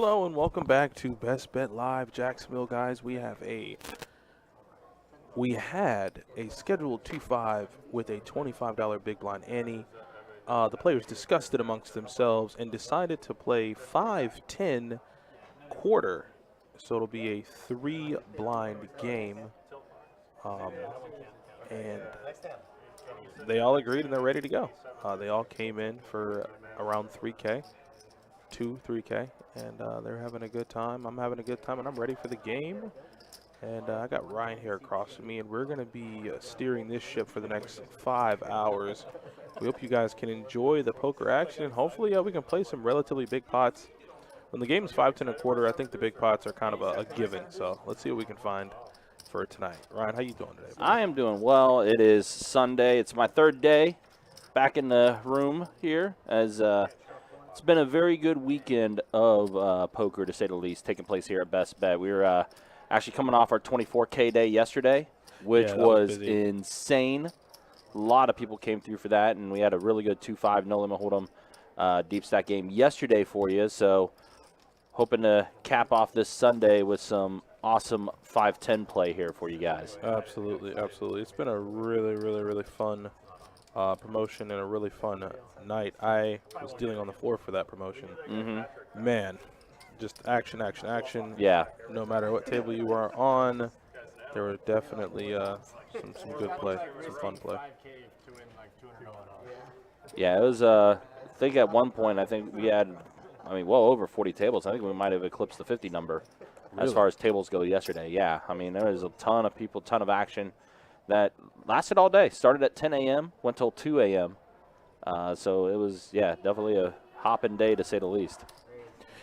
Hello and welcome back to Best Bet Live Jacksonville, guys. We had a scheduled 2-5 with a $25 big blind ante. The players discussed it amongst themselves and decided to play 5-10 quarter. So it'll be a 3 blind game. And they all agreed and they're ready to go. They all came in for around 3K. 3K, and they're having a good time. I'm having a good time, and I'm ready for the game. And I got Ryan here across from me, and we're going to be steering this ship for the next 5 hours. We hope you guys can enjoy the poker action, and hopefully we can play some relatively big pots. When the game is 5-10 a quarter, I think the big pots are kind of a given. So let's see what we can find for tonight. Ryan, how you doing today, buddy? I am doing well. It is Sunday. It's my third day back in the room here as it's been a very good weekend of poker, to say the least, taking place here at Best Bet. We were actually coming off our 24K day yesterday, which was insane. A lot of people came through for that, and we had a really good 2-5 no-limit hold'em deep stack game yesterday for you. So hoping to cap off this Sunday with some awesome 5-10 play here for you guys. Absolutely, absolutely. It's been a really fun promotion and a really fun night. I was dealing on the floor for that promotion. Man, just action. Yeah. No matter what table you were on, there were definitely some good play, some fun play. Yeah, it was, I think at one point, we had, well over 40 tables. I think we might have eclipsed the 50 number as far as tables go yesterday. Yeah, there was a ton of people, ton of action that lasted all day. Started at 10 a.m., went till 2 a.m. So it was, definitely a hopping day, to say the least.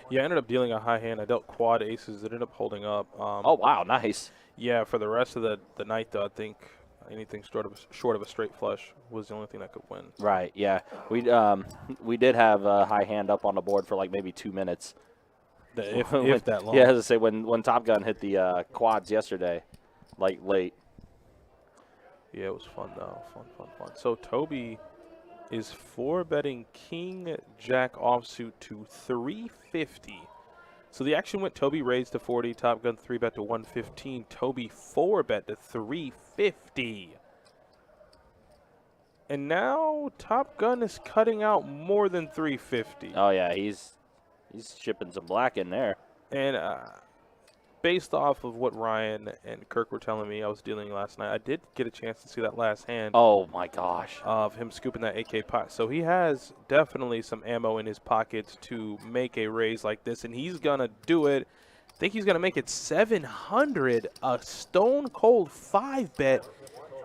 Yeah, I ended up dealing a high hand. I dealt quad aces. It ended up holding up. Oh, wow, nice. Yeah, for the rest of the night, though, I think anything short of a straight flush was the only thing that could win. Right, yeah. We did have a high hand up on the board for like maybe 2 minutes. If that long. Yeah, as I say, when Top Gun hit the quads yesterday, like late. Yeah, it was fun, though. Fun. So Toby is 4-betting King Jack offsuit to 350. So the action went Toby raised to 40, Top Gun 3-bet to 115, Toby 4-bet to 350. And now Top Gun is cutting out more than 350. Oh yeah, he's shipping some black in there. And based off of what Ryan and Kirk were telling me I was dealing last night, I did get a chance to see that last hand. Oh, my gosh. Of him scooping that AK pot. So he has definitely some ammo in his pockets to make a raise like this, and he's going to do it. I think he's going to make it 700, a stone-cold 5-bet,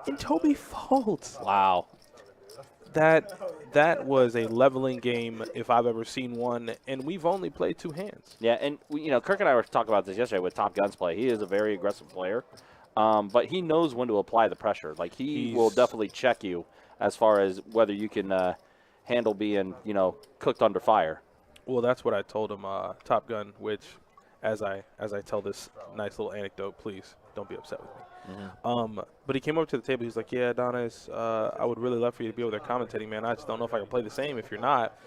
and Toby folds. Wow. That was a leveling game if I've ever seen one, and we've only played 2 hands. Yeah, and Kirk and I were talking about this yesterday with Top Gun's play. He is a very aggressive player, but he knows when to apply the pressure. Like he will definitely check you as far as whether you can handle being cooked under fire. Well, that's what I told him, Top Gun. Which, as I tell this nice little anecdote, please don't be upset with me. But he came over to the table. He's like, "Yeah, Adonis, I would really love for you to be over there commentating, man. I just don't know if I can play the same if you're not."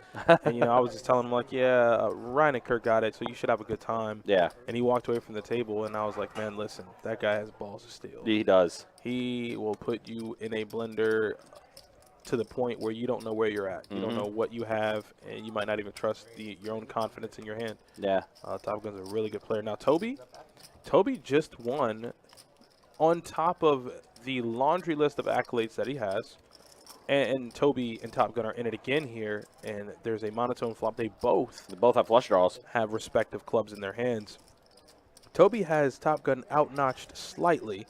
And I was just telling him like, "Yeah, Ryan and Kirk got it, so you should have a good time." Yeah. And he walked away from the table, and I was like, "Man, listen, that guy has balls of steel. He does. He will put you in a blender to the point where you don't know where you're at. You don't know what you have, and you might not even trust your own confidence in your hand." Yeah. Top Gun's a really good player. Now, Toby just won. On top of the laundry list of accolades that he has, and Toby and Top Gun are in it again here, and there's a monotone flop. They both have flush draws, have respective clubs in their hands. Toby has Top Gun outnotched slightly,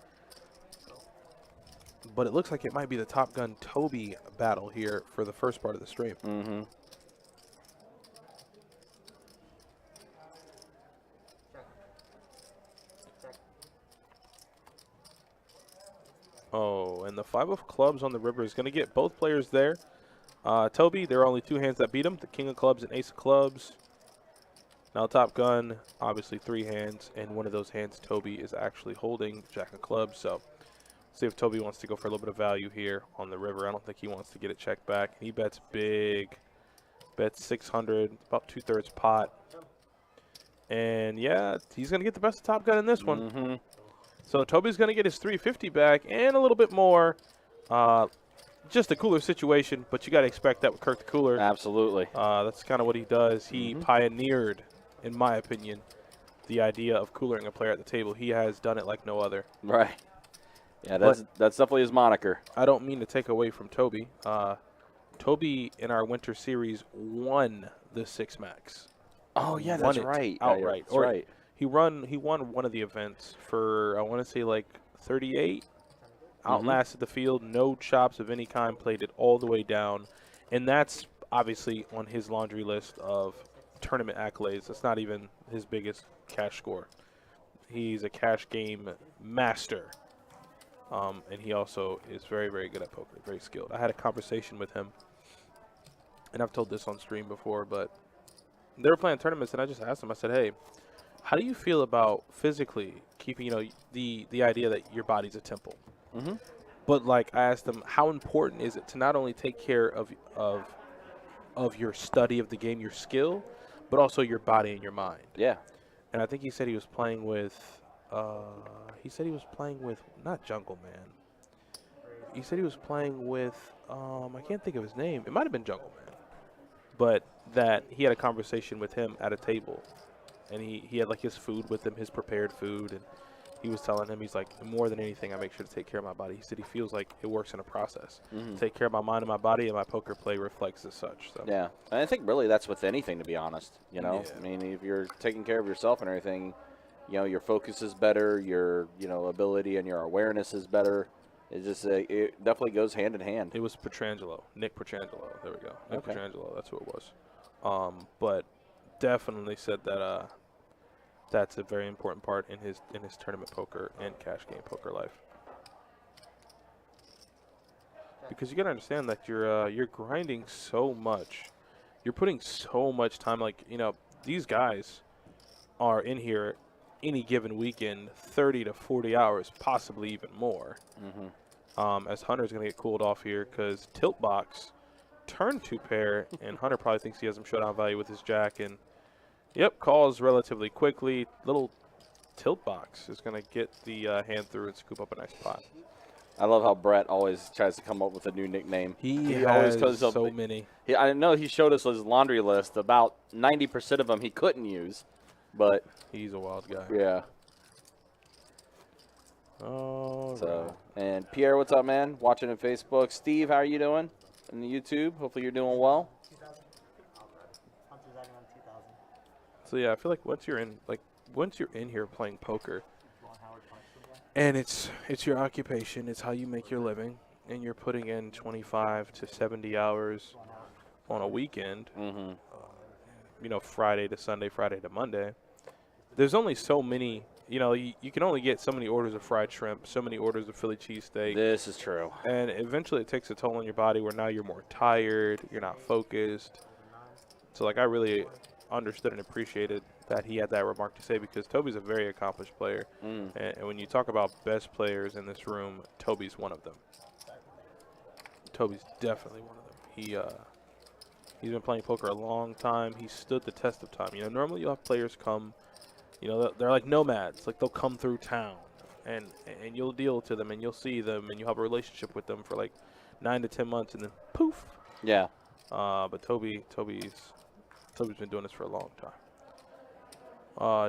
but it looks like it might be the Top Gun Toby battle here for the first part of the stream. Oh, and the 5 of clubs on the river is going to get both players there. Toby, there are only 2 hands that beat him, the King of clubs and Ace of clubs. Now Top Gun, obviously 3 hands, and one of those hands Toby is actually holding, Jack of clubs. So see if Toby wants to go for a little bit of value here on the river. I don't think he wants to get it checked back. He bets big, bets 600, about 2/3 pot. And, yeah, he's going to get the best of Top Gun in this one. Mm-hmm. So Toby's going to get his 350 back and a little bit more. Just a cooler situation, but you got to expect that with Kirk the Cooler. Absolutely. That's kind of what he does. He pioneered, in my opinion, the idea of coolering a player at the table. He has done it like no other. Right. Yeah, that's definitely his moniker. I don't mean to take away from Toby. Toby, in our winter series, won the Six Max. Oh, yeah, Won that's it right. outright. That's right. He won one of the events for, I want to say, like 38. Outlasted the field, no chops of any kind, played it all the way down. And that's obviously on his laundry list of tournament accolades. That's not even his biggest cash score. He's a cash game master. And he also is very, very good at poker, very skilled. I had a conversation with him, and I've told this on stream before, but they were playing tournaments, and I just asked him, I said, hey, how do you feel about physically keeping, the idea that your body's a temple? Mm-hmm. But, like, I asked him, how important is it to not only take care of your study of the game, your skill, but also your body and your mind? Yeah. And I think he said he was playing with not Jungle Man. He said he was playing with, I can't think of his name. It might have been Jungle Man. But that he had a conversation with him at a table. And he had, like, his food with him, his prepared food, and he was telling him, he's like, more than anything, I make sure to take care of my body. He said he feels like it works in a process. Take care of my mind and my body, and my poker play reflects as such. So. Yeah, and I think really that's with anything, to be honest. Yeah. I mean, if you're taking care of yourself and everything, your focus is better, your ability and your awareness is better. It just it definitely goes hand in hand. It was Nick Petrangelo. There we go. Nick Okay. Petrangelo, that's who it was. But definitely said that that's a very important part in his tournament poker and cash game poker life. Because you got to understand that you're grinding so much. You're putting so much time. Like, these guys are in here any given weekend 30 to 40 hours, possibly even more. As Hunter's going to get cooled off here because Tilt Box turned 2-pair, and Hunter probably thinks he has some showdown value with his jack. And, yep, calls relatively quickly. Little Tilt Box is going to get the hand through and scoop up a nice pot. I love how Brett always tries to come up with a new nickname. He always has comes up so many. I know he showed us his laundry list. About 90% of them he couldn't use, but He's a wild guy. yeah. Oh, So, and Pierre, what's up, man? Watching on Facebook. Steve, how are you doing? On the YouTube. Hopefully you're doing well. So yeah, I feel like once you're in here playing poker, and it's your occupation, it's how you make your living, and you're putting in 25 to 70 hours on a weekend, Friday to Sunday, Friday to Monday. There's only so many, you can only get so many orders of fried shrimp, so many orders of Philly cheesesteak. This is true. And eventually it takes a toll on your body where now you're more tired, you're not focused. So, like, I really understood and appreciated that he had that remark to say because Toby's a very accomplished player. And when you talk about best players in this room, Toby's one of them. Toby's definitely one of them. He's been playing poker a long time. He stood the test of time. Normally you'll have players come, they're like nomads. Like, they'll come through town, and you'll deal to them, and you'll see them, and you'll have a relationship with them for like 9 to 10 months, and then poof. Yeah. But Toby's been doing this for a long time.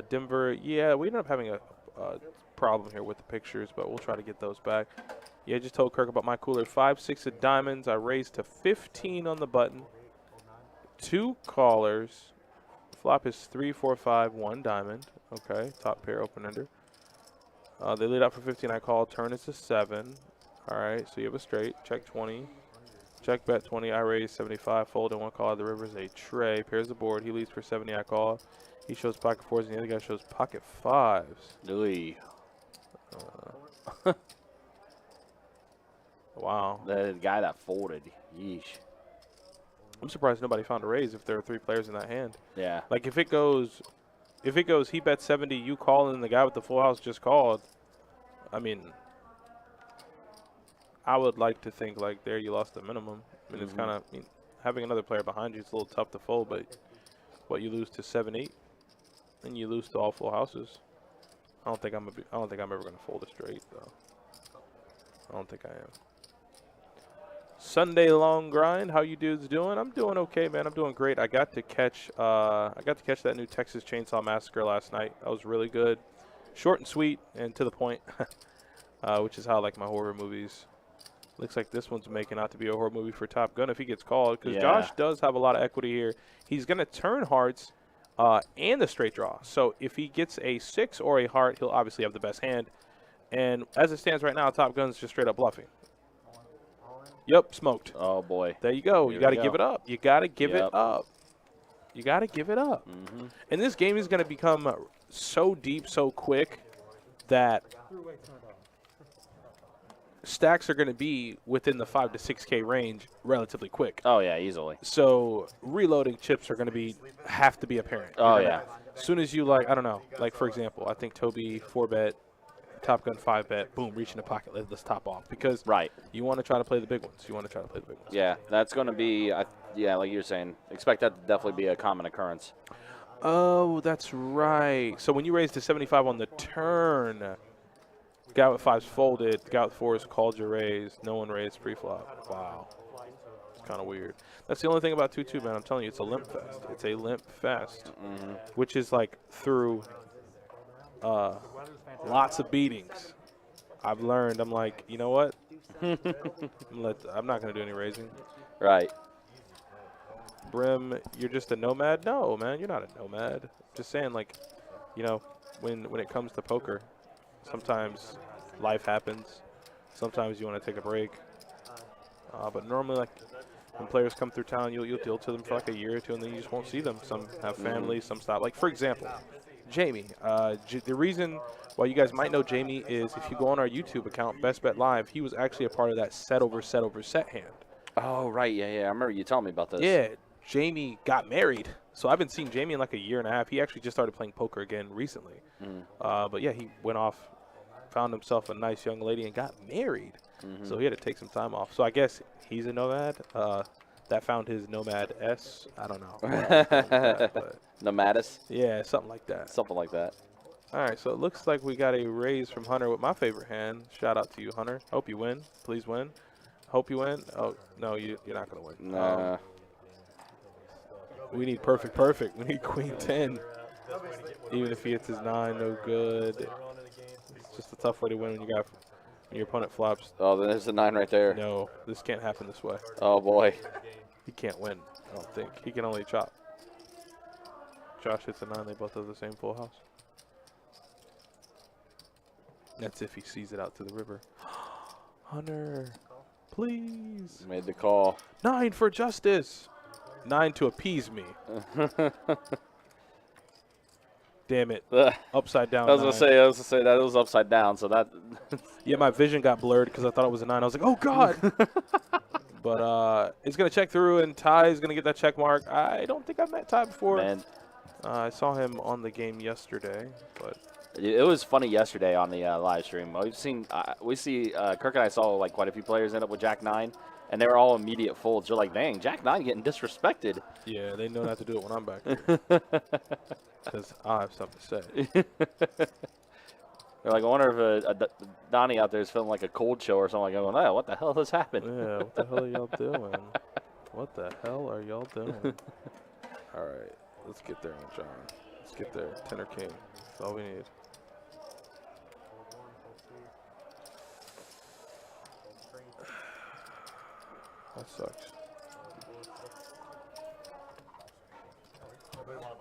Denver, yeah, we ended up having a problem here with the pictures, but we'll try to get those back. Yeah, just told Kirk about my cooler. 5-6 of diamonds. I raised to 15 on the button. 2 callers. Flop is 3-4-5, 1 diamond. Okay, top pair open ender. They lead out for 15. I call. Turn is a 7. All right, so you have a straight. Check 20. Check bet 20. I raise 75. Fold and 1 call at the river is a tray. Pairs the board. He leads for 70. I call. He shows pocket 4s, and the other guy shows pocket 5s. Louis. Wow. The guy that folded. Yeesh. I'm surprised nobody found a raise if there are 3 players in that hand. Yeah. Like, if it goes he bets 70, you call, and the guy with the full house just called. I mean, I would like to think, like, there you lost the minimum. I mean, it's kind of, having another player behind you, it's a little tough to fold, but what, you lose to 7-8? and you lose to all full houses. I don't think I'm ever gonna fold a straight though. I don't think I am. Sunday long grind. How you dudes doing? I'm doing okay, man. I'm doing great. I got to catch that new Texas Chainsaw Massacre last night. That was really good. Short and sweet and to the point, which is how I like my horror movies. Looks like this one's making out to be a horror movie for Top Gun if he gets called, because Josh does have a lot of equity here. He's going to turn hearts and the straight draw. So if he gets a 6 or a heart, he'll obviously have the best hand. And as it stands right now, Top Gun's just straight up bluffing. Yep, smoked. Oh, boy. There you go. You got to give it up. You got to give it up. You got to give it up. Mm-hmm. And this game is going to become so deep, so quick that stacks are going to be within the 5 to 6K range relatively quick. Oh, yeah, easily. So reloading chips are going to have to be apparent. Oh, yeah. As soon as you, like, I don't know, like, for example, I think Toby 4-bet, Top Gun 5-bet, boom, reach in the pocket, let's top off. Because you want to try to play the big ones. Yeah, that's going to be, like you're saying, expect that to definitely be a common occurrence. Oh, that's right. So when you raise to 75 on the turn, guy with 5's folded, guy with 4's called your raise, no one raised pre-flop. Wow. It's kind of weird. That's the only thing about 2-2, man. I'm telling you, it's a limp fest. It's a limp fest, which is like through lots of beatings. I've learned, I'm like, you know what? I'm not going to do any raising. Right. Brim, you're just a nomad? No, man, you're not a nomad. Just saying, like, you know, when it comes to poker, sometimes life happens. Sometimes you want to take a break. But normally, like, when players come through town, you'll deal to them for like a year or two, and then you just won't see them. Some have families, some stop. Like, for example, Jamie. The reason why you guys might know Jamie is if you go on our YouTube account, Best Bet Live, he was actually a part of that set over set hand. Oh, right. Yeah. I remember you telling me about this. Yeah. Jamie got married. So I've been seeing Jamie in like a year and a half. He actually just started playing poker again recently. But, yeah, he went off, found himself a nice young lady, and got married. So he had to take some time off. So I guess he's a nomad. That found his nomad S. I don't know. Nomadus? Yeah, something like that. Something like that. All right, so it looks like we got a raise from Hunter with my favorite hand. Shout out to you, Hunter. Hope you win. Please win. Hope you win. Oh, no, you're not going to win. Nah. We need perfect. We need queen 10. Even if he hits his 9, no good. It's just a tough way to win when your opponent flops. Oh, then there's the 9 right there. No, this can't happen this way. Oh, boy. He can't win, I don't think. He can only chop. Josh hits a 9. They both have the same full house. That's if he sees it out to the river. Hunter, please. Made the call. 9 for justice. 9 to appease me. Damn it. Upside down. I was gonna say that it was upside down, so that yeah, my vision got blurred because I thought it was a 9. I was like, oh god. But it's gonna check through, and Ty is gonna get that check mark. I don't think I've met Ty before. Man. I saw him on the game yesterday, but it was funny yesterday on the live stream. We see Kirk and I saw like quite a few players end up with Jack 9, and they were all immediate folds. You're like, dang, Jack 9 getting disrespected. Yeah, they know not to do it when I'm back there. Because I have something to say. They're like, I wonder if Donnie out there is feeling like a cold show or something. Like, going, oh, what the hell has happened? Yeah, what the hell are y'all doing? What the hell are y'all doing? All right, let's get there on John. Let's get there. 10 or king. That's all we need. That sucks.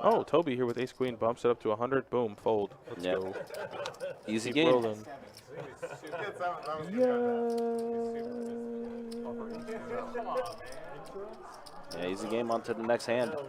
Oh, Toby here with ace queen bumps it up to 100. Boom, fold. Let's go. Easy Keep game. Rolling. Yeah, easy game on to the next hand. All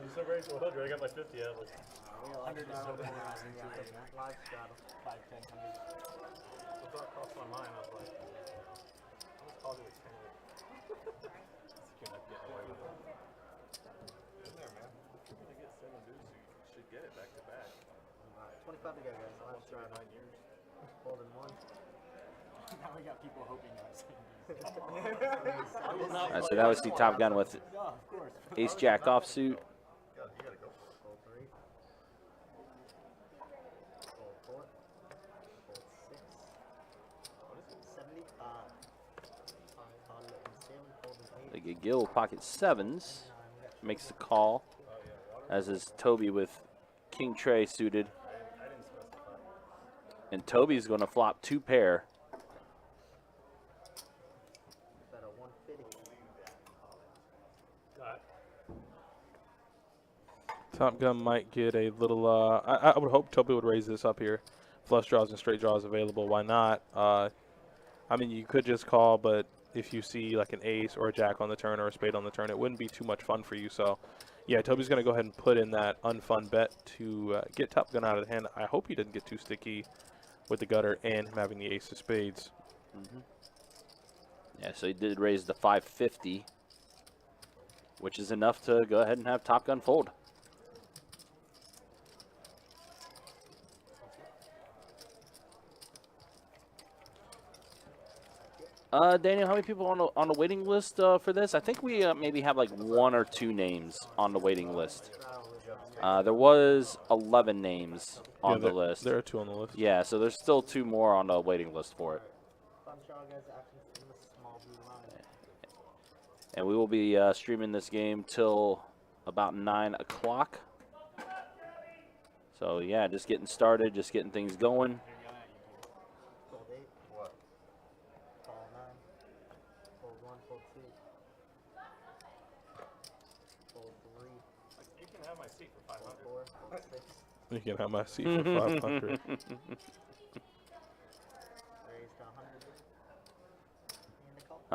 right, so now we see Top Gun with ace jack offsuit. They get Gil with pocket sevens. Makes the call, as is Toby with King Trey suited. And Toby's going to flop 2 pair. Top Gun might get a little. I would hope Toby would raise this up here. Flush draws and straight draws available. Why not? I mean, you could just call, but if you see like an ace or a jack on the turn or a spade on the turn, it wouldn't be too much fun for you. So, yeah, Toby's going to go ahead and put in that unfun bet to get Top Gun out of the hand. I hope he didn't get too sticky with the gutter and him having the ace of spades. Yeah, so he did raise the 550, which is enough to go ahead and have Top Gun fold. Daniel, how many people on the waiting list for this? I think we maybe have like 1 or 2 names on the waiting list. There was 11 names on the list. There are 2 on the list. Yeah, so there's still 2 more on the waiting list for it. And we will be streaming this game till about 9 o'clock. So yeah, just getting started, just getting things going. You can have my seat for 500.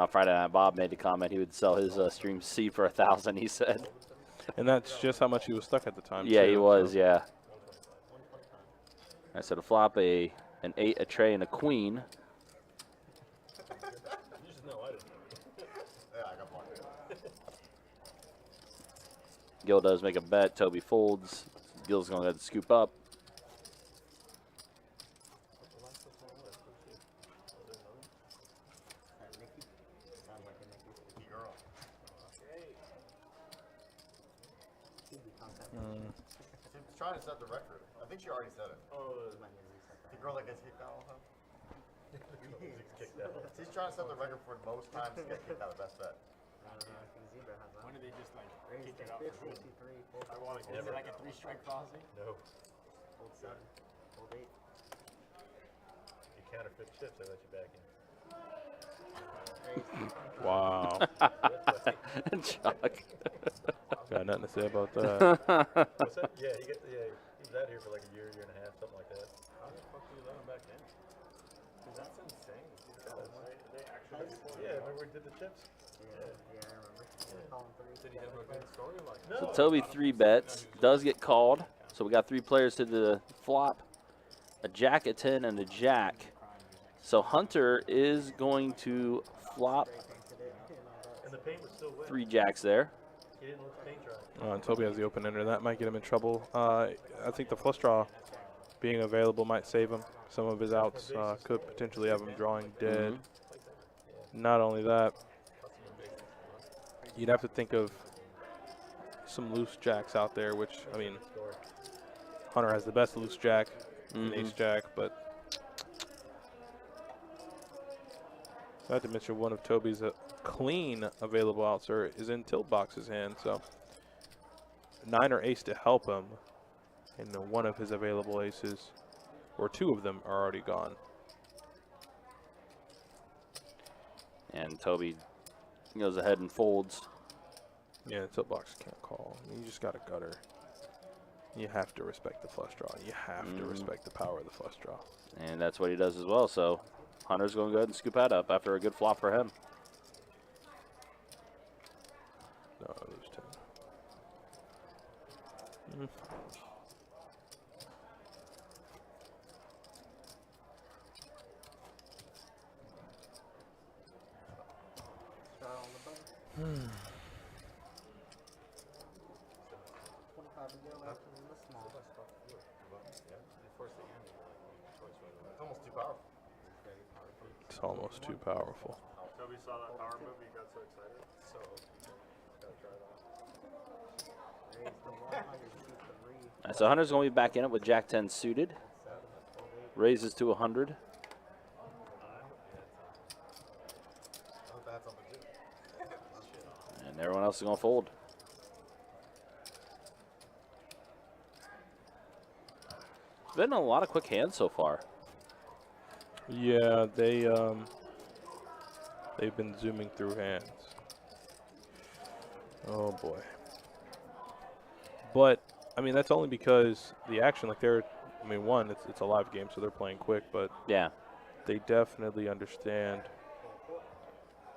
Friday night, Bob made the comment he would sell his stream seat for 1,000. He said, and that's just how much he was stuck at the time. Yeah, too, he was. so. Yeah. I said a flop, an 8, a tray, and a queen. Gil does make a bet. Toby folds. Gil's going to have to scoop up. She's trying to set the record. I think she already said it. The girl that gets kicked out all the time? She's trying to set the record for most times to get kicked out of best bet. When do they just like kick it out? I want to get it like a 3-strike policy? No. Hold 7, hold 8. You counterfeit chips, I let you back in. Wow. Chuck. Got nothing to say about that. What's that? Yeah, he was out here for like a year and a half, something like that. How the fuck do you let him back in? Dude, that's insane. They actually. Yeah, remember we did the chips? Yeah, I remember. Did he have a good story? Like, So Toby 3 bets, does get called. So we got 3 players to the flop, a jack, a 10, and a jack. So Hunter is going to flop And the paint was still wet. 3 jacks there. He didn't let the paint dry. And Toby has the open ender. That might get him in trouble. I think the flush draw being available might save him. Some of his outs could potentially have him drawing dead. Not only that, you'd have to think of some loose jacks out there, which, I mean, Hunter has the best loose jack, an ace jack, but not to mention one of Toby's clean available outs is in Tilt Box's hand, so 9 or ace to help him, and one of his available aces, or 2 of them, are already gone. And Toby goes ahead and folds. Yeah, Tilt Box can't call. You just got a gutter. You have to respect the flush draw. You have to respect the power of the flush draw. And that's what he does as well. So Hunter's going to go ahead and scoop that up after a good flop for him. No, I lose 10. It's almost too powerful. It's almost too powerful. Toby saw that power move, he got so excited. So, gotta try that. So Hunter's going to be back in it with Jack 10 suited. Raises to 100. I hope that's something too. And everyone else is going to fold. Been a lot of quick hands so far. Yeah, they've been zooming through hands. Oh boy. But I mean that's only because the action, like I mean one, it's a live game, so they're playing quick, but Yeah. they definitely understand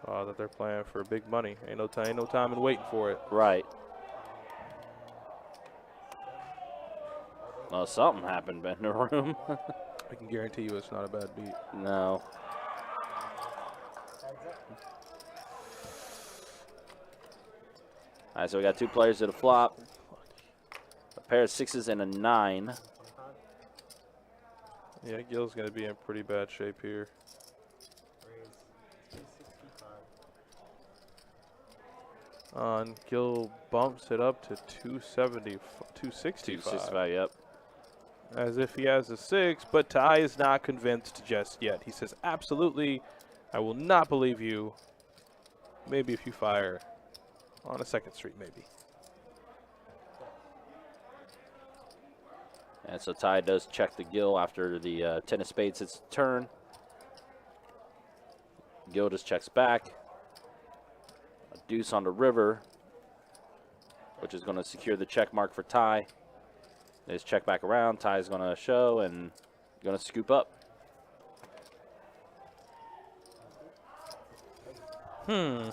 that they're playing for big money. Ain't no time in waiting for it. Right. Well, something happened in the room. I can guarantee you it's not a bad beat. No. All right, so we got 2 players to the flop. A pair of 6s and a 9. Yeah, Gil's going to be in pretty bad shape here. And Gil bumps it up to 265. 265, yep. As if he has a 6, but Ty is not convinced just yet. He says, absolutely, I will not believe you. Maybe if you fire on a 2nd Street, maybe. And so Ty does check the Gil after the 10 of spades hits the turn. Gil just checks back. A deuce on the river, which is going to secure the check mark for Ty. They just check back around. Ty's going to show and going to scoop up. Hey,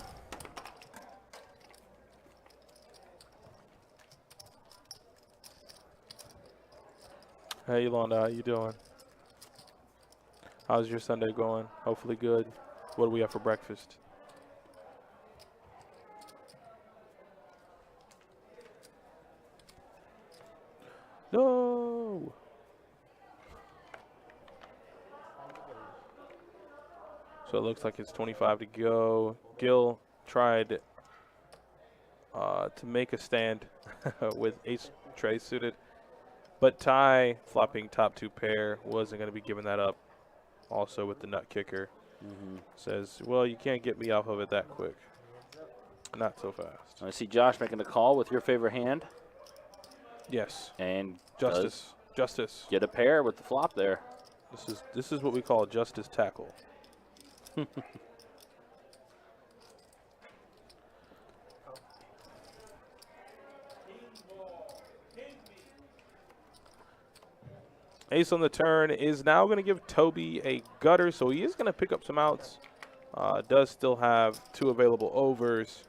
Yolanda, how you doing? How's your Sunday going? Hopefully good. What do we have for breakfast? No! So it looks like it's 25 to go. Gil tried to make a stand with ace tray suited, but Ty, flopping top 2 pair, wasn't going to be giving that up. Also with the nut kicker. Says, well, you can't get me off of it that quick. Not so fast. I see Josh making the call with your favorite hand. Yes. And Justice. Justice. get a pair with the flop there. This is what we call justice tackle. Ace on the turn is now going to give Toby a gutter, so he is going to pick up some outs. Does still have 2 available overs.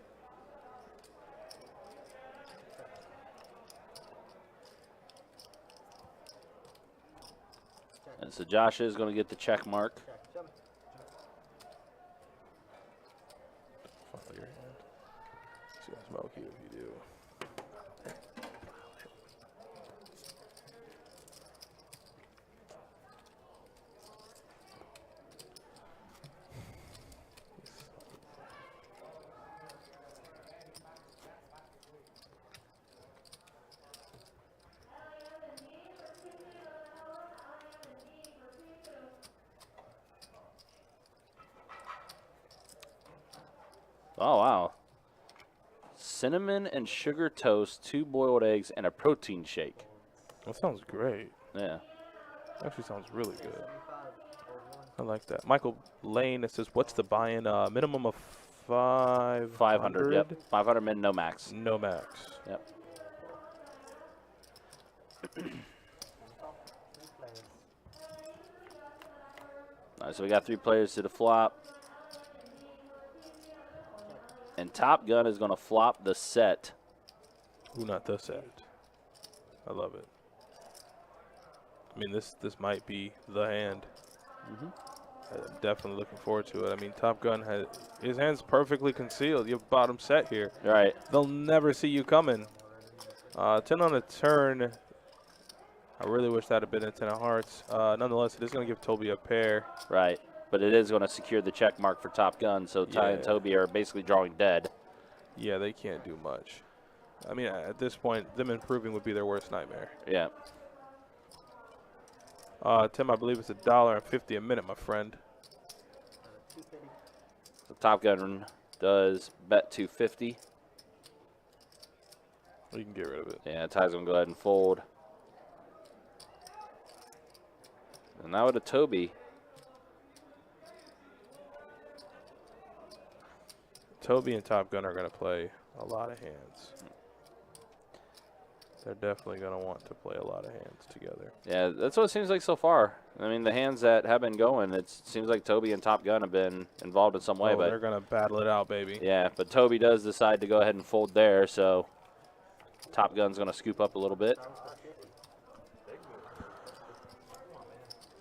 And so Josh is going to get the check mark. Follow your hand. See how smoky if you do. Oh, wow. Cinnamon and sugar toast, 2 boiled eggs, and a protein shake. That sounds great. Yeah. Actually sounds really good. I like that. Michael Lane, it says, what's the buy-in? Minimum of 500? 500, yep. 500 min, no max. No max. Yep. All right, so we got 3 players to the flop. And Top Gun is going to flop the set. Who not the set? I love it. I mean, this might be the hand. I'm definitely looking forward to it. I mean, Top Gun has his hands perfectly concealed. You have bottom set here. Right. They'll never see you coming. 10 on the turn. I really wish that had been a 10 of hearts. Nonetheless, it is going to give Toby a pair. Right. But it is going to secure the check mark for Top Gun, so Ty and Toby are basically drawing dead. Yeah, they can't do much. I mean, at this point, them improving would be their worst nightmare. Yeah. Tim, I believe it's $1.50 a minute, my friend. So Top Gun does bet 250. You can get rid of it. Yeah, Ty's going to go ahead and fold. And now to Toby. Toby and Top Gun are going to play a lot of hands. They're definitely going to want to play a lot of hands together. Yeah, that's what it seems like so far. I mean, the hands that have been going, it seems like Toby and Top Gun have been involved in some way. Oh, but they're going to battle it out, baby. Yeah, but Toby does decide to go ahead and fold there, so Top Gun's going to scoop up a little bit.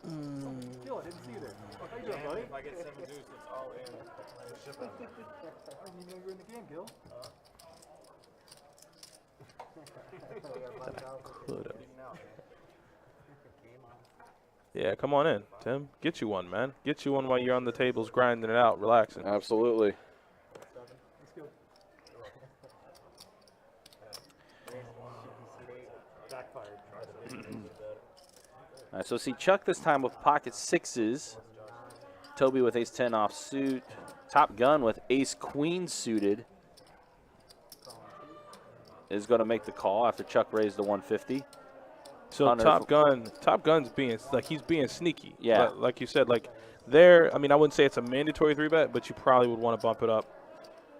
Yo, I didn't see you there. How you doing, buddy? If I get 7 deuce, it's all in. I didn't even know you were in the game, Gil. Could've. Yeah, come on in, Tim. Get you one, man. Get you one while you're on the tables grinding it out, relaxing. Absolutely. All right, so see Chuck this time with pocket sixes. Toby with ace-10 off suit. Top Gun with ace-queen suited is going to make the call after Chuck raised the 150. So Hunter. Top Gun's being like he's being sneaky. Yeah. Like you said, like there. I mean, I wouldn't say it's a mandatory 3-bet, but you probably would want to bump it up.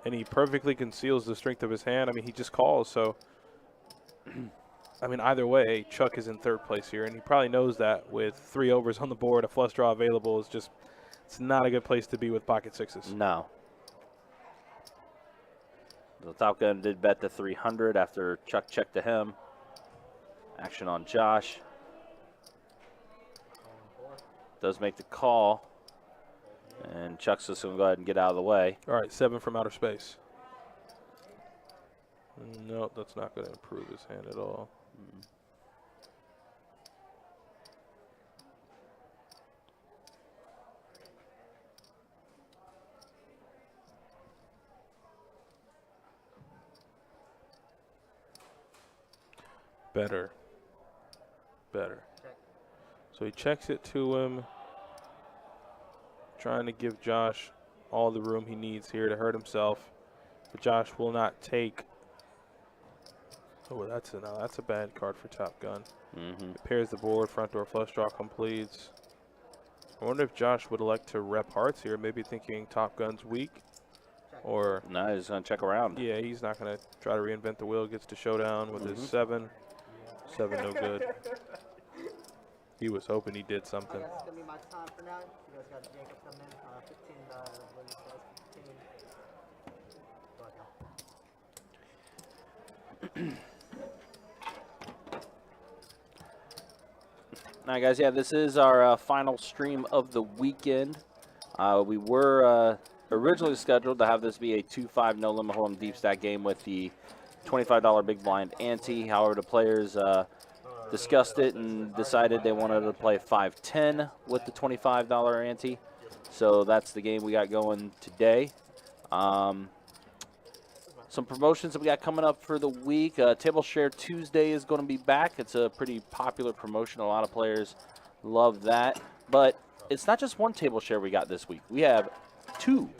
And he perfectly conceals the strength of his hand. I mean, he just calls. So, I mean, either way, Chuck is in third place here, and he probably knows that with 3 overs on the board, a flush draw available is just it's not a good place to be with pocket sixes. No. The Top Gun did bet the 300 after Chuck checked to him. Action on Josh. Does make the call. And Chuck's just going to go ahead and get out of the way. All right, 7 from outer space. Nope, that's not going to improve his hand at all. Better. So he checks it to him, trying to give Josh all the room he needs here to hurt himself. But Josh will not take. Oh, that's a bad card for Top Gun. It pairs the board, front door flush draw completes. I wonder if Josh would elect to rep hearts here, maybe thinking Top Gun's weak. Or No, he's going to check around. yeah, he's not going to try to reinvent the wheel. Gets to showdown with his 7. 7 no good. He was hoping he did something. That's gonna be my time for now. You guys got Jacob coming in. 15, what he says, 15. All right, guys, yeah, this is our final stream of the weekend. We were originally scheduled to have this be a 2-5 no limit hold'em deep stack game with the $25 big blind ante. However, the players discussed it and decided they wanted to play 5-10 with the $25 ante. So that's the game we got going today. Some promotions that we got coming up for the week. Table Share Tuesday is going to be back. It's a pretty popular promotion. A lot of players love that. But it's not just one table share we got this week. We have 2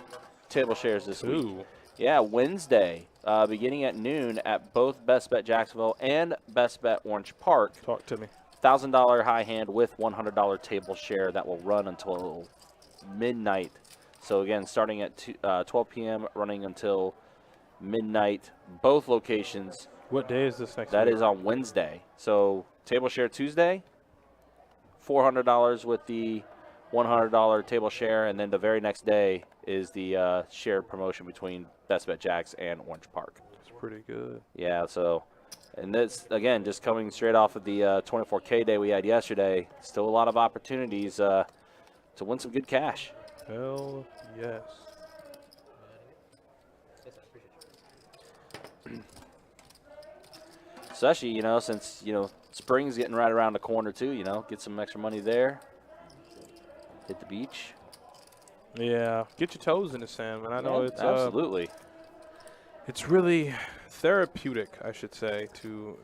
table shares this week. Yeah, Wednesday, beginning at noon at both Best Bet Jacksonville and Best Bet Orange Park. Talk to me. $1,000 high hand with $100 table share that will run until midnight. So again, starting at 12 p.m., running until midnight. Both locations. What day is this next That week? is on Wednesday. So table share Tuesday, $400 with the $100 table share, and then the very next day is the shared promotion between Best Bet Jacks and Orange Park. It's pretty good. Yeah, so, and this, again, just coming straight off of the 24K day we had yesterday, still a lot of opportunities to win some good cash. Hell yes. Especially, you know, since, you know, spring's getting right around the corner too, you know, get some extra money there. Hit the beach. Yeah, get your toes in the sand, man. I know Yeah, it's absolutely. it's really therapeutic, I should say, to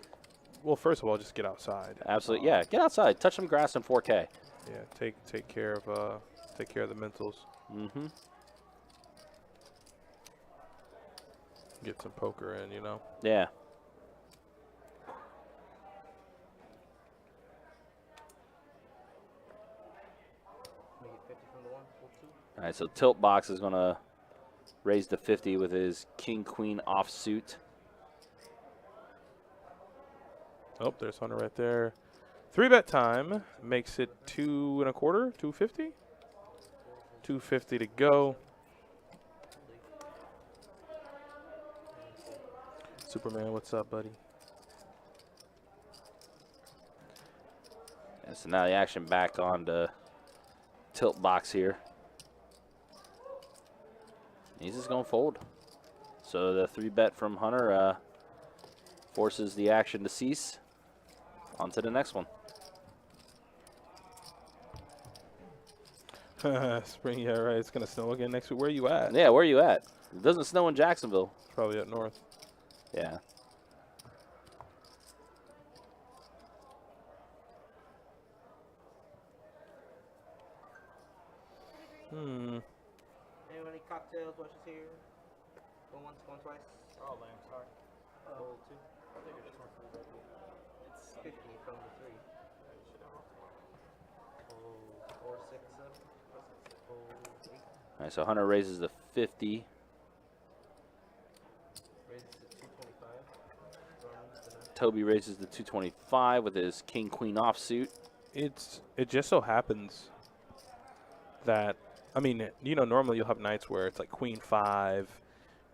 well, first of all, just get outside. Absolutely, yeah. Get outside, touch some grass in 4K. Yeah, take care of the mentals. Get some poker in, you know. Yeah. Make it 50 from the one, full 2. All right, so Tilt Box is going to raise to 50 with his King Queen offsuit. Oh, there's Hunter right there. 3-bet time makes it 2 1/4, 250. 250 to go. Superman, what's up, buddy? And so now the action back on to Tilt Box here. He's just going to fold. So the 3-bet from Hunter forces the action to cease. On to the next one. Spring, yeah, right. It's gonna snow again next week. Where are you at? Yeah, where are you at? It doesn't snow in Jacksonville. Probably up north. Yeah. Anyone any cocktails while she's here? Going once, going twice. Oh, lamb, sorry. Full 2. I think it's one for the red. It's 50 from the 3. Full 4, 6, 7. Full 8. All right, so Hunter raises the 50. Raises to 225. Runs the Toby raises the 225 with his King Queen offsuit. It just so happens that, I mean, you know, normally you'll have nights where it's like Queen 5,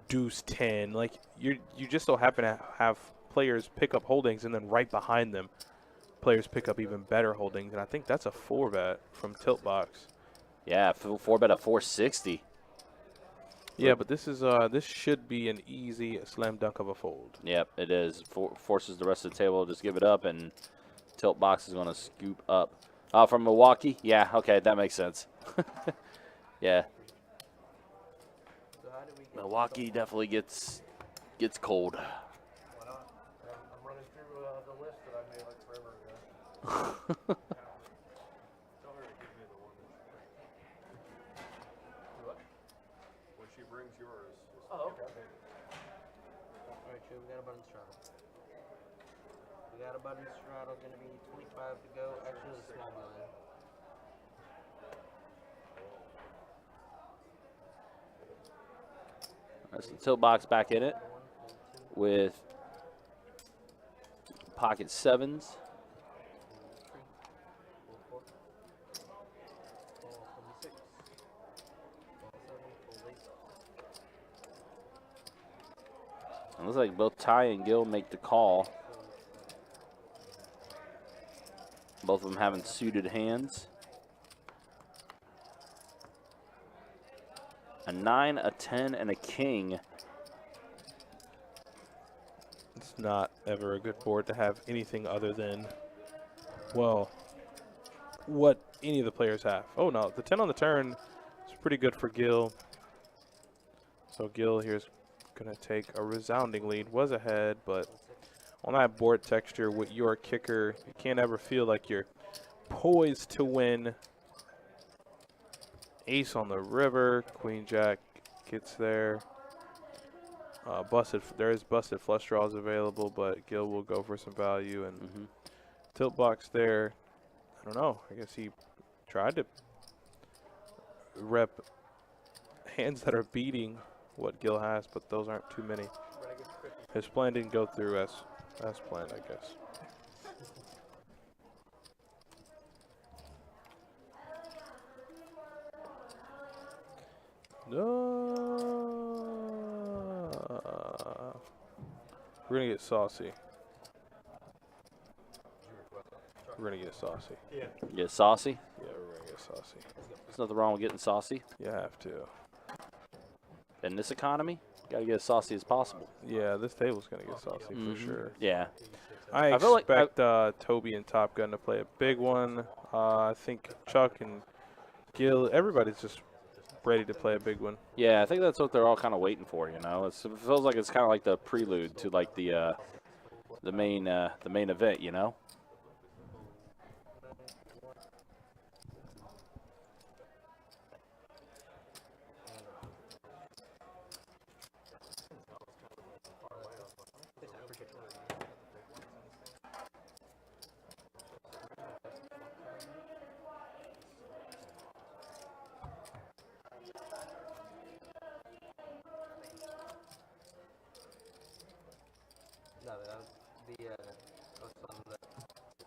Deuce 10. Like you just so happen to have players pick up holdings, and then right behind them, players pick up even better holdings. And I think that's a 4-bet from Tilt Box. Yeah, 4-bet at 460. Yeah, but this is this should be an easy slam dunk of a fold. Yep, it is. Forces the rest of the table to just give it up, and Tilt Box is going to scoop up. From Milwaukee? Yeah, okay, that makes sense. Yeah. So how did we get Milwaukee definitely gets cold. Why not? I'm running through the list that I made like forever ago. Tell her to give me the one that what? When she brings yours. Oh, okay. Alright, sure, we got a button straddle. We got a button straddle, gonna be 25 to go. Actually, it's a small blind. That's the Tilt Box back in it with pocket 7s. Full 4. Full 76. Full 7, full 8. It looks like both Ty and Gil make the call. Both of them having suited hands. A 9, a 10, and a king. It's not ever a good board to have anything other than, well, what any of the players have. Oh, no, the 10 on the turn is pretty good for Gil. So Gil here's going to take a resounding lead. Was ahead, but on that board texture with your kicker, you can't ever feel like you're poised to win. Ace on the river, Queen Jack gets there. There is busted flush draws available, but Gil will go for some value, and Tilt Box there. I don't know. I guess he tried to rep hands that are beating what Gil has, but those aren't too many. His plan didn't go through as planned, I guess. We're gonna get saucy. We're gonna get saucy. Yeah. Get saucy. Yeah, we're gonna get saucy. There's nothing wrong with getting saucy. You have to. In this economy, gotta get as saucy as possible. Yeah, this table's gonna get saucy for sure. Yeah. I I feel like expect Toby and Top Gun to play a big one. I think Chuck and Gil, everybody's just ready to play a big one. Yeah, I think that's what they're all kind of waiting for. You know, it feels like it's kind of like the prelude to like the main event. You know. I was on the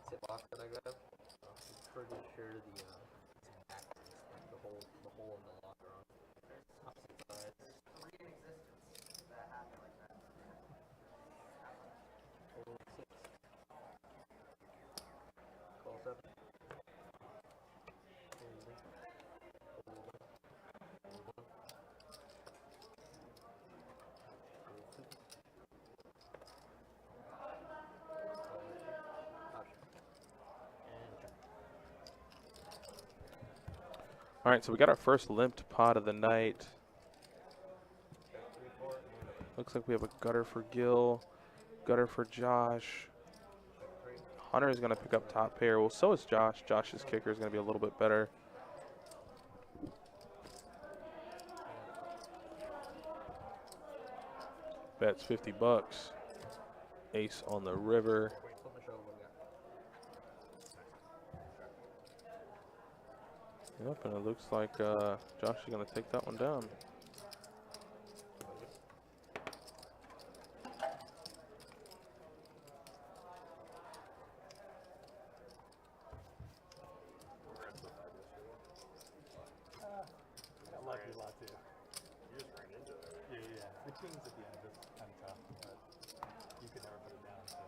tip box that I grabbed. I'm pretty sure it's backwards, like the hole in the locker on opposite sides. Hole 6. Call 7. Hole 8. Hole 1. Hole 1. Hole 2. Option. And turn. All right, so we got our first limped pot of the night. 3, 4, and Looks like we have a gutter for Gil, gutter for Josh. 3. Hunter is going to pick up top pair. Well, so is Josh. Josh's kicker is going to be a little bit better. Bet's 50 bucks. Ace on the river. Flip and show what we got. Yep, and it looks like Josh is going to take that one down. I got lucky a lot too. You just ran into it. Yeah. The kings at the end is kind of tough, but you could never put it down. So.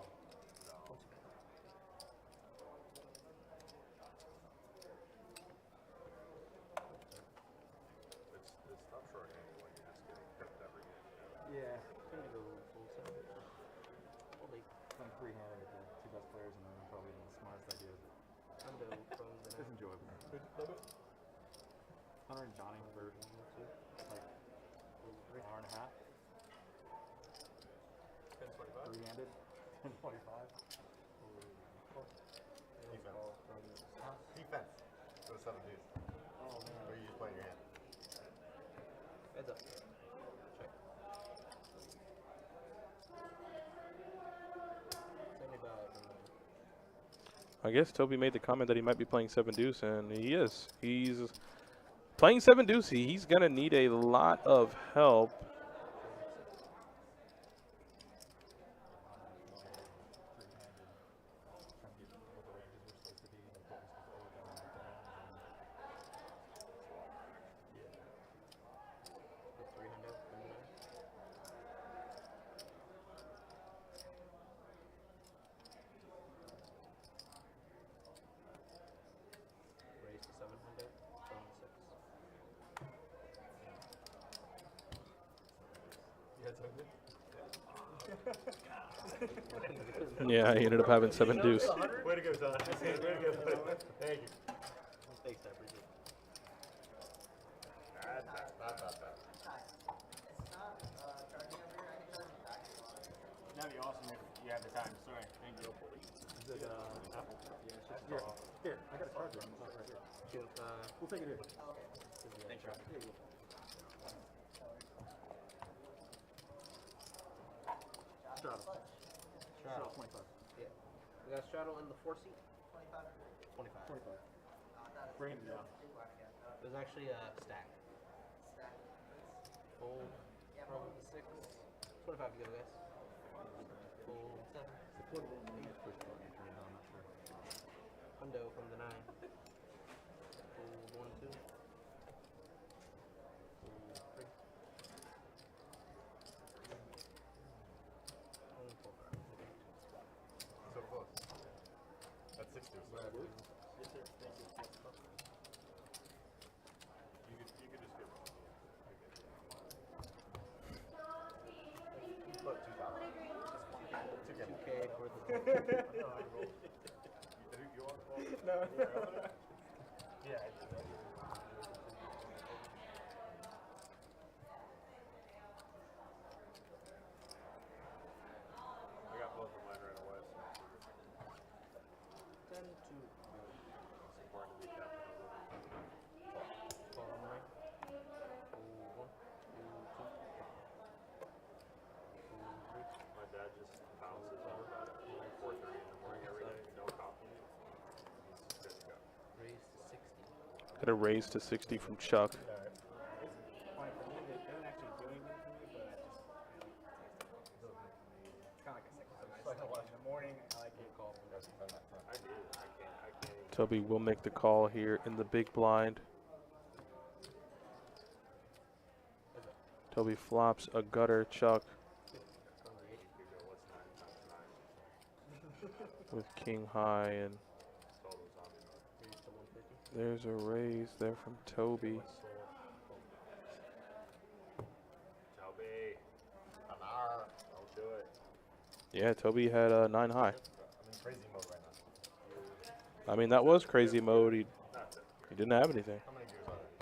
It's tough shorthanded when you're just getting pipped every game. Yeah. I'm gonna go full 7. Hold 8. Playing three-handed with the two best players in the room probably isn't the smartest idea, but Hundo from the it's enjoyable. Hunter and Johnny for like an hour and a half. 10-25. Three-handed. 10-25. Defense. Go 7 Ds. Oh Or man. you just play your hand. Heads up. Check. 75 from I guess Toby made the comment that he might be playing 7 deuce, and he is. He's playing 7 deuce. He's going to need a lot of help. the 3 hundo from the 9. Raise to 7 hundo from the 6. You had something? Yeah, he ended up having 7 deuce. Way to go, Don. Way to go. Thank you. Thanks, I appreciate it. Not bad. That'd be awesome if you have the time. Sorry. Thank you. Is it Apple? Yeah, here, I got a charger. It's not right here. We'll take it here. Thanks, Rob. Here you go. Straddle. Straddle 25. Yeah. We got straddle in the 4 seat. 25. 25. Bring it down. There's actually a stack. Fold from the 6. 25 to go, guys. Fold 7. Hundo from the 9. Fold 1, 2. Fold 3. And 4, 5. So close. That's 6 deuce. Yes, sir. Thank you. You could just get one. Put 2,000. 2K for the. You want? No. Yeah. I got both of mine right away. 10 to It's important to be captain of the 12 on the 9. Fold 1, 2, 2. Fold 3. My dad just bounces on about 4:30 in the morning every day. No coffee. He's good to go. Raise to 60. Got a raise to 60 from Chuck. Fine for me. They don't actually do anything for me, but I just, it's kind of like a second. I just like to watch them Toby will make the call here in the big blind. Toby flops a gutter Chuck with king high, and there's a raise there from Toby. Yeah, Toby had a 9 high. I'm in crazy mode right now. I mean, that was crazy mode. He didn't have anything. How many gears are there?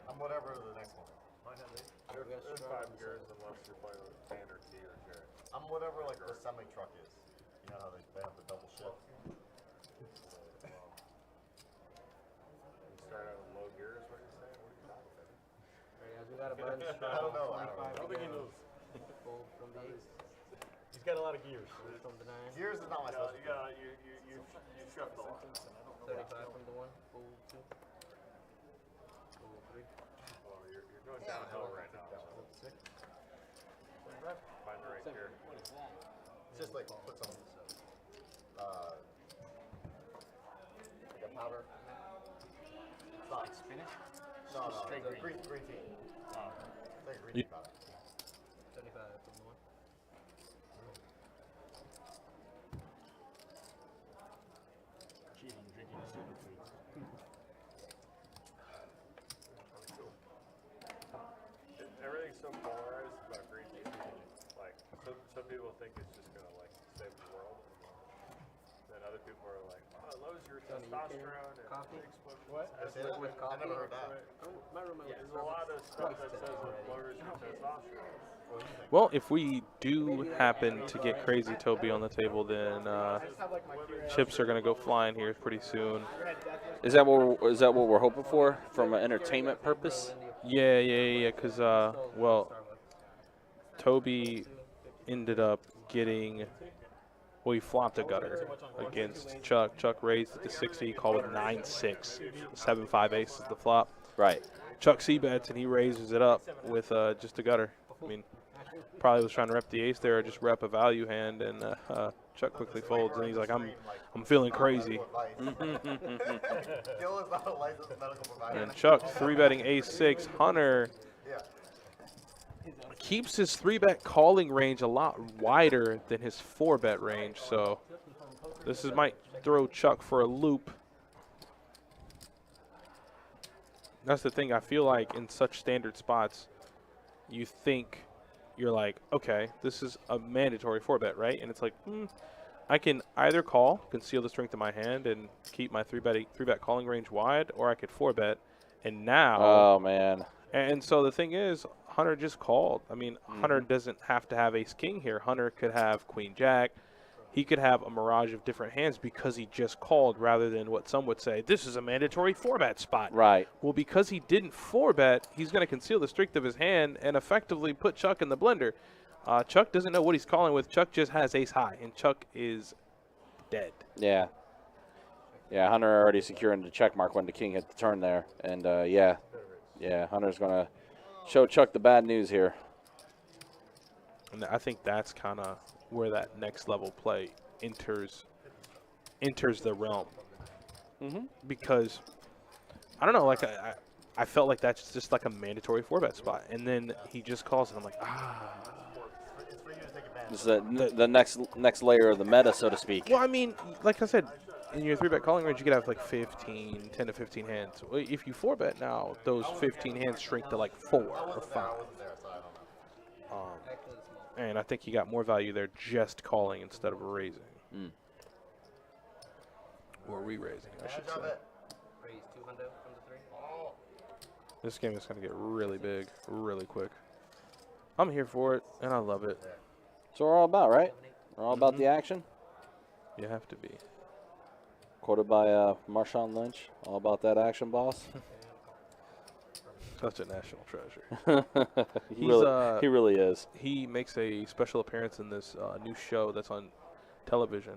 I'm whatever the next one. There's 5 gears unless you're playing with standard T or Jarrett. I'm whatever like the semi truck is. You know how they have the double shift. You start out with low gears, what are you saying? What are you talking about? Alright, guys, we got a button I straddle. don't know. I don't 25 know. I don't think he to go. knows. Fold from the 8. He's got a lot of gears. From the 9. Gears is not my specialty. You shuffle a lot. 35 from the 1. Fold 2. Fold 3. Oh, you're going downhill right now. Fold 6. Find the right gear. It's just like put some like a powder. It's not Spinach? no, straight it's a green. green tea. Oh. It's like a green Ye- tea powder. 75 from the 1. Cheating, drinking superfoods. Everything's so polarized about green tea. Like, some people think it's just gonna like save the world. Then other people are like, oh, it lowers your Tony, you testosterone and coffee? exposure. What? With I coffee? never heard that. My room There's a lot of stuff that says it lowers your testosterone. Well, if we do happen to get Crazy Toby on the table, then chips are going to go flying here pretty soon. Is that what we're hoping for from an entertainment purpose? Yeah, because, well, Toby ended up getting, well, he flopped a gutter against Chuck. Chuck raised it to 60, called with 9-6. 7-5 ace is the flop. Right. Chuck c-bets, and he raises it up with just a gutter. I mean, probably was trying to rep the ace there or just rep a value hand, and Chuck quickly folds, and he's like, I'm feeling crazy. Gil is not a licensed medical provider. And Chuck 3-betting ace-6. Hunter Yeah. keeps his 3-bet calling range a lot wider than his 4-bet range, so this might throw Chuck for a loop. That's the thing. I feel like in such standard spots, you think you're like, okay, this is a mandatory 4-bet, right? And it's like, I can either call, conceal the strength of my hand, and keep my 3-bet calling range wide, or I could 4-bet. And now, Oh man. and so the thing is, Hunter just called. I mean, Hunter doesn't have to have ace king here. Hunter could have queen jack. He could have a mirage of different hands because he just called, rather than what some would say, this is a mandatory 4-bet spot. Right. Well, because he didn't 4-bet, he's going to conceal the strength of his hand and effectively put Chuck in the blender. Chuck doesn't know what he's calling with. Chuck just has ace high, and Chuck is dead. Yeah. Yeah. Hunter already securing the check mark when the king hit the turn there, and yeah. Hunter's gonna show Chuck the bad news here. And I think that's kind of where that next level play enters the realm. Because I don't know, like I felt like that's just like a mandatory 4-bet spot, and then he just calls, and I'm like, It's for you to take advantage. This is the next layer of the meta, so to speak. Well, I mean, like I said, in your 3-bet calling range, you could have like 10 to 15 hands. Well, if you 4-bet now, those 15 hands shrink to like 4 or 5. I wasn't there, so I don't know. Actually, it's small. And I think you got more value there just calling instead of raising. Or re-raising, I should Edge of say. it. Raise 200 from the 3. This game is going to get really big, really quick. I'm here for it, and I love it. So we're all about, right? We're all about the action. You have to be. Quoted by Marshawn Lynch. All about that action, boss. Such a national treasure. he really is. He makes a special appearance in this new show that's on television,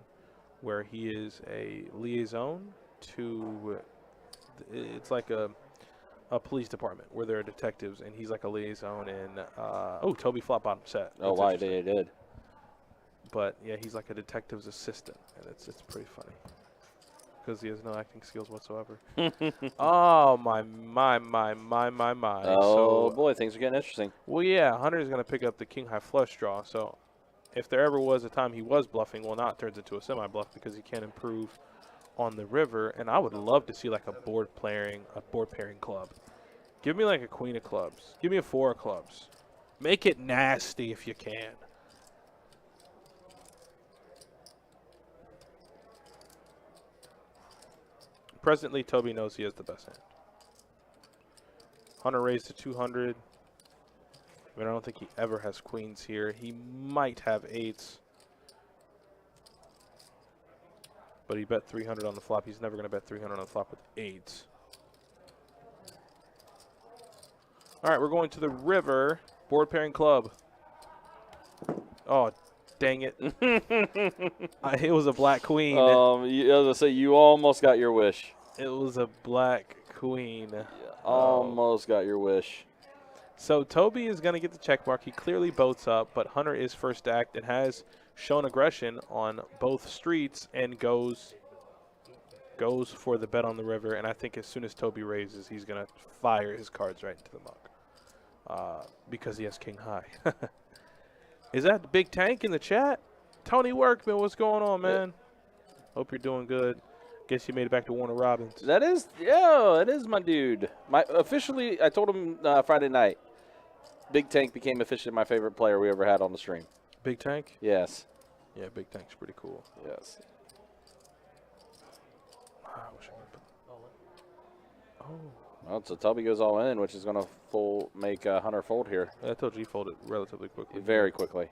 where he is a liaison to, it's like a police department where there are detectives, and he's like a liaison in, Toby flop bottom set. Oh, That's why interesting. they did. but yeah, he's like a detective's assistant, and it's pretty funny because he has no acting skills whatsoever. Oh my. Oh So, boy, things are getting interesting. well, yeah, Hunter's gonna pick up the king high flush draw. So, if there ever was a time he was bluffing, well, now it turns into a semi bluff because he can't improve on the river. And I would love to see like a board pairing club. Give me like a queen of clubs. Give me a 4 of clubs. Make it nasty if you can. Presently, Toby knows he has the best hand. Hunter raised to 200. I mean, I don't think he ever has queens here. He might have 8s. But he bet 300 on the flop. He's never going to bet 300 on the flop with 8s. All right, we're going to the river. Board pairing club. Oh, dang it. It was a black queen. As I say, you almost got your wish. It was a black queen. Almost got your wish. So Toby is going to get the check mark. He clearly boats up, but Hunter is first stacked and has shown aggression on both streets and goes for the bet on the river. And I think as soon as Toby raises, he's going to fire his cards right into the muck because he has king high. Is that the big tank in the chat? Tony Workman, what's going on, man? Hope you're doing good. Guess you made it back to Warner Robins. That is, yeah, it is my dude. Officially, I told him Friday night. Big Tank became officially my favorite player we ever had on the stream. Big Tank? Yes. Yeah, Big Tank's pretty cool. Yes. I wish I could put... Oh. Well, so Toby goes all in, which is going to make Hunter fold here. I told you he folded relatively quickly. Very quickly.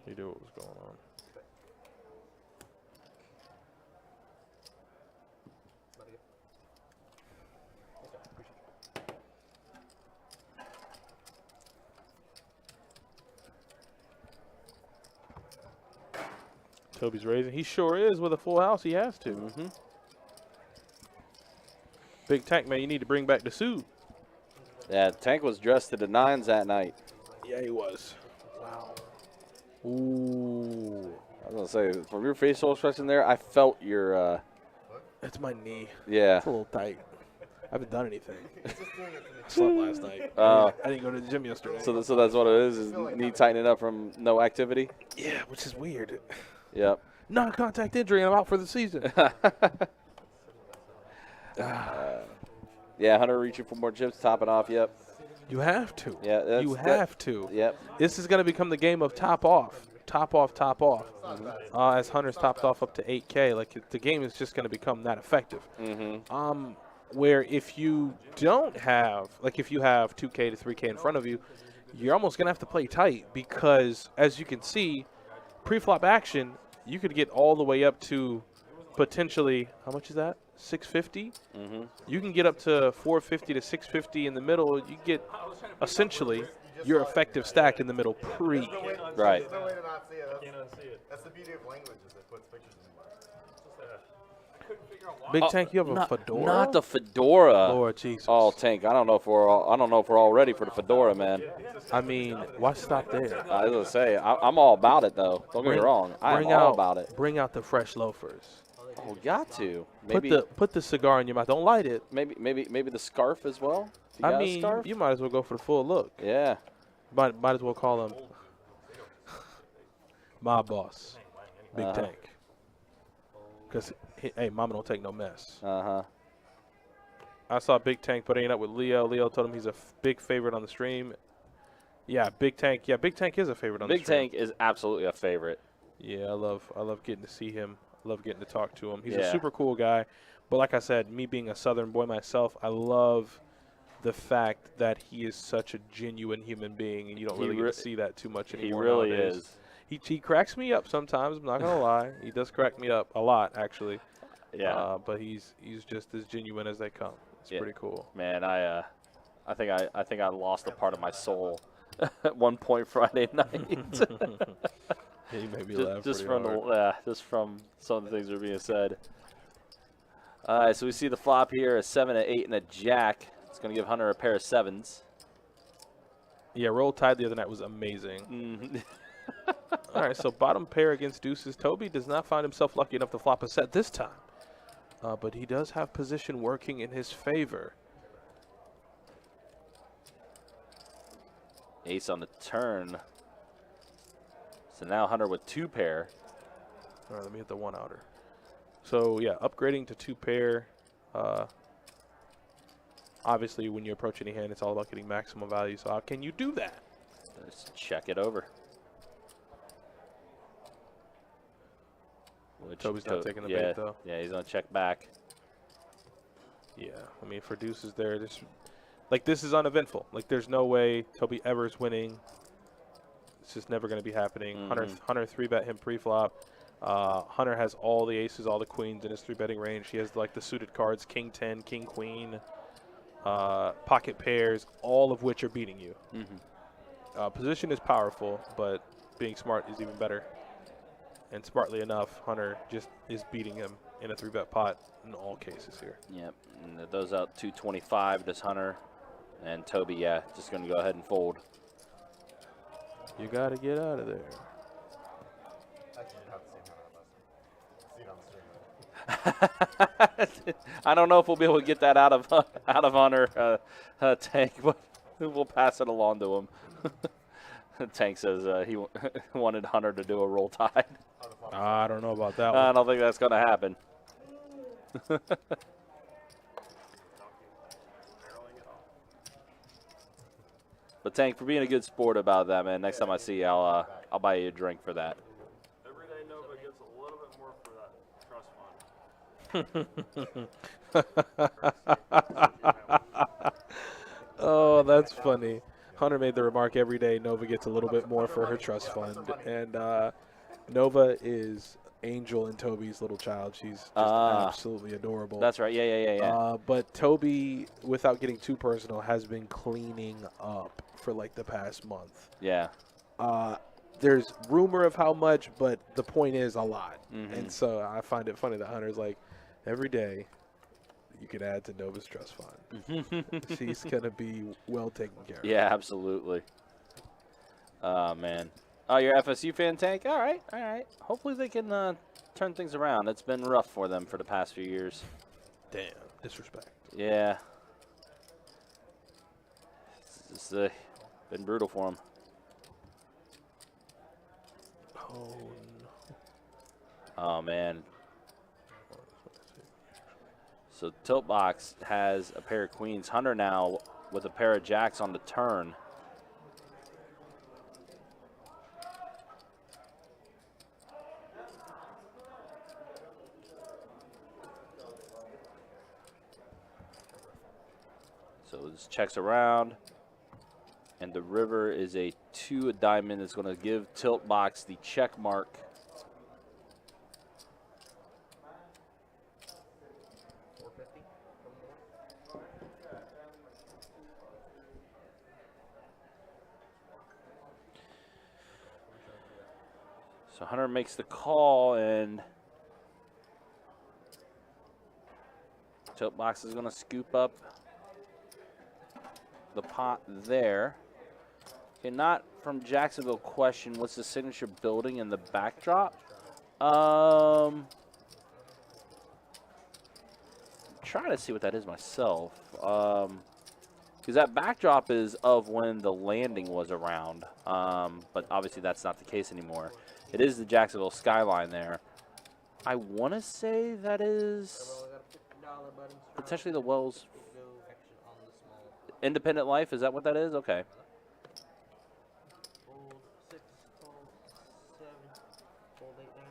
He knew what was going on. Toby's raising. He sure is. With a full house, he has to. Mm-hmm. Big Tank, man, you need to bring back the suit. Yeah, Tank was dressed to the 9s that night. Yeah, he was. Wow. Ooh. I was going to say, from your facial expression there, I felt your... That's my knee. Yeah. It's a little tight. I haven't done anything. I slept last night. I didn't go to the gym yesterday. So that's what it is knee tightening up from no activity? Yeah, which is weird. Yep. Non-contact injury, and I'm out for the season. Yeah, Hunter reaching for more chips, topping off, yep. You have to. Yeah, you have to. Yep. This is going to become the game of top off. Top off, top off. As Hunter's topped off up to 8K, like the game is just going to become that effective. Mm-hmm. Where if you don't have, like if you have 2K to 3K in front of you, you're almost going to have to play tight because, as you can see, pre-flop action, you could get all the way up to potentially, how much is that? 650? Mm-hmm. You can get up to 450 to 650 in the middle. You get essentially your effective stack in the middle pre. Right. There's no way to not see it. Can't unsee it. That's the beauty of language, is it puts pictures in there. Couldn't figure out why. Big Tank, you have a fedora? Not the fedora. Lord Jesus. Oh, Tank, I don't know if we're all ready for the fedora, man. I mean, why stop there? I was gonna say, I'm all about it though. Don't get me wrong. I'm all about it. Bring out the fresh loafers. Oh, we got to. Maybe Put the cigar in your mouth. Don't light it. maybe the scarf as well. You I got a mean, scarf? you might as well go for the full look. Yeah. Might as well call him my boss, Big Tank. Because, hey, mama don't take no mess. Uh-huh. I saw Big Tank putting it up with Leo. Leo told him he's a big favorite on the stream. Yeah, Big Tank. Yeah, Big Tank is a favorite on the stream. Big Tank is absolutely a favorite. Yeah, I love getting to see him. I love getting to talk to him. He's a Yeah. super cool guy. But like I said, me being a Southern boy myself, I love the fact that he is such a genuine human being, and you don't really get to see that too much He anymore. really nowadays. is. He cracks me up sometimes. I'm not gonna lie. He does crack me up a lot, actually. Yeah. But he's just as genuine as they come. It's Yeah. pretty cool. Man, I think I lost a part of my soul at one point Friday night. He made me laugh just pretty from hard. just from some of the things that are being said. All right, so we see the flop here: a 7, an 8, and a jack. It's going to give Hunter a pair of 7s. Yeah, Roll Tide the other night was amazing. All right, so bottom pair against deuces. Toby does not find himself lucky enough to flop a set this time. But he does have position working in his favor. Ace on the turn. So now Hunter with 2 pair. All right, let me hit the 1-outer. So, yeah, upgrading to 2 pair. Obviously, when you approach any hand, it's all about getting maximum value. So how can you do that? Let's check it over. Toby's not taking the yeah, bait, though. Yeah, he's going to check back. Yeah, I mean, for deuces there, this is uneventful. Like, there's no way Toby ever is winning. It's just never going to be happening. Hunter 3-bet him pre-flop. Hunter has all the aces, all the queens in his 3-betting range. He has, like, the suited cards, king 10, king queen, pocket pairs, all of which are beating you. Position is powerful, but being smart is even better. And smartly enough, Hunter just is beating him in a 3-bet pot in all cases here. Yep, and those out 225 does Hunter. And Toby, yeah, just going to go ahead and fold. You got to get out of there. Actually, you'd have to see him on it. I don't know if we'll be able to get that out of Hunter Tank, but we'll pass it along to him. Tank says he wanted Hunter to do a roll tide. I don't know about that one. I don't think that's going to happen. But Tank, for being a good sport about that, man. Next time I see you, I'll buy you a drink for that. Every day Nova gets a little bit more for that trust fund. Oh, that's funny. Hunter made the remark every day Nova gets a little bit more for her trust fund. And Nova is Angel and Toby's little child. She's just absolutely adorable. That's right. Yeah. But Toby, without getting too personal, has been cleaning up for like the past month. Yeah. There's rumor of how much, but the point is a lot. And so I find it funny that Hunter's like, every day you could add to Nova's trust fund. She's going to be well taken care of. Yeah, absolutely. Oh, man. Oh, you're FSU fan, Tank? All right. Hopefully they can turn things around. It's been rough for them for the past few years. Damn, disrespect. Yeah. It's been brutal for them. Oh, no. Oh, man. So Tilt Box has a pair of queens. Hunter now with a pair of jacks on the turn. So this checks around, and the river is a 2 of diamond. That's going to give Tilt Box the check mark. So Hunter makes the call, and Tilt Box is going to scoop up the pot there. Okay, not from Jacksonville question. What's the signature building in the backdrop? I'm trying to see what that is myself. Because that backdrop is of when the landing was around. But obviously that's not the case anymore. It is the Jacksonville skyline there. I want to say that is potentially the Wells Independent Life. Is that what that is? Okay. Fold 6, fold 7, fold 8 down.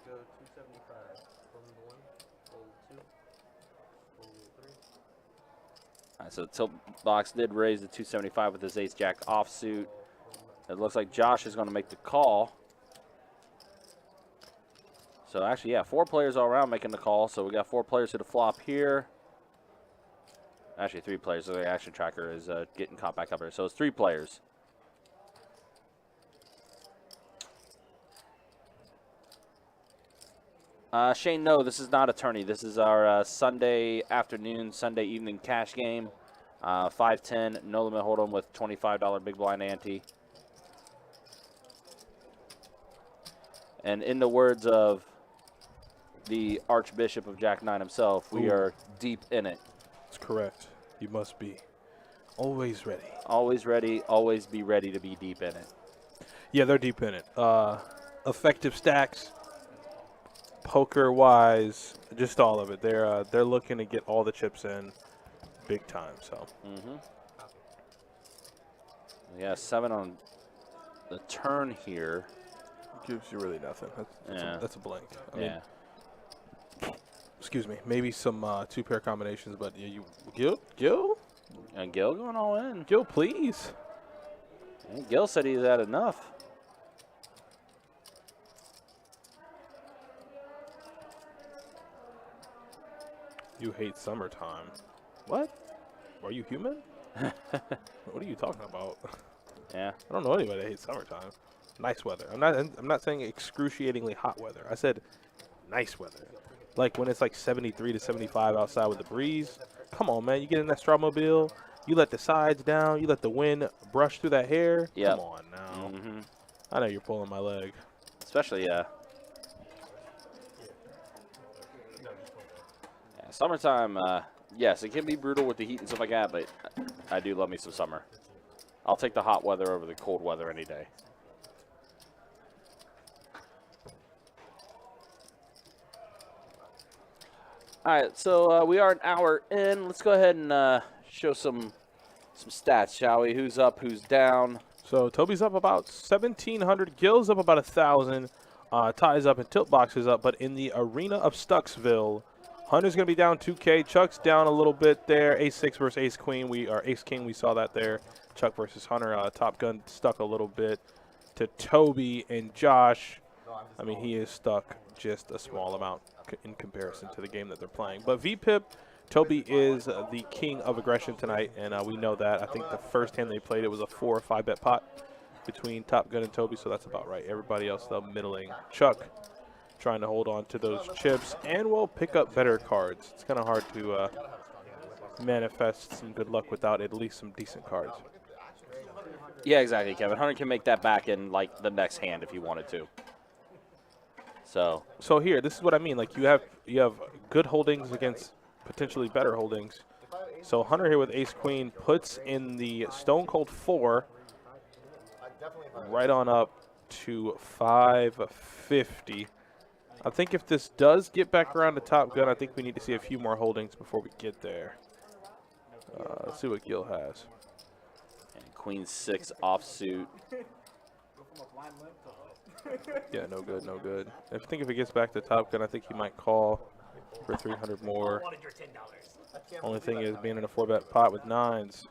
Go 275. Fold 1, fold 2, fold 3. All right, so Tilt Box did raise the 275 with his ace-jack offsuit. It looks like Josh is going to make the call. So actually, yeah, 4 players all around making the call. So we got 4 players to the flop here. Actually, 3 players. So the action tracker is getting caught back up here. So it's 3 players. Shane, no, this is not a tourney. This is our Sunday afternoon, Sunday evening cash game. 5-10, no limit hold'em with $25 big blind ante. And in the words of the Archbishop of Jack 9 himself, we are deep in it. That's correct. You must be always ready. Always ready, always be ready to be deep in it. Yeah, they're deep in it. Effective stacks, poker-wise, just all of it. They're looking to get all the chips in big time. So. Yeah, 7 on the turn here. Gives you really nothing. That's a blank. I mean, excuse me. Maybe some 2-pair combinations, but yeah, Gil? And Gil going all in. Gil, please. And Gil said he's had enough. You hate summertime. What? Are you human? What are you talking about? Yeah. I don't know anybody that hates summertime. Nice weather. I'm not saying excruciatingly hot weather. I said nice weather. Like when it's like 73 to 75 outside with the breeze. Come on, man. You get in that Strawmobile. You let the sides down. You let the wind brush through that hair. Yep. Come on now. I know you're pulling my leg. Especially, summertime, yes, it can be brutal with the heat and stuff like that, but I do love me some summer. I'll take the hot weather over the cold weather any day. All right, so we are an hour in. Let's go ahead and show some stats, shall we? Who's up, who's down? So Toby's up about 1,700. Gil's up about 1,000. Ty's up and Tiltbox is up. But in the arena of Stucksville, Hunter's going to be down 2K. Chuck's down a little bit there. Ace-6 versus Ace-Queen. Ace-King, we saw that there. Chuck versus Hunter. Top Gun stuck a little bit to Toby and Josh. I mean, he is stuck just a small amount in comparison to the game that they're playing. But VPIP, Toby is the king of aggression tonight, and we know that. I think the first hand they played, it was a 4 or 5 bet pot between Top Gun and Toby, so that's about right. Everybody else, though, middling. Chuck trying to hold on to those chips, and will pick up better cards. It's kind of hard to manifest some good luck without at least some decent cards. Yeah, exactly, Kevin. Hunter can make that back in, like, the next hand if he wanted to. So here, this is what I mean. Like, you have good holdings against potentially better holdings. So Hunter here with Ace-Queen puts in the Stone Cold 4 right on up to 550. I think if this does get back around to Top Gun, I think we need to see a few more holdings before we get there. Let's see what Gil has. And Queen 6 offsuit. Yeah, no good, no good. I think if it gets back to Top Gun, I think he might call for 300 more. Only thing is, being in a 4-bet pot with 9s,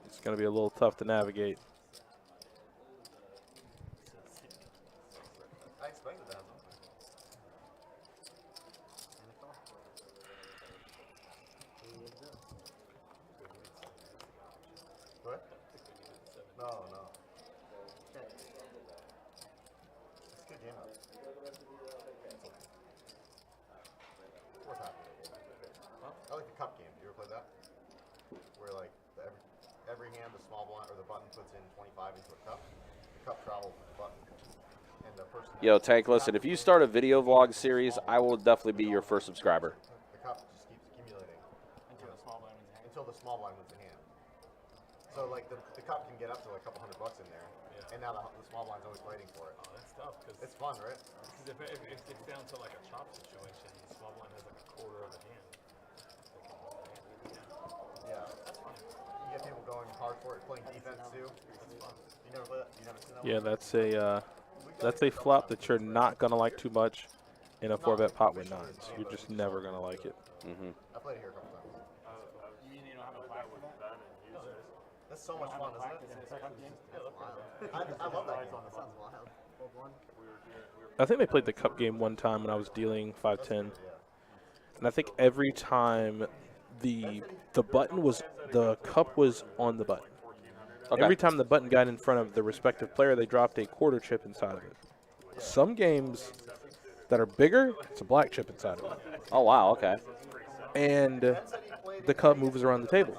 it's going to be a little tough to navigate. I expected that. What? No. It's a good game. What's happening? I like the cup game. Do you ever play that? Where like every hand, the small blind or the button puts in 25 into a cup. The cup travels with the button. And the person. Yo, Tank, listen, if you start a video vlog series, I will definitely be your first subscriber. The cup just keeps accumulating until the small blind wins the hand. So like the cup can get up to like a couple $100 in there, and now the small blind's always waiting for it. Oh, that's tough because It's fun, right? if it's down to like a chop situation, the small blind has like a quarter of a hand. Yeah. You get people going hard for it, playing defense too. That's fun. You never play that? You never seen that? Yeah, that's a flop that you're not going to like too much in a 4-bet pot with 9s. You're just never going to like it. I played it here a couple times. You mean you don't have a flat with that? That's so much fun, isn't it? I love that game. That sounds wild. I think they played the cup game one time when I was dealing 5-10. And I think every time the cup was on the button. Okay. Every time the button got in front of the respective player, they dropped a quarter chip inside of it. Some games, that are bigger, it's a black chip inside of it. Oh, wow, okay. And the cup moves around the table.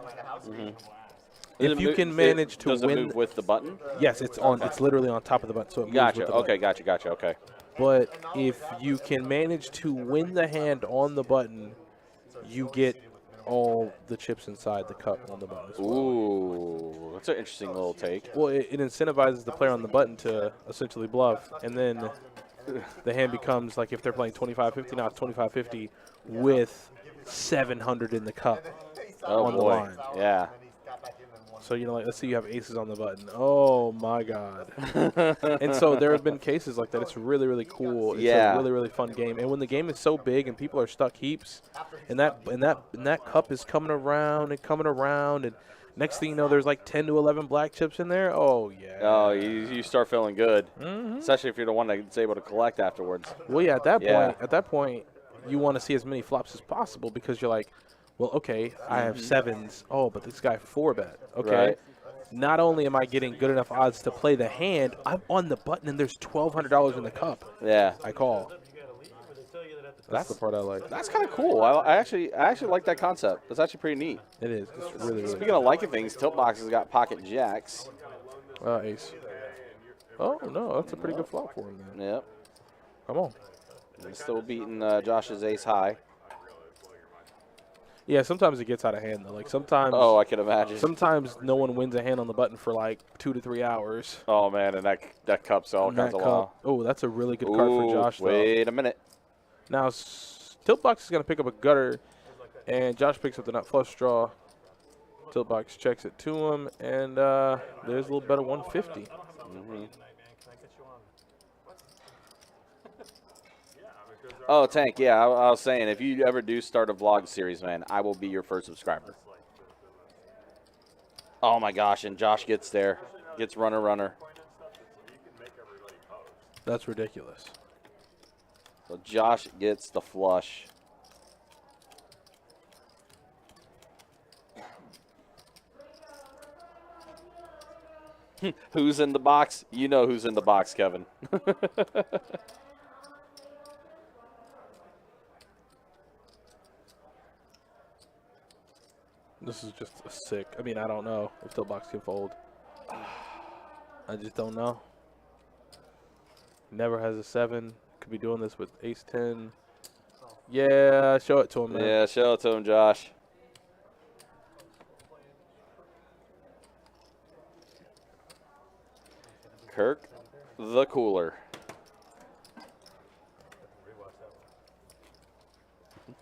Does If it you move- can manage to does it win, move with the button? yes, it's on. It's literally on top of the button, so it moves Gotcha. with the Okay, button. gotcha. Okay. But if you can manage to win the hand on the button, you get all the chips inside the cup on the button as well. Ooh, that's an interesting little take. Well, it incentivizes the player on the button to essentially bluff, and then the hand becomes like if they're playing 25-50, now it's 25-50 with 700 in the cup Oh, on the boy. line. Yeah. So, you know, like, let's say you have aces on the button. Oh, my God. And so there have been cases like that. It's really, really cool. It's Yeah. a really, really fun game. And when the game is so big and people are stuck heaps, and that cup is coming around, and next thing you know, there's like 10 to 11 black chips in there. Oh, yeah. Oh, you start feeling good, especially if you're the one that's able to collect afterwards. Well, yeah, Yeah. at that point, you want to see as many flops as possible because you're like, well, okay, I have sevens. Oh, but this guy 4-bet. Okay. Right. Not only am I getting good enough odds to play the hand, I'm on the button and there's $1,200 in the cup. Yeah. I call. That's the part I like. That's kind of cool. I actually like that concept. That's actually pretty neat. It is. It's really, really. Speaking of liking things, Tilt Box has got pocket jacks. Ace. Oh, no, that's a pretty good flop for him, then. Yep. Come on. He's still beating Josh's ace high. Yeah, sometimes it gets out of hand, though. Like, sometimes. Oh, I can imagine. Sometimes no one wins a hand on the button for like 2 to 3 hours. Oh, man, and that cup's all kinds of long. Oh, that's a really good card for Josh, though. Wait a minute. Now, Tiltbox is going to pick up a gutter, and Josh picks up the nut flush draw. Tiltbox checks it to him, and there's a little bet of 150. Oh, Tank, yeah, I was saying, if you ever do start a vlog series, man, I will be your first subscriber. Oh, my gosh, and Josh gets there. Gets runner. That's ridiculous. So Josh gets the flush. Who's in the box? You know who's in the box, Kevin. This is just a sick. I mean, I don't know if Tiltbox can fold. I just don't know. Never has a 7. Could be doing this with ace 10. Yeah, show it to him, man. Yeah, show it to him, Josh. Kirk, the cooler. We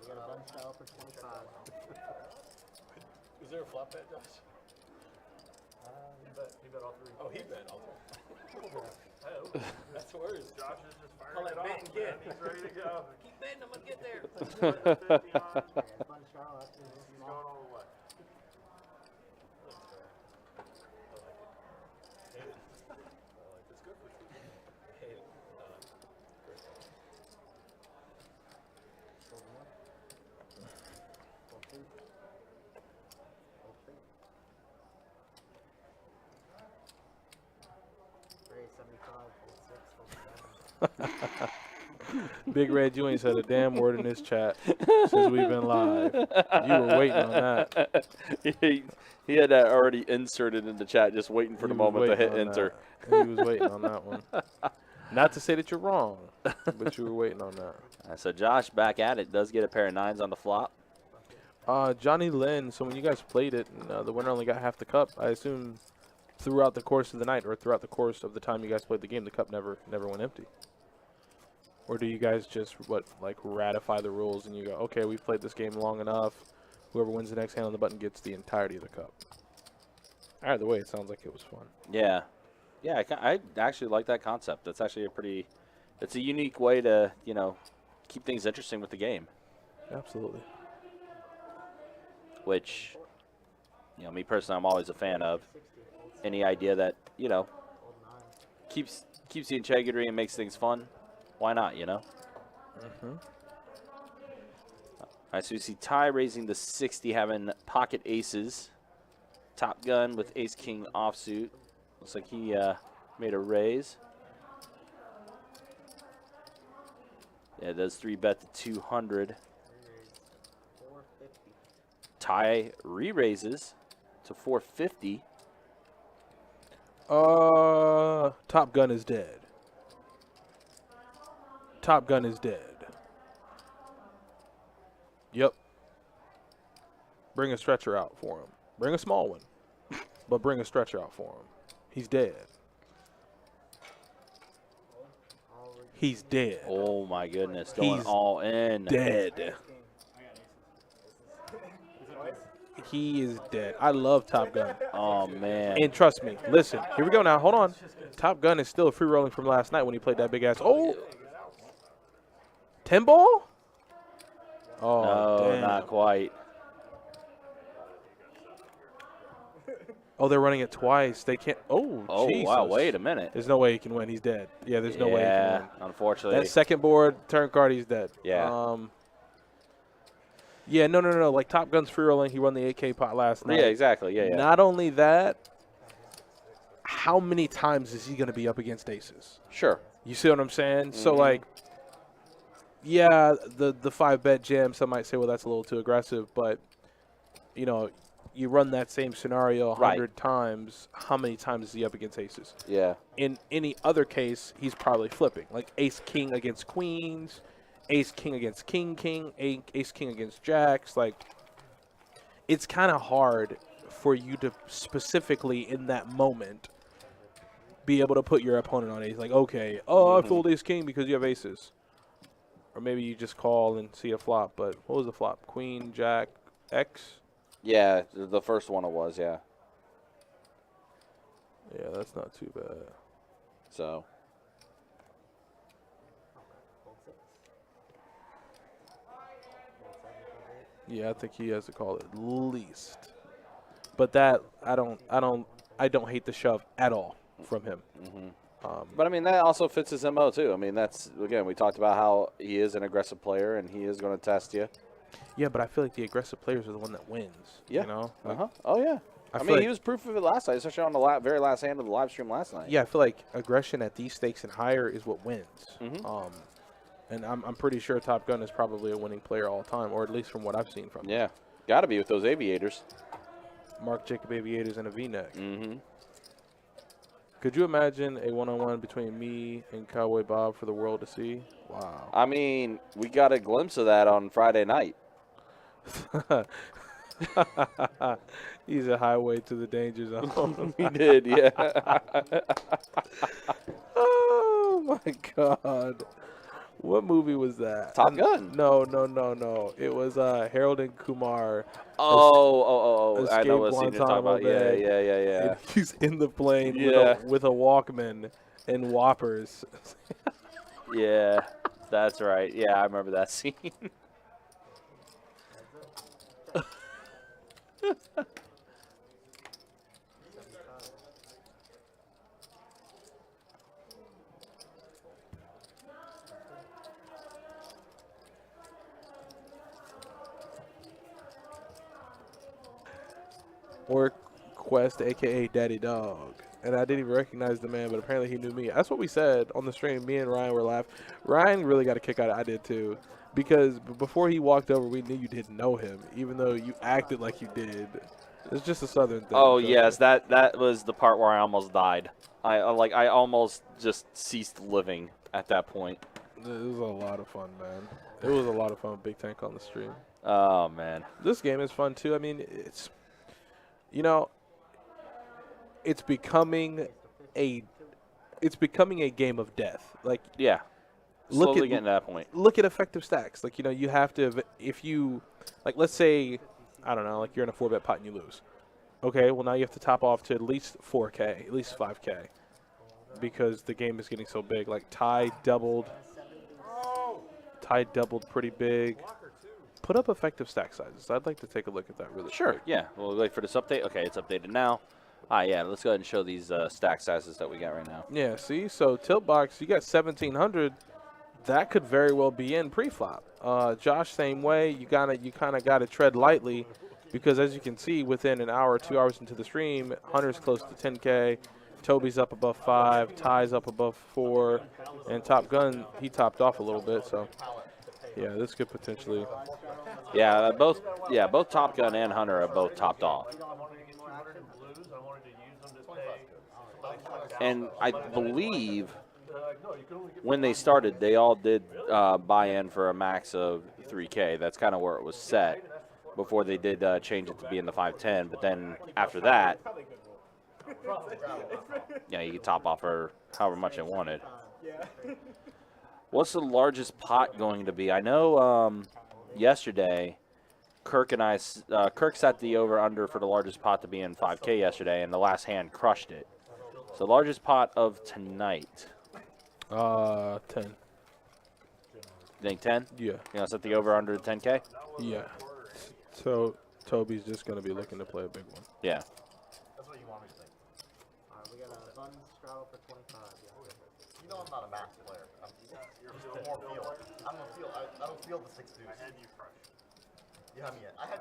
got a button style for 25. Is there a flop bet, Josh? He bet all 3. Oh, he bet all 3. That's worse. Josh is just firing it off. He's ready to go. Keep betting, I'm gonna get there. He's Button style, that's going all the way. It's good for you. Hey, Big Red, you ain't said a damn word in this chat since we've been live. You were waiting on that. he had that already inserted in the chat, just waiting for the He was moment to hit waiting on enter. that. He was waiting on that one. Not to say that you're wrong, but you were waiting on that. So Josh back at it, does get a pair of 9s on the flop. Johnny Lynn, so when you guys played it, and, the winner only got half the cup, I assume throughout the course of the night or throughout the course of the time you guys played the game, the cup never went empty. Or do you guys just, like ratify the rules and you go, okay, we've played this game long enough. Whoever wins the next hand on the button gets the entirety of the cup. Either way, it sounds like it was fun. Yeah. Yeah, I actually like that concept. That's actually it's a unique way to, keep things interesting with the game. Absolutely. Which, me personally, I'm always a fan of. Any idea that, keeps the integrity and makes things fun, why not, Mm-hmm. All right, so you see Ty raising the 60, having pocket aces. Top gun with ace-king offsuit. Looks like he made a raise. Yeah, does 3-bet to 200. 450. Ty re-raises to 450. Top Gun is dead. Top Gun is dead. Yep. Bring a stretcher out for him. Bring a small one, but bring a stretcher out for him. He's dead. He's dead. Oh my goodness, going He's all in. Dead. He is dead. I love Top Gun. Oh man. And trust me, listen, here we go now. Hold on. Top Gun is still free rolling from last night when he played that big ass. Oh! 10 ball? Oh, No, damn. not quite. Oh, they're running it twice. They can't. Oh, Oh Jesus. wow, wait a minute. There's no way he can win. He's dead. Yeah, there's no way he can win. Unfortunately. That second board, turn card, he's dead. Yeah. Yeah, no. Like Top Gun's free rolling. He won the 8K pot last night. Yeah, exactly. Yeah. Not only that, how many times is he going to be up against aces? Sure. You see what I'm saying? So, like, yeah, the 5-bet jam, some might say, well, that's a little too aggressive. But, you know, you run that same scenario 100 times, how many times is he up against aces? Yeah. In any other case, he's probably flipping. Like ace-king against queens, ace-king against king-king, ace-king against jacks. Like, it's kind of hard for you to specifically in that moment be able to put your opponent on ace. Like, okay, I fold ace-king because you have aces. Or maybe you just call and see a flop. But what was the flop? Queen, jack, X? Yeah, the first one it was, yeah. Yeah, that's not too bad. So. Yeah, I think he has to call at least. But that I don't hate the shove at all from him. But I mean that also fits his MO too. I mean that's again we talked about how he is an aggressive player and he is going to test you. Yeah, but I feel like the aggressive players are the one that wins. Yeah. You know? Oh yeah. I feel mean like- he was proof of it last night, especially on the very last hand of the live stream last night. Yeah, I feel like aggression at these stakes and higher is what wins. And I'm pretty sure Top Gun is probably a winning player all time, or at least from what I've seen from him. Yeah. Got to be with those aviators. Mark Jacob Aviators and a V-neck. Mm-hmm. Could you imagine a one-on-one between me and Cowboy Bob for the world to see? Wow. I mean, we got a glimpse of that on Friday night. He's a highway to the danger zone. We did, yeah. Oh, my God. What movie was that? Top Gun. No. It was Harold and Kumar. Oh. I know Escape what scene you're talking Guantanamo about. Yeah, Bay. yeah. And he's in the plane Yeah. with a Walkman and Whoppers. Yeah, that's right. Yeah, I remember that scene. Or Quest, a.k.a. Daddy Dog. And I didn't even recognize the man, but apparently he knew me. That's what we said on the stream. Me and Ryan were laughing. Ryan really got a kick out of it. I did too. Because before he walked over, we knew you didn't know him, even though you acted like you did. It's just a Southern thing. Oh, so. yes, that was the part where I almost died. I almost just ceased living at that point. It was a lot of fun, man. It was a lot of fun with Big Tank on the stream. Oh, man. This game is fun, too. I mean, it's, you know, it's becoming a game of death. Like, Yeah. Look Slowly at- getting to that point. look at effective stacks. Like, you know, you have to, if you, like, let's say, I don't know, like you're in a 4-bet pot and you lose. Okay, well, now you have to top off to at least 4K, at least 5K, because the game is getting so big. Like, Ty doubled pretty big. Put up effective stack sizes. I'd like to take a look at that really Sure, quick. yeah. We'll wait for this update. Okay, it's updated now. Yeah, let's go ahead and show these stack sizes that we got right now. Yeah, see? So, tilt box, you got 1,700. That could very well be in pre-flop. Josh, same way. You kind of got to tread lightly because, as you can see, within an hour or 2 hours into the stream, Hunter's close to 10K. Toby's up above 5, Ty's up above 4, and Top Gun, he topped off a little bit. So, yeah, this could potentially. Yeah, both Top Gun and Hunter are both topped off. And I believe when they started, they all did buy in for a max of 3K. That's kind of where it was set before they did change it to be in the 510. But then after that, yeah, you could top off for however much it wanted. What's the largest pot going to be? I know yesterday, Kirk set the over-under for the largest pot to be in 5K yesterday, and the last hand crushed it. So largest pot of tonight. 10. You think 10? Yeah. You gonna set the over-under 10K? Yeah. So Toby's just going to be looking to play a big one. Yeah. That's what you want me to think. Alright, we got a button straddle for 25. You know I'm not a max player. I'm just more feel. I don't feel the 6 deuce. You have me. I had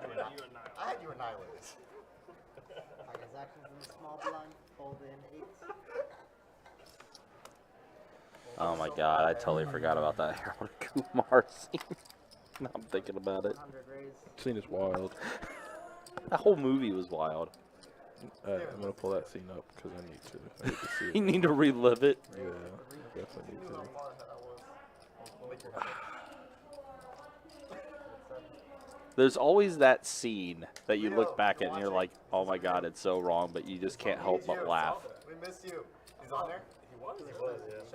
you annihilated. Alright, his actions in the small blind, fold in 8s. Oh my God, I totally forgot about that Harold Kumar scene. Now I'm thinking about it. 100 raise. Scene is wild. That whole movie was wild. I'm going to pull that scene up because I need to. I need to see it. You need to relive it. Yeah, definitely need to. There's always that scene that you look back at and you're like, oh my God, it's so wrong, but you just can't help but laugh. We miss you. He's on there? He was.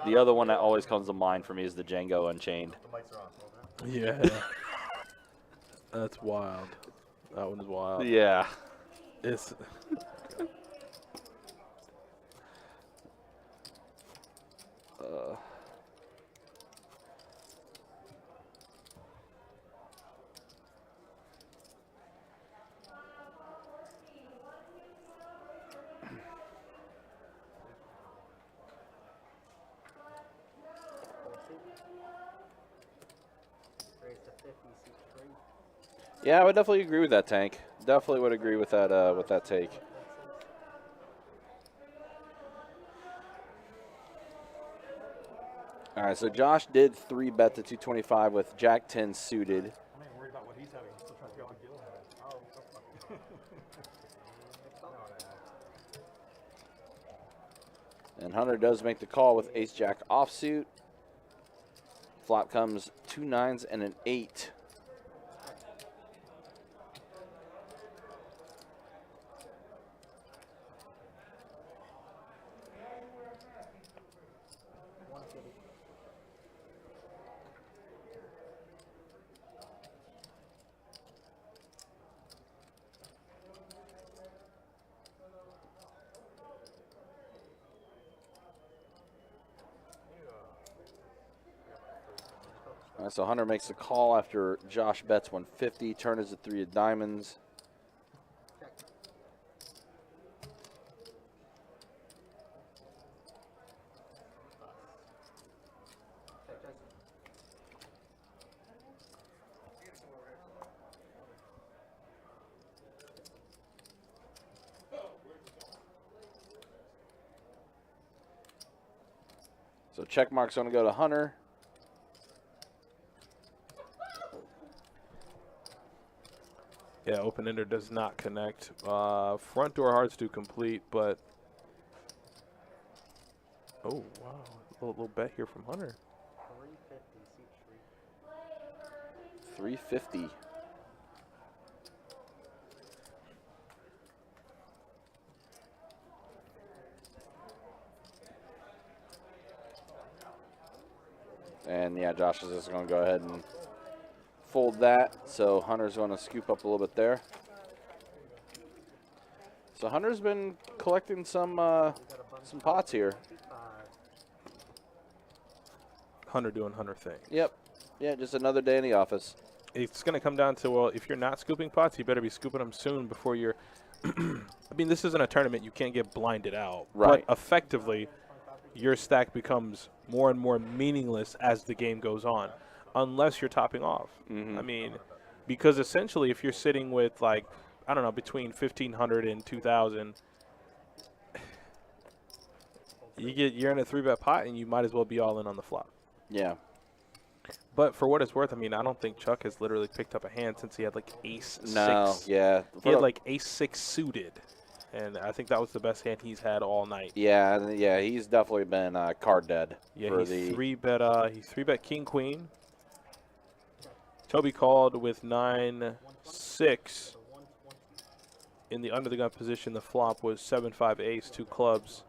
The other one that always comes to mind for me is the Django Unchained. The mics are on. Yeah. That's wild. That one is wild. Yeah. It's. Raise to 50, seat 3. Yeah, I would definitely agree with that, Tank. Definitely would agree with that take. All right, so Josh did 3-bet to 225 with Jack 10 suited. I ain't worried about what he's having. He's still trying to figure out what Gil has. And Hunter does make the call with Ace Jack offsuit. Flop comes 2 9s and an 8. All right, so Hunter makes the call after Josh bets 150. Turn is a 3 of diamonds. So check mark's going to go to Hunter. Yeah, open ender does not connect. Front door hearts do complete, but oh wow, a little bet here from Hunter. 350, seat 350. And yeah, Josh is just going to go ahead and fold that. So Hunter's going to scoop up a little bit there. So Hunter's been collecting some pots here. 55. Hunter doing Hunter thing. Yep. Yeah, just another day in the office. It's going to come down to, well, if you're not scooping pots, you better be scooping them soon before you're. I mean, this isn't a tournament. You can't get blinded out. Right. But effectively, your stack becomes more and more meaningless as the game goes on, unless you're topping off. I mean, because essentially, if you're sitting with, like, I don't know, between 1,500 and 2,000, you're in a 3-bet pot, and you might as well be all in on the flop. Yeah. But for what it's worth, I mean, I don't think Chuck has literally picked up a hand since he had like ace No. 6. Yeah. He had like ace 6 suited, and I think that was the best hand he's had all night. Yeah. Yeah. He's definitely been card dead. Yeah, for he's the 3-bet. He's 3-bet king queen. Toby called with 9-6. In the under the gun position, the flop was 7-5 ace, 2 clubs.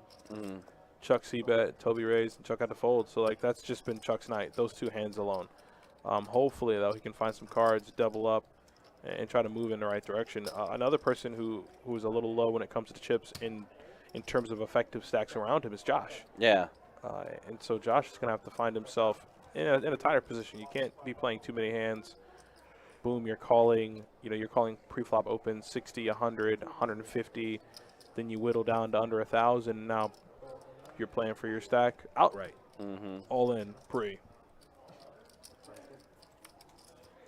Chuck c-bet, Toby raised, and Chuck had to fold. So like that's just been Chuck's night. Those 2 hands alone. Hopefully though he can find some cards, double up, and try to move in the right direction. Another person who is a little low when it comes to chips in terms of effective stacks around him is Josh. Yeah. And so Josh is gonna have to find himself in a tighter position. You can't be playing too many hands. Boom, you're calling. You're calling pre-flop open 60, 100, 150. Then you whittle down to under 1,000. Now you're playing for your stack outright. All in pre.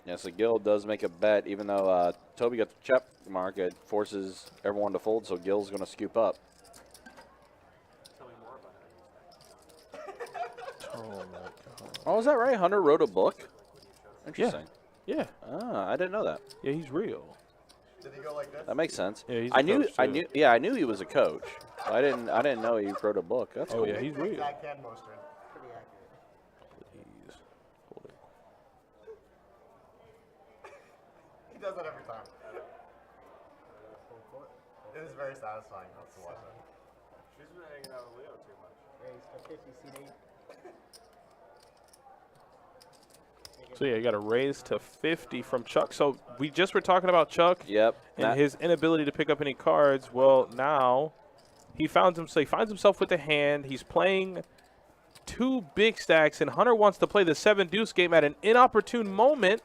Yeah, so Gil does make a bet, even though Toby got the check mark. It forces everyone to fold, so Gil's going to scoop up. Tell me more about it. Oh my God. Oh, is that right? Hunter wrote a book? Interesting. Yeah. Ah, I didn't know that. Yeah, he's real. Did he go like this? That makes sense. Yeah, he's a I knew coach, I too. knew yeah, I knew he was a coach. I didn't know he wrote a book. That's Oh cool. yeah, he's real. Exact hand motion. Pretty accurate. Please. Hold it. He does that every time. It is very satisfying to watch that. She's been hanging out with Leo too much. Raise to 50 CD. So yeah, you got a raise to 50 from Chuck. So we just were talking about Chuck Yep. and that- his inability to pick up any cards. Well, now he finds himself with a hand. He's playing 2 big stacks, and Hunter wants to play the 7 deuce game at an inopportune moment.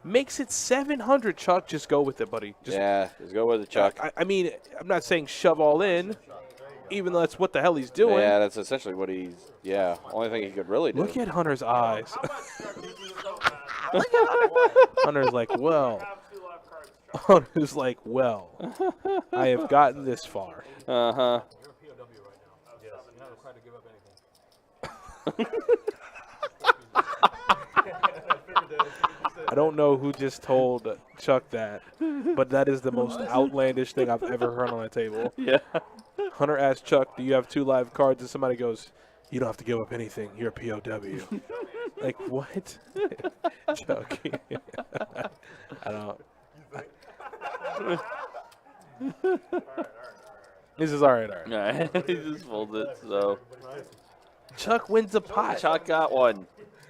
Makes it 700. Chuck, just go with it, buddy. Just, yeah, just go with it, Chuck. I mean, I'm not saying shove all in, even though that's what the hell he's doing. Yeah, that's essentially what he's. Yeah, only thing he could really do. Look at Hunter's eyes. How about Chuck making it so bad? Hunter's like, well. Have 2 live cards, Chuck. Hunter's like, well, I have gotten this far. Uh huh. You're a POW right now. Yes. You're not required to give up anything. I don't know who just told Chuck that, but that is the most outlandish thing I've ever heard on a table. Yeah. Hunter asked Chuck, do you have 2 live cards? And somebody goes, you don't have to give up anything. You're a POW. Like, what? Chuck. I don't. This is all right. All right. He just folded it. So Chuck wins the pot. Chuck got one.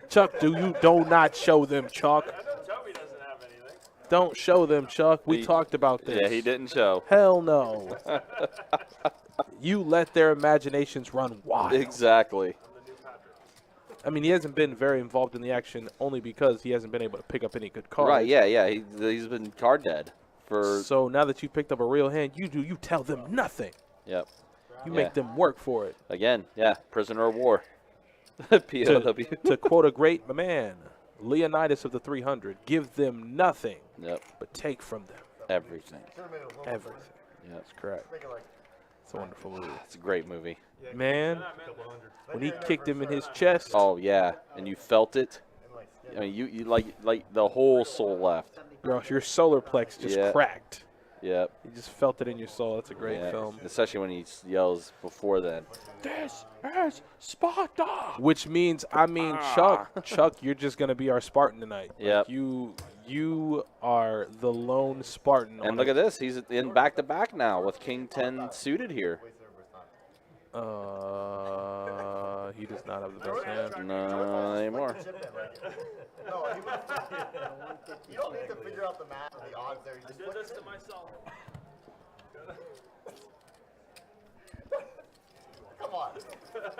Chuck, do not show them, Chuck. I know Toby doesn't have anything. Don't show them, Chuck. We talked about this. Yeah, he didn't show. Hell no. You let their imaginations run wild. Exactly. I mean, he hasn't been very involved in the action only because he hasn't been able to pick up any good cards. Right. Yeah. Yeah. He's been card dead for. So now that you picked up a real hand, you tell them nothing. Yep. You Yeah. make them work for it. Again. Yeah. Prisoner of war. POW. To quote a great man, Leonidas of the 300, give them nothing, Yep. but take from them Everything. Should've made it a little everything. Yeah. That's correct. Make it like It's a wonderful movie. It's a great movie. Man, when he kicked him in his chest, Oh yeah, and you felt it. in like skin. I mean, you like the whole soul left. bro, your solar plex just Yeah. cracked. Yep. You just felt it in your soul. That's a great Yeah. film. Especially when he yells before then. This is Sparta. Which means, Chuck, you're just gonna be our Spartan tonight. Yep. You are the lone Spartan. And look at this, he's in back to back now with King 10 suited here. He does not have the best hand. No anymore. Chip in, like, no, you don't need to figure out the math or the odds there. You just Did this to myself. come on. Jordan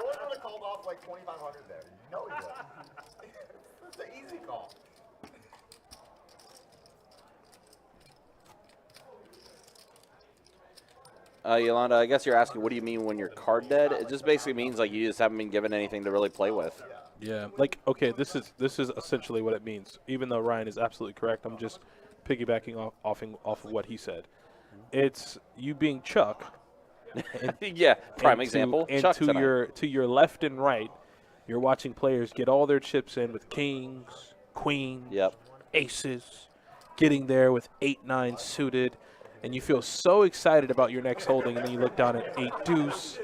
would have called off like 2,500 there. You know he would. It's an easy call. Yolanda, I guess you're asking, what do you mean when you're card dead? It just basically means like you just haven't been given anything to really play with. Yeah, like okay, this is essentially what it means. Even though Ryan is absolutely correct, I'm just piggybacking off of what he said. It's you being Chuck, Yeah, prime And example. And Chuck to tonight. your left and right, you're watching players get all their chips in with kings, queens, Yep. aces, getting there with 8-9 suited, and you feel so excited about your next holding, and then you look down at 8 deuce,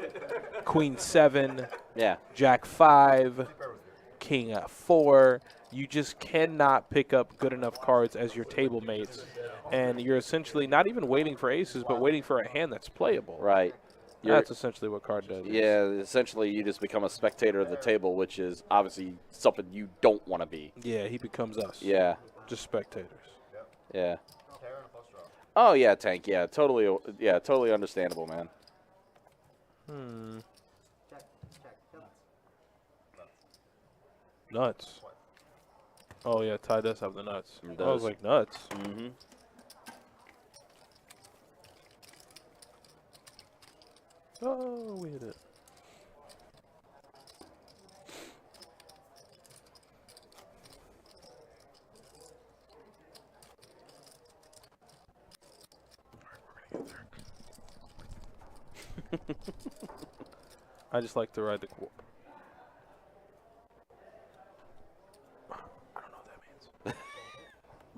queen 7, Yeah. jack 5, king 4. You just cannot pick up good enough cards as your table mates, and you're essentially not even waiting for aces, but waiting for a hand that's playable. Right. That's essentially what card does. Yeah, essentially you just become a spectator of the table, which is obviously something you don't want to be. Yeah, he becomes us. Yeah. Just spectators. Yeah. Terror and a flush draw. Oh yeah, Tank. Yeah, totally. Yeah, totally understandable, man. Check, check, nuts. Nuts. Oh, yeah, Ty does have the nuts. He I was does. like, nuts? Mm-hmm. Oh, we hit it. I just like to ride the warp. I don't know what that means.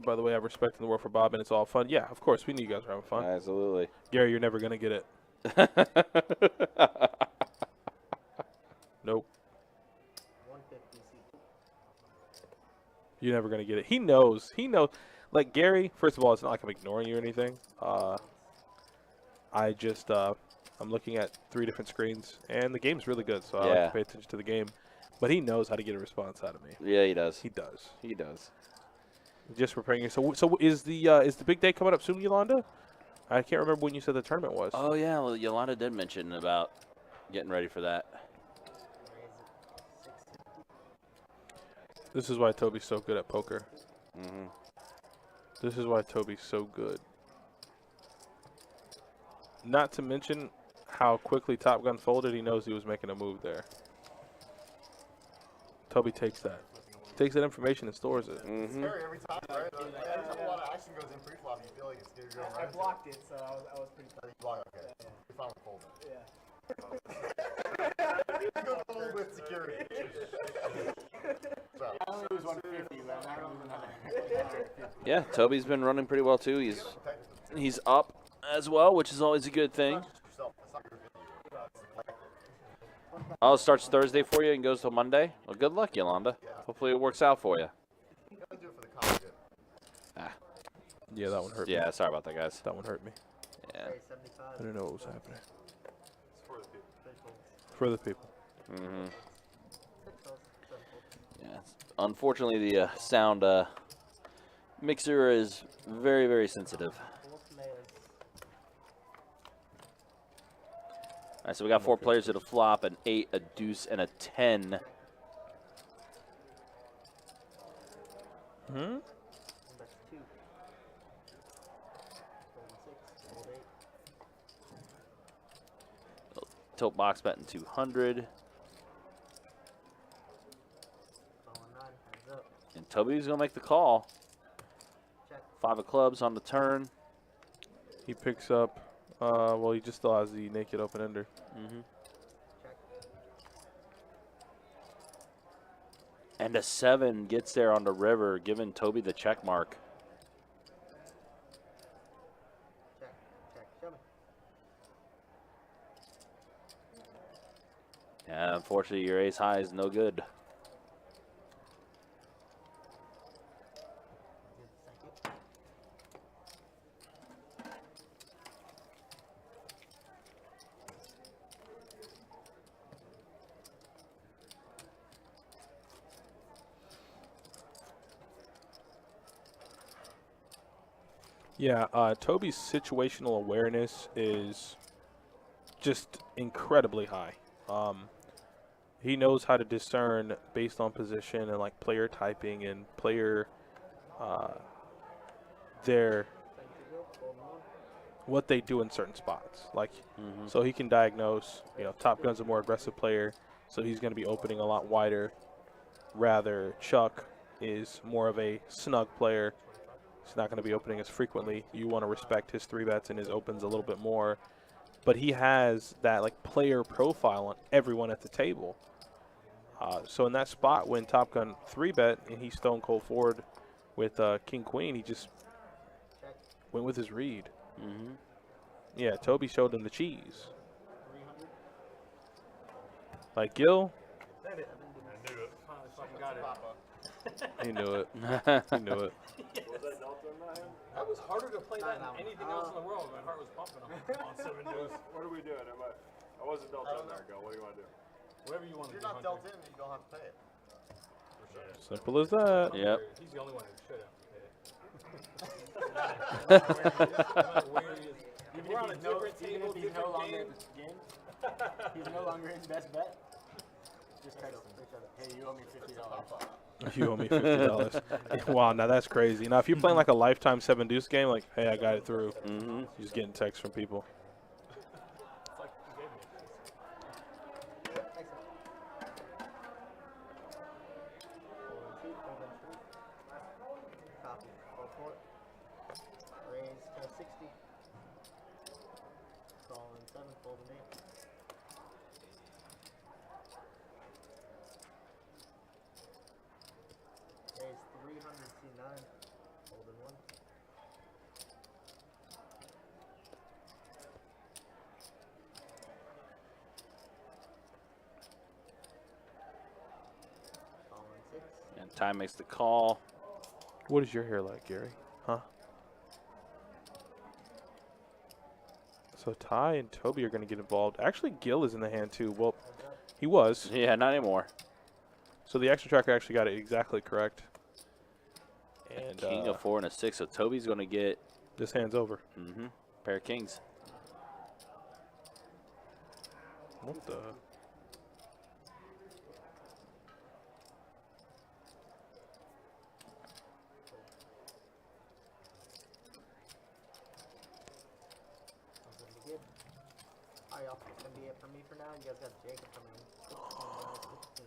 By the way, I'm respecting the war for Bob, and it's all fun. Yeah, of course, we knew you guys were having fun. Absolutely. Gary, you're never going to get it. Nope. 150 C2. You're never going to get it. He knows. He knows. Like, Gary, first of all, it's not like I'm ignoring you or anything. I just, I'm looking at 3 different screens, and the game's really good, so I like Yeah. to pay attention to the game. But he knows how to get a response out of me. Yeah, he does. He does. He does. Just preparing you. So is the big day coming up soon, Yolanda? I can't remember when you said the tournament was. Oh yeah, well, Yolanda did mention about getting ready for that. This is why Toby's so good at poker. Mm-hmm. This is why Toby's so good. Not to mention how quickly Top Gun folded. He knows he was making a move there. Toby takes that. Takes that information and stores it. Mm-hmm. Scary every time, right? Every time a lot of action goes in pre-flop, you feel like it's going to go I right. blocked it, so I was pretty You block, okay. You're fine with folding. Yeah. You go fold with security. So, I only lose 150, but I don't lose another. Yeah, Toby's been running pretty well too. He's up as well, which is always a good thing. yourself, it's not your video. It's the collective. Oh, it starts Thursday for you and goes till Monday. Well, good luck, Yolanda. Hopefully it works out for you. You gotta do it for the common good. Yeah, that one hurt me. Yeah, sorry about that, guys. That one hurt me. Yeah. Okay, 75. I didn't know what was happening. Six folds. For the people. Mm-hmm. 6 folds, 7 folds. Yeah. Unfortunately, the sound mixer is very, very sensitive. Four players. All right, so we got 4 players at a flop, an 8, a deuce, and a 10. Hmm? That's 2. Fold 6, fold 8. Tilt box betting 200. Fold 9, heads up. And Toby's going to make the call. Check. 5 of clubs on the turn. He picks up. Well, he just still has the naked open ender. Mm-hmm. Check. And a 7 gets there on the river, giving Toby the check mark. Check. Check. Show me. Yeah, unfortunately, your ace high is no good. Thank you. Yeah, Toby's situational awareness is just incredibly high. He knows how to discern based on position and like player typing and player their Thank you, go. Fold 1. what they do in certain spots. Like, so he can diagnose. You know, Top Gun's a more aggressive player, so he's going to be opening a lot wider. Rather, Chuck is more of a snug player. He's not going to be opening as frequently. You want to respect his 3 bets and his opens a little bit more. but he has that like player profile on everyone at the table. So in that spot when Top Gun 3-bet and he stone cold forward with King Queen, he just went with his read. Mm-hmm. Yeah, Toby showed him the cheese. Like Gil, I knew it. Finally fucking got it. he knew it. He knew it. That was harder to play that than anything else in the world. My heart was pumping on 7 deuce. What are we doing? I wasn't dealt in there, go. What do you want to do? Whatever you want If to you're do. not dealt in, then you don't have to pay it. Simple as that. Yep. He's the only one who should have paid it. No matter where he is. If we're on a different table, He's no different longer game. in the game. He's no longer in best bet. Just text him. Hey, you owe me $50. You owe me $50. Wow, now that's crazy. Now, if you're playing like a lifetime 7 deuce game, like, hey, I got it through. Mm-hmm. You're just getting texts from people. It's like you gave me this. Copy. Roll for it. Raise to 60. Call in 7, fold in 8. Raise 300 C9. Fold in 1. Call in 6. And Ty makes the call. What is your hair like, Gary? Huh? So Ty and Toby are going to get involved. Actually, Gil is in the hand, too. Well, he was. Yeah, not anymore. So the extra tracker actually got it exactly correct. And King of 4 and a 6. So Toby's going to get this hand's over. pair of kings. What the? Nothing to give. Alright, y'all. That's gonna be it for me for now. You guys got Jacob coming in. 16.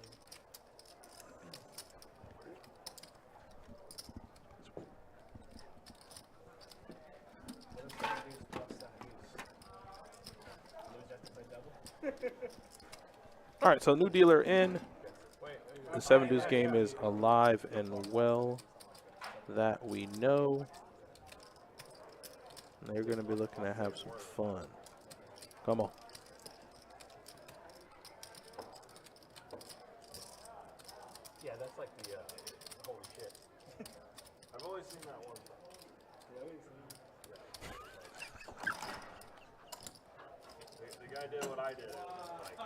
All right, so new dealer in. The 7 deuce game is alive and well. That we know. And they're going to be looking to have some fun. Come on. Yeah, that's like the holy shit. I've only seen that one. The guy did what I did. It was like,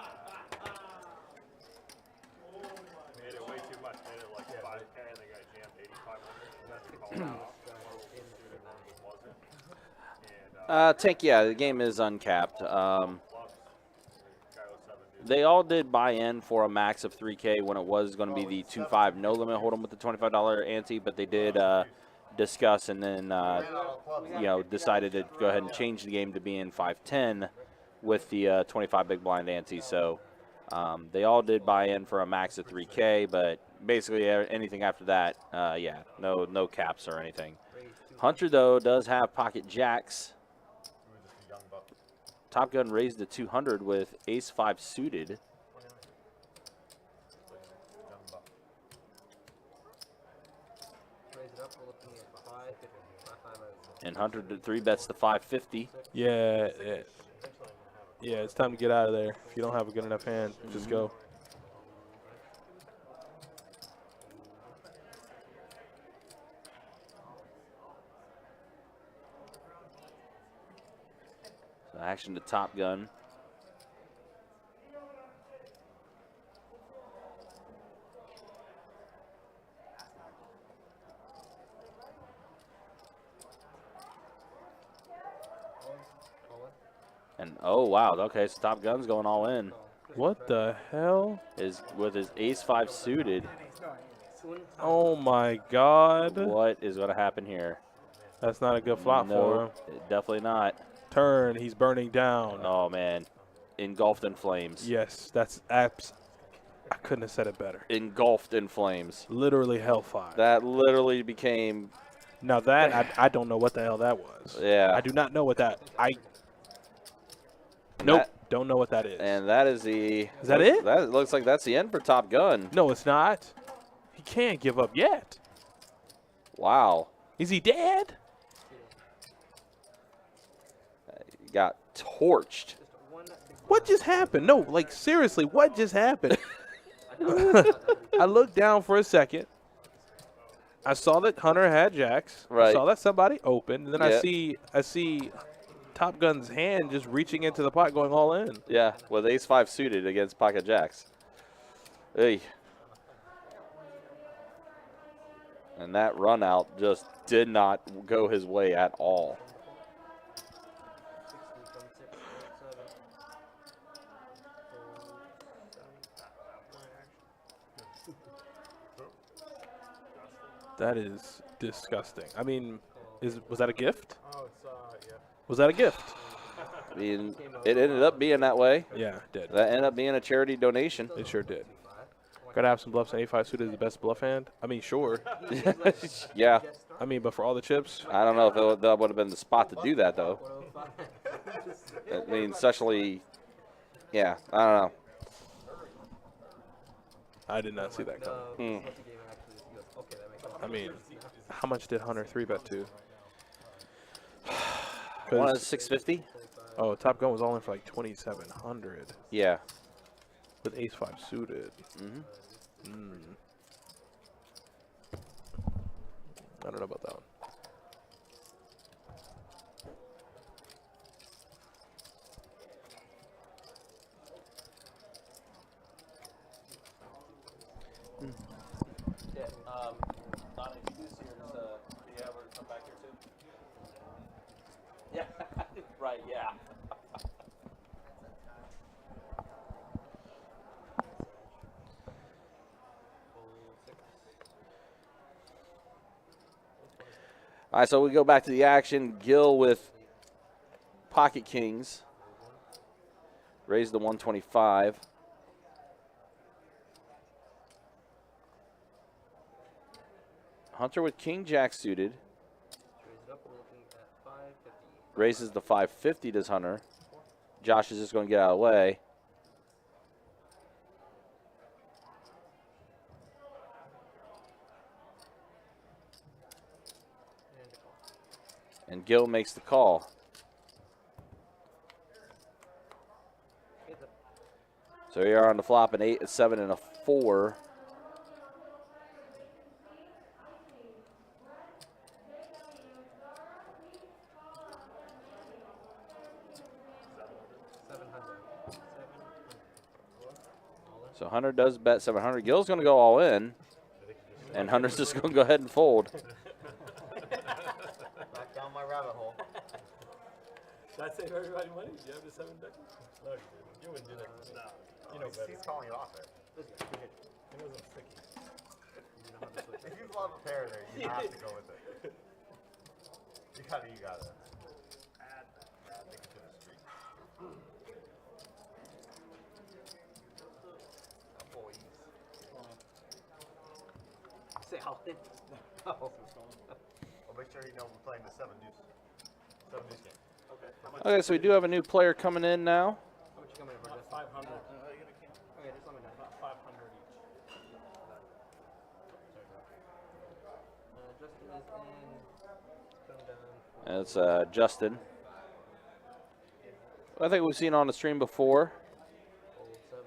made it way too much. Made it like 5K and the guy jammed 8,500. That's the call out. Wasn't. And Tank, yeah, the game is uncapped. guy was 7 dudes. They all did buy in for a max of 3K when it was going to be the 2.5 no limit hold 'em with the $25 ante, but they did discuss and then decided to go ahead and change the game to being 510 with the 25 big blind ante. So they all did buy in for a max of 3K, but basically anything after that, no caps or anything. Hunter though does have pocket jacks. He was just a young buck. Top Gun raised to 200 with ace 5 suited. Young buck. Raise it up. We're looking at 5. 5. And Hunter did 3 bets to 550. Yeah, yeah, it's time to get out of there. If you don't have a good enough hand, just go. So action to Top Gun. And oh wow, okay, so Top Gun's going all in. What the hell? Is with his ace 5 suited. Oh my God. What is going to happen here? That's not a good flop for him. Definitely not. Turn, he's burning down. Oh man, engulfed in flames. Yes, that's apps. I couldn't have said it better. Engulfed in flames. Literally hellfire. That literally became. Now that I don't know what the hell that was. Yeah. I do not know what that. Nope. Don't know what that is. And that is the. Is that it? That looks like that's the end for Top Gun. No, it's not. He can't give up yet. Wow. Is he dead? He got torched. What just happened? No, like seriously, what just happened? I looked down for a second. I saw that Hunter had jacks. Right. I saw that somebody opened, and then Yeah. I see Top Gun's hand just reaching into the pot, going all in. Yeah, with ace-5 suited against pocket jacks. Hey. And that run out just did not go his way at all. That is disgusting. I mean, was that a gift? Oh, it's, yeah. Was that a gift? I mean, it ended up being that way. Yeah, it did. That ended up being a charity donation. It sure did. Gotta have some bluffs, and A5 suited is the best bluff hand. I mean, sure. Yeah. I mean, but for all the chips, I don't know if that would have been the spot to do that, though. I mean, especially, yeah, I don't know. I did not see that coming. Hmm. I mean, how much did Hunter 3-bet to? One is 650? Oh, Top Gun was all in for like 2,700 Yeah. with ace-5 suited. I don't know about that one. Yeah, Donnie, if you do see her, just, do you have her come back here too? Yeah, right, yeah. All right, so we go back to the action. Gil with pocket kings. Raise the 125. Hunter with king jack suited. Raises the 550, does Hunter. Josh is just going to get out of the way. And Gil makes the call. So here are on the flop, an 8, a 7, and a 4. So Hunter does bet 700. Gil's going to go all in, and Hunter's just going to go ahead and fold. Back down my rabbit hole. Did I save everybody money? Did you have the 7 deck? No, you didn't. You wouldn't do that. No. You know better. He's calling you off there. It wasn't sticky. If you love a pair there, you have to go with it. You gotta add it to the street. Salad. Oh. Well, make sure you know we're playing the 7 deuce. 7 deuce game. Okay, so we do have a new player coming in now. How much you coming in for? Justin? 500. Okay, just let me know. About 500 each. Justin is in. Come down. And it's Justin. I think we've seen on the stream before. Old 7.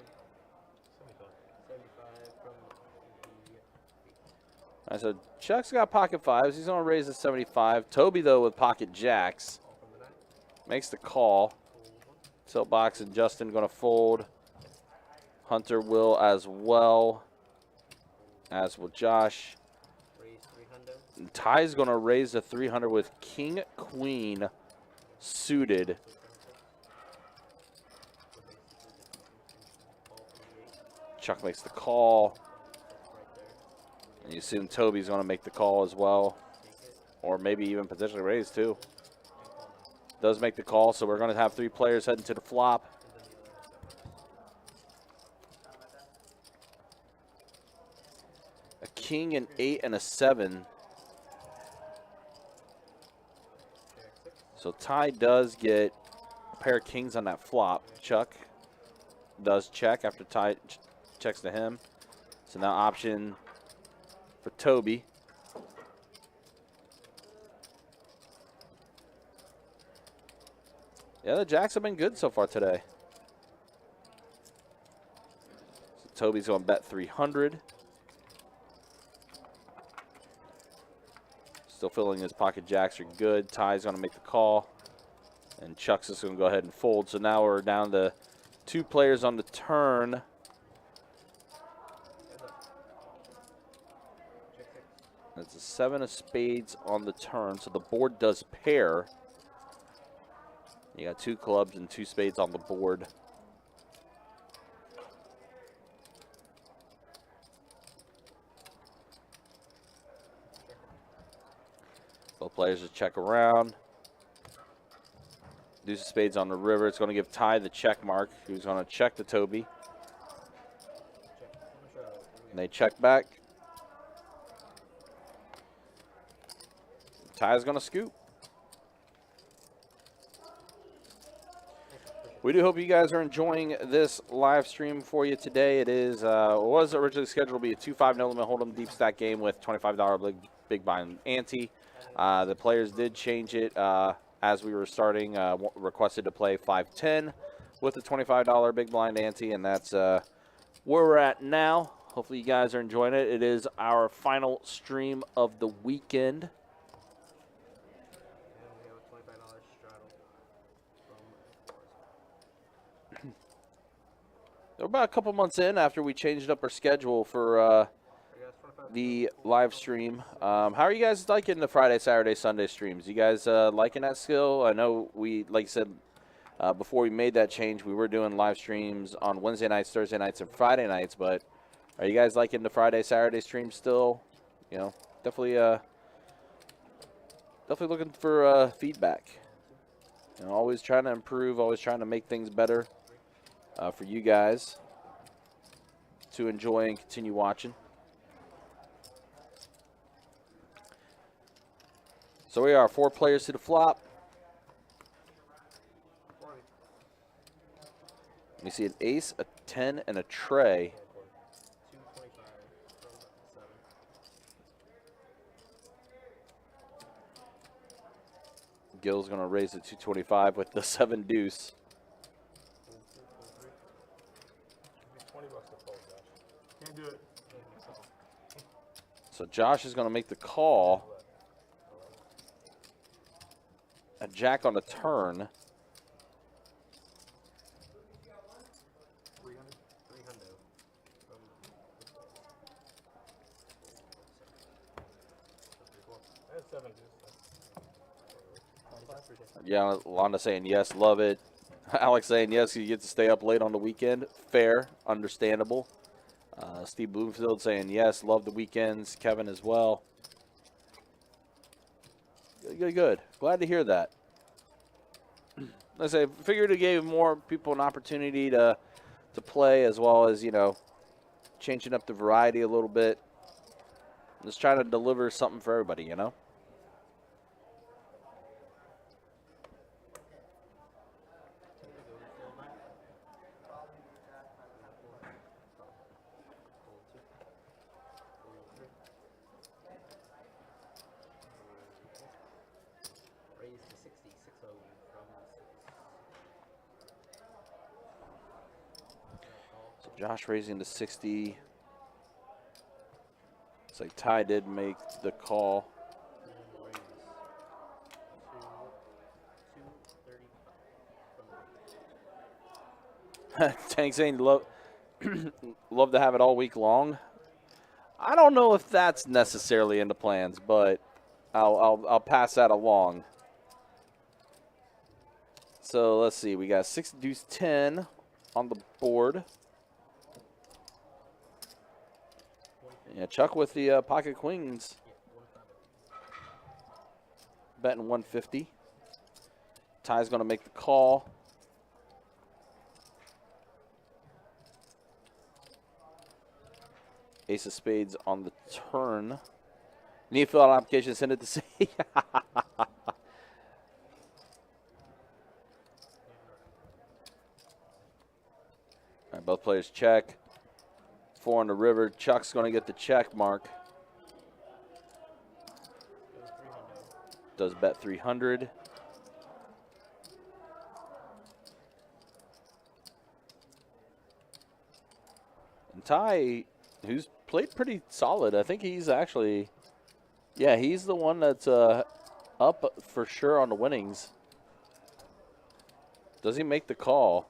75 from the. All right, so Chuck's got pocket fives. He's going to raise the 75. Toby, though, with pocket jacks. From the 9. Makes the call. Tilt box and Justin going to fold. Hunter will as well, as will Josh. Raise 300. And Ty's going to raise the 300 with king, queen suited. Chuck makes the call. And you assume Toby's going to make the call as well. Or maybe even potentially raise too. Does make the call, so we're going to have 3 players heading to the flop. A king, an 8, and a 7. So Ty does get pair of kings on that flop. Chuck does check after Ty checks to him. So now option for Toby. Yeah, the jacks have been good so far today. So Toby's going to bet 300. Still feeling his pocket jacks are good. Ty's going to make the call. And Chuck's just going to go ahead and fold. So now we're down to 2 players on the turn. That's a 7 of spades on the turn. So the board does pair. You got 2 clubs and 2 spades on the board. Both players just check around. Deuce of spades on the river. It's going to give Ty the check mark. Who's going to check to Toby. And they check back. Ty's going to scoop. We do hope you guys are enjoying this live stream for you today. It is was originally scheduled to be a 2-5 no limit hold'em deep stack game with $25 big blind ante. The players did change it as we were starting. Requested to play 5-10 with the $25 big blind ante, and that's where we're at now. Hopefully you guys are enjoying it. It is our final stream of the weekend. We're about a couple months in after we changed up our schedule for the live stream. How are you guys liking the Friday, Saturday, Sunday streams? You guys liking that still? I know we, like I said, before we made that change, we were doing live streams on Wednesday nights, Thursday nights, and Friday nights. But are you guys liking the Friday, Saturday stream still? You know, definitely looking for feedback. You know, always trying to improve, always trying to make things better. For you guys to enjoy and continue watching. So we are 4 players to the flop. We see an ace, a 10, and a tray. Gil's going to raise it to 225 with the 7 deuce. Do it. So Josh is going to make the call. A jack on the turn. 300. That's 7 Yeah, Londa saying yes, love it. Alex saying yes, you get to stay up late on the weekend. Fair, understandable. Steve Bloomfield saying yes, love the weekends. Kevin as well. Good. Glad to hear that. Let's say, figured it gave more people an opportunity to play, as well as, you know, changing up the variety a little bit. Just trying to deliver something for everybody, you know. Josh raising to 60. It's like Ty did make the call. Tank saying love to have it all week long. I don't know if that's necessarily in the plans, but I'll pass that along. So let's see, we got 6 deuce 10 on the board. Yeah, Chuck with the pocket queens. Betting 150. Ty's going to make the call. Ace of spades on the turn. Need to fill out an application, send it to say. players check. 4 on the river. Chuck's going to get the check mark. Does bet 300. And Ty, who's played pretty solid. I think he's actually, yeah, he's the one that's up for sure on the winnings. Does he make the call?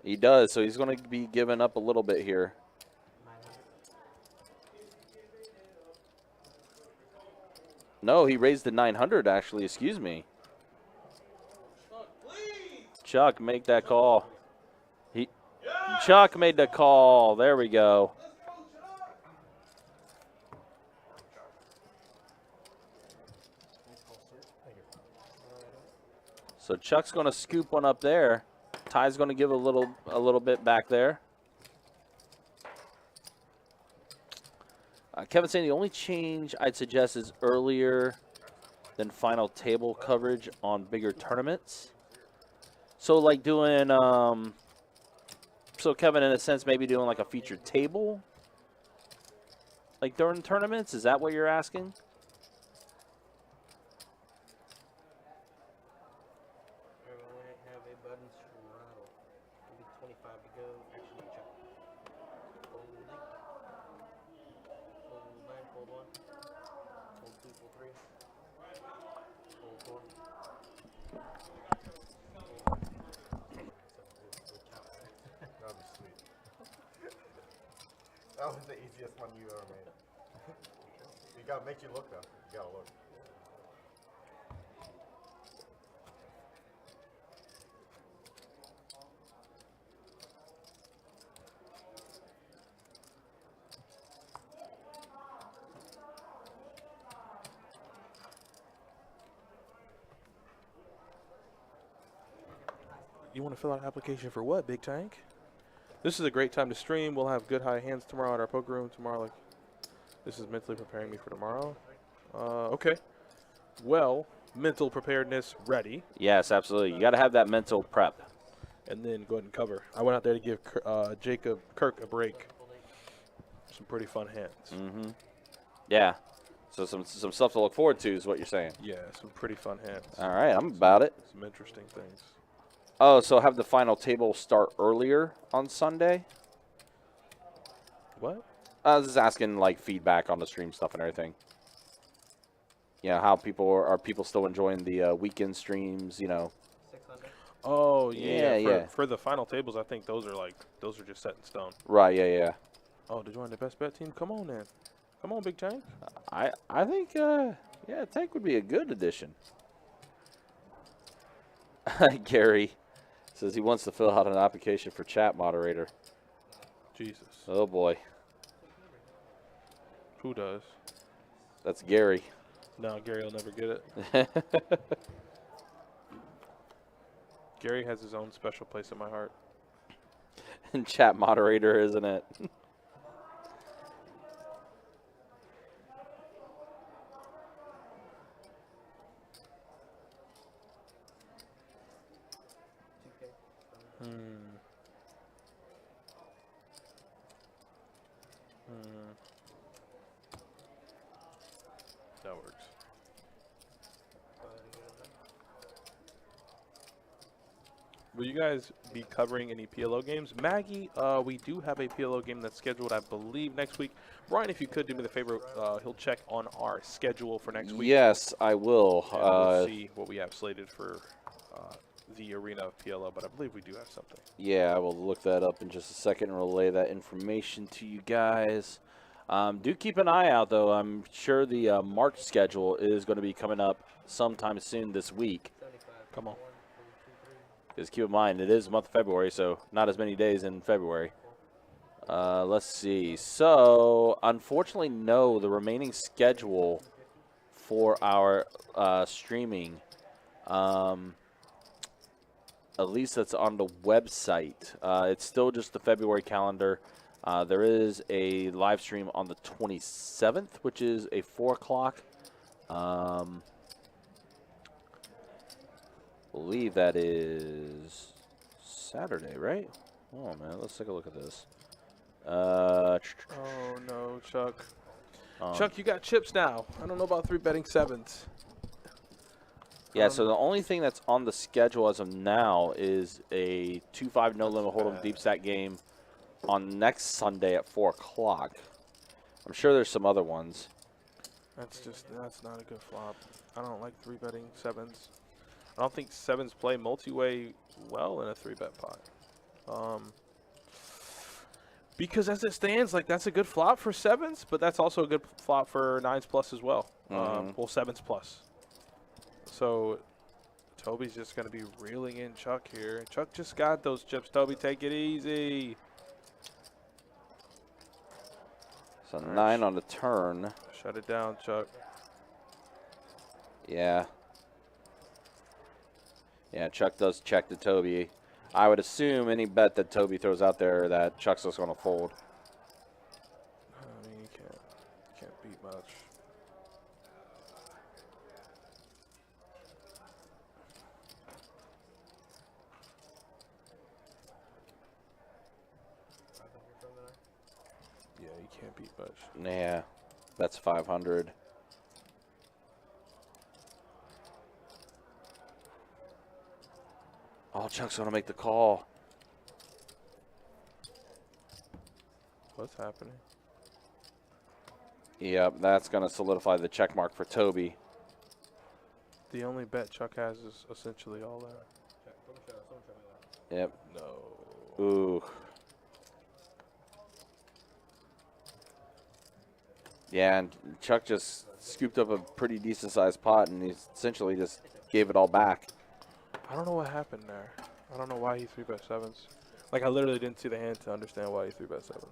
He does, so he's going to be giving up a little bit here. No, he raised to 900, actually. Excuse me. Chuck, make that call. Chuck made the call. There we go. So Chuck's going to scoop one up there. Ty's going to give a little bit back there. Kevin's saying the only change I'd suggest is earlier than final table coverage on bigger tournaments. So like doing, so Kevin, in a sense, maybe doing like a featured table, like during tournaments. Is that what you're asking? That was the easiest one you ever made. You gotta make you look though. You gotta look. You want to fill out an application for what, Big Tank? This is a great time to stream. We'll have good high hands tomorrow at our poker room tomorrow. Like, this is mentally preparing me for tomorrow. Okay. Well, mental preparedness ready. Yes, absolutely. You got to have that mental prep. And then go ahead and cover. I went out there to give Kirk a break. Some pretty fun hands. Mm-hmm. Yeah. So some stuff to look forward to is what you're saying. Yeah, some pretty fun hands. All right, I'm about it. Some interesting things. Oh, so have the final table start earlier on Sunday? What? I was just asking, like, feedback on the stream stuff and everything. Yeah, how people are people still enjoying the weekend streams? You know. 600. Oh yeah. For yeah. the final tables, I think those are just set in stone. Right. Yeah. Oh, did you want the best bet team? Come on, then. Come on, Big Tank. I think Tank would be a good addition. Gary says he wants to fill out an application for chat moderator. Jesus. Oh boy. Who does? That's Gary. No, Gary will never get it. Gary has his own special place in my heart. And chat moderator, isn't it? That works. Will you guys be covering any PLO games? Maggie, we do have a PLO game that's scheduled, I believe, next week. Brian, if you could do me the favor, he'll check on our schedule for next week. Yes, I will. And we'll see what we have slated for the arena of PLO, but I believe we do have something. Yeah, I will look that up in just a second and relay that information to you guys. Do keep an eye out, though. I'm sure the March schedule is going to be coming up sometime soon this week. Come on. Because keep in mind, it is the month of February, so not as many days in February. Let's see. So, unfortunately, no. The remaining schedule for our streaming, at least that's on the website. It's still just the February calendar. There is a live stream on the 27th, which is a 4 o'clock. believe that is Saturday, right? Oh, man, let's take a look at this. Oh, no, Chuck. Chuck, you got chips now. I don't know about 3-betting 7s. Yeah, so the only thing that's on the schedule as of now is a 2-5 no limit hold'em deep stack game on next Sunday at 4 o'clock. I'm sure there's some other ones. That's not a good flop. I don't like 3-betting 7s. I don't think 7s play multi-way well in a 3-bet pot. Because as it stands, like, that's a good flop for 7s, but that's also a good flop for 9s plus as well. Well, 7s plus. So Toby's just going to be reeling in Chuck here. Chuck just got those chips. Toby, take it easy. So 9 on the turn. Shut it down, Chuck. Yeah. Yeah, Chuck does check to Toby. I would assume any bet that Toby throws out there that Chuck's just going to fold. I mean, you can't beat much. Yeah, you can't beat much. Yeah, that's 500. Oh, Chuck's going to make the call. What's happening? Yep, that's going to solidify the check mark for Toby. The only bet Chuck has is essentially all that. Yep. No. Ooh. Yeah, and Chuck just scooped up a pretty decent sized pot, and he essentially just gave it all back. I don't know what happened there. I don't know why he 3-bet 7s. Like, I literally didn't see the hand to understand why he 3-bet 7s.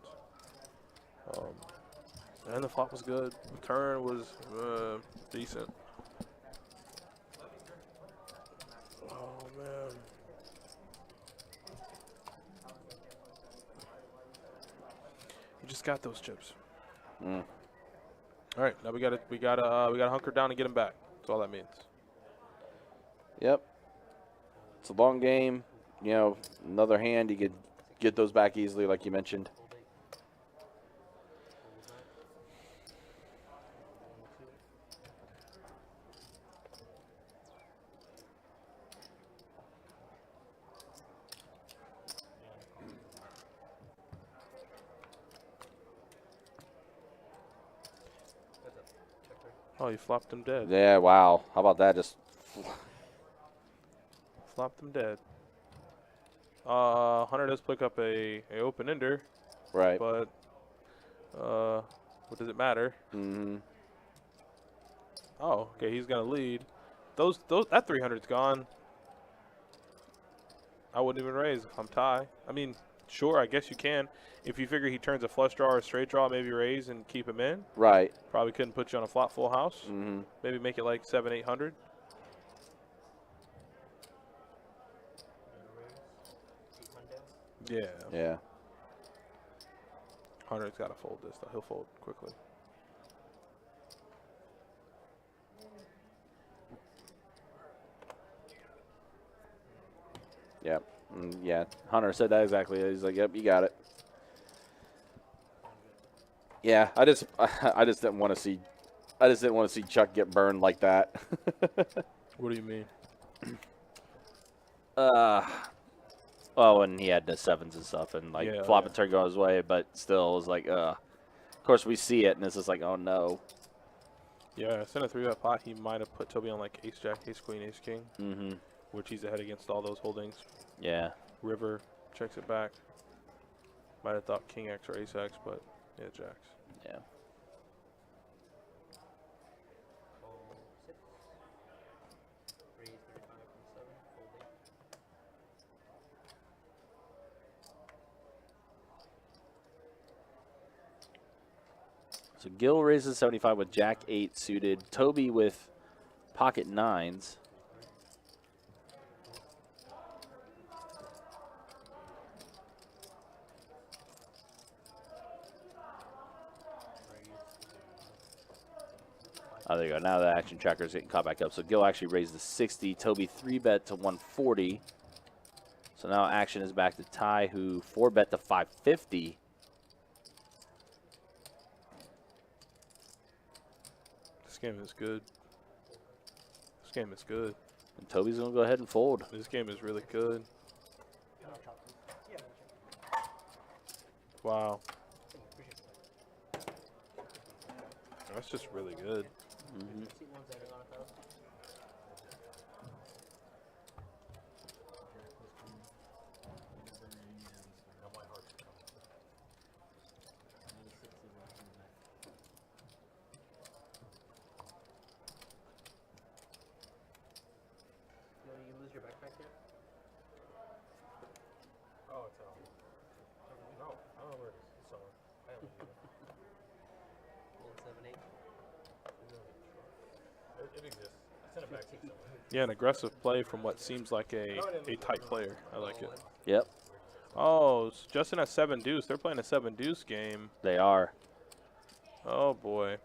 And the flop was good. The turn was decent. Oh, man. You just got those chips. Mm. All right, now we gotta hunker down and get him back. That's all that means. Yep. It's a long game. You know, another hand, you could get those back easily, like you mentioned. Oh, you flopped him dead. Yeah, wow. How about that? Just Flopped him dead. Hunter does pick up a open ender, right. but what does it matter? Mm-hmm. Oh, okay, he's gonna lead. That 300's gone. I wouldn't even raise if I'm tie. I mean, sure, I guess you can. If you figure he turns a flush draw or a straight draw, maybe raise and keep him in. Right. Probably couldn't put you on a flop full house. Mm-hmm. Maybe make it like 700-800. Yeah. Yeah. Hunter's got to fold this, though. He'll fold quickly. Yep. Yeah. Hunter said that exactly. He's like, "Yep, you got it." Yeah. I just didn't want to see. I just didn't want to see Chuck get burned like that. What do you mean? Well, when he had the 7s and stuff, and like Yeah, flop yeah. and turn go his way, but still, it was like, Of course, we see it, and it's just like, oh no. Yeah, send a 3-bet pot. He might have put Toby on like ace jack, ace queen, ace king, Mm-hmm. which he's ahead against all those holdings. Yeah. River checks it back. Might have thought king X or ace X, but yeah, jacks. Yeah. So Gil raises 75 with Jack 8 suited. Toby with pocket 9s. Oh, there you go. Now the action tracker is getting caught back up. So Gil actually raised the 60. Toby 3-bet to 140. So now action is back to Ty, who 4-bet to 550. This game is good. This game is good. And Toby's going to go ahead and fold. This game is really good. Wow. That's just really good. Mm-hmm. You lose your backpack here? Oh, it's out. No, I don't know where it is. It's somewhere. I don't know. 178. It exists. I sent it back to you somewhere. Yeah, an aggressive play from what seems like a tight player. I like it. Yep, Oh, Justin has 7 deuce. They're playing a 7 deuce game. they are. Oh boy.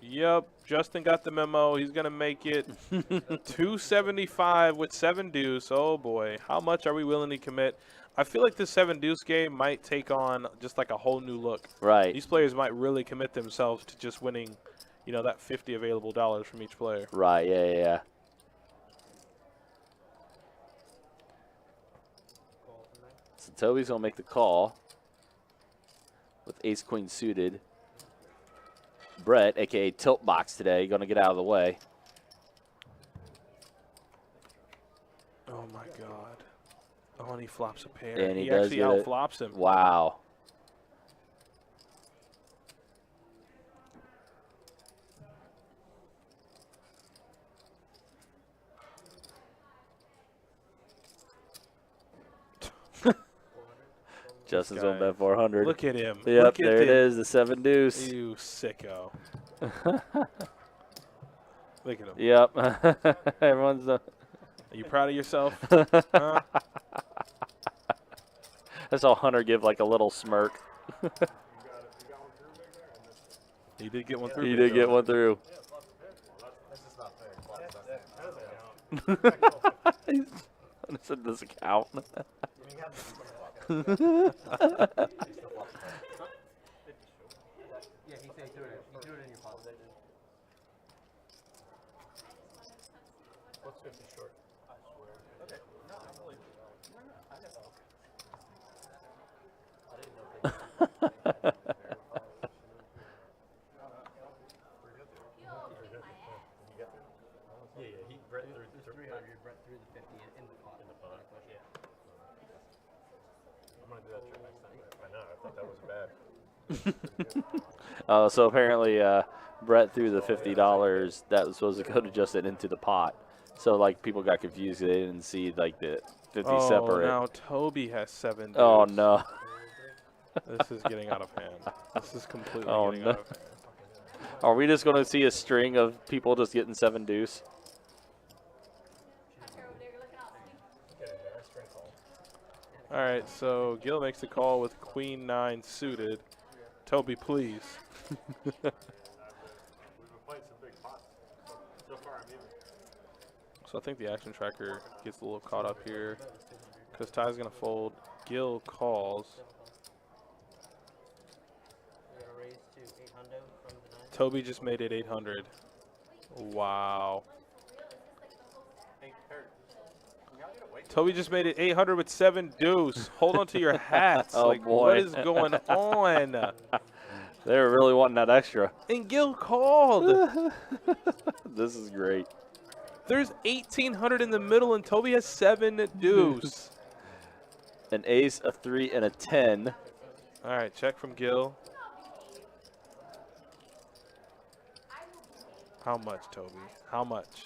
Yep, Justin got the memo. He's gonna make it 275 with 7 deuce. Oh boy, how much are we willing to commit? I feel like this 7 deuce game might take on just like a whole new look. Right, These players might really commit themselves to just winning, you know, that 50 available dollars from each player. right, yeah. So Toby's going to make the call with ace-queen suited. Brett, a.k.a. Tilt Box today, going to get out of the way. Oh my God. Oh, and he flops a pair. And he he does actually get it. outflops him. Wow. Justin's going to bet 400. Look at him. Yep, Look at there it him. is, the 7 deuce. You sicko. Look at him. Yep. Everyone's Are you proud of yourself? Huh? I saw Hunter give like a little smirk. He did get one through. He did get one through. That's just not fair. Hunter said, does it count? I mean, you have to keep it in the pocket. Yeah, he said he threw it in your pocket. What's 50 short? I swear. Okay. No, I believe it. I guess I'll. I didn't know. Yeah, he Brett threw It was 300. Brett threw the 50 in the pot. Yeah. I'm gonna do that trick next time. I know. I thought that was bad. So apparently Brett threw the $50 that was supposed to go to Justin into the pot. So like people got confused. They didn't see like the 50 separate. Now Toby has 7 deuce. Oh no. This is getting out of hand. This is completely Oh, getting no. out of hand. Are we just going to see a string of people just getting 7 deuce? All right, so Gil makes the call with Queen 9 suited. Toby, please. We've been playing some big pots. So far, I'm even. So I think the action tracker gets a little caught up here because Ty's going to fold. Gil calls. We're gonna raise to 800 from the 9. Toby just made it 800. Wow. Toby just made it 800 with 7 deuce. Hold on to your hats. Oh, like, boy. what is going on? They were really wanting that extra. And Gil called. This is great. There's 1,800 in the middle, and Toby has 7 deuce. An ace, a 3, and a 10. All right, check from Gil. How much, Toby? How much?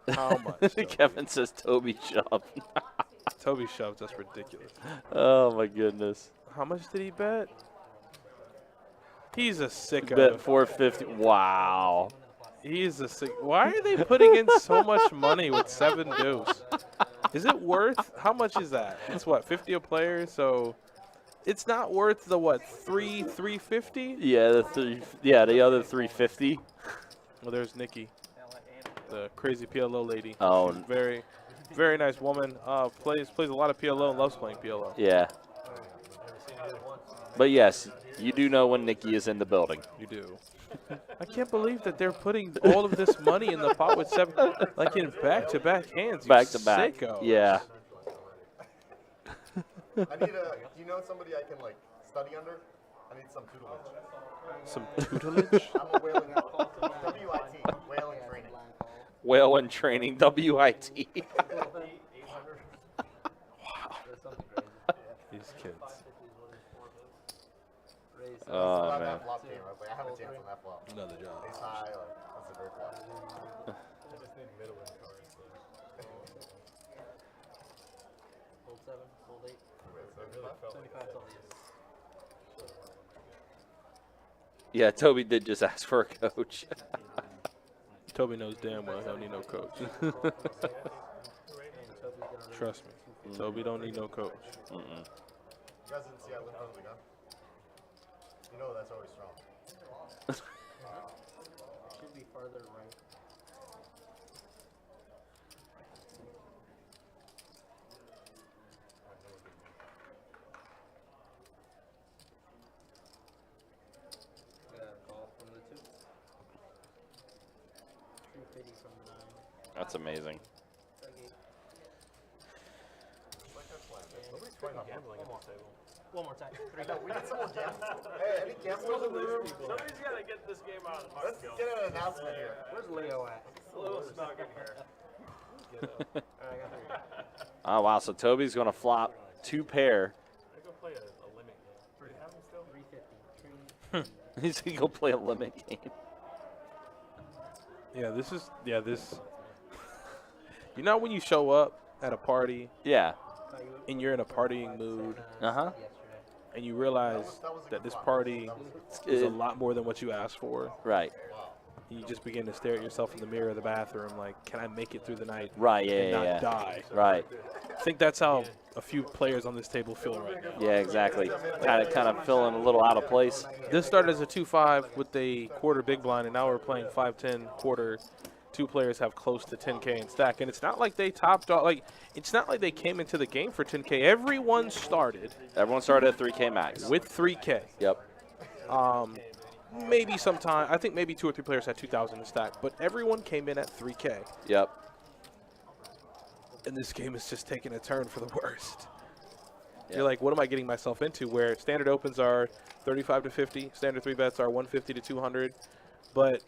How much? Toby? Kevin says Toby shoved. Toby shoved. That's ridiculous. Oh my goodness. How much did he bet? He's a sicko. Bet 450. Wow. He's a sick. Why are they putting in so much money with 7 deuce? Is it worth? How much is that? It's what, 50 a player? So it's not worth the what, 350? Yeah, the other 350. Well, there's Nikki, the crazy PLO lady. Oh. She's very, very nice woman. Plays a lot of PLO and loves playing PLO. Yeah. But yes, you do know when Nikki is in the building. You do. I can't believe that they're putting all of this money in the pot with 7, like in back-to-back hands. You Back to back. sickos. Yeah. I need a. You know somebody I can like study under? I need some tutelage. Some tutelage? I'm a whaling. WIT. Whaling training. Whale and training, WIT. These kids. Oh, That man. flop game. I was like, I have a chance on that flop. Another job. Ace high, like that's a great flop. I just need middling cards. Fold 7, fold 8. Wait, so 75 all these. Yeah, Toby did just ask for a coach. Toby knows damn well he don't need no coach. And Toby's gonna Trust me. Toby don't need no coach. you guys didn't see I lived under the gun? You know that's always strong. It should be farther right. Call from the 2. 250 from the 9. That's amazing. Nobody's quite not gambling at this table. One more time. We need someone gamble. Hey, any gamblers in the room? Somebody's got to get this game out of the park. Let's get an announcement here. Where's Leo at? It's a little snug in here. Alright, I got 3. Oh, wow. So Toby's going to flop 2 pair. I go play a limit game. Do you have them still? 350. He's going to go play a limit game. Yeah, this. You know when you show up at a party Yeah. and you're in a partying mood Uh-huh. and you realize that this party is a lot more than what you asked for. Right. You just begin to stare at yourself in the mirror of the bathroom like, can I make it through the night Right, and yeah, not yeah. die? Right. I think that's how a few players on this table feel right now. Yeah, exactly. Kind of feeling a little out of place. This started as a 2-5 with a quarter big blind, and now we're playing 5-10 quarter. 2 players have close to 10K in stack, and it's not like they topped off. Like, it's not like they came into the game for 10K. Everyone started Everyone started at 3K max. with 3K. Yep. Maybe sometime, I think maybe 2 or 3 players had 2,000 in stack, but everyone came in at 3K. Yep. And this game is just taking a turn for the worst. Yep. You're like, what am I getting myself into? Where standard opens are 35 to 50, standard 3 bets are 150 to 200, but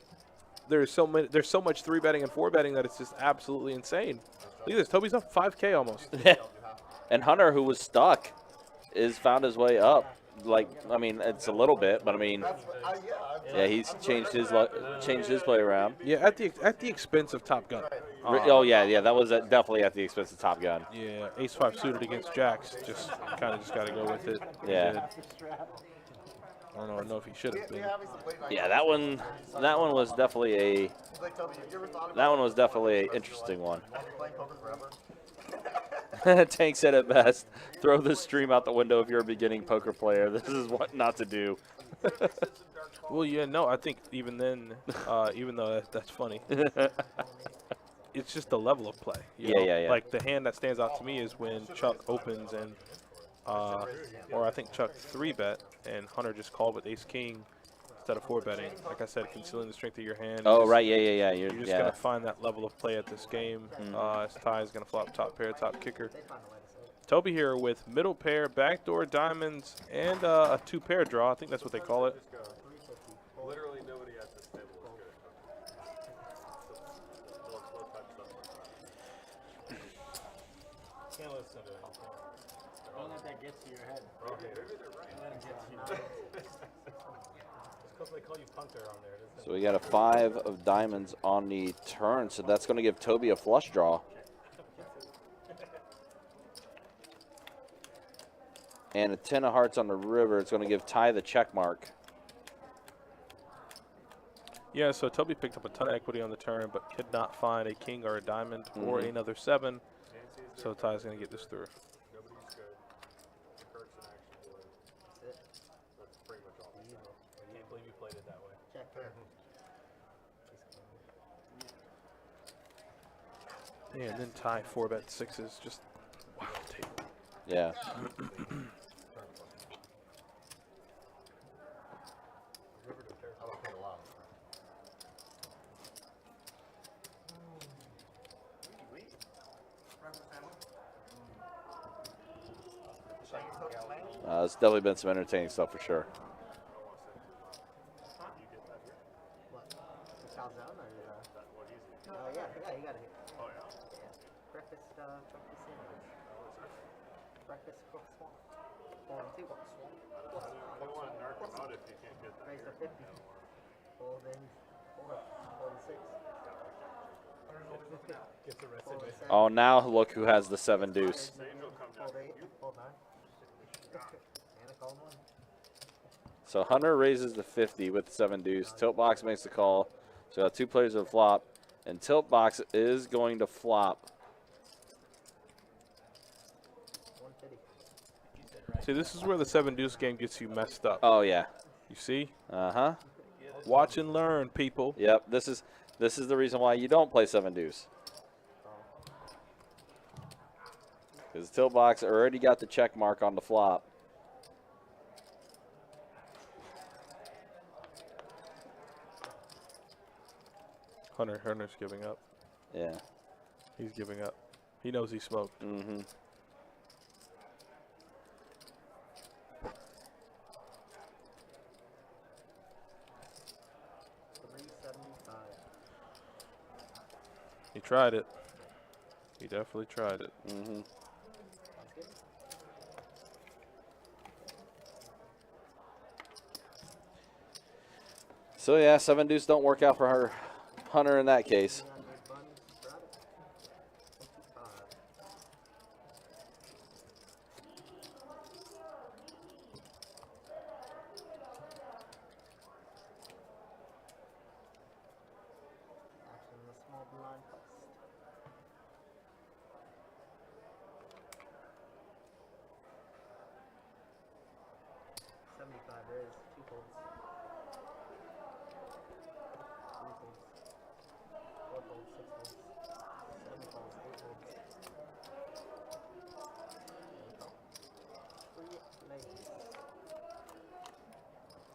there's so much 3 betting and 4 betting that it's just absolutely insane. Look at this, Toby's up 5K almost. And Hunter, who was stuck, found his way up. Like, I mean, it's a little bit, but I mean, yeah, he's changed his play around. Yeah, at the expense of Top Gun. Oh yeah, that was definitely at the expense of Top Gun. Yeah, Ace 5 suited against Jacks. Just got to go with it. Yeah. I don't know if he should have been. Yeah, that one was definitely an interesting one. Tank said it best. Throw the stream out the window if you're a beginning poker player. This is what not to do. Well, yeah, no, I think even then, even though that's funny, it's just the level of play. You know? Yeah. Like the hand that stands out to me is when Chuck opens and, or I think Chuck 3-bet and Hunter just called with Ace King instead of 4-betting. Like I said, concealing the strength of your hand. Oh, right, yeah. You're just gonna find that level of play at this game. As Ty is gonna flop top pair, top kicker. Toby here with middle pair, backdoor diamonds, and a 2-pair draw. I think that's what they call it. Literally nobody at this table is good. Can't listen to it. Don't let that get to your head. Because they call you punter on there. Isn't So we got a 5 of diamonds on the turn, so that's going to give Toby a flush draw. And a 10 of hearts on the river. It's going to give Ty the check mark. Yeah, so Toby picked up a ton of equity on the turn, but could not find a king or a diamond or another 7. So Ty's going to get this through. Nobody's good. Kirk's an action boy. played it that way. Check. Yeah, and then Ty 4-bet 6s. Just wild table. Yeah. I would pay a lot on this. It's definitely been some entertaining stuff for sure. What? The calzone or the? Yeah, you got it. Oh, yeah? Yeah. Breakfast sandwich. Breakfast croissant. 4 and 2. I don't want to narc them out if you can't get that. Raised to 50. Fold in 4. Fold in 6. Gets arrested Fold in by 7. Oh, now look who has the 7 deuce. Fold 8. Fold 9. And a call 1. So Hunter raises the 50 with the 7 deuce. Tilt box makes the call. So got 2 players to flop, and tilt box is going to flop. 150. See, this is where the 7 deuce game gets you messed up. Oh yeah. You see? Uh-huh. Watch and learn, people. Yep. This is the reason why you don't play 7 deuce. Because tilt box already got the check mark on the flop. Hunter's giving up. Yeah. He's giving up. He knows he smoked. Mm-hmm. He tried it. He definitely tried it. Mm-hmm. So yeah, 7 deuce don't work out for her, Hunter in that case.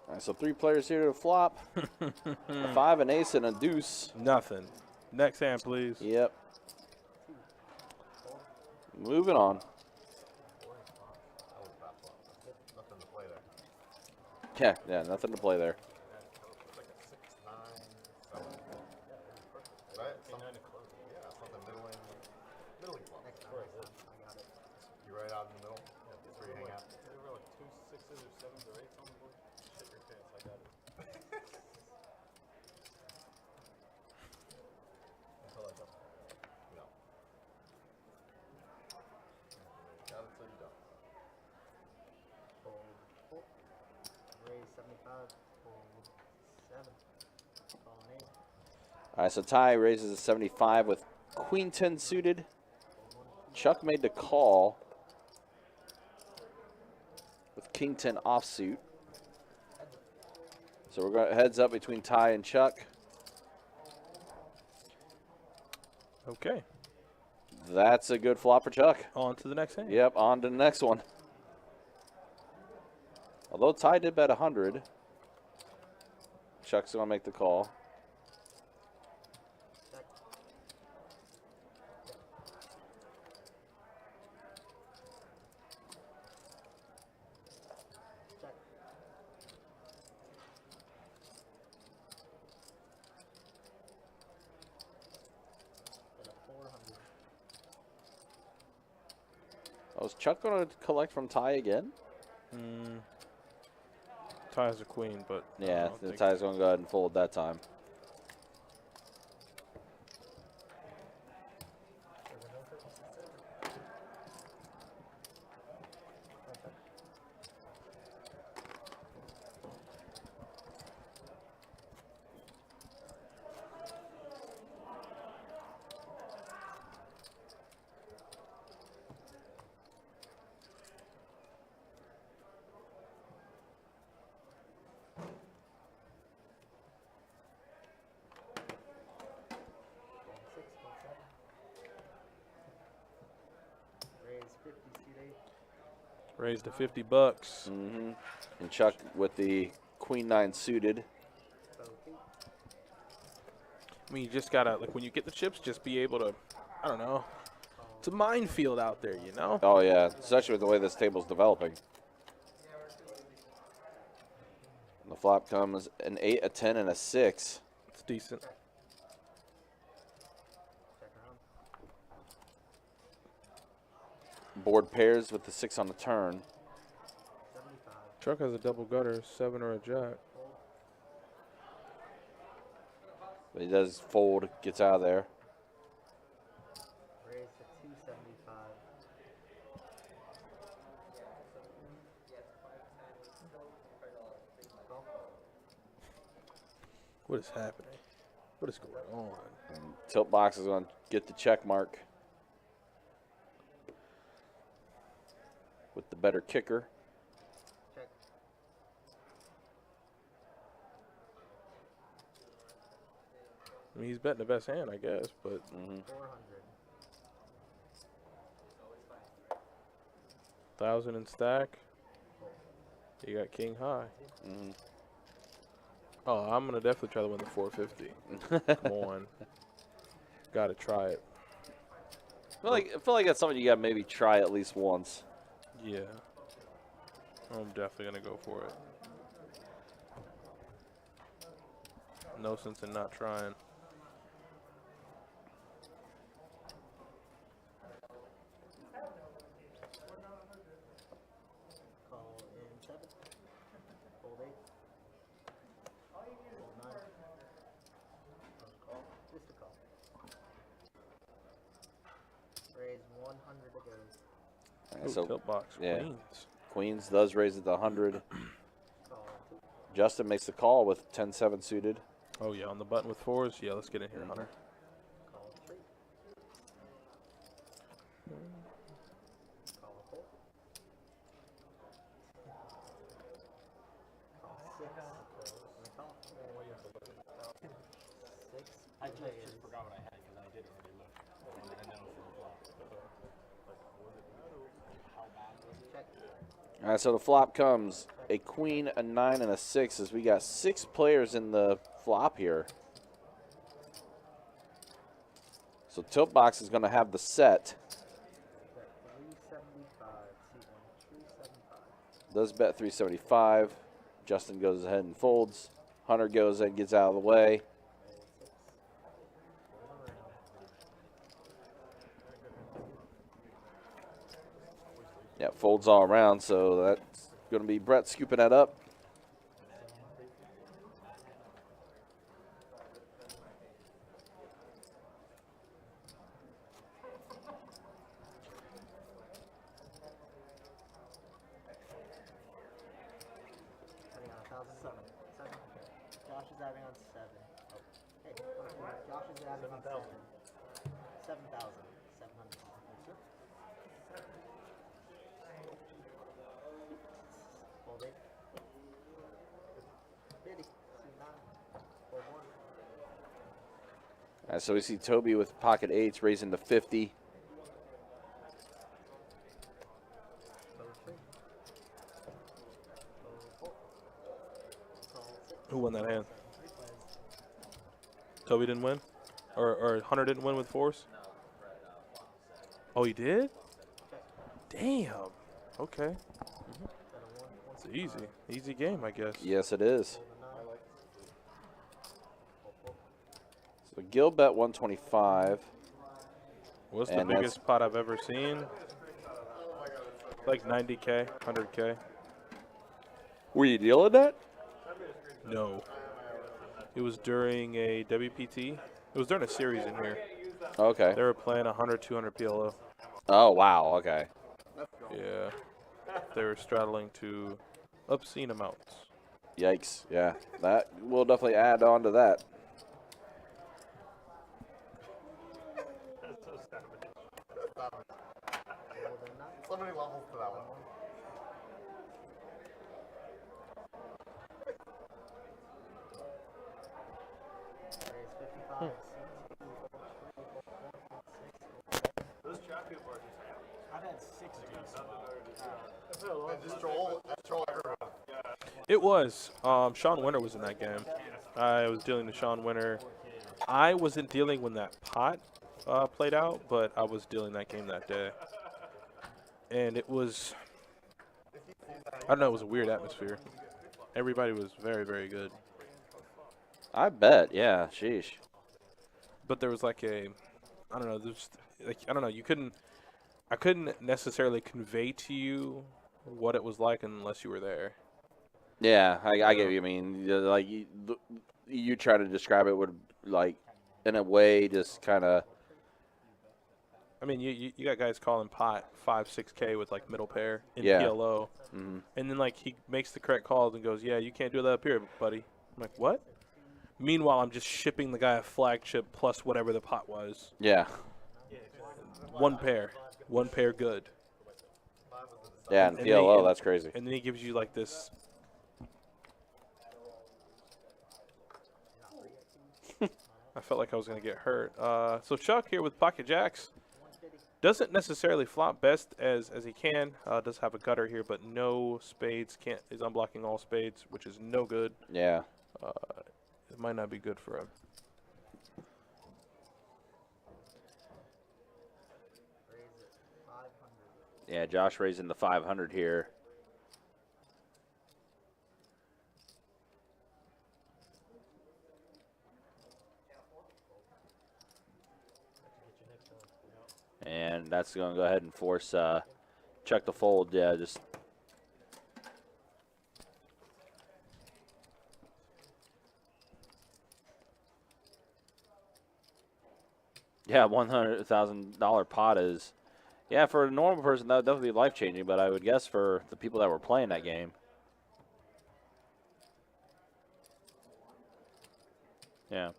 All right, so 3 players here to flop. A 5, an ace, and a deuce. Nothing. Next hand, please. Yep. Moving on. Nothing to play there. Yeah, nothing to play there. Like a 6, 9, 7. Right? Yeah, something middling flop. You right out in the middle. That's where you hang out. There were like 2 6s or 7s or 8s on the board. Shit your pants, I got it. Until I don't. No. Got it till you don't. Raise 75. Fold 7. Call an 8. All right, so Ty raises a 75 with Queen 10 suited. Chuck made the call with King 10 offsuit. So we're going heads up between Ty and Chuck. Okay. That's a good flop for Chuck. On to the next hand. Yep, on to the next one. Although Ty did bet 100, Chuck's going to make the call. Oh, is Chuck going to collect from Ty again? Ty has a queen, but I Yeah, don't think- Ty's going to go ahead and fold that time. Raised to 50 bucks. Mm-hmm. And Chuck with the Queen 9 suited. I mean, you just gotta, like, when you get the chips, just be able to, I don't know. It's a minefield out there, you know? Oh, yeah, especially with the way this table's developing. And the flop comes an 8, a 10, and a 6. It's decent. Board pairs with the 6 on the turn. Truck has a double gutter, 7 or a jack. But he does fold, gets out of there. Raise to 275. What is happening? What is going on? And tilt box is going to get the check mark with the better kicker. Check. I mean, he's betting the best hand, I guess, but 400. 1,000 in stack. You got king high. Mm-hmm. Oh, I'm gonna definitely try to win the 450. Come on, gotta try it. I feel like that's something you got to maybe try at least once. Yeah, I'm definitely gonna go for it. No sense in not trying. Call in 7. Fold 8. Fold 9. Call. Just a call. Raise 100 to go. Alright, Ooh, so tilt box, yeah. queens. Queens does raise it to 100. Call 2. Justin makes the call with 10-7 suited. Oh yeah, on the button with 4s. Yeah, let's get in here, Hunter. Call 3. Call 4. Call 6. And call. 6. I just forgot what I had because I did already look. And then for a flop. How bad was it? Check. All right, so the flop comes a queen, a 9, and a 6 as we got 6 players in the flop here. So tilt box is going to have the set. Bet 375. C1 375. Does bet 375. Justin goes ahead and folds. Hunter goes and gets out of the way. Yeah, folds all around, so that's going to be Brett scooping that up. Having on 1,000. 7. Josh is having on 7. Oh. Hey, Josh is having on 7. 7,700. Fold 8. 50. C9. Fold 1. All right, so we see Toby with pocket 8s raising to 50. Fold 3. Fold 4. Call 6. Who won that hand? Toby didn't win, or Hunter didn't win with 4s. Oh, he did? Damn. Okay. It's easy game, I guess. Yes, it is. So Gil bet 125. What's the And that's- biggest pot I've ever seen? Like 90K, 100K. Were you dealing that? No. It was during a WPT. It was during a series in here. Okay. They were playing 100, 200 PLO. Oh, wow. Okay. Yeah. They were straddling to obscene amounts. Yikes. Yeah. That will definitely add on to that. So many levels to that one. Raise 55. Those chat people are just I've had That's troll I heard of. It was. Sean Winter was in that game. I was dealing to Sean Winter. I wasn't dealing when that pot played out, but I was dealing that game that day. And it was, I don't know, it was a weird atmosphere. Everybody was very, very good. I bet, yeah, sheesh. But there was like a, I don't know, there's like, I don't know, I couldn't necessarily convey to you what it was like unless you were there. Yeah, I get what you mean. Like, you try to describe it would, like, in a way, just kind of. I mean, you got guys calling pot 5-6K with like middle pair in Yeah. PLO, and then like he makes the correct calls and goes, "Yeah, you can't do that up here, buddy." I'm like, "What?" Meanwhile, I'm just shipping the guy a flagship plus whatever the pot was. Yeah. One pair good. Yeah, and And PLO, they- that's crazy. And then he gives you like this. I felt like I was going to get hurt. So Chuck here with Pocket Jacks. Doesn't necessarily flop best as he can. Does have a gutter here, but no spades. Is unblocking all spades, which is no good. Yeah. It might not be good for him. Yeah, Josh raising the 500 here. And that's going to go ahead and force Chuck to fold. Yeah, just. Yeah, $100,000 pot is, yeah, for a normal person that would definitely be life changing. But I would guess for the people that were playing that game. Yeah.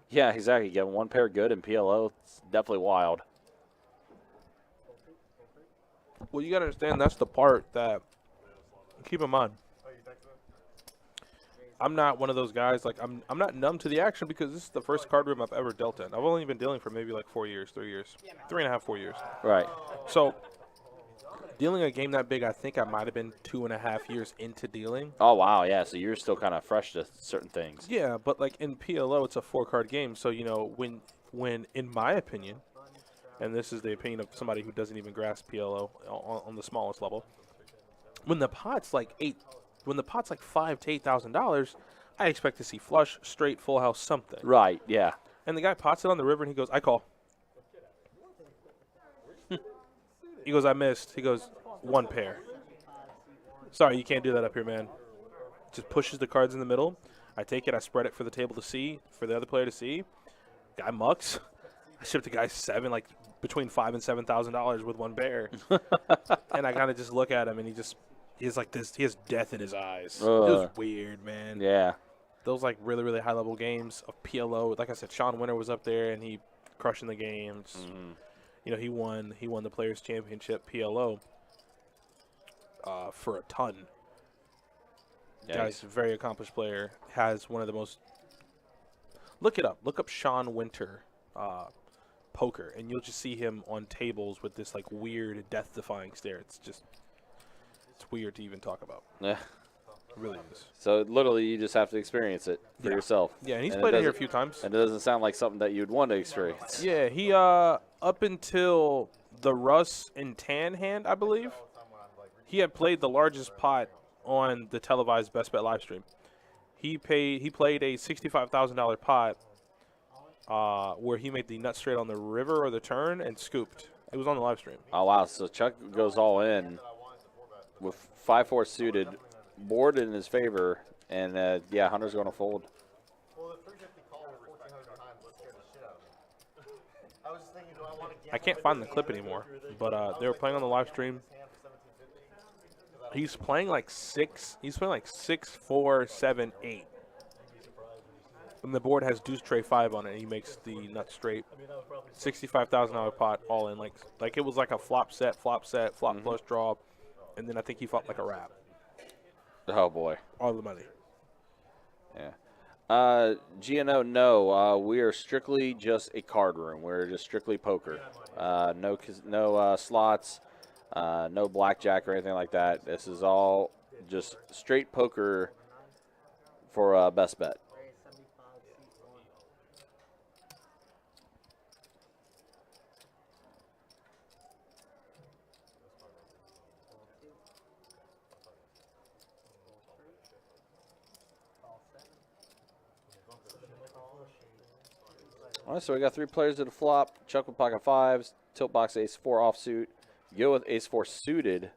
Yeah, exactly. Getting one pair good in PLO, it's definitely wild. Well, you got to understand that's the part that, keep in mind, I'm not one of those guys, like, I'm not numb to the action because this is the first card room I've ever dealt in. I've only been dealing for maybe like 4 years, 3 years, 3.5, 4 years. Right. So, dealing a game that big, I think I might have been 2.5 years into dealing. Oh, wow, yeah, so you're still kind of fresh to certain things. Yeah, but like in PLO, it's a 4-card game. So, you know, when in my opinion, and this is the opinion of somebody who doesn't even grasp PLO on the smallest level, when the pot's like $5,000 to $8,000, I expect to see flush, straight, full house, something. Right, yeah. And the guy pots it on the river, and he goes, "I call." He goes, "I missed." He goes, "One pair." Sorry, you can't do that up here, man. Just pushes the cards in the middle. I take it, I spread it for the table to see, for the other player to see. Guy mucks. I shipped the guy between $5,000 and $7,000 with one pair. And I kind of just look at him, and he has like this. He has death in his eyes. It was weird, man. Yeah. Those like really, really high level games of PLO. Like I said, Sean Winter was up there, and he crushing the games. You know, he won the Players Championship PLO for a ton. Yeah, Guy's a very accomplished player. Has one of the most. Look it up. Look up Sean Winter poker, and you'll just see him on tables with this like weird, death-defying stare. It's weird to even talk about. Yeah. It really is. So literally, you just have to experience it for yourself. Yeah, and he's And played it here a doesn't- few times. And it doesn't sound like something that you'd want to experience. Yeah, he up until the Russ and Tan hand, I believe, he had played the largest pot on the televised Best Bet live stream. He played a $65,000 pot where he made the nut straight on the river or the turn and scooped. It was on the live stream. Oh, wow. So Chuck goes all in with 5-4 suited, board in his favor, and, yeah, Hunter's going to fold. Well, the 350 call 1,400 times, let's scare the shit out of me. I was just thinking, do I want to I can't find the clip anymore, but they were playing on the live stream. He's playing like 6, 4, 7, 8. And the board has deuce tray 5 on it, and he makes the nut straight. $65,000 pot all in. Like it was like a flop, flop flush draw. And then I think he fought like a wrap. Oh, boy. All the money. Yeah. GNO, no. We are strictly just a card room. We're just strictly poker. No slots, no blackjack or anything like that. This is all just straight poker for best bet. Raise 75, seat 1. Roll 2. Roll 3. Call 7. Call shade. All right, so we got 3 players at a flop. Chuck with pocket 5s, tilt box ace 4 offsuit. Go with ace 4 suited.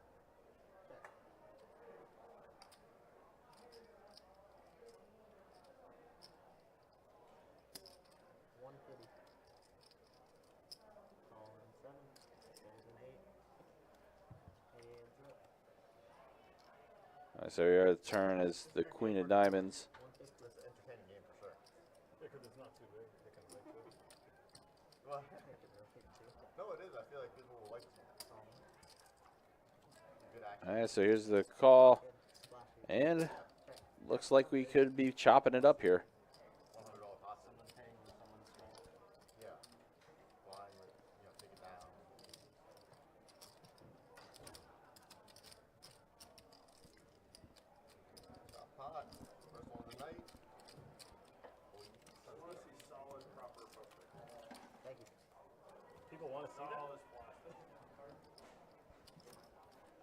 Call in 7. Folds in 8. Hands up. All right, so your turn is the queen of diamonds. 150. It's an entertaining game for sure. Because it's not too big. They can make it. Well, Rotate 2. no, it is. I feel like people will like this one. Good action. All right, so here's the call. Splashy. And looks like we could be chopping it up here. $100 pot. Yeah. Blind, take it down. Top pot. First one of the night. I want to see solid, proper poker. Thank you. People want to see that?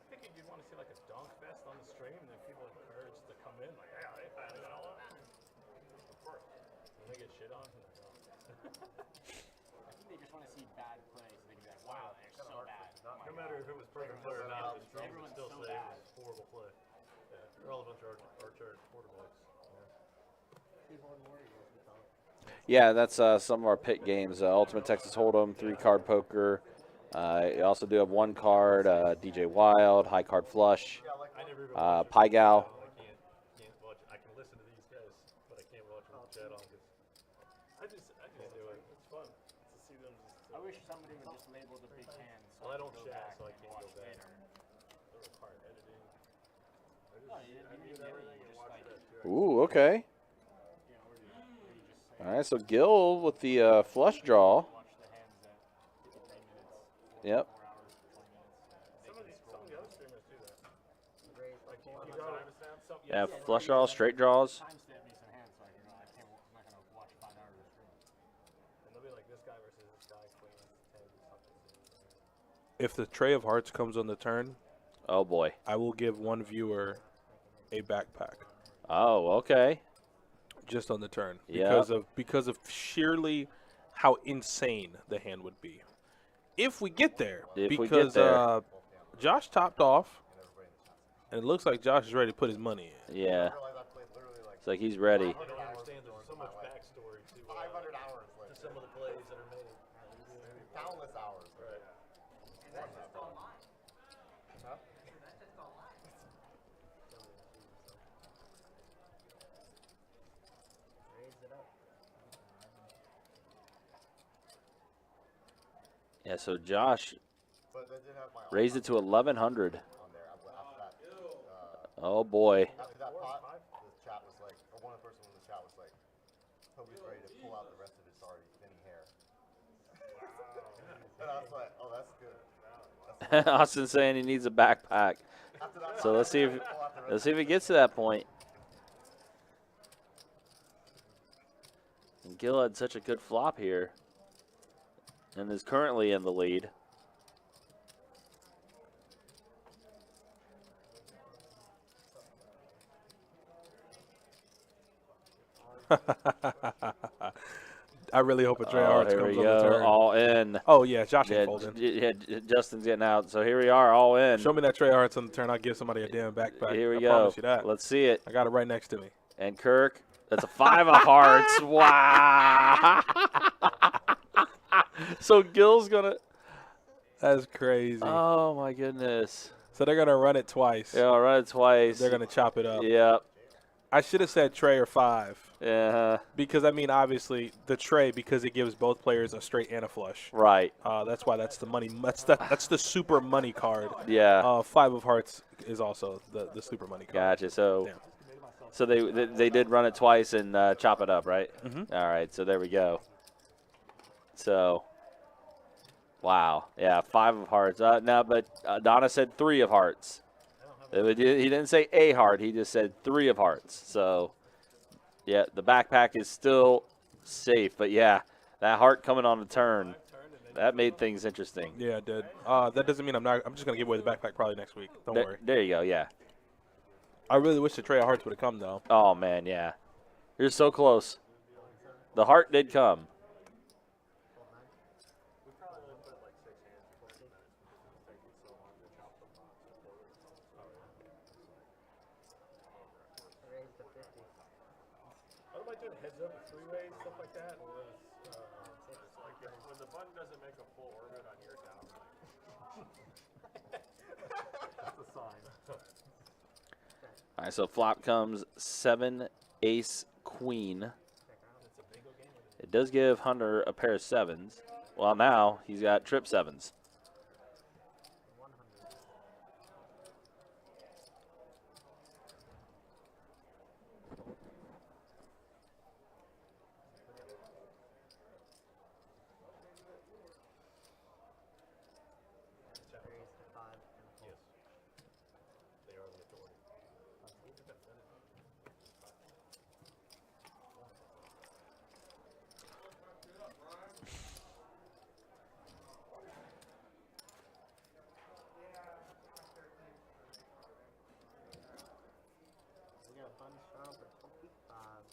I think you'd want to see like a dunk fest on the stream, and then people encouraged to come in, like, yeah, they found it all out. Of course. And they get shit on. And they're gone. I think they just want to see bad plays. They can be like, wow, they're so bad. Oh my No matter if it was perfect play or not, the stream would Everyone's still so say it bad. was horrible play. Yeah, they're all a bunch of archer quarterbacks. Keyboard warriors, we call it. Yeah, that's some of our pit games. Ultimate Texas Hold'em, 3-card poker. You also do have 1 card, DJ Wild, high card flush, I never even watched it. Pai Gal. I can't watch it. I can listen to these guys, but I can't watch them chat on because I just do it. It's fun to see them just. I wish somebody would just label the big hand. So Well, I can don't go chat, back so I and can't watch go back. later. They require editing. No, you need everything. You just like, Ooh, okay. you know, where you just say, All right, so Gil with the flush draw. watch the hands at 15 minutes, 4 Yep. hours, 20 minutes. Some of the other streamers do that. Raise Like like you 400. got some. Yeah, flush draws, straight draws. Timestamp me some hands so I can know I'm not gonna watch 5 hours of stream. And they'll be like this guy versus this guy, queen, 10, something. If the tray of hearts comes on the turn, Oh, boy. I will give one viewer a backpack Oh, okay. just on the turn Yeah. because of sheerly how insane the hand would be. If we get there, If we get because there. Josh topped off, and it looks like Josh is ready to put his money in. Yeah. I realize I played literally like It's like he's ready. I don't understand. There's so much backstory to 500 hours. to Like, some of the plays that are made. countless hours. Right. Huh? Raise it up. Yeah, so Josh But they did have my raised it to 1,100. on there after that. Oh, boy. After that pot, the chat was like, or one of the person in the chat was like, Toby's ready to pull out the rest of his already thinning hair. And I was like, oh, that's good. Austin saying he needs a backpack. After that So pot, let's see if pull out the rest let's see if it gets to that point. And Gil had such a good flop here, and is currently in the lead. I really hope a tray of Oh, hearts here comes we on the go, turn. all in. Oh yeah, Josh Yeah, ain't folding. Justin's getting out. So here we are, all in. Show me that tray of hearts on the turn. I'll give somebody a damn backpack. Here we I go. promise you that. Let's see it. I got it right next to me. And Kirk, that's a 5 of hearts. Wow. So Gil's gonna. That's crazy. Oh my goodness. So they're gonna run it twice. Yeah, I'll run it twice. They're gonna chop it up. Yep. I should have said tray or 5 Yeah. because I mean obviously the tray because it gives both players a straight and a flush. Right. That's why that's the money. That's the super money card. Yeah. 5 of hearts is also the super money card. Gotcha. So Damn. So they did run it twice and chop it up, right? Mhm. All right, so there we go. So, wow. Yeah, 5 of hearts. No, but Donna said 3 of hearts. He didn't say a heart. He just said 3 of hearts. So, yeah, the backpack is still safe. But, yeah, that heart coming on the turn, that made things interesting. Yeah, it did. That doesn't mean I'm just gonna give away the backpack probably next week. Don't worry. There you go, yeah. I really wish the tray of hearts would have come though. Oh, man, yeah. You're so close. The heart did come. Raise to 50. What am I doing? Heads up, 3-way, stuff like that? Or it's like when the button doesn't make a full orbit on your down. That's a sign. All right, so flop comes 7, ace, queen. It does give Hunter a pair of 7s. Well, now he's got trip 7s. 100. Raise to 5 and fold. They are the authority. We got a fun straw for 25.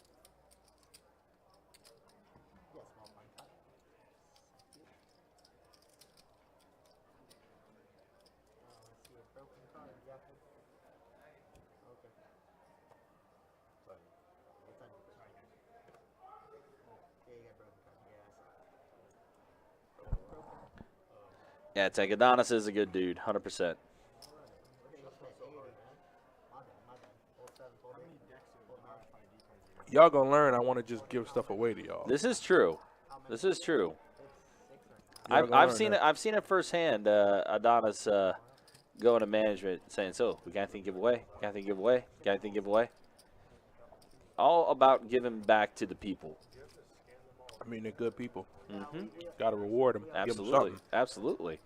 Yeah, small fun cut. Let's see a broken card, yeah. Okay. So, It's on your first. Yeah, you got broken card. Yeah, I see. Broken. Yeah, Tegadonis is a good dude, 100%. We're looking at 80. My bad. Fold 7, fold 8. Fold 9. Y'all gonna learn. I want to just give stuff away to y'all. This is true. This is true. It's 6 right now. Y'all gonna I've learn seen that. it. I've seen it firsthand. Adonis going to management saying, "So we got anything to give away? Got anything to give away? Got anything to give away?" All about giving back to the people. I mean, they're good people. Mm-hmm. Got to reward them. Give them Absolutely. something. Absolutely.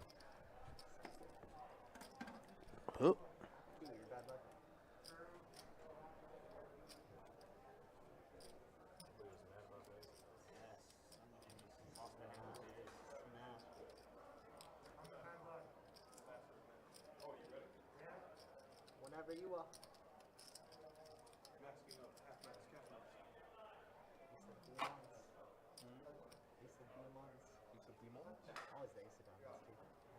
Oh, Your bad luck. Whenever you are. Always the ace of diamonds, too.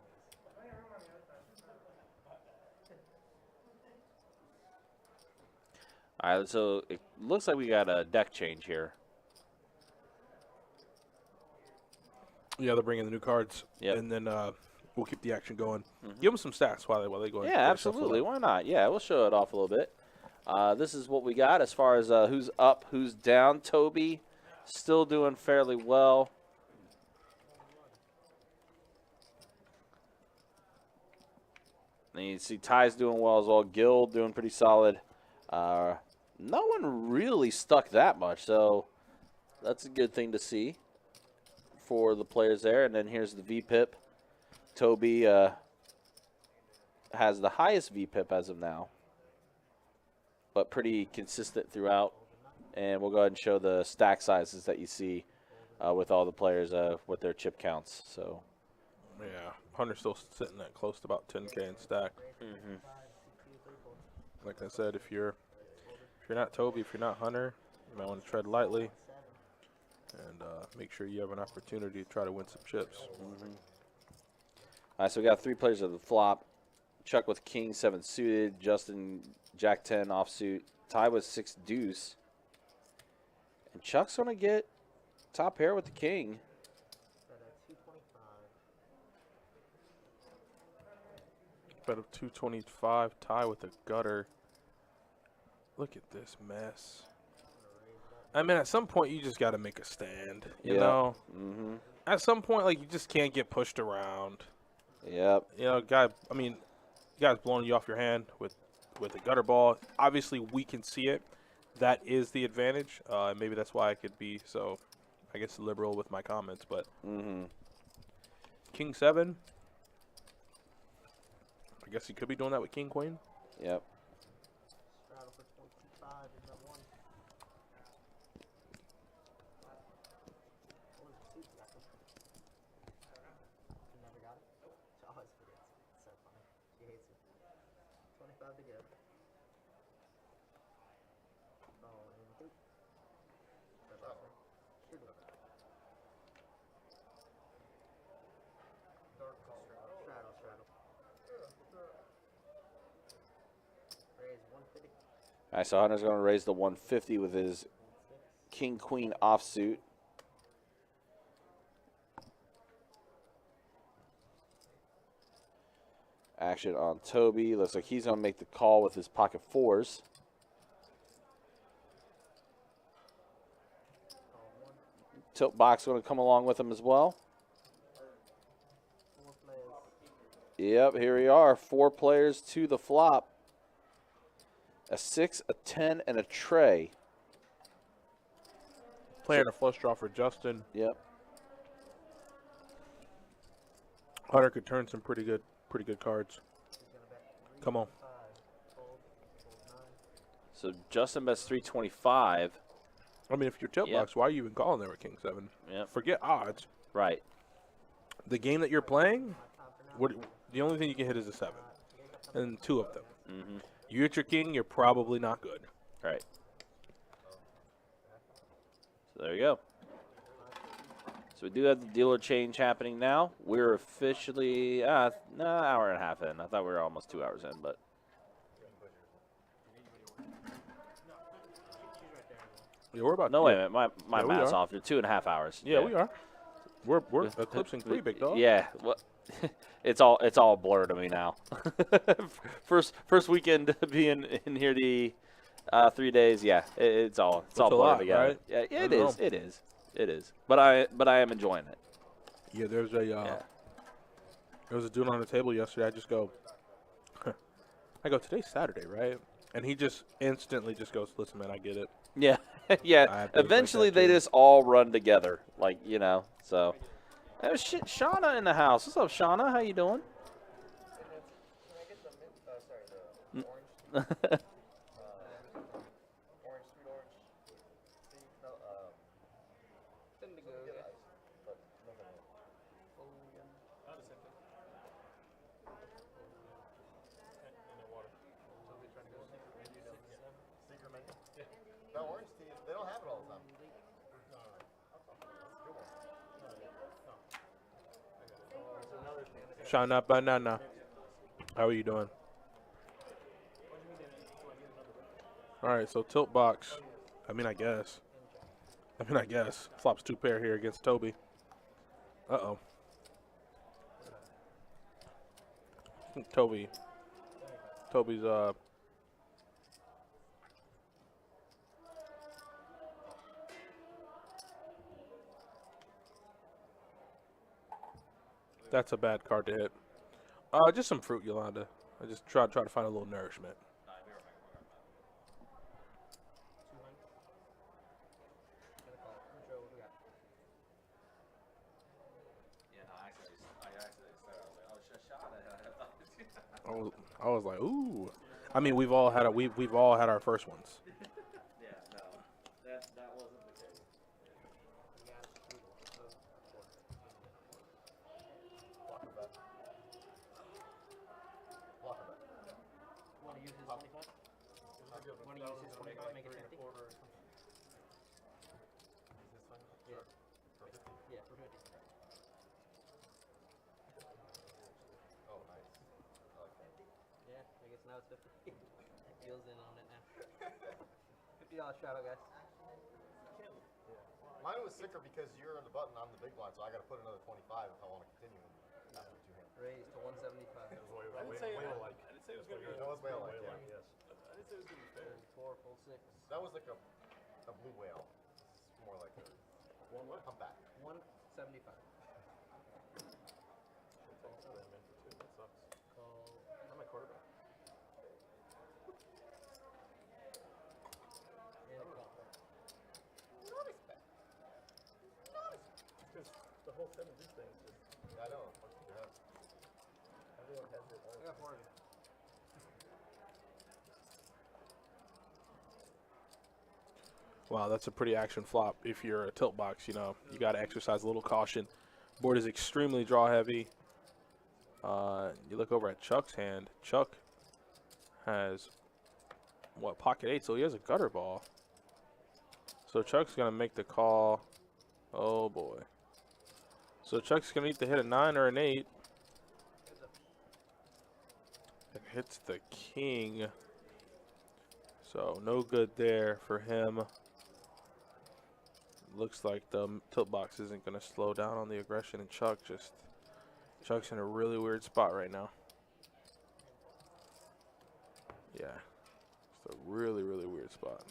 All right. So it looks like we got a deck change here. yeah, they're bringing the new cards. Yep. And then we'll keep the action going. Give them some stats while they go. Yeah, absolutely. Why not? Yeah, we'll show it off a little bit. This is what we got as far as who's up, who's down. Toby still doing fairly well. And you see Ty's doing well as well. Gil doing pretty solid. No one really stuck that much, so that's a good thing to see for the players there. And then here's the VPIP. Toby has the highest VPIP as of now, but pretty consistent throughout. And we'll go ahead and show the stack sizes that you see with all the players with their chip counts. So, Yeah, Hunter's still sitting at close to about 10K in stack. Like I said, if you're not Toby, if you're not Hunter, you might want to tread lightly and make sure you have an opportunity to try to win some chips. all right, so we got 3 players of the flop. Chuck with King 7 suited. Justin Jack 10 offsuit. Ty with 6 deuce. And Chuck's going to get top pair with the King. Set at 225. Bet of 225, tie with a gutter. Look at this mess. I mean, at some point, you just got to make a stand. You know? Mm-hmm. At some point, like, you just can't get pushed around. Yep. You know, guy's blowing you off your hand with a gutter ball. Obviously, we can see it. that is the advantage. And maybe that's why I could be so, I guess, liberal with my comments. But King 7, I guess he could be doing that with King Queen. Yep. Straddle for 25 is that one. What was the suit jacket? You never got it? She always forgets. It's so funny. She hates it. 25 to go. Oh, and two. Should have. Straddle, straddle. Raise 150. All right, so Hunter's going to raise the 150 with his King Queen offsuit. Action on Toby. Looks like he's going to make the call with his pocket 4s. Tilt box going to come along with him as well. 4 players. Yep, here we are. 4 players to the flop. A 6, a 10, and a tray. Playing a flush draw for Justin. Yep. Hunter could turn some pretty good cards. Come on. So Justin bets 325. I mean, if you're tilt Yep. box, why are you even calling there with King 7? Yep. Forget odds. Right. The game that you're playing, the only thing you can hit is a 7. And 2 of them. Mm-hmm. You hit your king, you're probably not good. Right. So there you go. So we do have the dealer change happening now. We're officially an hour and a half in. I thought we were almost 2 hours in, but Yeah, we're about no, wait a minute. My Yeah, we math's are. off. You're 2.5 hours. Yeah, we are. We're eclipsing 3, big dog. Yeah. Well, it's all a blur to me now. first weekend being in here the 3 days. Yeah, it's all a blurred lot, together. right? Yeah, I it don't is. know. It is. But I am enjoying it. Yeah, there's a Yeah. there was a dude on the table yesterday. I just go, I go, today's Saturday, right? And he just instantly just goes, listen, man, I get it. Yeah, I yeah. have days like Eventually, that, they too. just all run together, like So, oh shit, Shauna in the house. What's up, Shauna? How you doing? Can I get the mint? Sorry, the orange. Orange, sweet orange. See, no, Indigo, get yeah. ice, but nothing else. Secret menu? Yeah. The orange tea, they don't have it all the time. Shana Banana. How are you doing? All right, so tilt box. I mean, I guess. Flops 2 pair here against Toby. Uh-oh. I think Toby's, that's a bad card to hit. Just some fruit, Yolanda. I just try to find a little nourishment. I was like, ooh. I mean, we've all had our first ones. Yeah, no, that wasn't the case. Blocker bet. Blocker bet. Want to use his 25? Want to use his 25, make it 50? Yeah. Yeah, for 50. Oh, nice. I like that. Yeah, I guess now it's 50. Feels in on it now. $50 straddle, guys. Mine was sicker because you're on the button, I'm the big blind, so I got to put another 25 if I want to continue after 2 hands. Raise to 175. I didn't say it was going to be That was whale like, yeah. yes. I didn't say it was going to be fair. 4, full 6. That was like a blue whale. It's more like a One what? humpback. 175. That sucks. Call. I'm a quarterback. And whole set of these things. Yeah, I know. What you have? Everyone has it. I got 40. Wow, that's a pretty action flop. If you're a tilt box, you know, you got to exercise a little caution. Board is extremely draw heavy. You look over at Chuck's hand. Chuck has, what, pocket 8, so he has a gutter ball. So Chuck's going to make the call. Oh, boy. So Chuck's going to need to hit a 9 or an 8. It hits the king. So no good there for him. Looks like the tilt box isn't going to slow down on the aggression, and Chuck's in a really weird spot right now. Yeah, it's a really, really weird spot.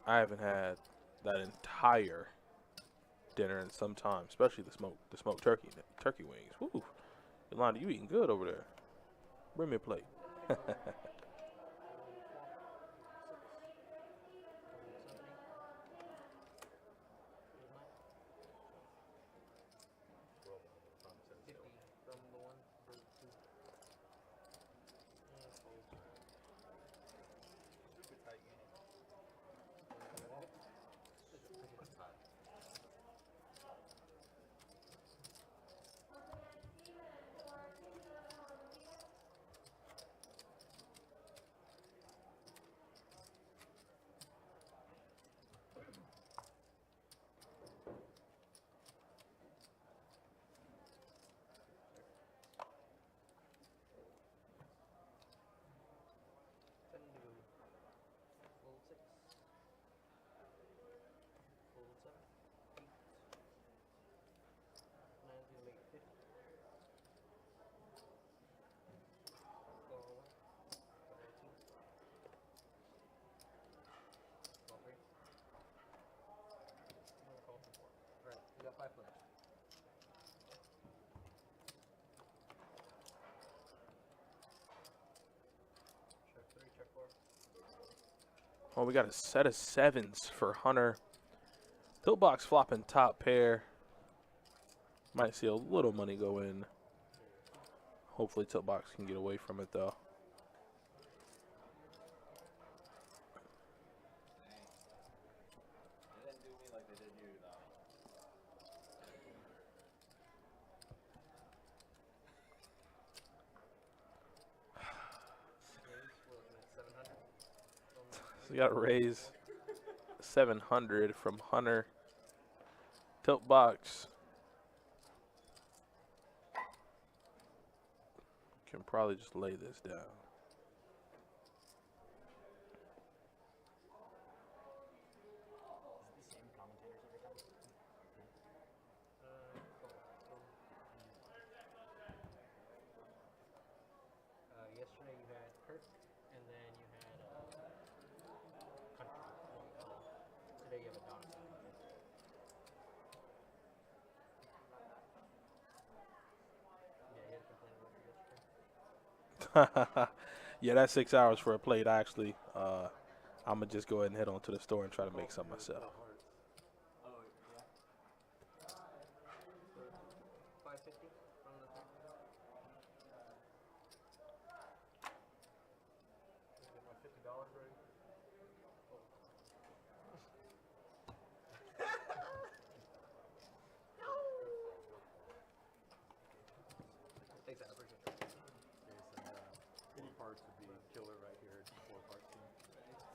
I haven't had that entire dinner in some time, especially the smoked turkey wings. Woo, Yolanda, you eating good over there. Bring me a plate. You got 5 players. Check 3, check 4. Oh, we got a set of 7s for Hunter. Tilt box flopping top pair. Might see a little money go in. Hopefully tilt box can get away from it though. So we got to raise 700 from Hunter. Tilt box can probably just lay this down. Yesterday you had Kirk, and then you had Country. Today you have a Donovan. Yeah, he had to complain about it yesterday. Yeah, that's 6 hours for a plate. Actually, I'm gonna just go ahead and head on to the store and try to make some myself. 550 from the top. Get my $50 ready. Thanks, I appreciate it. Any parts would be killer right here. 4 parts team.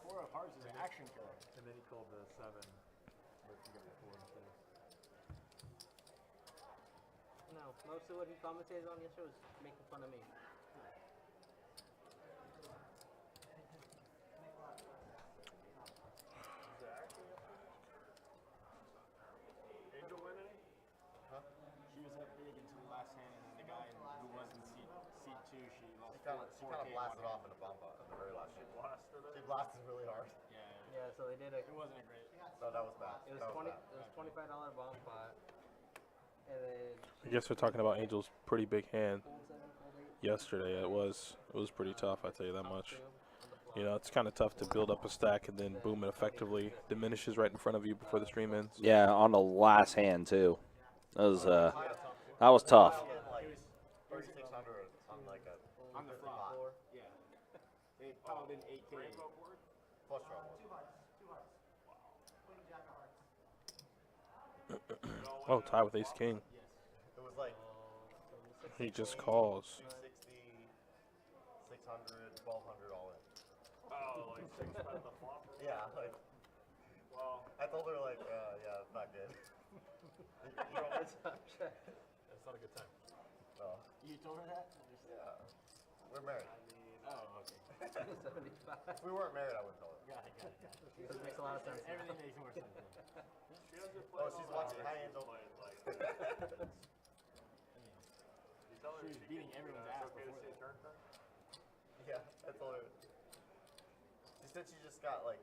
4 of hearts is an action killer. And then he called the 7, but you got the 4 instead. No, most of what he commentated on yesterday was making fun of me. Angel win any? Huh? She was up big until the last hand, and then the guy who was in seat 2, she lost She kind of 4K blasted one off in a bump up at the very last shit. Blasted it? She lost is really hard. Yeah. Yeah, so they did a. It wasn't a great. No, that was bad. It was That 20. bad. It was $25 bomb pot, and then I guess we're talking about Angel's pretty big hand fold 7, fold 8. yesterday. It was pretty tough, I tell you that much. 2 on the flop. You know, it's kind of tough to build up a stack and then boom, it effectively diminishes right in front of you before the stream ends. Yeah, on the last hand too. That was tough. Getting like 3,600 on like a On the 50 flop. pot. Yeah. They piled in 8K. Plus trouble. Oh, tie with ace king. It was like He just calls. 260, 600, 1,200 all in. Oh, like 6 bet the flop. Yeah, like, Well, I told her like, yeah, it's not good. You know, That's not check. That's not a good time. no. You told her that? Yeah. We're married. Oh, okay. 75. If we weren't married, I wouldn't tell her. Got it. This makes a lot of sense. now. Everything makes more sense. now. she has to play. Oh, she's watching. Hi, Angel. Like, you tell her She was she beating can, everyone's it's ass okay to before say that. turn turn. Yeah, I told her. She said she just got like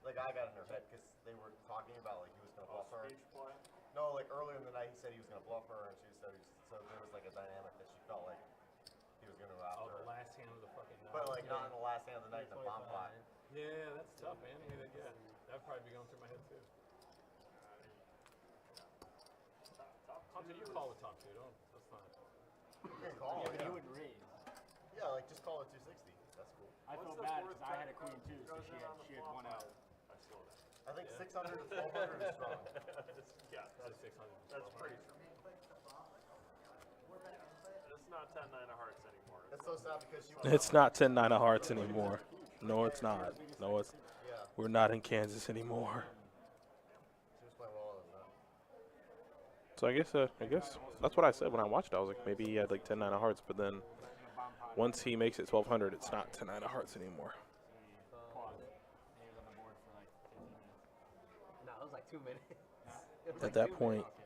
I got in her head because they were talking about like he was gonna Oh, bluff her. speech play. No, like earlier in the night he said he was gonna bluff her, and she said so there was like a dynamic that she felt like he was gonna go Oh, after the her. last hand of the fucking night. But like not in the last hand of the night in the bomb pot. Yeah, that's tough, man. I mean, yeah, that'd probably be going through my head too. Hunter, you call the top two, don't? That's not. You can call Yeah, it. but Yeah. you wouldn't raise. Yeah, like just call it 260. That's cool. I What's felt the bad fourth because I had a bet? queen too, so Goes she in had on the she had flop. one out. I still don't. I think 600 to 1200 is strong. Yeah, That's 600. that's pretty true. It's not 10-9 of hearts anymore. It's so sad because she was. It's not 10-9 of hearts anymore. No, it's not. No, it's. Yeah, We're not in Kansas anymore. she was playing well other than that. So I guess that's what I said when I watched it. I was like, maybe he had like 10-9 of hearts, but then once he makes it 1200, it's not 10-9 of hearts anymore. Pause. And he was on the board for like 15 minutes. No, it was like 2 minutes. It was At like that 2 point, minutes.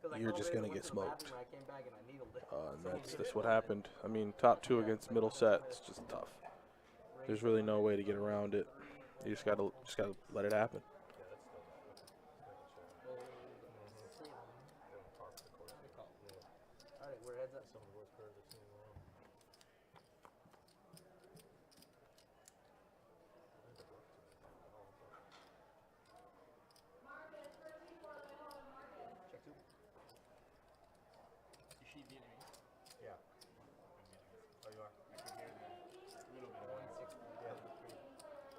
'Cause I you're called just in, gonna went get to the bathroom, smoked. and I came back and I needled it. And that's what happened. I mean, top two against middle set, it's just tough. There's really no way to get around it. You just gotta let it happen. Alright, we're heads up. Some of the worst players I've seen in a while. Check 2. Is she Vietnamese? Yeah. Oh, you are? I could hear the little bit of 160. Yeah.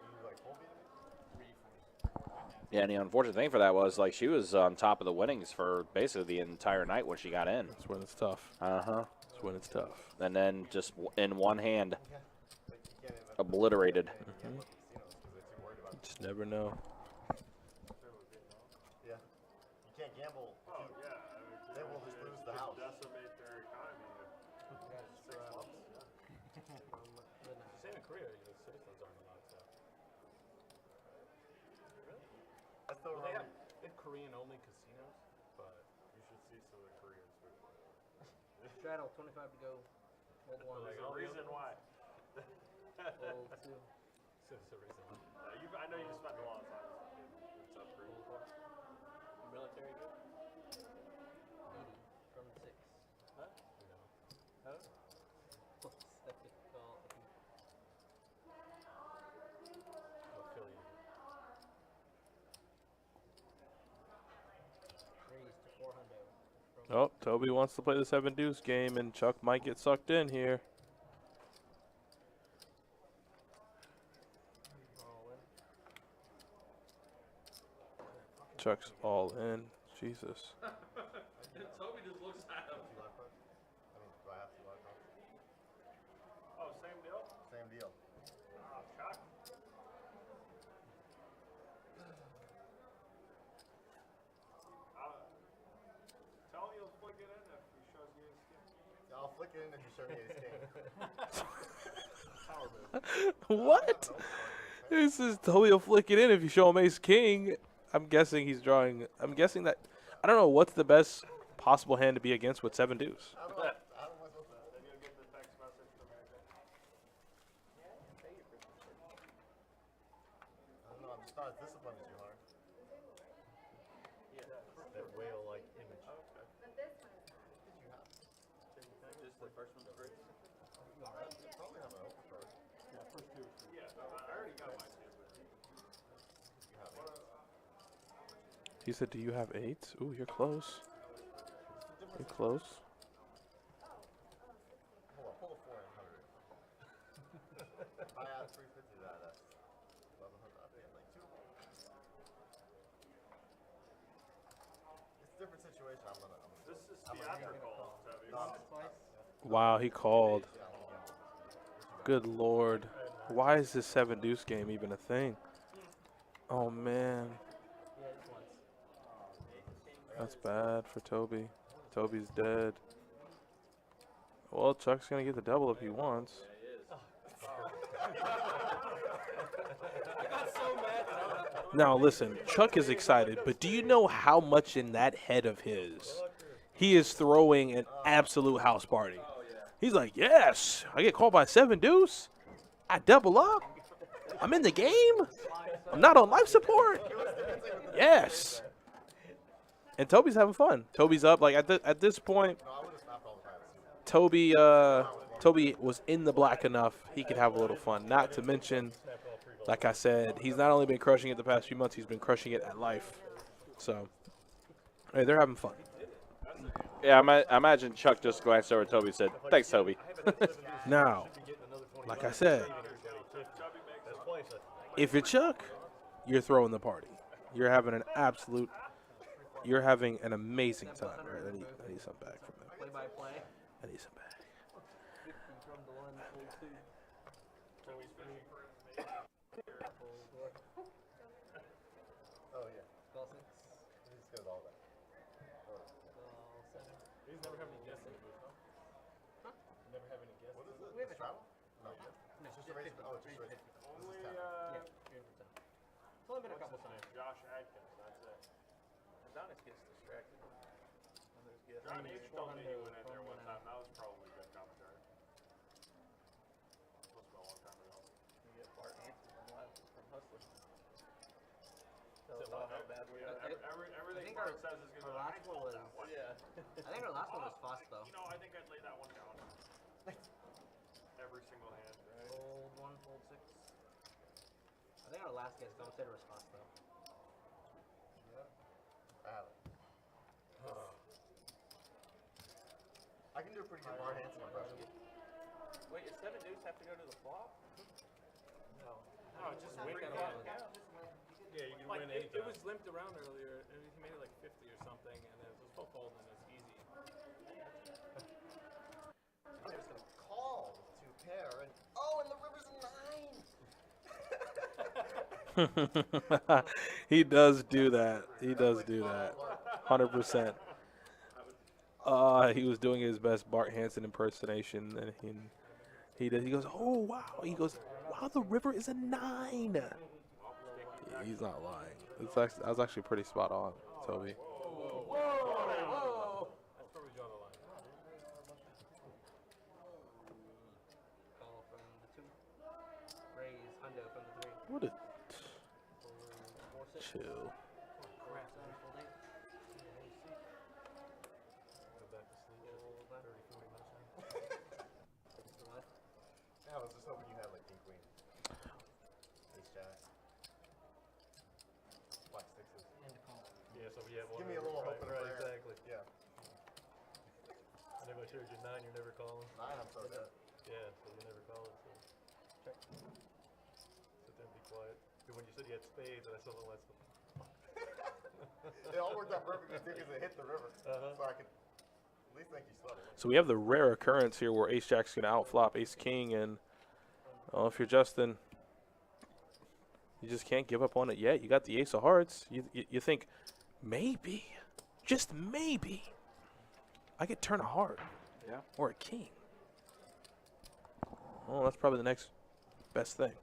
You like full Vietnamese? 3 4s. Yeah, and the unfortunate thing for that was like she was on top of the winnings for basically the entire night when she got in. That's when it's tough. Uh-huh. That's when it's tough. And then just in one hand, Like you can't even. obliterated. Can't even gamble at casinos because they're too worried about. Just never know. Yeah. You can't gamble. Oh, yeah. I mean, They will just lose the house. decimate their economy with 6 months. Same in Korea, the citizens aren't allowed to. I still Well, they remember. have Korean-only casinos, but You should see some of the Koreans we play. Straddle, 25 to go. Hold 1. There's a reason why. Hold 2. so it's a reason. I know you spent a lot of time in South Korea before. Military good? 80 from 6. Huh? No. Second call. I'll kill you. Raise to 400. Oh, Toby wants to play the 7 deuce game, and Chuck might get sucked in here. All in. Chuck's all in. Jesus. Toby just looks at him. Two live cards? I mean, do I have 2 live cards? Oh, same deal? Same deal. Chuck. Tell him you'll flick it in if he shows you his skin. I'll flick it in if you show me his king. What? This is Toby will flick it in if you show him ace king. I'm guessing he's drawing. I'm guessing that. I don't know what's the best possible hand to be against with 7 deuce. I don't know. I don't know what's that. Then you'll get the text message from Ante. It's not as disciplined as you, Hunter. That whale-like image. Just the first one's free. Probably have an open card. Yeah, I already got my two. You have it. He said, "Do you have 8s?" Ooh, you're close. You're close. Hold on, pull a 4 and 100. I had 350 that. That's 1100. I think like 2 of them. It's a different situation. I'm gonna This is theatrical. Wow, he called. Good Lord. Why is this 7 deuce game even a thing? Oh, man. Yeah, it's once. That's bad for Toby. Toby's dead. Well, Chuck's going to get the double if he wants. Now, listen, Chuck is excited, but do you know how much in that head of his he is throwing an absolute house party? He's like, yes, I get called by 7 deuce. I double up. I'm in the game. I'm not on life support. Yes. And Toby's having fun. Toby's up. Like at this point, Toby was in the black enough. He could have a little fun. Not to mention, like I said, he's not only been crushing it the past few months, he's been crushing it at life. So, hey, they're having fun. Yeah, I imagine Chuck just glanced over at Toby and said, "Thanks, Toby." Now, like I said, if you're Chuck, you're throwing the party. You're having an amazing time. Right, I need some back from them. Play by play. I need some back. From the 1, full 2. Oh yeah. Call 6. He just goes all that. Call 7. He's never have any guesses, huh? Never have any guesses. What is it? This travel? No. No, It's just a raise. Oh, it's just a raise. Only Yeah, 3%. It's only been a couple times. Josh Adkins, that's it. Adonis gets distracted. When there's guests. John H. told me he went in there one time. That was probably good commentary. Must have been a long time ago. You get Bart Hansen from Hustler. Tell us all how bad we are. Everything think our- Bart says is going to our last one was- Yeah. I think our last one was Foss though. You know, I think I'd lay that one down. Every single hand. Hold 1, hold 6. I think our last guest commentator was Foss though. I have it. I can do a pretty good Bart Hansen impression. Wait, is 7 deuce have to go to the flop? No, just Win win. count. Yeah, you can Like win it anytime. was limped around earlier, and he made it like 50 or something, and then it was full fold, and it's easy. I'm just gonna call with 2 pair and oh, and the river's 9. He does do that. He does do that. 100%. He was doing his best Bart Hansen impersonation, and he goes, "Oh wow!" He goes, "Wow, the river is a 9." Yeah, he's not lying. That was actually pretty spot on, Toby. That's probably draw the line. Call from the 2. Raise Hundo from the 3. What a Hold 4, 6. chill. Crap, 7, hold 8. Go back to sleep. Hold 9. 30, 40 minutes now. To left. Yeah, I was just hoping you had like King Queen. Ace Jack. Black 6s. Yeah, so we have one. Give me a little right, open right, prayer. exactly. Yeah. And if I showed you 9, you're never calling. 9, I'm so dead. Yeah, so you never call it. So. Check. Sit there and be quiet. But when you said you had spades, and I saw the last one. It all worked out perfectly too because it hit the river. Uh-huh. So I could at least think you slept. So we have the rare occurrence here where Ace Jack's gonna outflop Ace King, and if you're Justin, you just can't give up on it yet. You got the Ace of Hearts. You think maybe, just maybe, I could turn a heart, Yeah. or a king. Oh, that's probably the next best thing.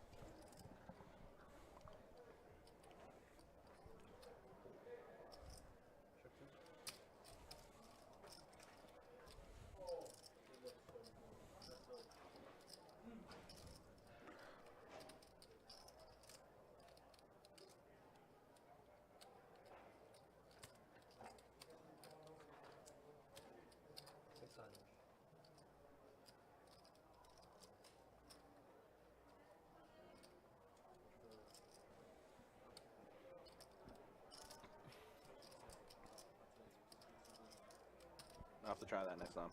I'll have to try that next time.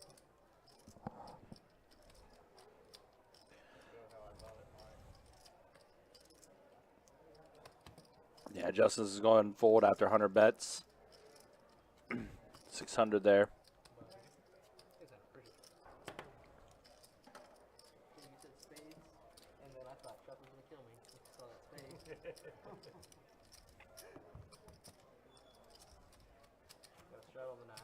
Yeah, Justice is going fold after 100 bets. 600 there. You said spades, and then I thought Chuck was gonna kill me. I saw that spade. Got a straddle the 9.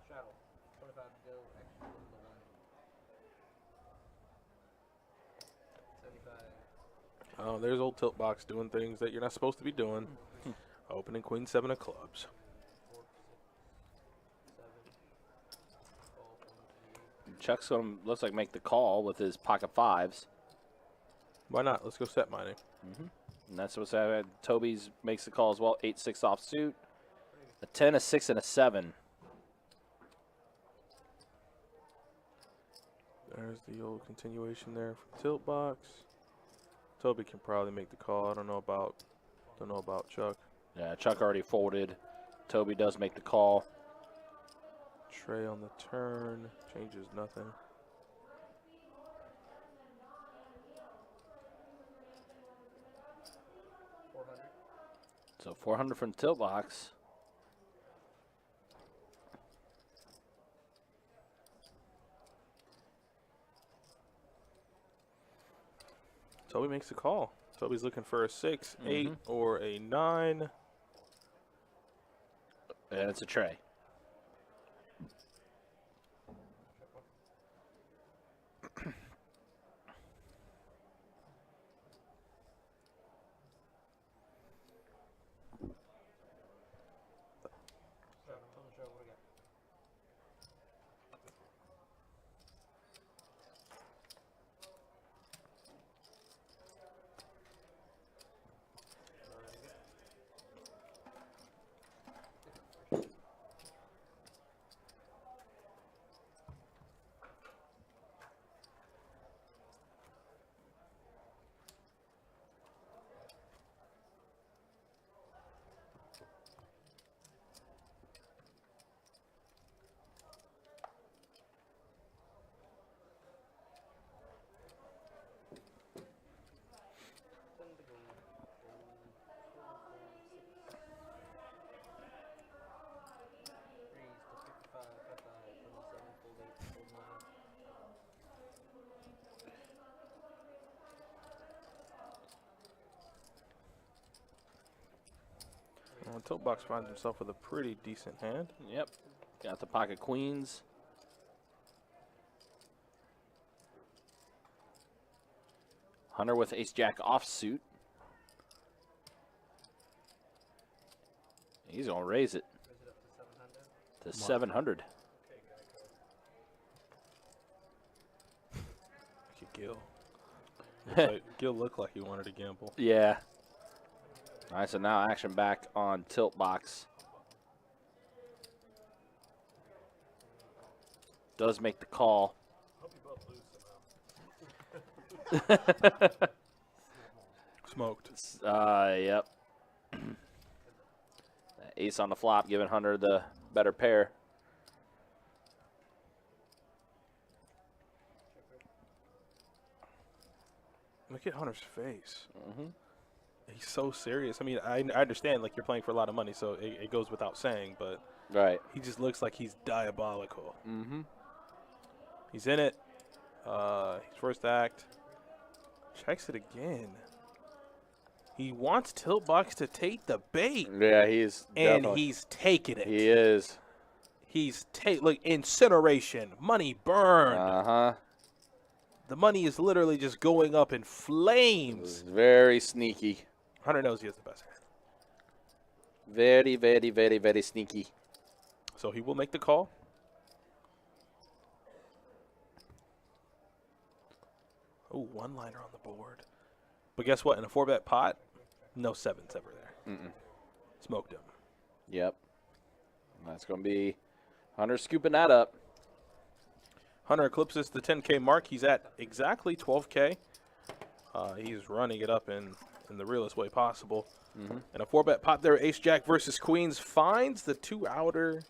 Straddle. 25 to go. Actually, goes to 1. 75. Oh, there's old tilt box doing things that you're not supposed to be doing. Opening queen 7 of clubs. 4, 6, 7. Call 1, 3. Chuck's going to, looks like, make the call with his pocket fives. Why not? Let's go set mining. And that's what's happening. Toby's makes the call as well. 8-6 offsuit. A 10, a 6, and a 7. There's the old continuation there from tilt box. Toby can probably make the call. I don't know about Chuck. Yeah, Chuck already folded. Toby does make the call. Trey on the turn changes nothing. So 400 from tilt box. Toby makes the call. Toby's looking for a 6, 8, or a 9. And it's a tray. Tilt box finds himself with a pretty decent hand. Yep. Got the pocket queens. Hunter with ace jack offsuit. He's going to raise it to 700. Look at Gil. Gil looked like he wanted to gamble. Yeah. All right, so now action back on tilt box. Does make the call. Hope you both lose somehow. Smoked. Yep. Ace on the flop, giving Hunter the better pair. Look at Hunter's face. He's so serious. I mean, I understand, like, you're playing for a lot of money, so it goes without saying, but Right. he just looks like he's diabolical. He's in it. His first act. Checks it again. He wants tilt box to take the bait. Yeah, he's And he's taking it. He is. He's look, incineration, money burn. The money is literally just going up in flames. Very sneaky. Hunter knows he has the best hand. Very, very, very, very sneaky. So he will make the call. Oh, one liner on the board. But guess what? In a 4-bet pot, no 7s ever there. Smoked him. Yep. That's going to be Hunter scooping that up. Hunter eclipses the 10K mark. He's at exactly 12K. He's running it up in the realest way possible. And a 4-bet pot there, Ace Jack versus Queens, finds the 3 outer.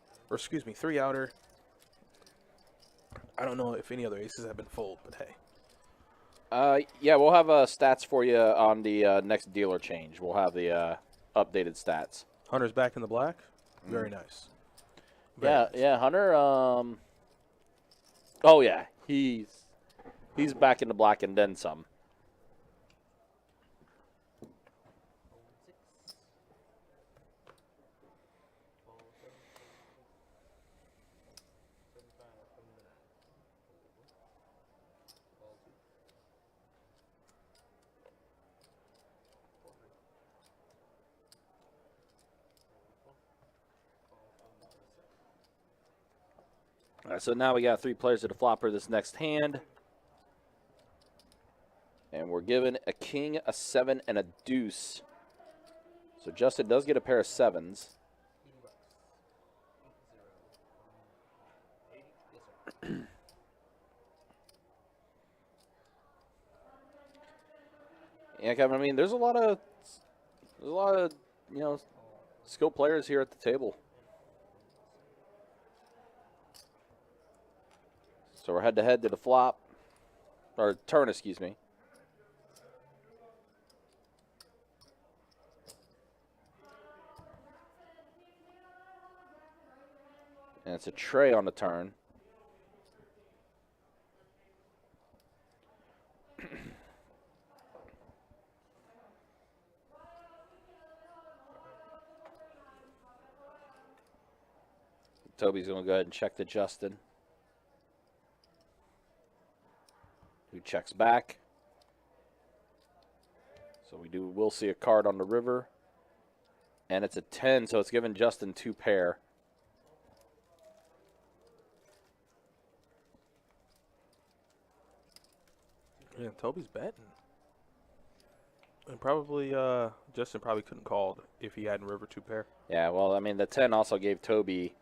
I don't know if any other aces have been fold, but hey. Yeah, we'll have stats for you on the next dealer change. We'll have the updated stats. Hunter's back in the black. Very nice. Very nice. Yeah, Hunter. Oh yeah, he's back in the black and then some. All right, so now we got 3 players to the flopper this next hand. And we're given a king, a 7, and a deuce. So Justin does get a pair of 7s. Yeah, Kevin, I mean, there's a lot of skilled players here at the table. So we're head-to-head to the flop, or turn, excuse me. And it's a tray on the turn. Toby's going to go ahead and check to Justin, who checks back. So we'll see a card on the river. And it's a 10, so it's giving Justin 2 pair. Yeah, Toby's betting. And probably, Justin probably couldn't call if he hadn't river 2 pair. Yeah, well, I mean, the 10 also gave Toby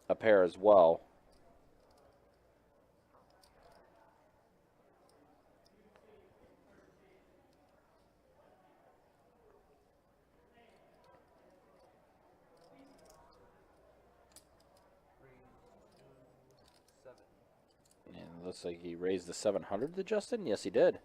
a pair as well. And it looks like he raised the 700 to Justin. Yes, he did.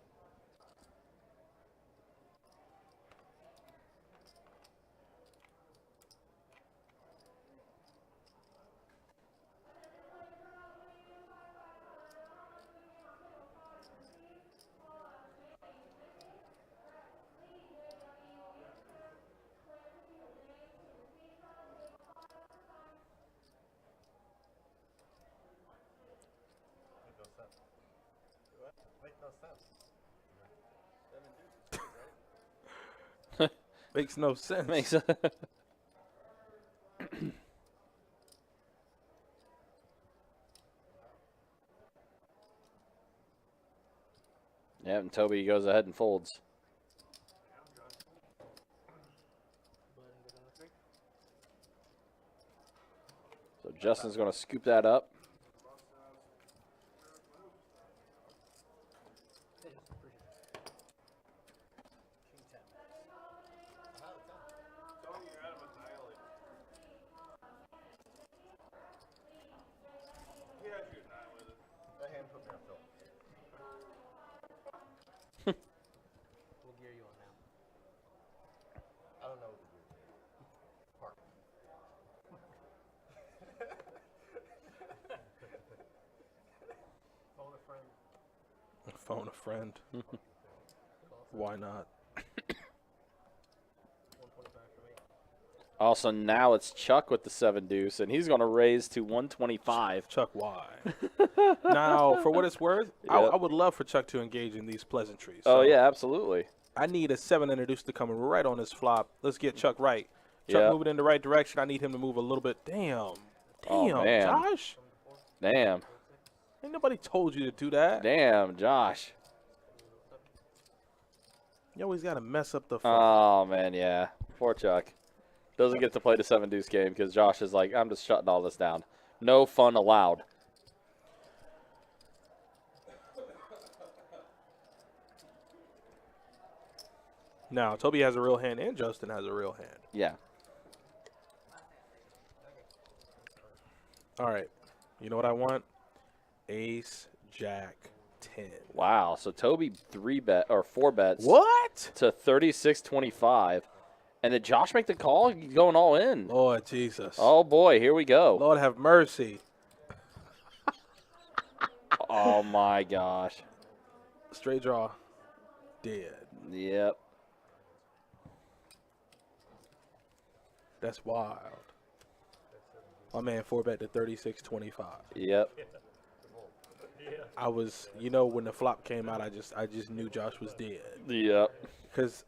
Makes no sense. Makes Yeah, and Toby goes ahead and folds. So Justin's going to scoop that up. That hand put me on Phil. What gear you on now? I don't know what to do. Park. Phone a friend. Phone a friend. Why not? 125 for me. Also, now it's Chuck with the 7 deuce, and he's going to raise to 125. Chuck, why? Now, for what it's worth, Yep. I would love for Chuck to engage in these pleasantries. Oh, So yeah, absolutely. I need a 7 introduced to come right on this flop. Let's get Chuck right. Chuck Yep. moving in the right direction. I need him to move a little bit. Damn. Oh, Damn, man. Josh. Damn. Ain't nobody told you to do that. Damn, Josh. You always got to mess up the flop. Oh, man, yeah. Poor Chuck. Doesn't get to play the 7 deuce game because Josh is like, I'm just shutting all this down. No fun allowed. Now, Toby has a real hand and Justin has a real hand. Yeah. All right. You know what I want? Ace, Jack, 10. Wow. So Toby 4 bets. What? To 36.25. And did Josh make the call? He's going all in. Lord Jesus. Oh, boy. Here we go. Lord have mercy. Oh, my gosh. Straight draw. Dead. Yep. That's wild. My man 4-bet to 36.25. Yep. I was, you know, when the flop came out, I just knew Josh was dead. Yep. Because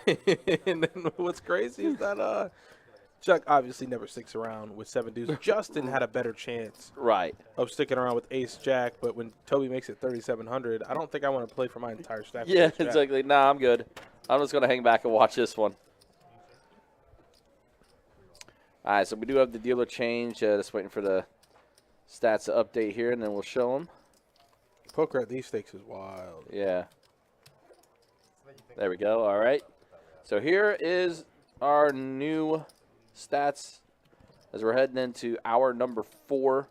and then what's crazy is that Chuck obviously never sticks around with 7 deuce. Justin had a better chance Right. of sticking around with Ace Jack, but when Toby makes it 3,700, I don't think I want to play for my entire stack. with Yeah, Ace Jack. exactly. Nah, I'm good. I'm just going to hang back and watch this one. All right, so we do have the dealer change. Just waiting for the stats to update here, and then we'll show them. Poker at these stakes is wild. Yeah. There we go. All right. So here is our new stats as we're heading into hour number 4.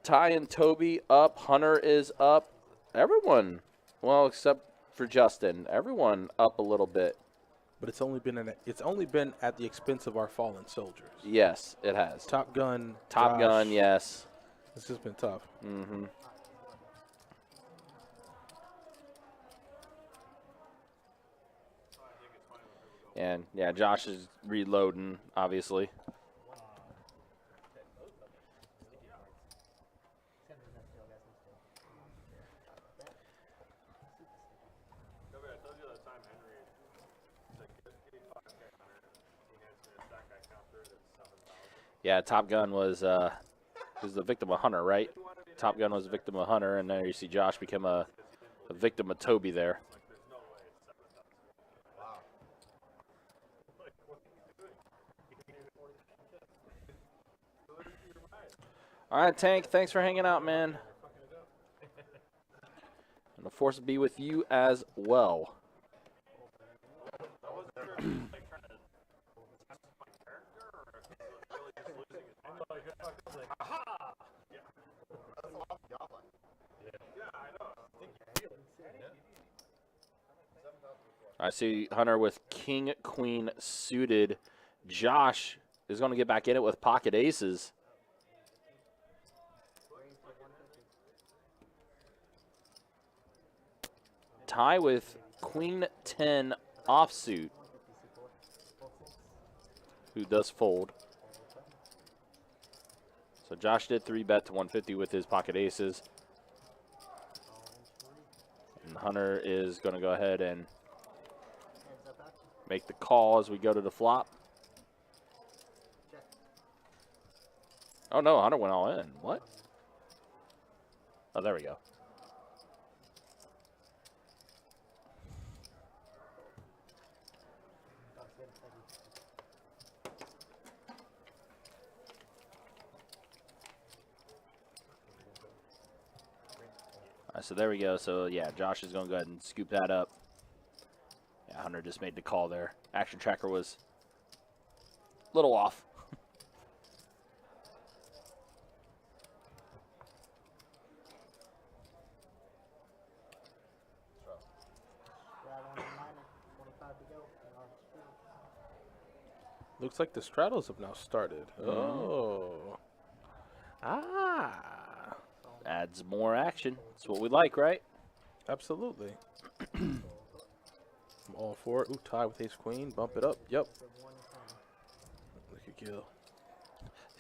Ty and Toby up. Hunter is up. Everyone, well, except for Justin, everyone up a little bit. But it's only been at the expense of our fallen soldiers. Yes, it has. Top Gun. Top Josh, Gun, yes. This has been tough. Mm-hmm. And, yeah, Josh is reloading, obviously. Yeah, Top Gun was the victim of Hunter, right? Top Gun was a victim of Hunter, and there you see Josh become a victim of Toby there. All right, Tank, thanks for hanging out, man. And the force will be with you as well. I see Hunter with King, Queen suited. Josh is going to get back in it with pocket aces. Tie with Queen 10 offsuit, who does fold. So Josh did 3-bet to 150 with his pocket aces. And Hunter is going to go ahead and make the call as we go to the flop. Oh, no, Hunter went all in. What? Oh, there we go. All right, so there we go. So, yeah, Josh is going to go ahead and scoop that up. Yeah, Hunter just made the call there. Action tracker was a little off. Looks like the straddles have now started. Oh. Ah. Adds more action. That's what we like, right? Absolutely. I'm all for it. Ooh, tie with ace queen. Bump it up. Yep. Look at Gil.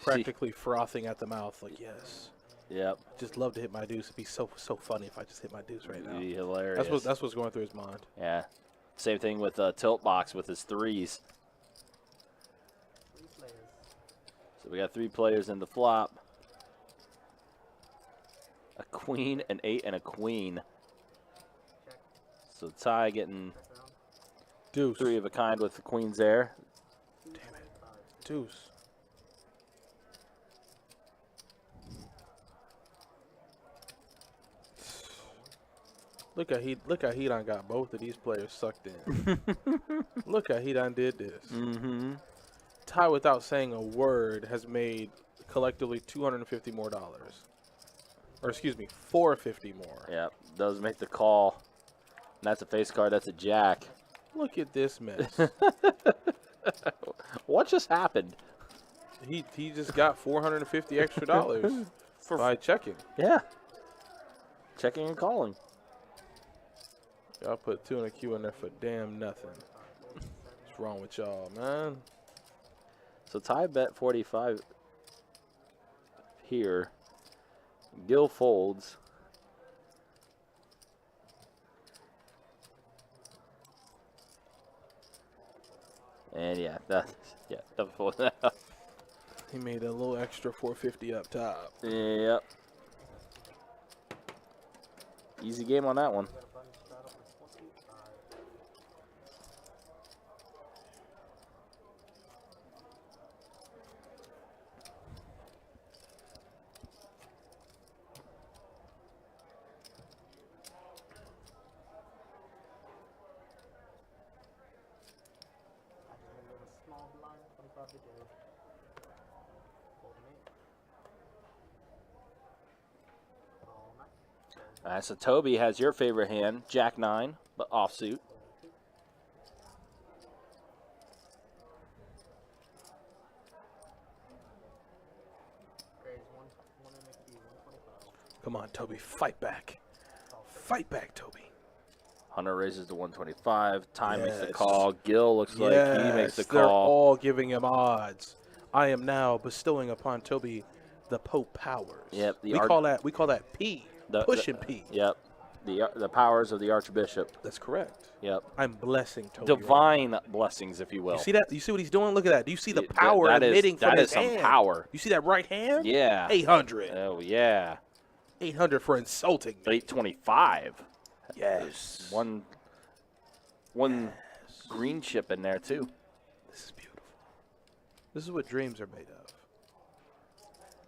Practically frothing at the mouth. Like, yes. Yep. Just love to hit my deuce. It'd be so funny if I just hit my deuce right now. It'd be hilarious. That's what's going through his mind. Yeah. Same thing with Tilt Box with his threes. So we got 3 players in the flop. A queen, an 8, and a queen. So Ty getting Deuce. 3 of a kind with the queens there. Deuce. Look how he done got both of these players sucked in. Look how he done did this. Mm-hmm. Ty, without saying a word, has made collectively $250 more. Or excuse me, $450 more. Yep, does make the call. And that's a face card. That's a jack. Look at this mess. What just happened? he just got $450 extra dollars by checking. Yeah. Checking and calling. Y'all put 2 and a Q in there for damn nothing. What's wrong with y'all, man? So Ty bet 45 here. Gil folds. And yeah, that's He made a little extra $450 up top. Yep. Easy game on that one. All right, so Toby has your favorite hand, Jack 9, but offsuit. Come on, Toby, fight back. Fight back, Toby. Hunter raises to 125. Ty makes the Yes. call. Gil looks like he makes the They're call. all giving him odds. I am now bestowing upon Toby the Pope powers. Yep, we call that P. Pushing P. Yep, the powers of the Archbishop. That's correct. Yep, I'm blessing Toby. divine blessings, if you will. You see that? You see what he's doing? Look at that. Do you see the Th- power that is- emitting from that his is some hand? power. You see that right hand? Yeah. 800. Oh yeah. 800 for insulting me. 825. Yes. One green chip in there too. This is beautiful. This is what dreams are made of.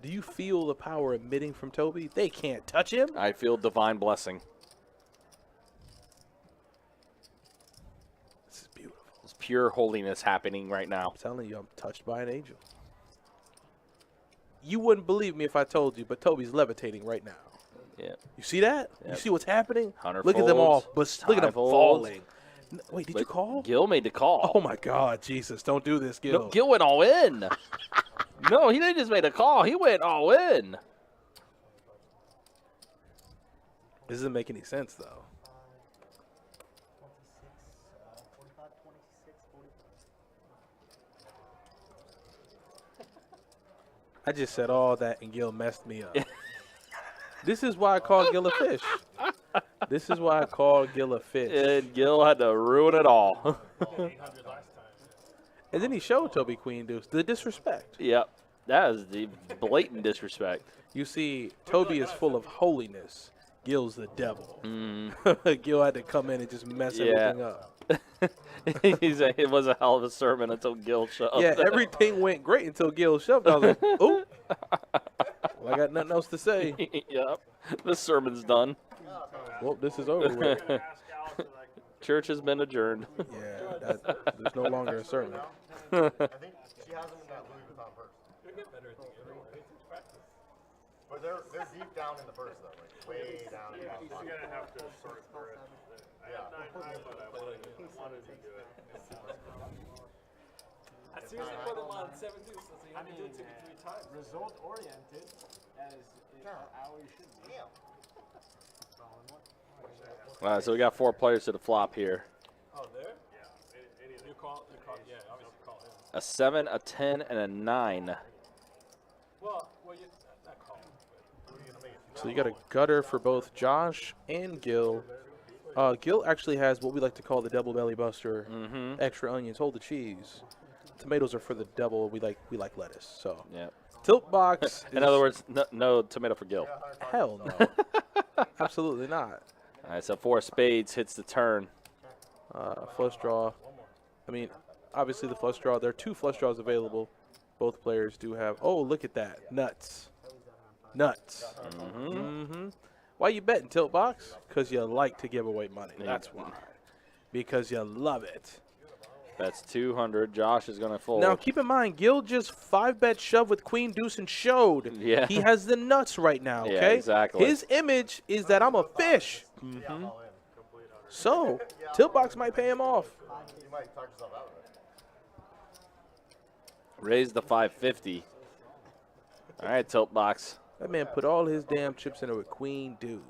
Do you feel the power emitting from Toby? They can't touch him. I feel divine blessing. This is beautiful. It's pure holiness happening right now. I'm telling you, I'm touched by an angel. You wouldn't believe me if I told you, but Toby's levitating right now. Yeah. You see that? You Yep. see what's happening? Hunter Look at them all. folds, But look at Ty them folds. falling. Wait, did you But call? Gil made the call. Oh my God, Jesus! Don't do this, Gil. No, Gil went all in. No, he didn't just make a call. He went all in. This doesn't make any sense, though. I just said all that, and Gil messed me up. This is why I call Gil a fish. This is why I call Gil a fish. And Gil had to ruin it all. 800 last time. And then he showed Toby Queen Deuce the disrespect. Yep. That is the blatant disrespect. You see, Toby is full of holiness. Gil's the devil. Gil had to come in and just mess everything up. He's like, it was a hell of a sermon until Gil showed up. Yeah, everything went great until Gil shoved. I was like, "Ooh, well, I got nothing else to say." Yep. The sermon's done. Well, this is over with. Church has been adjourned. Yeah, there's no longer a sermon. I think she has them in that Louis Vuitton purse. You'll get better at the game. It's practice. But they're deep down in the purse though, like way down in the He's pocket. gonna have to sort through it. I had 9-9, but I wanted to do it. I seriously put him on 7 deuce. So you have to do it to me 3 times. Result oriented, as how you should be. Damn. All right, so we got 4 players to the flop here. Oh, there? Yeah. You call, yeah, obviously call him. A 7, a 10, and a 9. Well, you, not call him. So you got a gutter for both Josh and Gil. Gil actually has what we like to call the double belly buster. Extra onions, hold the cheese. Tomatoes are for the double. We like lettuce. So Yeah. tilt box. In other words, no tomato for Gil. hell no. Absolutely not. All right, so 4 spades hits the turn. Flush draw. I mean, obviously the flush draw. There are 2 flush draws available. Both players do have. Oh, look at that. Nuts. Nuts. Mm-hmm. Why you betting, Tilt Box? Because you like to give away money. That's why. Because you love it. That's 200. Josh is going to fold. Now, keep in mind, Gil just 5-bet shove with Queen Deuce and showed. Yeah. He has the nuts right now, Yeah, okay? exactly. His image is that I'm a fish. So, Tilt Box might pay him off. You might talk yourself out of it. Raise the 550. All right, Tilt Box. That man put all his damn chips in it with Queen Deuce.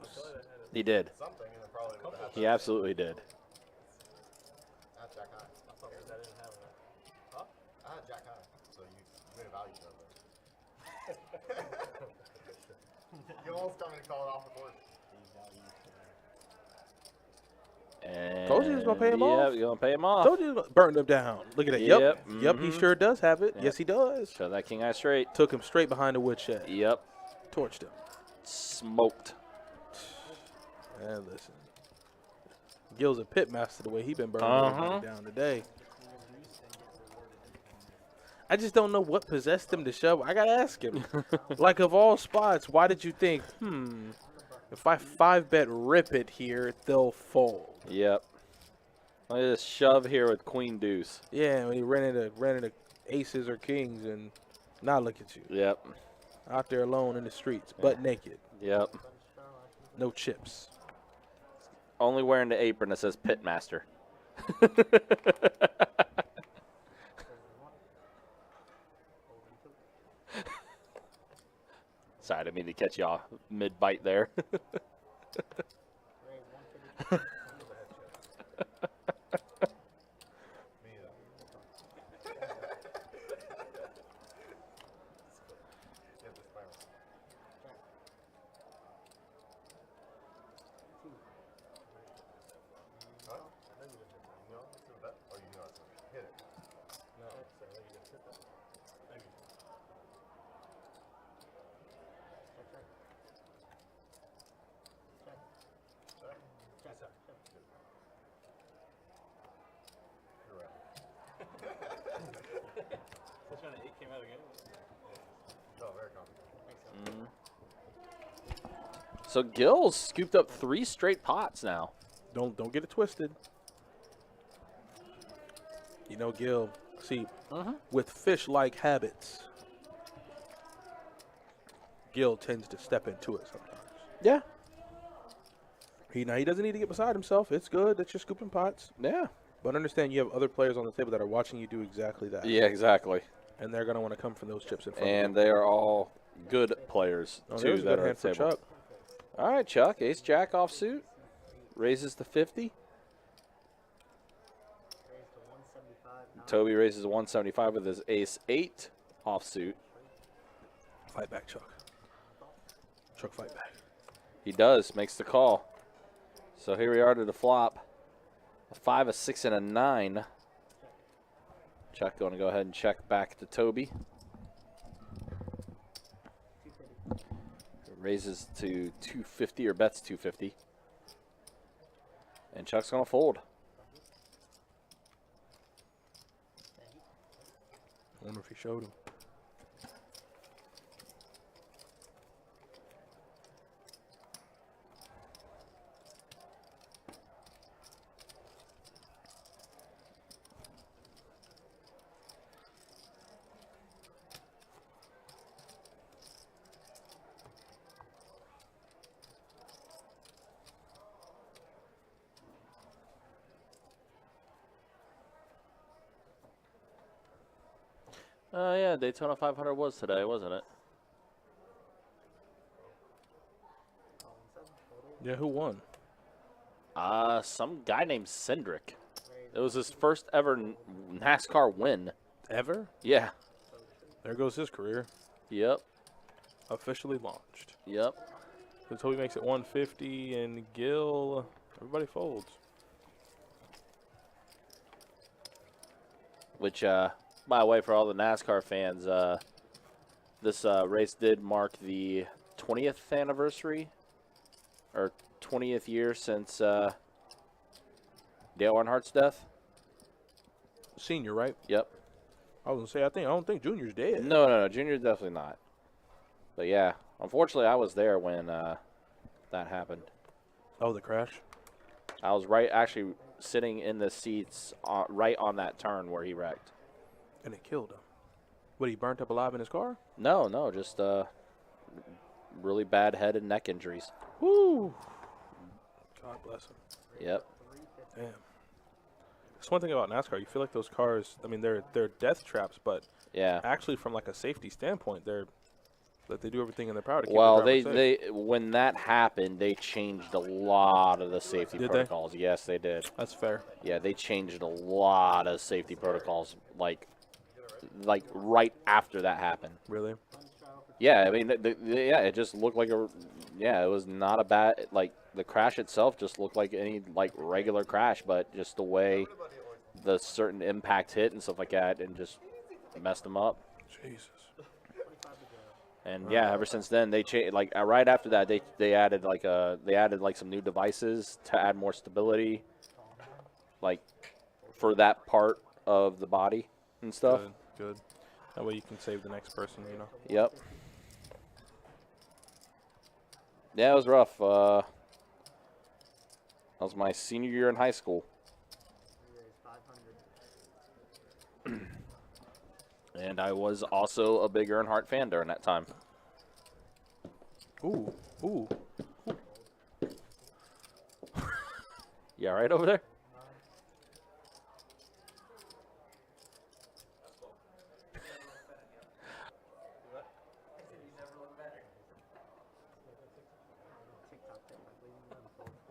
He did. Something, and it probably would have He absolutely did. That's Jack High. I had Jack High, so you made a value shove there. You almost got me to call it off the board. And Told you he was gonna pay him off. Yeah, you're going to pay him off. Told you, burned him down. Look at that. Yep. Yep, he sure does have it. Yep. Yes, he does. Show that king eye straight. Took him straight behind the woodshed. Yep. Torched him. Smoked. And listen, Gil's a pit master the way he been burning everybody down today. I just don't know what possessed him to shove. I gotta ask him. Like, of all spots, why did you think, if I 5-bet rip it here, they'll fold? Yep. Look at this shove here with Queen Deuce. Yeah, when he ran into aces or kings, and now look at you. Yep. Out there alone in the streets, butt naked. Yep. No chips. Only wearing the apron that says Pitmaster. Sorry, I didn't mean to catch y'all mid-bite there. Such an 8 came out again. Very complicated. So Gil's scooped up 3 straight pots now. Don't get it twisted. You know, Gil, see, with fish-like habits, Gil tends to step into it sometimes. Yeah. He doesn't need to get beside himself. It's good that you're scooping pots. Yeah. But understand you have other players on the table that are watching you do exactly that. Yeah, exactly. And they're going to want to come from those chips in front And of they are all good players, you. too, There's a that good are hand at for the table. Chuck. All right, Chuck. Ace-Jack offsuit. Raises to 50. Toby raises to 175 with his ace-8 offsuit. Fight back, Chuck. Chuck, fight back. He does. Makes the call. So here we are to the flop. A 5, a 6, and a 9. Chuck going to go ahead and check back to Toby. Raises to 250 or bets 250. And Chuck's going to fold. I wonder if he showed him. Yeah, Daytona 500 was today, wasn't it? Yeah, who won? Some guy named Cindric. It was his first ever NASCAR win. Ever? Yeah. There goes his career. Yep. Officially launched. Yep. So Toby makes it 150, and Gil, everybody folds. Which, by the way, for all the NASCAR fans, this race did mark the 20th anniversary, or 20th year since Dale Earnhardt's death. Senior, right? Yep. I was gonna say I don't think Junior's dead. No. Junior's definitely not. But yeah, unfortunately, I was there when that happened. Oh, the crash. I was actually sitting in the seats right on that turn where he wrecked. And it killed him. What, he burnt up alive in his car? No, just really bad head and neck injuries. Woo! God bless him. Yep. Damn. That's one thing about NASCAR. You feel like those cars. I mean, they're death traps, but Yeah. actually, from like a safety standpoint, they do everything in their power to keep Well, the driver safe. when that happened, they changed a lot of the safety Did they? protocols. Yes, they did. That's fair. Yeah, they changed a lot of safety protocols, like right after that happened. Really? Yeah, I mean, it just looked like it was not a bad, the crash itself just looked like any, regular crash, but just the way the certain impact hit and stuff like that, and just messed them up. Jesus. And yeah, ever since then they changed. Right after that, they added some new devices to add more stability, for that part of the body and stuff. Good. That way you can save the next person, you know. Yep. Yeah, it was rough. That was my senior year in high school. And I was also a big Earnhardt fan during that time. Ooh. Yeah, right over there?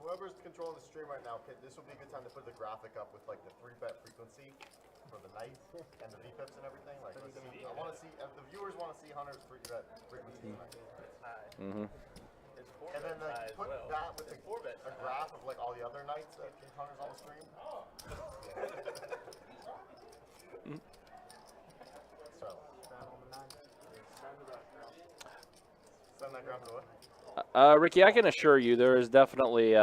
Whoever's controlling the stream right now, this would be a good time to put the graphic up with the 3-bet frequency for the night and the VPIPs and everything. I want to see if the viewers want to see Hunter's 3-bet frequency tonight. Mm-hmm. And then put that with a graph of all the other nights that Hunter's on the stream. So send that graph to what? Ricky, I can assure you there is definitely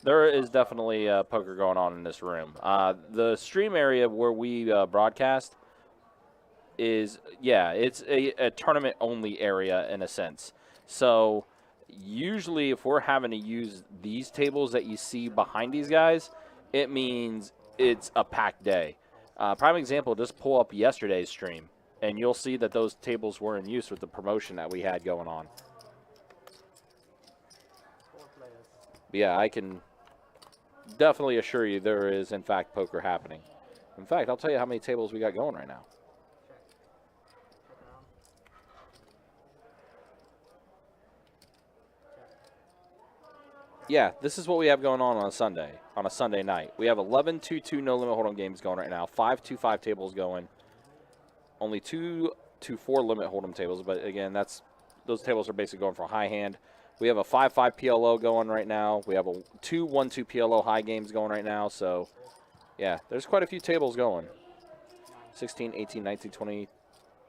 poker going on in this room. The stream area where we broadcast is, it's a tournament only area in a sense. So usually if we're having to use these tables that you see behind these guys, it means it's a packed day. Prime example, just pull up yesterday's stream and you'll see that those tables were in use with the promotion that we had going on. Yeah, I can definitely assure you there is, in fact, poker happening. In fact, I'll tell you how many tables we got going right now. Yeah, this is what we have going on a Sunday night. We have 11 2-2 no limit hold'em games going right now, 5 2-5 tables going, only 2 to 4 limit hold'em tables, but again, those tables are basically going for high hand. We have a 5-5 PLO going right now. We have a 2-1-2 PLO high games going right now. So, yeah, there's quite a few tables going. 16, 18, 19, 20.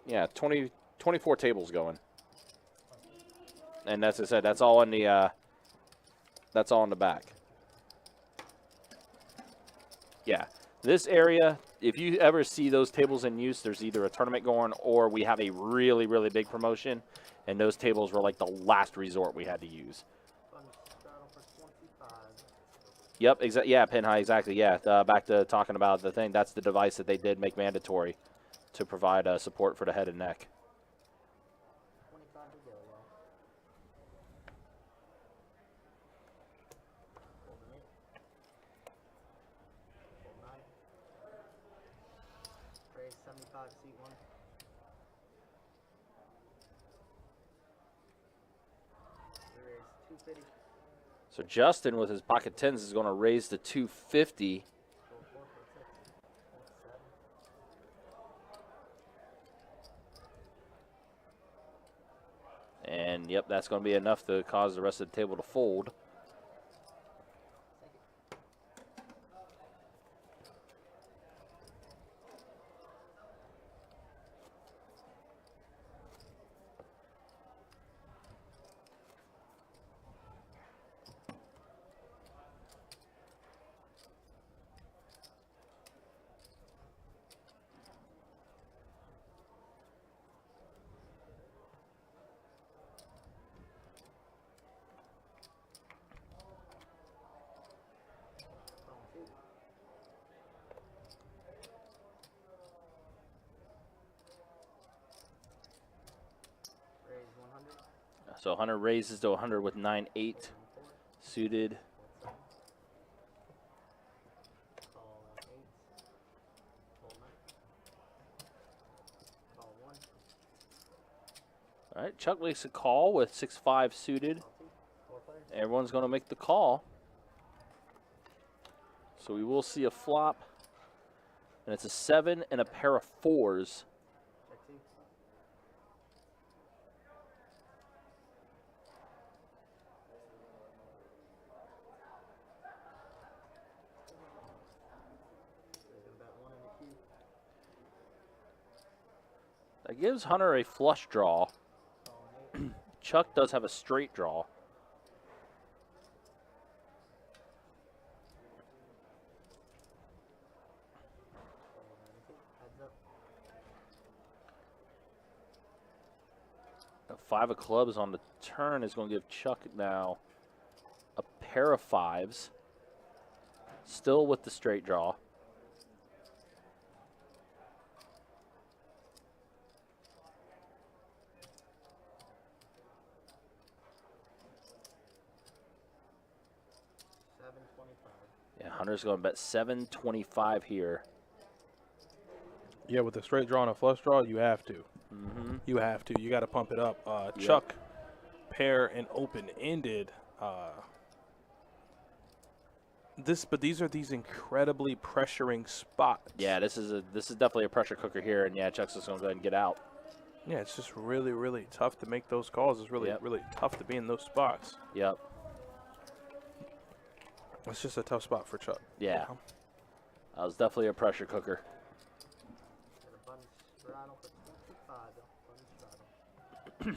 Yeah, 24 tables going. And as I said, that's all in the back. Yeah, this area, if you ever see those tables in use, there's either a tournament going or we have a really, really big promotion. And those tables were the last resort we had to use. Yep, yeah, pin high, exactly. Yeah, back to talking about the thing. That's the device that they did make mandatory to provide support for the head and neck. Raise 75, seat 1. So Justin, with his pocket tens, is going to raise to 250. And, yep, that's going to be enough to cause the rest of the table to fold. So Hunter raises to 100 with 9-8 suited. Call 8. Call 9. Call 1. All right, Chuck makes a call with 6-5 suited. 4 players. Everyone's going to make the call. So we will see a flop. And it's a 7 and a pair of 4s. Check 2. He's gonna bet 1 in the cube. That gives Hunter a flush draw. Calling 8. Chuck does have a straight draw. Heads up. A 5 of clubs on the turn is going to give Chuck now a pair of 5s. Still with the straight draw. Yeah, Hunter's going to bet 725 here. Yeah, with a straight draw and a flush draw, you have to. Mm-hmm. You have to. You got to pump it up. Chuck, pair and open-ended. But these are these incredibly pressuring spots. Yeah, this is definitely a pressure cooker here, and yeah, Chuck's just going to go ahead and get out. Yeah, it's just really, really tough to make those calls. It's really, really tough to be in those spots. Yep. It's just a tough spot for Chuck. Yeah. That was definitely a pressure cooker. Got a button straddle for 2-5. Button straddle.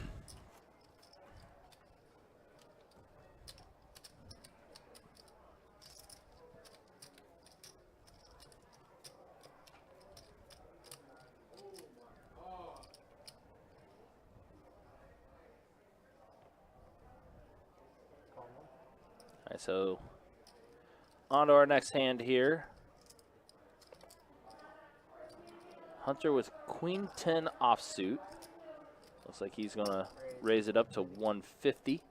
Call 1. All right, so on to our next hand here. Hunter with Queen 10 offsuit. Looks like he's going to raise it up to 150.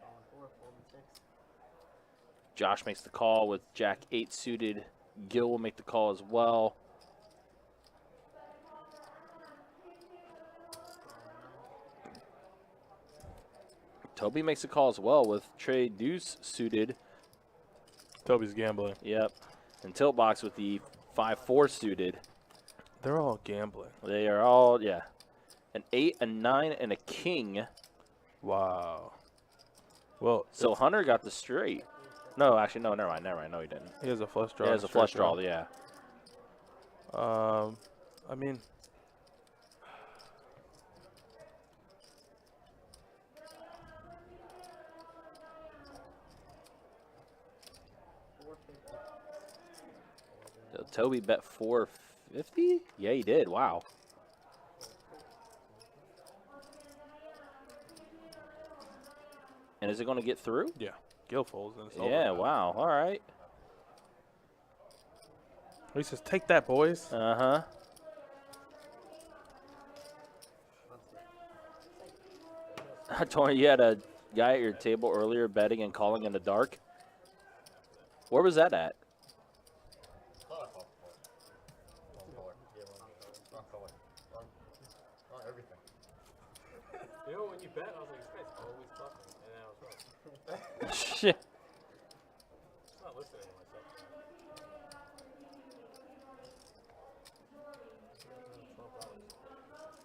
Calling 4. Folding 6. Josh makes the call with Jack 8 suited. Gil will make the call as well. Toby makes a call as well with Trey Deuce suited. Toby's gambling. Yep. And Tilt Box with the 5-4 suited. They're all gambling. They are all, yeah. An 8, a 9, and a king. Wow. Well, So Hunter got the straight. No, actually, no, never mind. No, he didn't. he has a flush draw. He and has a straight flush draw, yeah. I mean, So Toby bet 450? Yeah, he did. Wow. And is it going to get through? yeah, Gil folds. And it's over Yeah, now. wow. All right. He says, "Take that, boys." Uh-huh. I told you had a guy at your table earlier betting and calling in the dark. Where was that at? Wrong color. Wrong color. Wrong everything. You know, when you bet, I was like, this guy's always bluffing. And then I was wrong. Shit. It's not listening to myself.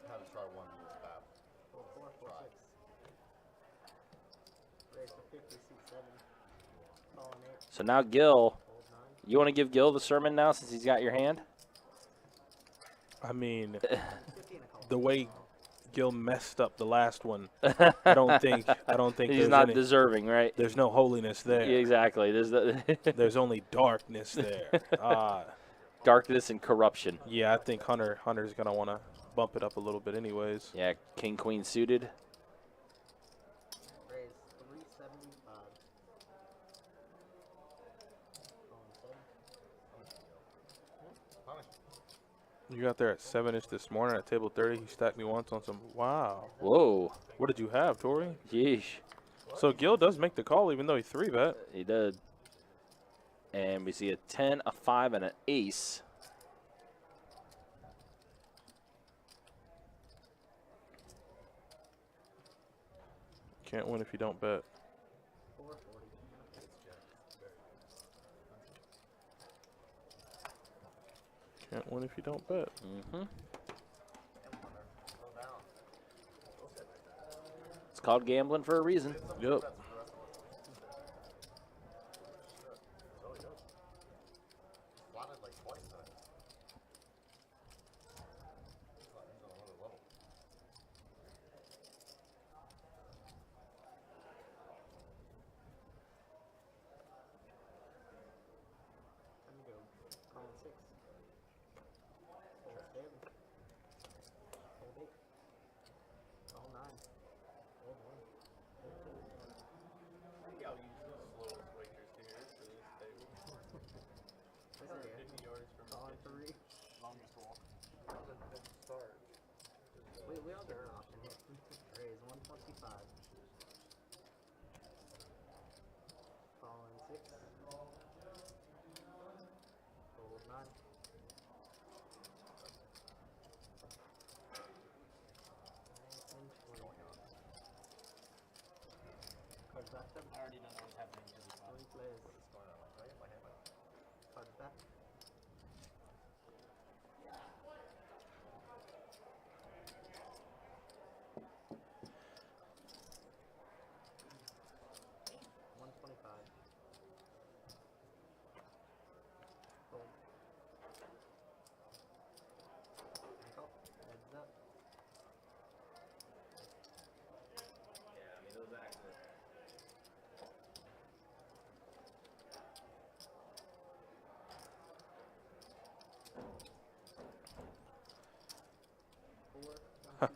Had to try one bad. 4, 4, 4, 6. Raise to 50, seat 7. Calling 8. So now Gil, Fold 9. you want to give Gil the sermon now since he's got your hand? I mean, 50 and a call. the way Gil messed up the last one, I don't think He's there's not any, deserving, right? there's no holiness there. Yeah, exactly. There's the There's only darkness there. darkness and corruption. Yeah, I think Hunter's gonna want to bump it up a little bit, anyways. Yeah, King Queen suited. Raise 375. Calling 7. Punish. You got there at 7-ish this morning at table 30. He stacked me once on some. Wow. Whoa. What did you have, Tori? Yeesh. So Gil does make the call, even though he 3-bet. He did. And we see a 10, a 5, and an ace. Can't win if you don't bet. 440. Can't win if you don't bet. Mm-hmm. It's called gambling for a reason. Yep. Flatted like twice tonight. He's on another level. Time to go. Calling 6. Hold 7. Hold 8. Call 9. Hold 1. Hold 2. I'll use the slowest wagers here for this table. That's okay. 50 yards from Calling 3. longest walk. Start. We all get an option. Raise 125. Calling 6. Hold 9. And 20. Cards back up. I already don't know what's happening because it's on. 20 plays. Cards back. $125. Hold. Ankle. Heads up.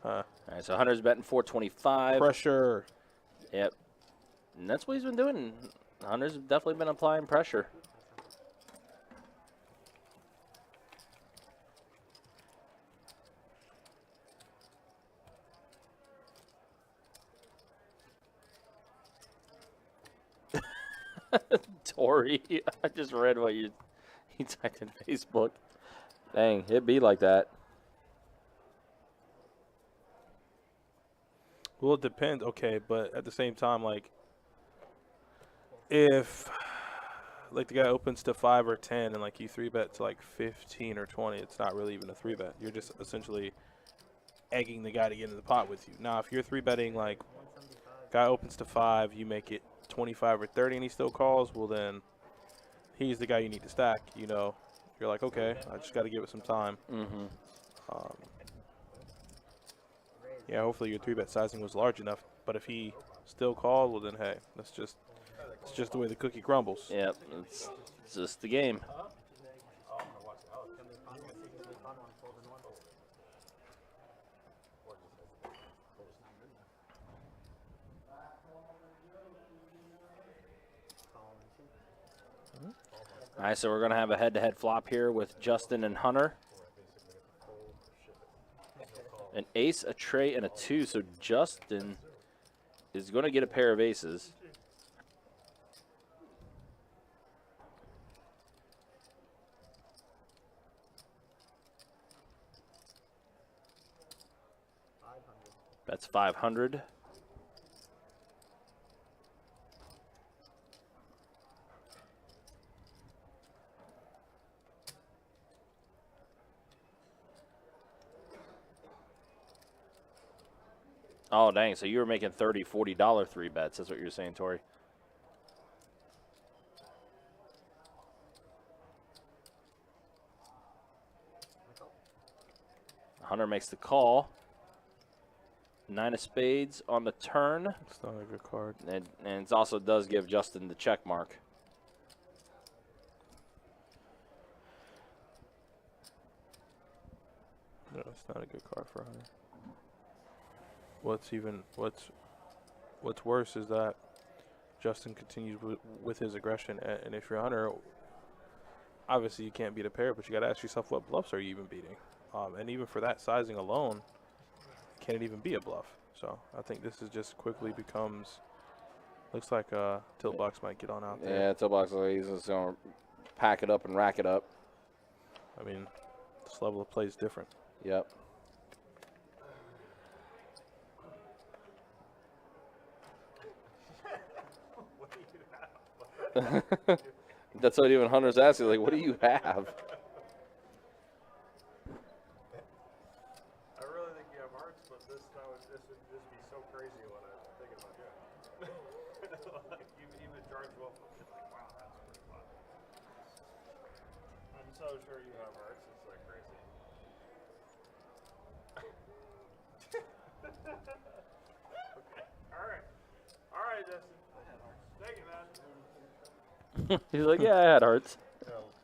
All right, so Hunter's betting 425. Pressure. Yep. And that's what he's been doing. Hunter's definitely been applying pressure. Tori, I just read what you typed in Facebook. Dang, it'd be like that. Well, it depends. Okay, but at the same time, like, if like the guy opens to 5 or 10 and like you 3-bet to like 15 or 20, it's not really even a 3-bet. You're just essentially egging the guy to get into the pot with you. Now, if you're 3-betting like guy opens to 5, you make it 25 or 30 and he still calls, well then he's the guy you need to stack. You know, you're like, okay, I just got to give it some time. Mm-hmm. Yeah, hopefully your 3-bet sizing was large enough. But if he still called, well then hey, it's just the way the cookie crumbles. Yep, it's just the game. All right, so we're going to have a head-to-head flop here with Justin and Hunter. An ace, a tray, and a 2. So Justin is going to get a pair of aces. That's 500. Oh, dang. So you were making $30, $40 3-bets. That's what you're saying, Tori. Hunter makes the call. 9 of spades on the turn. It's not a good card. And it also does give Justin the check mark. No, it's not a good card for Hunter. What's worse is that Justin continues with his aggression, and if you're Hunter, obviously you can't beat a pair, but you got to ask yourself, what bluffs are you even beating? And even for that sizing alone, can it even be a bluff? So I think this is just quickly becomes. Looks like Tilt Box might get on out there. Yeah, Tilt Box, he's just going to pack it up and rack it up. I mean, this level of play is different. Yep. That's what even Hunter's asking. Like, what do you have? I really think you have hearts, but this would just be so crazy when I think about it. Like, even George Wolf would be like, wow, that's pretty fun. I'm so sure you have hearts. It's like crazy. Okay. All right, Justin. Thank you, man. He's like, yeah, I had hearts.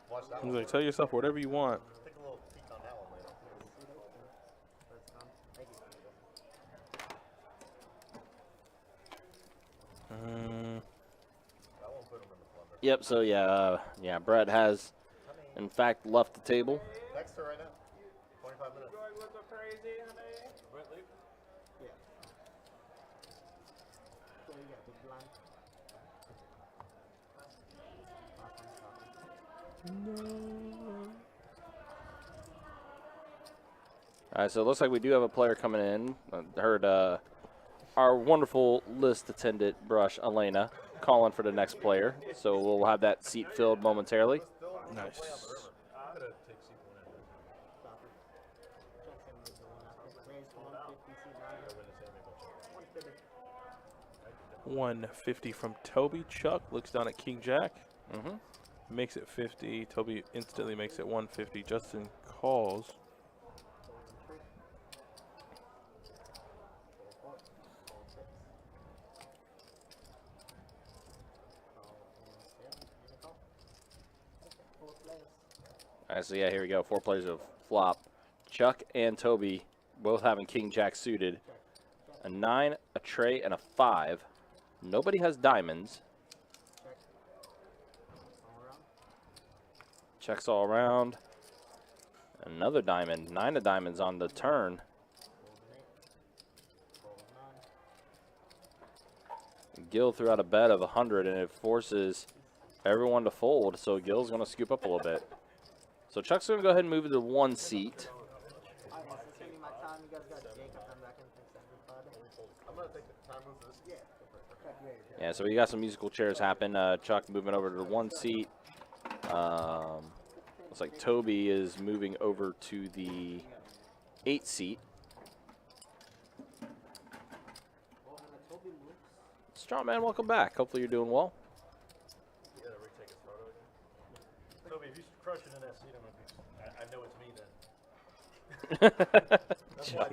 Watch that He's one. like, tell yourself whatever you want. Take a little peek on that one later. That won't put him in the plunder. Yep, so yeah, Brett has, in fact, left the table. Text her right now. 25 minutes. Going with the crazy, honey. All right, so it looks like we do have a player coming in. I heard our wonderful list attendant, Brush, Elena, calling for the next player. So we'll have that seat filled momentarily. Nice. I'm gonna take seat 150 from Toby. Chuck looks down at King Jack. Mm-hmm. Makes it 50. Toby instantly makes it 150. Justin calls. All right, so yeah, here we go. 4 players of flop. Chuck and Toby both having King Jack suited. A 9, a tray, and a 5. Nobody has diamonds. Checks all around. Another diamond. 9 of diamonds on the turn. Gil threw out a bet of 100, and it forces everyone to fold. So Gil's going to scoop up a little bit. So Chuck's going to go ahead and move to the 1 seat. Yeah, so we got some musical chairs happen. Chuck moving over to the 1 seat. Looks like Toby is moving over to the 8 seat. Strong man, welcome back. Hopefully you're doing well. You gotta retake his photo again. Toby, if you crush it in that seat, I know it's me then.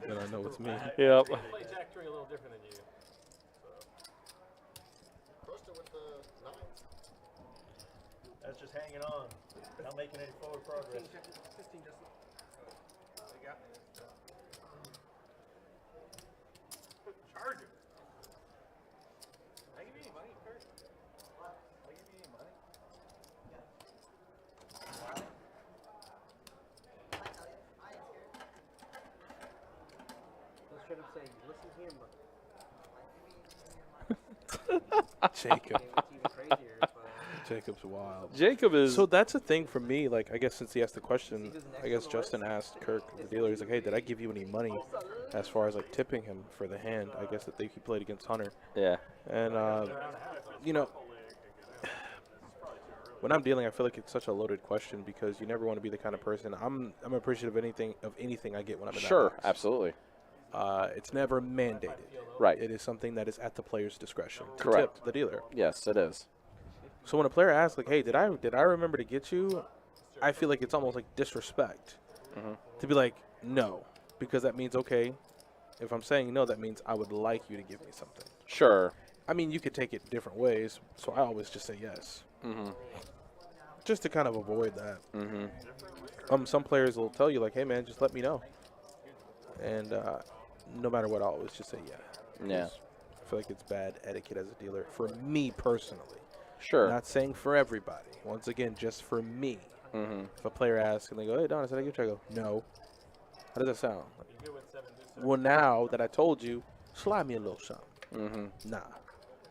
And I know it's me. Yep. I play Jack 3 a little different than you. Crushed it with the 9s. That's just hanging on. Not making any forward progress. 15 just. You got me. Charge it. I give you any money, Kurt? I give you any money? Let's straight up say, listen here, Jacob. it's even crazier. But Jacob's wild. Jacob is. So that's a thing for me. Like, I guess since he asked the question, I guess Justin asked Kirk, the dealer, he's like, hey, did I give you any money as far as, like, tipping him for the hand? I guess that he played against Hunter. Yeah. And, you know, when I'm dealing, I feel like it's such a loaded question because you never want to be the kind of person. I'm appreciative of anything I get when I'm in that Sure, box. absolutely. It's never mandated. Right. It is something that is at the player's discretion to Correct. tip the dealer. Yes, it is. So when a player asks, like, hey, did I remember to get you? I feel like it's almost like disrespect to be like, no, because that means, okay, if I'm saying no, that means I would like you to give me something. Sure. I mean, you could take it different ways, so I always just say yes. Just to kind of avoid that. Some players will tell you, like, hey, man, just let me know. And no matter what, I'll always just say yeah. Yeah. I feel like it's bad etiquette as a dealer for me personally. Sure. Not saying for everybody. Once again, just for me. If a player asks and they go, hey, Don, I said I give you, I go, no. How does that sound? You good with 7 deuce? Well, now that I told you, slide me a little something. Mm-hmm. Nah.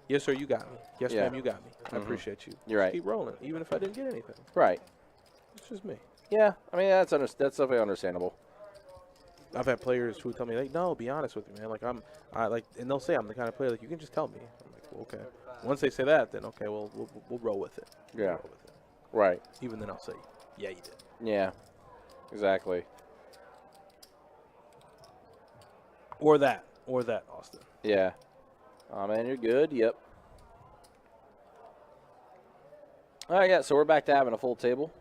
Yes, sir, you got me. Yes, Yeah. ma'am, you got me. I appreciate you. You're Just right. keep rolling, even if I didn't get anything. Right. It's just me. Yeah. I mean, that's definitely understandable. I've had players who tell me, like, no, be honest with me, man. Like, and they'll say I'm the kind of player, like, you can just tell me. I'm like, well, okay. Once they say that, then, okay, well, we'll roll with it. Yeah. Roll with it. Right. Even then, I'll say, yeah, you did. Yeah. Exactly. Or that, Austin. Yeah. Oh, man, you're good. Yep. All right, yeah, so we're back to having a full table.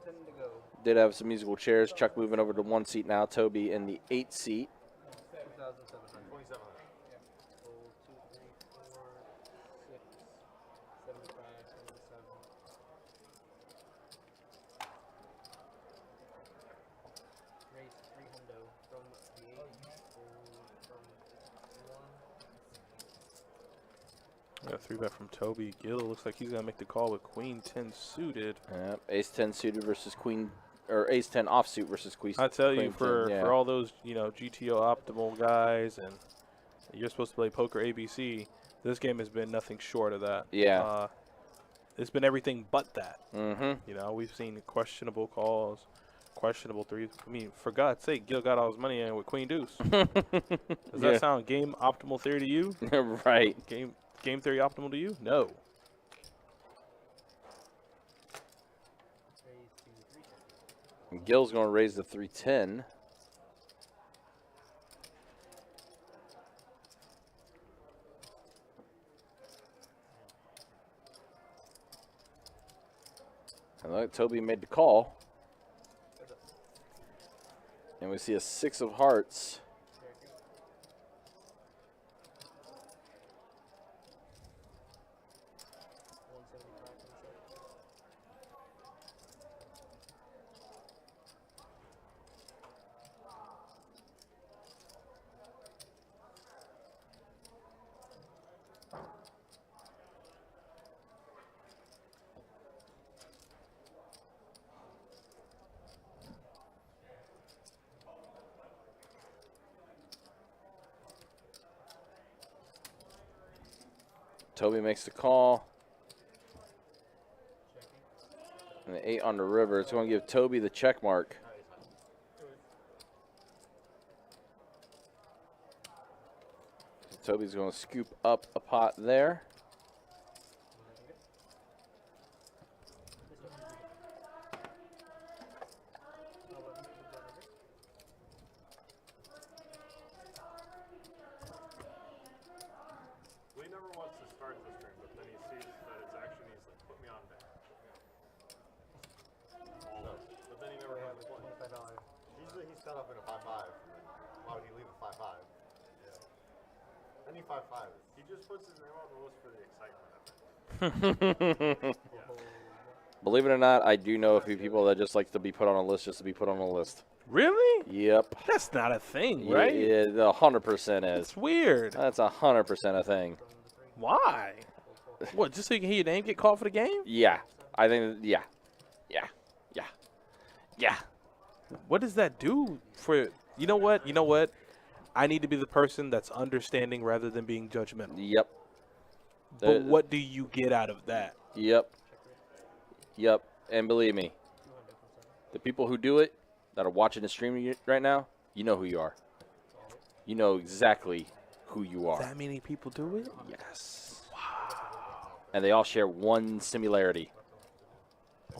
10 to go. Did have some musical chairs. Chuck moving over to 1 seat now. Toby in the 8 seat. 2,700. 2700. Roll 2, 3, 4, 6, 75, 77. Raise 3 hundo from the 8 from 1. Got a 3-bet from Toby. Gill looks like he's going to make the call with Queen 10 suited. Yep. Ace 10 suited versus Queen, or Ace 10 offsuit versus Queen. I tell you, Queen for 10, yeah. for all those, GTO optimal guys, and you're supposed to play poker ABC, this game has been nothing short of that. Yeah. It's been everything but that. Mm-hmm. We've seen questionable calls, questionable threes. I mean, for God's sake, Gil got all his money in with Queen Deuce. Does Yeah. that sound game optimal theory to you? Right. Game theory optimal to you? No. Raise 2, 3. Gil's going to raise the 310. And look, Toby made the call. And we see a 6 of hearts. Toby makes the call. And the 8 on the river. It's going to give Toby the check mark. So Toby's going to scoop up a pot there. Lee never wants to start the stream, but then he sees that it's action. He's like, "Put me on deck." But then he never has a play. $25. Usually he's set up in a 5-5. Why would he leave a 5-5? Yeah. Any 5-5. He just puts his name on the list for the excitement of it. Believe it or not, I do know a few people that just like to be put on a list just to be put on a list. Really? Yep. That's not a thing, right? Yeah, 100% is. It's weird. That's 100% a thing. Why? What, just so you can hear your name get called for the game? Yeah. I think, yeah. What does that do for you know what? I need to be the person that's understanding rather than being judgmental. Yep. But what do you get out of that? Yep. And believe me, the people who do it that are watching the stream right now, you know who you are. You know exactly who you are. That many people do it? Yes. Wow. And they all share one similarity.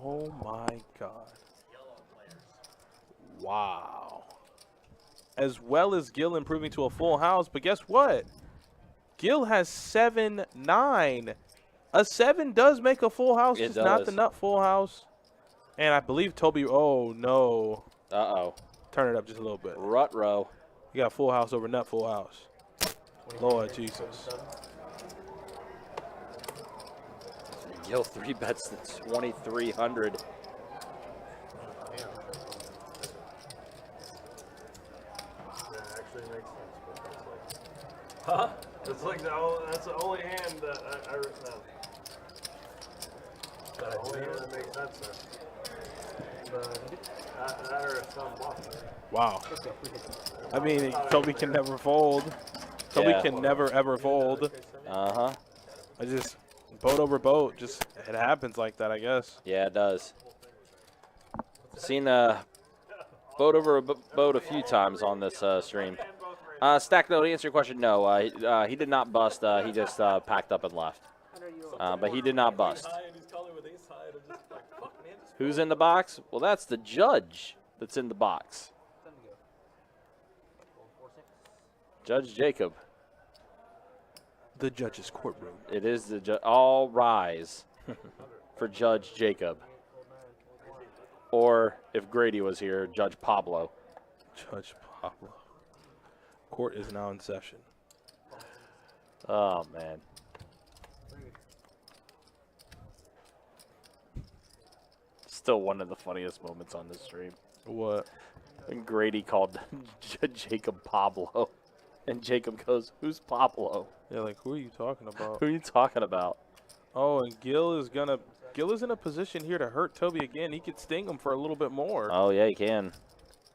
Oh my God. Wow. As well as Gil improving to a full house, but guess what? Gil has 7-9. A 7 does make a full house, It just not the does. nut full house. And I believe Toby, oh no. Uh-oh. Turn it up just a little bit. Rut-row. You got full house over nut full house. Lord Jesus. Gil 3 bets to 2,300. Yeah, it actually makes sense, but it's like, huh? It's like that's the only hand that I no. That only hand that makes sense, sir. That or some bluff. Wow. I mean, Toby can never fold. Toby Yeah. can never, ever fold. Uh-huh. I just, boat over boat, just, it happens like that, I guess. Yeah, it does. Seen a boat over a boat a few times on this stream. Stack note, to answer your question, no. He did not bust. He just packed up and left. But he did not bust. Who's in the box? Well, that's the judge that's in the box. Judge Jacob. The judge's courtroom. It is the judge. All rise for Judge Jacob. Or, if Grady was here, Judge Pablo. Judge Pablo. Court is now in session. Oh, man. Still one of the funniest moments on this stream. What? When Grady called Jacob Pablo. And Jacob goes, "Who's Pablo? Yeah, like, who are you talking about? Who are you talking about?" Oh, and Gil is in a position here to hurt Toby again. He could sting him for a little bit more. Oh, yeah, he can.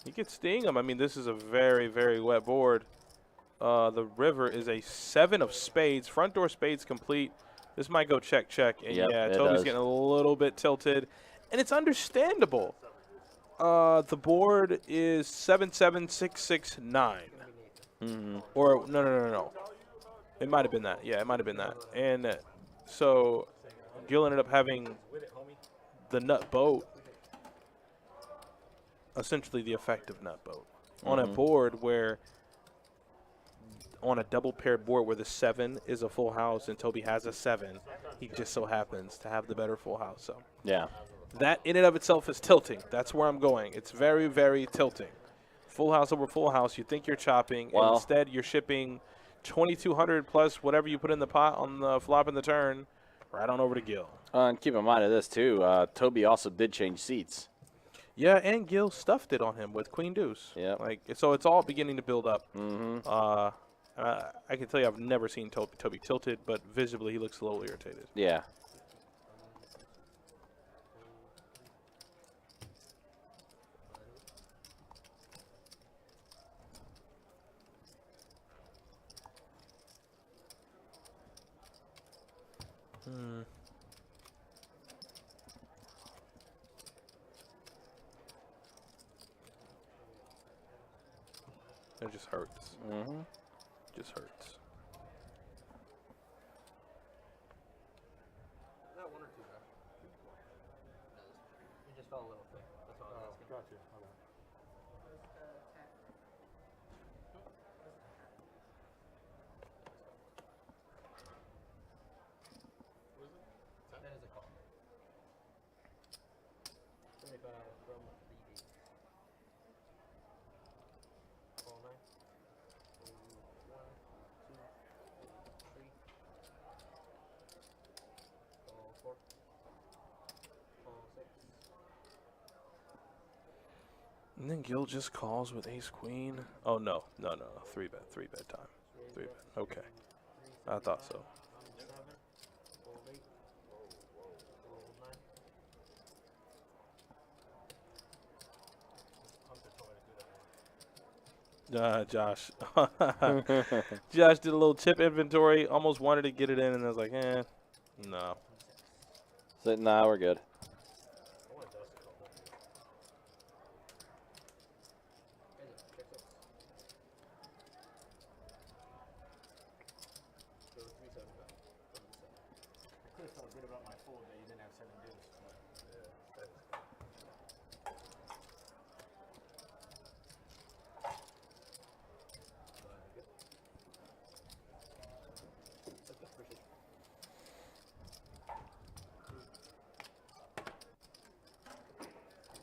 He could sting him. I mean, this is a very, very wet board. The river is a 7 of spades. Front door spades complete. This might go check, check. And Yep, yeah, it Toby's does. getting a little bit tilted. And it's understandable. The board is 7-7-6-6-9. Mm-hmm. Or, no. It might have been that. Yeah, it might have been that. And so Gil ended up having the nut boat, essentially the effective nut boat, on a board where, on a double paired board where the 7 is a full house and Toby has a 7, he just so happens to have the better full house. So Yeah. that in and of itself is tilting. That's where I'm going. It's very, very tilting. Full house over full house. You think you're chopping, and Well, instead you're shipping 2,200 plus whatever you put in the pot on the flop and the turn right on over to Gil. And keep in mind of this, too, Toby also did change seats. Yeah, and Gil stuffed it on him with Queen Deuce. Yep. Like, so it's all beginning to build up. Mm-hmm. I can tell you I've never seen Toby tilted, but visibly he looks a little irritated. Yeah. It just hurts. Mm-hmm. Just hurts. Is that 1 or 2, Josh? You just fell a little thick. That's all I was asking. Got you. Okay. That is a call. 75 from 3D. Call 9. 1, 2, 3. Call 4. Call 6. And then Gil just calls with ace queen. Oh, no. 3-bet time. 3-bet. Okay. I thought so. 7. Call 8. Call 9. Josh. Josh did a little chip inventory. Almost wanted to get it in, and I was like, no. So, nah, we're good. Check 6. Go 3 7 back. I could have felt good about my fold that you didn't have 7 deuce.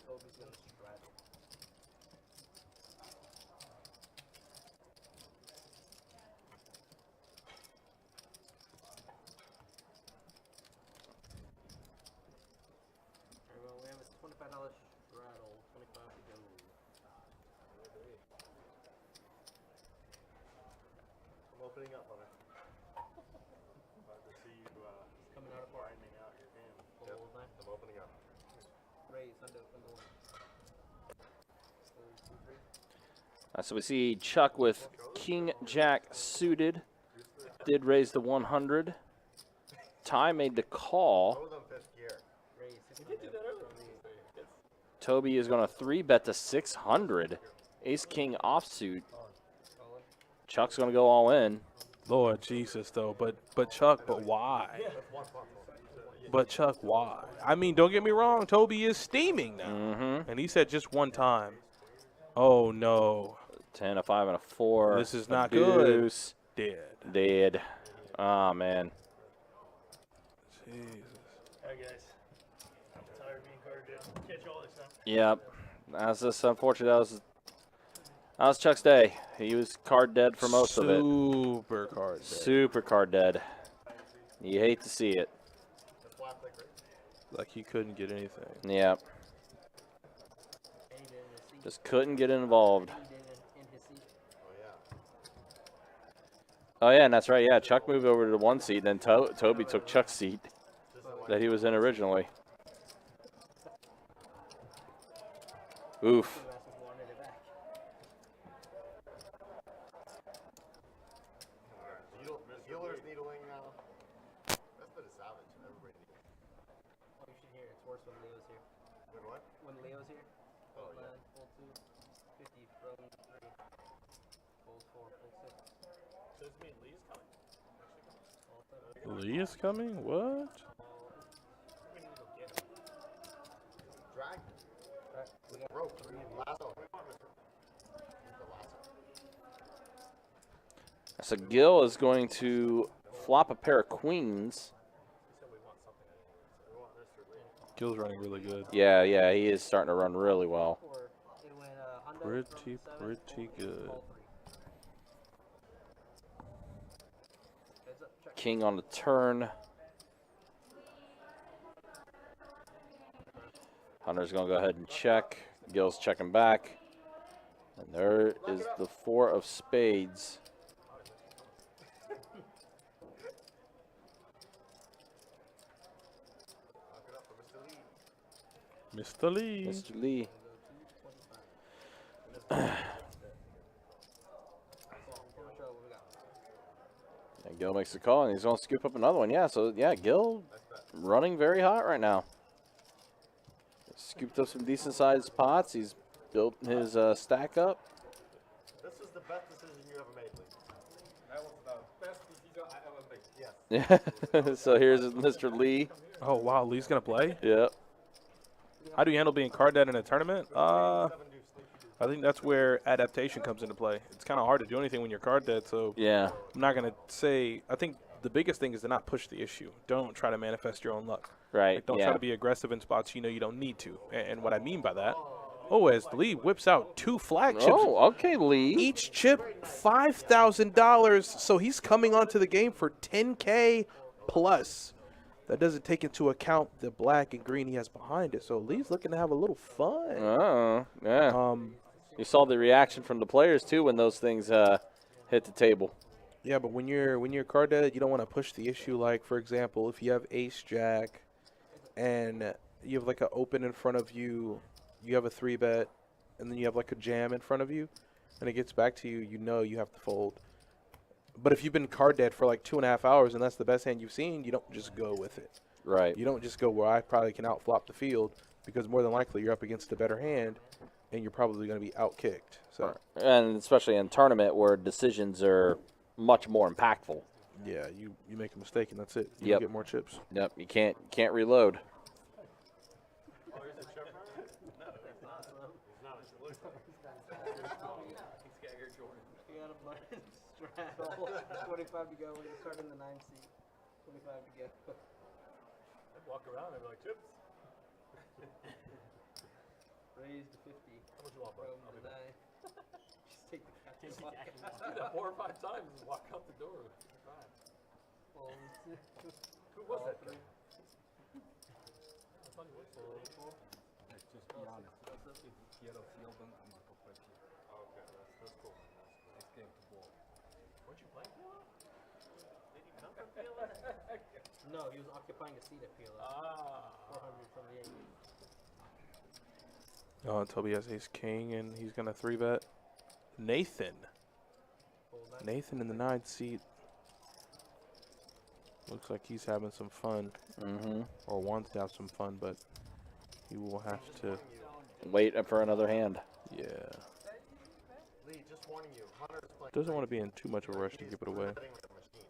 Toby's gonna straddle. Alright, well, we have a $25 straddle, 25 to go. I'm opening up on it. About to see you Coming out of bar. grinding out your hand. Fold 9. I'm opening up. Raise, undo 1. So we see Chuck with King Jack suited. Did raise to 100. Ty made the call. Both of them fifth gear. Toby is going to 3-bet to 600. Ace King offsuit. Chuck's going to go all in. Lord Jesus, though. But Chuck, but why? But Chuck, why? I mean, don't get me wrong. Toby is steaming now. And he said just one time. Oh, no. 10, a 5, and a 4. This is not deuce. good. Dead. Oh, man. Jesus. Alright, guys. I'm tired of being carded down. Catch all this time. Yep. That's just unfortunate. That was Chuck's day. He was card dead for most of it. Super card dead. Super card dead. You hate to see it. Like he couldn't get anything. Yep. Just couldn't get involved. Oh, yeah, and that's right. Yeah, Chuck moved over to the 1 seat, and then Toby took Chuck's seat that he was in originally. Oof. Healer's needling now. That's been a savage. Everybody needs. Oh, you should hear it. It's worse when Leo's here. Wait, what? When Leo's here. Oh, Full yeah. 9, full 2, 50, from 3, full 4, full 6. So does mean Lee's coming? Lee is coming? What? We need to go get him. Drag. We got Rope. Lasso. So Gil is going to flop a pair of queens. Gil's running really good. Yeah, he is starting to run really well. It went, Pretty good. King on the turn. Hunter's going to go ahead and check. Gil's checking back. And there is the 4 of spades. Mr. Lee. Mr. Lee. And Gil makes the call, and he's going to scoop up another one. Yeah, so, yeah, Gil running very hot right now. Scooped up some decent-sized pots. He's built his stack up. This is the best decision you ever made, Lee. That was the best decision I ever made. Yes. Yeah. So here's Mr. Lee. Oh, wow. Lee's going to play? Yep. How do you handle being card dead in a tournament? I think that's where adaptation comes into play. It's kind of hard to do anything when you're card dead, so Yeah. I'm not going to say. I think the biggest thing is to not push the issue. Don't try to manifest your own luck. Right. Like, don't yeah. try to be aggressive in spots you know you don't need to. And what I mean by that, as Lee whips out 2 flagships. Oh, okay, Lee. Each chip $5,000, so he's coming onto the game for $10K plus. That doesn't take into account the black and green he has behind it. So Lee's looking to have a little fun. Oh, yeah. You saw the reaction from the players too when those things hit the table. Yeah, but when you're card dead, you don't want to push the issue. Like, for example, if you have ace jack and you have like an open in front of you, you have a 3-bet, and then you have like a jam in front of you, and it gets back to you, you know you have to fold. But if you've been card dead for like 2.5 hours and that's the best hand you've seen, you don't just go with it. Right. You don't just go where I probably can outflop the field, because more than likely you're up against a better hand and you're probably going to be outkicked. So And especially in tournament where decisions are much more impactful. yeah, you make a mistake and that's it. You Yep. don't get more chips. Yep. You can't reload. We got a button straddle. 25 to go. We're going to start in the 9 seat. 25 to go. I'd walk around and be like, chips. Raise to 50. How much you want, bro? From I'll be the back. 9. Just take the cat. Do that 4 or 5 times and walk out the door. Fine. Who was that guy? I thought he was full. Just be honest. If quiero field them, I'm not going to play. Okay, that's cool. It's game to ball. Weren't you playing PLA? Did you come from PLA? No, he was occupying a seat at PLS. 400 from the 8. Toby has ace king and he's going to 3-bet. Nathan. Nathan in the 9th seat. Looks like he's having some fun. Mm-hmm. Or wants to have some fun, but he will have to. Wait for another hand. Yeah. Lee, just warning you. Hunter's playing. Doesn't want to be in too much of a rush to give it away. betting with the machine.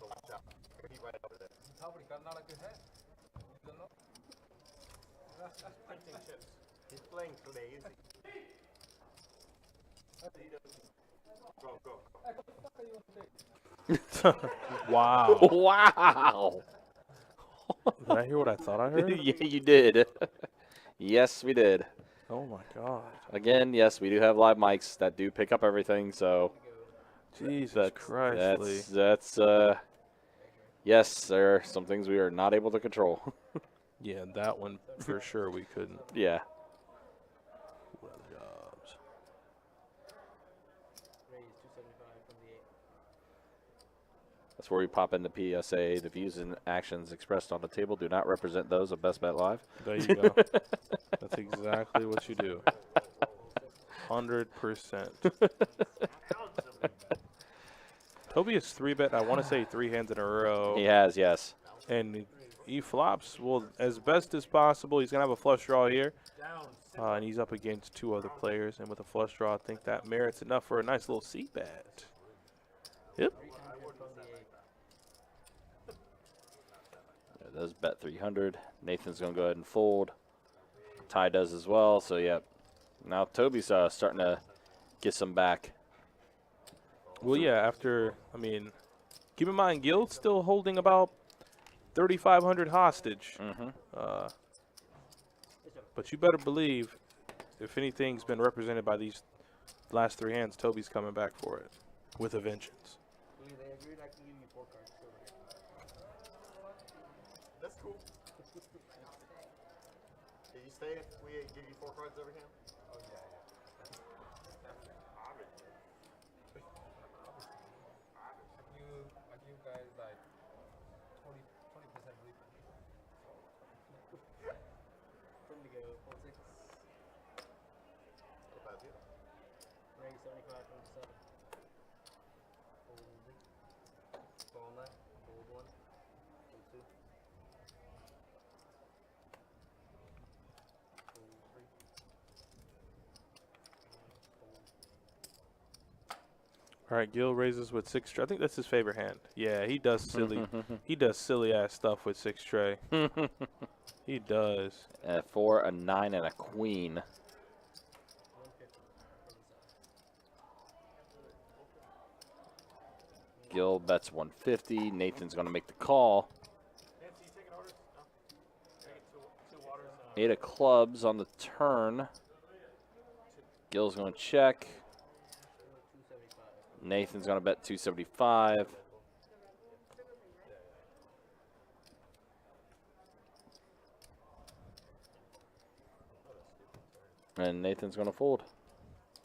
So watch out. He'll be right over there. He's playing crazy. Wow. Wow. Did I hear what I thought I heard? Yeah, you did. Yes, we did. Oh my God. Again, yes, we do have live mics that do pick up everything, so Jesus Christ, Lee. that's yes, there are some things we are not able to control. Yeah, that one for sure we couldn't. Yeah. What other jobs? Raise 275 from the 8. That's where we pop into PSA. The views and actions expressed on the table do not represent those of Best Bet Live. There you go. That's exactly what you do. 100%. Toby has 3-bet, I want to say 3 hands in a row. He has, yes. And he flops, well, as best as possible. He's going to have a flush draw here. And he's up against 2 other players. And with a flush draw, I think that merits enough for a nice little C-bet. Yep. There does bet 300. Nathan's going to go ahead and fold. Ty does as well, so yep. Now Toby's starting to get some back. Well, yeah, after, I mean, keep in mind, Gil's still holding about 3,500 hostage. Mm-hmm. But you better believe, if anything's been represented by these last 3 hands, Toby's coming back for it with a vengeance. They agreed I can give you 4 cards. Over here. That's cool. Did you stay if we give you 4 cards every hand? Oh, yeah. I give you guys like 20% relief. From the go, 4-6. Not bad deal. Raise 75 from the 7. Folding. Ball 9. Fold 1. Fold 2. Fold 3. All right, Gil raises with 6 tray. I think that's his favorite hand. Yeah, he does silly. He does silly ass stuff with 6 tray. He does. 4, a 9, and a queen. 150 from the 7. Gil bets 150. Nathan's going to make the call. Nancy, you taking orders? No. Taking two waters. 8 of clubs on the turn. Gil's going to check. 275. Nathan's going to bet 275. And Nathan's going to fold.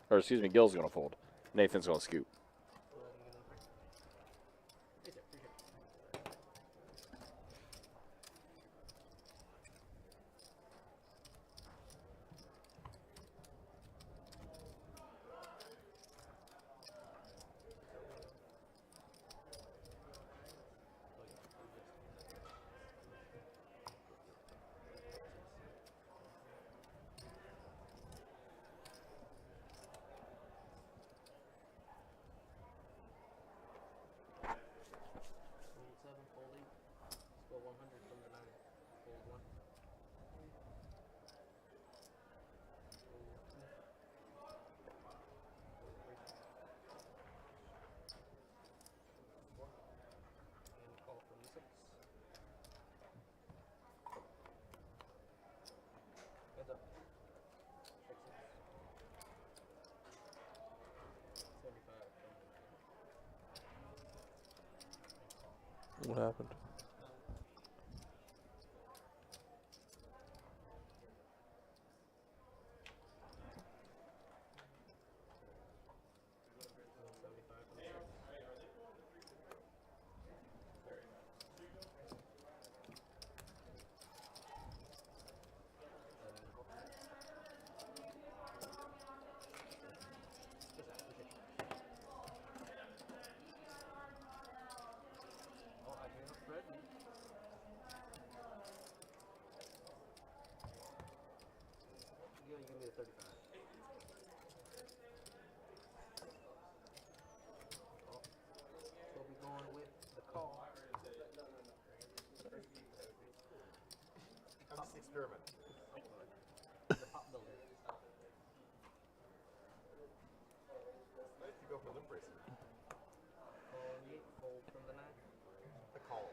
Or excuse me, Gil's going to fold. Nathan's going to scoop. Folding. Let's go 100 from the 9. Fold 1. And call from the 6. Heads up. Check 6. 75 from the 9. What happened? 35. Toby going with the call. I'm just experimenting. The pop builder. Nice to go for limp racing. Fold from the 9. The call.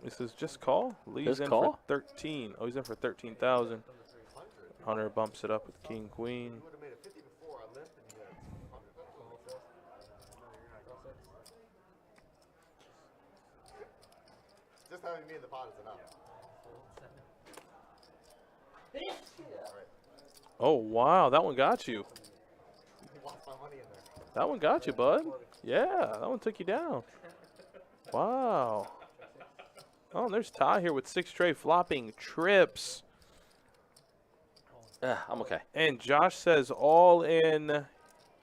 This is just call. Lee's Just in call? for 13. Oh, he's in for 13,000. 100. Hunter bumps it up with king queen. You would have made a 50 before. I limped and you had 100. Just having me in the pot is enough. Oh wow, that one got you. He wants my money in there. That one got you, bud. Yeah, that one took you down. Wow. Oh, and there's Ty here with 6 tray flopping trips. I'm okay. And Josh says all in.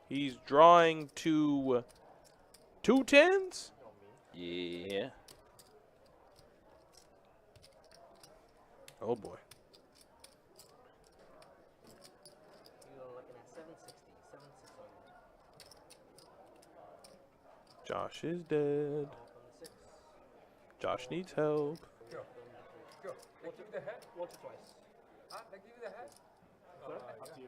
He's drawing to 2 10s. Yeah. Oh boy. You're looking at 760. 760. Josh is dead. From the 6. Josh needs help. Go. Go. They give you the hat? Once or twice. Huh? They give you the hat? Up to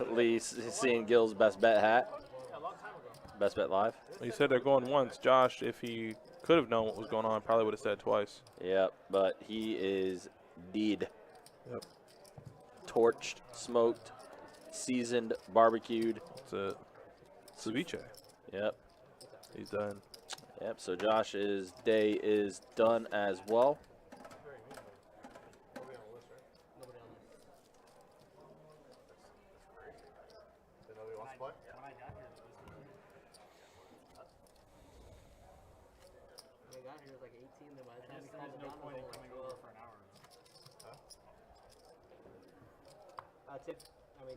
you. Lee seeing Gil's best bet hat. Yeah, a long time ago. Best bet live. He said they're going once. Josh, if he could have known what was going on, probably would have said twice. Yep, but he is dead. Yep. Torched, smoked, seasoned, barbecued. It's a ceviche. Yep. He's done. Yep, so Josh's day is done as well. Nobody on this. Did nobody wants to play? When I got here, When I got here, it was like 18. Then by the time we called there's it no down, point it in was coming like over 12. for an hour.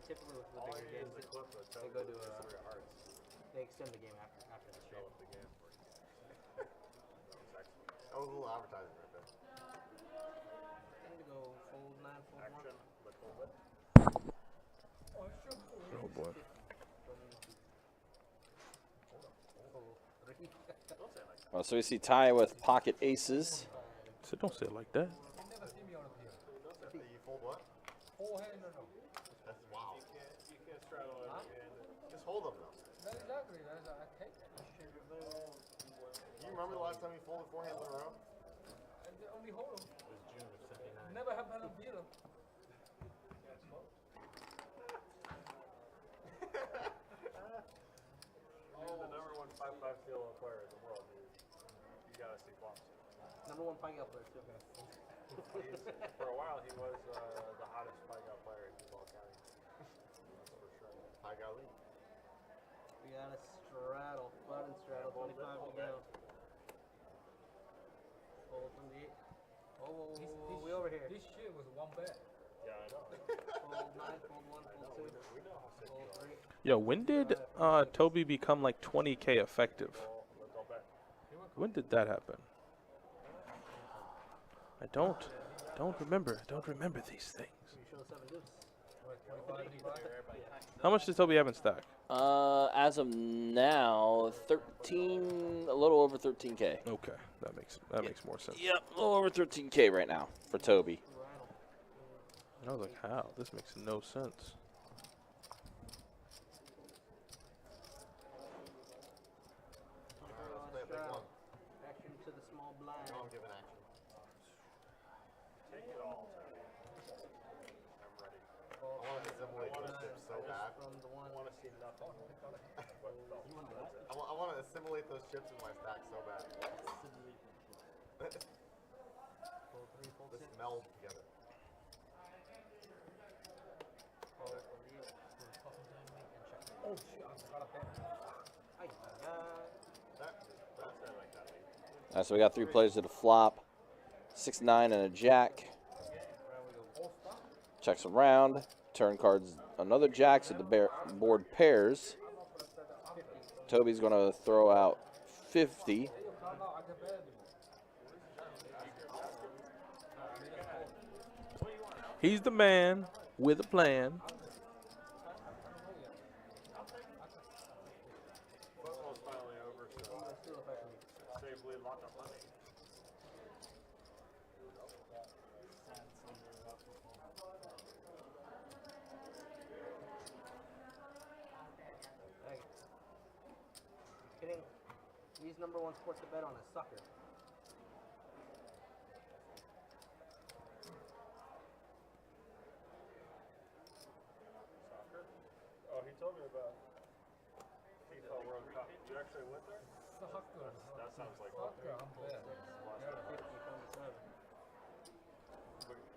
Typically with the bigger games, they go to they extend the game after the show. That was a little advertising right there. I'm gonna go fold 9, fold 1. Oh boy. Well, so we see Ty with pocket aces. So don't say it like that. You never see me on a pier. You fold what? Whole hand, no. That's wow. You can't straddle it. Just hold them though. Not exactly. That's, I take it. Do you remember the last time you folded 4 hands in a row? I only hold them. Never have had a beer. He's the #1 5/5 CLO player in the world, dude. You gotta see flops. Number 1 Pine player too. For a while, he was the hottest Pai-Gow player in Duval County. That's for sure. Hi, Golly. We got a straddle, button straddle, 25 to go. Fold from the 8. Oh, we over here. This shit was one bet. Yeah, I know. Fold 9, fold 1, fold 2, We know how sick fold 3. Yo, when did Toby become like 20K effective? we'll go back. When did that happen? I don't remember. I don't remember these things. You show 7 deuce. How much does Toby have in stack? As of now, 13, a little over 13K. Okay, that makes more sense. Yep, a little over 13K right now for Toby. And I was like, how? This makes no sense. Let's play a big one. Action to the small blind. No, I'm giving action. Take it all. I'm ready. I want to assimilate those chips so bad. From the 1. I want to see nothing. I want to assimilate those chips in my stack so bad. Fold 3, fold Let's 6. meld together. Fold from the 8. And check. Oh shit, I forgot a bet. That's it like that. All right, so we got 3 players to the flop, 6, 9, and a jack. Checks around. Turn cards another jack, so the board pairs. Toby's going to throw out 50. He's the man with a plan. Football's finally over, so save Lee a lot of money. Hey. Kidding. He's #1 sports to bet on is soccer. Soccer? Oh, he told me about FIFA World Cup. You actually went there? Soccer. That sounds like Soccer, I'm bad.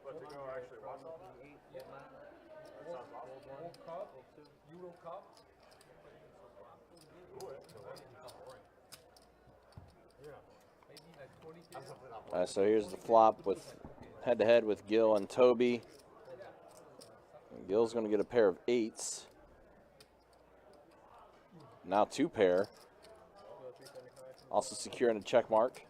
But to go actually watch all that? Yeah. That sounds awesome. World Cup, Euro Cup. Maybe like 20 kids. All right, so here's the flop with head-to-head with Gil and Toby. And Gil's going to get a pair of 8s. Now 2 pair. Also securing a check mark.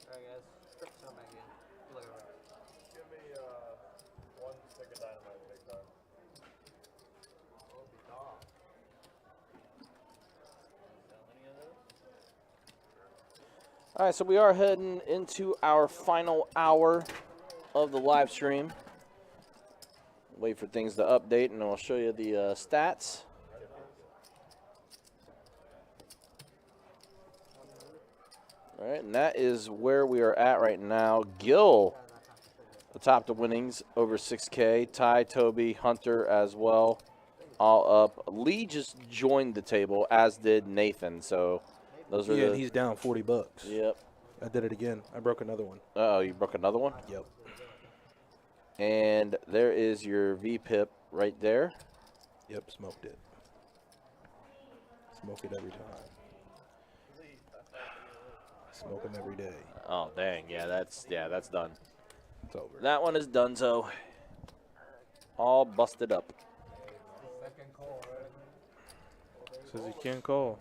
Alright, guys. Come back in. Look at it. Give me one stick of dynamite, big dog. All right, so we are heading into our final hour of the live stream. Wait for things to update, and I'll show you the stats. All right, and that is where we are at right now. Gil atop the winnings, over 6K. Ty, Toby, Hunter as well, all up. Lee just joined the table, as did Nathan. So those are Yeah, the. and he's down $40. Yep. I did it again. I broke another one. Uh-oh, you broke another one? Yep. And there is your VPIP right there. Yep, smoked it. Smoke it every time. Smoke them every day. Oh, dang. Yeah, that's done. It's over. That one is done, so all busted up. Second call, right? Says he can't call.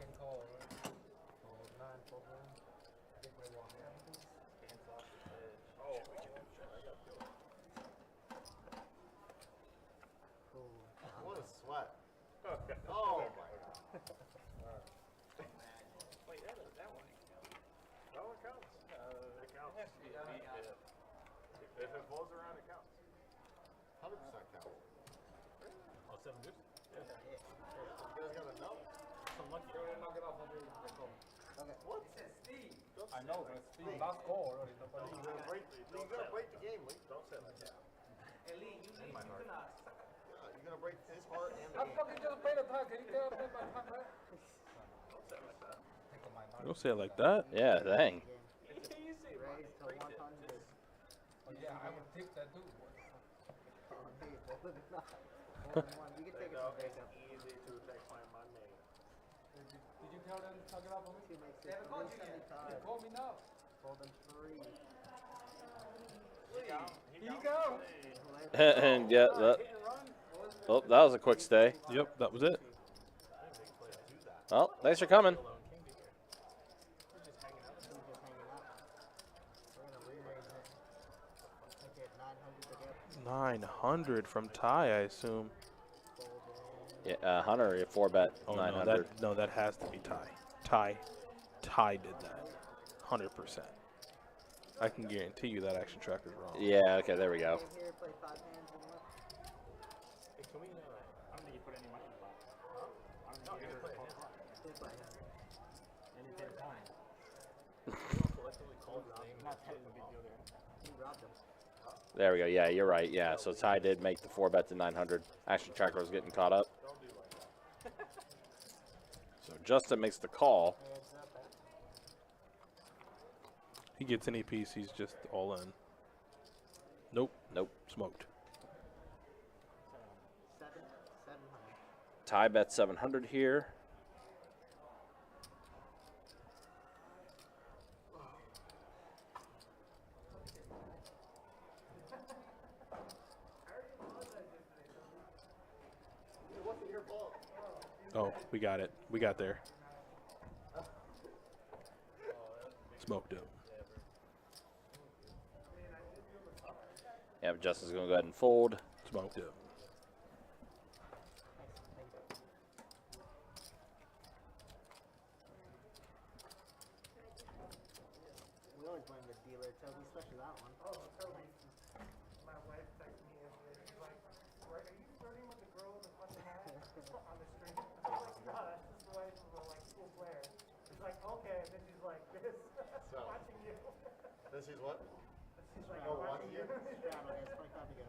Second call, right? What a sweat. Oh my god. Wait, that one. That one counts. It counts. If it flows around, it counts. 100% count. Oh, 7 good? You guys gotta know. I'm lucky. Knock it off. They call me. What? I know, but it's Steve. Last call already. You gotta break the game, Lee. Don't say it like that. Yeah, you're gonna break his heart and the I game. fucking just paid a time. Can you get up my time, right? Think of my mind. Don't say it like that. Yeah, dang. Raised to 100. Oh, yeah, I would take that too. You can take it from breakup. Easy to take my money. Did you tell them to tuck it off on me? Two makes it 175. Call me now. Hold them 3. Here you go. And yeah, oh, that was a quick stay. Yep, that was it. Well, thanks for coming. We're gonna re-raise it. Make it 900 to get 900 from Ty, I assume. Yeah, Hunter, your 4-bet, Oh 900. no, that has to be Ty. Ty did that, 100%. I can guarantee you that action tracker's wrong. Yeah, okay, there we go. here, play 5 hands and what? Hey, can we, I don't think you put any money in the box. I don't think you ever called the box. Play 5 hands. Any damn time. Not technically a big deal there. You robbed them. There we go. Yeah, you're right. Yeah, so Ty did make the 4-bet to 900. Action tracker was getting caught up. So Justin makes the call. He gets any piece, he's just all in. Nope, Nope. smoked. 700. Ty bet 700 here. Oh, we got it. We got there. Smoked him. Yeah, but Justin's going to go ahead and fold. Smoked him. We always blame the dealer, Toby, especially that one. Oh, Toby. My wife texted me yesterday. She's like, "Right, are you flirting with the girl with the fucking hat on the street?" I was like, "No, that's just the wife of a like school player." She's like, "Okay," and then she's like, "This, So. watching you." This is what? She's like, Oh, "Watching you." Straddle, yes, 25 to go.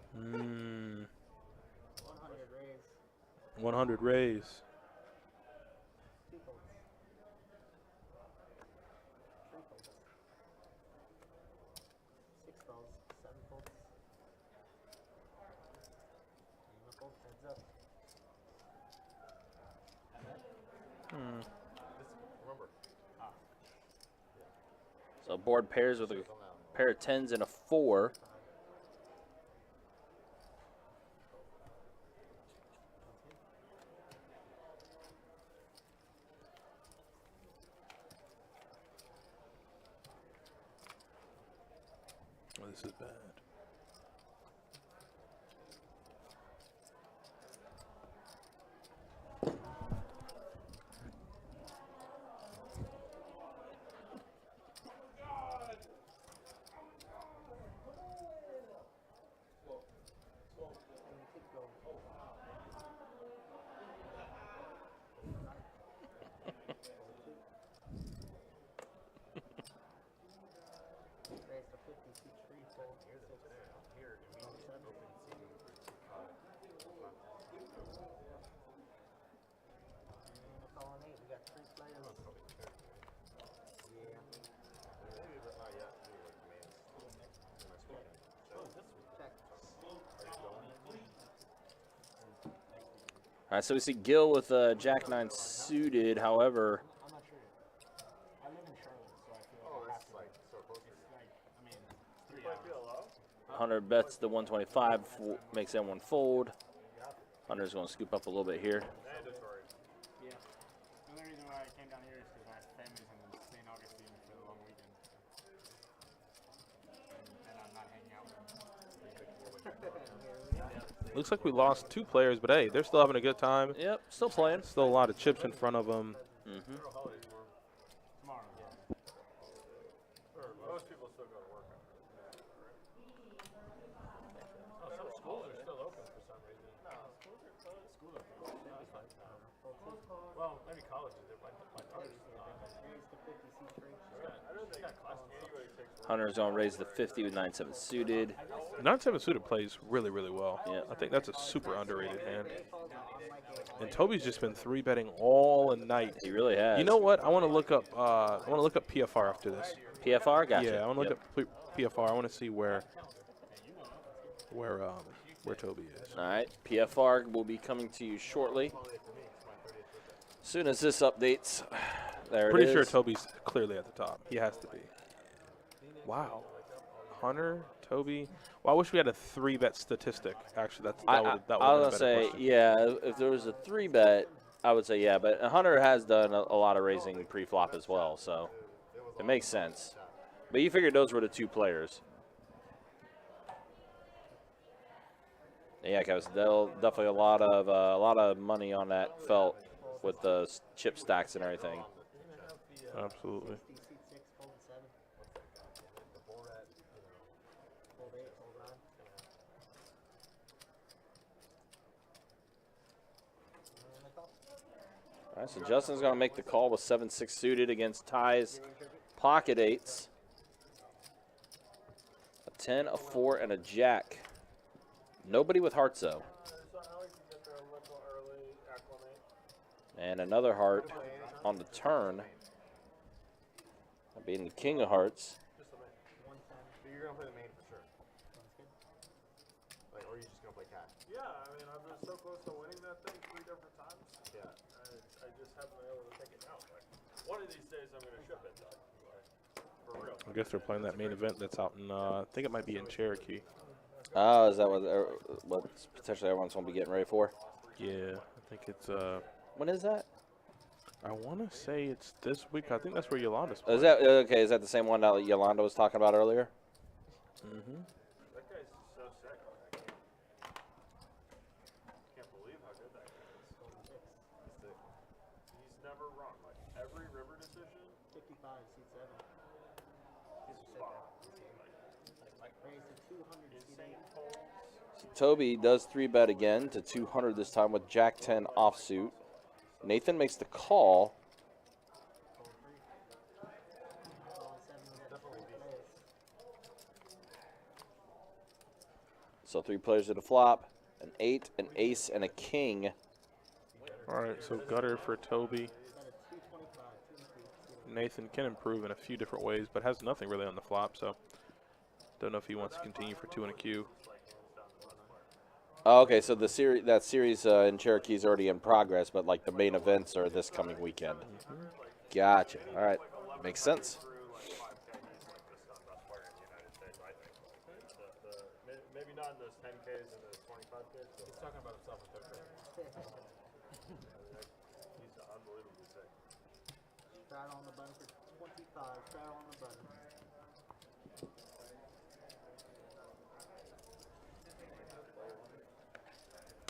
100 raise. 100 raise. 2 folds. 3 folds. 6 folds. 7 folds. And a fold, heads up. Remember. So board pairs with a pair of 10s and a 4. Oh, this is bad. Raise to 50, 2, 3, fold. 6, 7. And a call on 8. We got 3 players. Yeah. Maybe, but not yet. Maybe like commands. Next weekend. Check. All right, so we see Gil with Jack 9 suited. However, I'm not sure. I live in Charlotte, so I feel Oh, like I that's have to. like so close to It's you. like, I mean, it's 3 You hours. feel low? Hunter bets the 125, makes that one fold. Hunter's going to scoop up a little bit here. Mandatory. Yeah. The only reason why I came down here is because my family's in St. Augustine for the long weekend. And I'm not hanging out with them. Looks like we lost 2 players, but hey, they're still having a good time. Yep, still playing. Still a lot of chips in front of them. Mm-hmm. Holiday tomorrow. Tomorrow, yeah. Or most people still go to work. Oh, some schools are still open for some reason. No, schools are closed. Schools are closed. No, it's fine. Well, maybe colleges. My daughter's not. Raise to 50, C3. I don't think anybody takes work. Hunter's going to raise the 50 with 9-7 suited. 9-7 suited plays really, really well. Yeah. I think that's a super underrated hand. And Toby's just been 3-betting all night. He really has. You know what? I want to look up. PFR after this. PFR? Gotcha. Yeah, I want to look Yep. up PFR. I want to see where Toby is. All right, PFR will be coming to you shortly. As soon as this updates, there Pretty it sure is. Toby's clearly at the top. He has to be. Wow. Hunter, Toby. Well, I wish we had a 3-bet statistic. Actually, that I would was have gonna been a better say, question. yeah, if there was a 3-bet, I would say yeah, but Hunter has done a lot of raising pre-flop as well, so it makes sense. But you figured those were the 2 players. Yeah, guys, definitely a lot of money on that felt with the chip stacks and everything. Absolutely. C6, fold 7. Fold 8, fold 9. And a call. All right, so Justin's going to make the call with 7-6 suited against Ty's pocket 8s. A 10, a 4, and a jack. Nobody with hearts, though. I like to get there a little early, acclimate. And another heart on the turn. Being the king of hearts. Just the main. So you're gonna play the main for sure. Sounds good. Like, or are you just gonna play cash? Yeah, I mean, I've been so close to winning that thing 3 different times. Yeah. I just haven't been able to take it out. Like, one of these days I'm going to ship it, though. Like, for real. I guess they're playing that main event that's out in, I think it might be in Cherokee. Oh, is that what potentially everyone's going to be getting ready for? Yeah, I think it's, When is that? I want to say it's this week. I think that's where Yolanda's Is playing. that okay? Is that the same one that Yolanda was talking about earlier? Mm-hmm. That guy's so sick. Can't believe how good that guy is. He's never wrong. Like every river decision, 55, seat 7. he's spot on. Raised to 200, seat 8. Insane polls. Toby does 3-bet again to 200 this time with Jack 10 offsuit. Nathan makes the call. So 3 players to the flop, an 8, an ace, and a king. All right, so gutter for Toby. Nathan can improve in a few different ways, but has nothing really on the flop, so don't know if he wants to continue for 2 and a Q. Oh, okay, so the series in Cherokee is already in progress, but like the main events are this coming weekend. Gotcha. All right, makes sense. Maybe not in those 10Ks and those 25Ks. He's talking about himself in third grade. He's unbelievably sick. Straddle on the button for 25. Straddle on the button.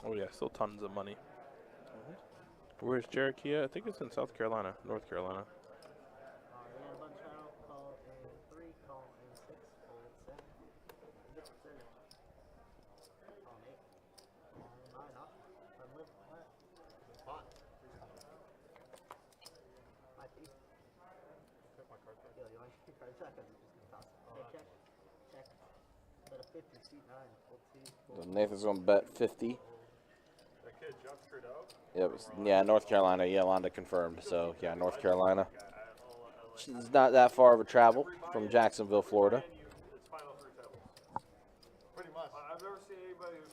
Oh yeah, still tons of money. Where's Cherokee at? I think it's in South Carolina, North Carolina. You got a button straddle. Call in 3. Call in 6. Fold 7. Get the center. Call in 8. Call in 9. Off. Unlive. Flat. Pot. My piece. Check my card back. Yo, you want your card back? I'm just gonna toss it. Hey, check. Check. Bet a 50, seat 9. Fold 2. So Nathan's going to bet 50. That kid, Jeff Trudeau. Yep, yeah, North Carolina. Yolanda confirmed. So, yeah, North Carolina. It's not that far of a travel from Jacksonville, Florida. It's final 3 tables. Pretty much. I've never seen anybody who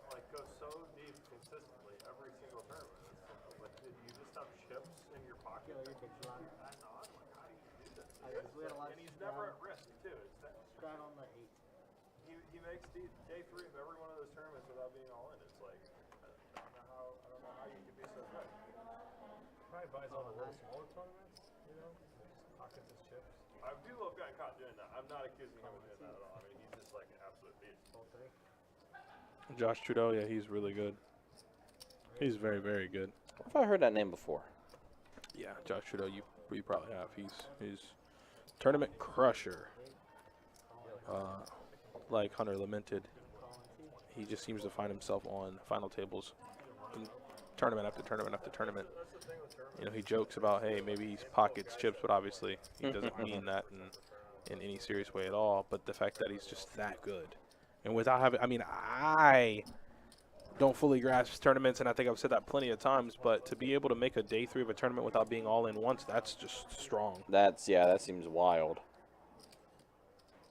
like goes so deep consistently every single tournament. It's like, you just have chips in your pocket. Yo, your picture line. Like, how do you do this? We had a lot And of he's never at risk too. It's that straddle on the 8. he makes day 3 of every one of those tournaments without being all in. It's like I don't know how you could be so good. Probably buys all the little smaller tournaments, you know? Just pockets his chips. People have gotten caught doing that. I'm not accusing him of doing that at all. I mean, he's just like an absolute beast. Fold 3. Josh Trudeau, yeah, he's really good. He's very, very good. If I heard that name before. Yeah, Josh Trudeau, you probably have. He's tournament crusher. Like Hunter lamented, he just seems to find himself on final tables, tournament after tournament after tournament. You know, he jokes about, hey, maybe he pockets chips, but obviously he doesn't mean that in any serious way at all. But the fact that he's just that good, and without having, I mean, I don't fully grasp tournaments, and I think I've said that plenty of times, but to be able to make a day 3 of a tournament without being all in once, that's just strong. That seems wild.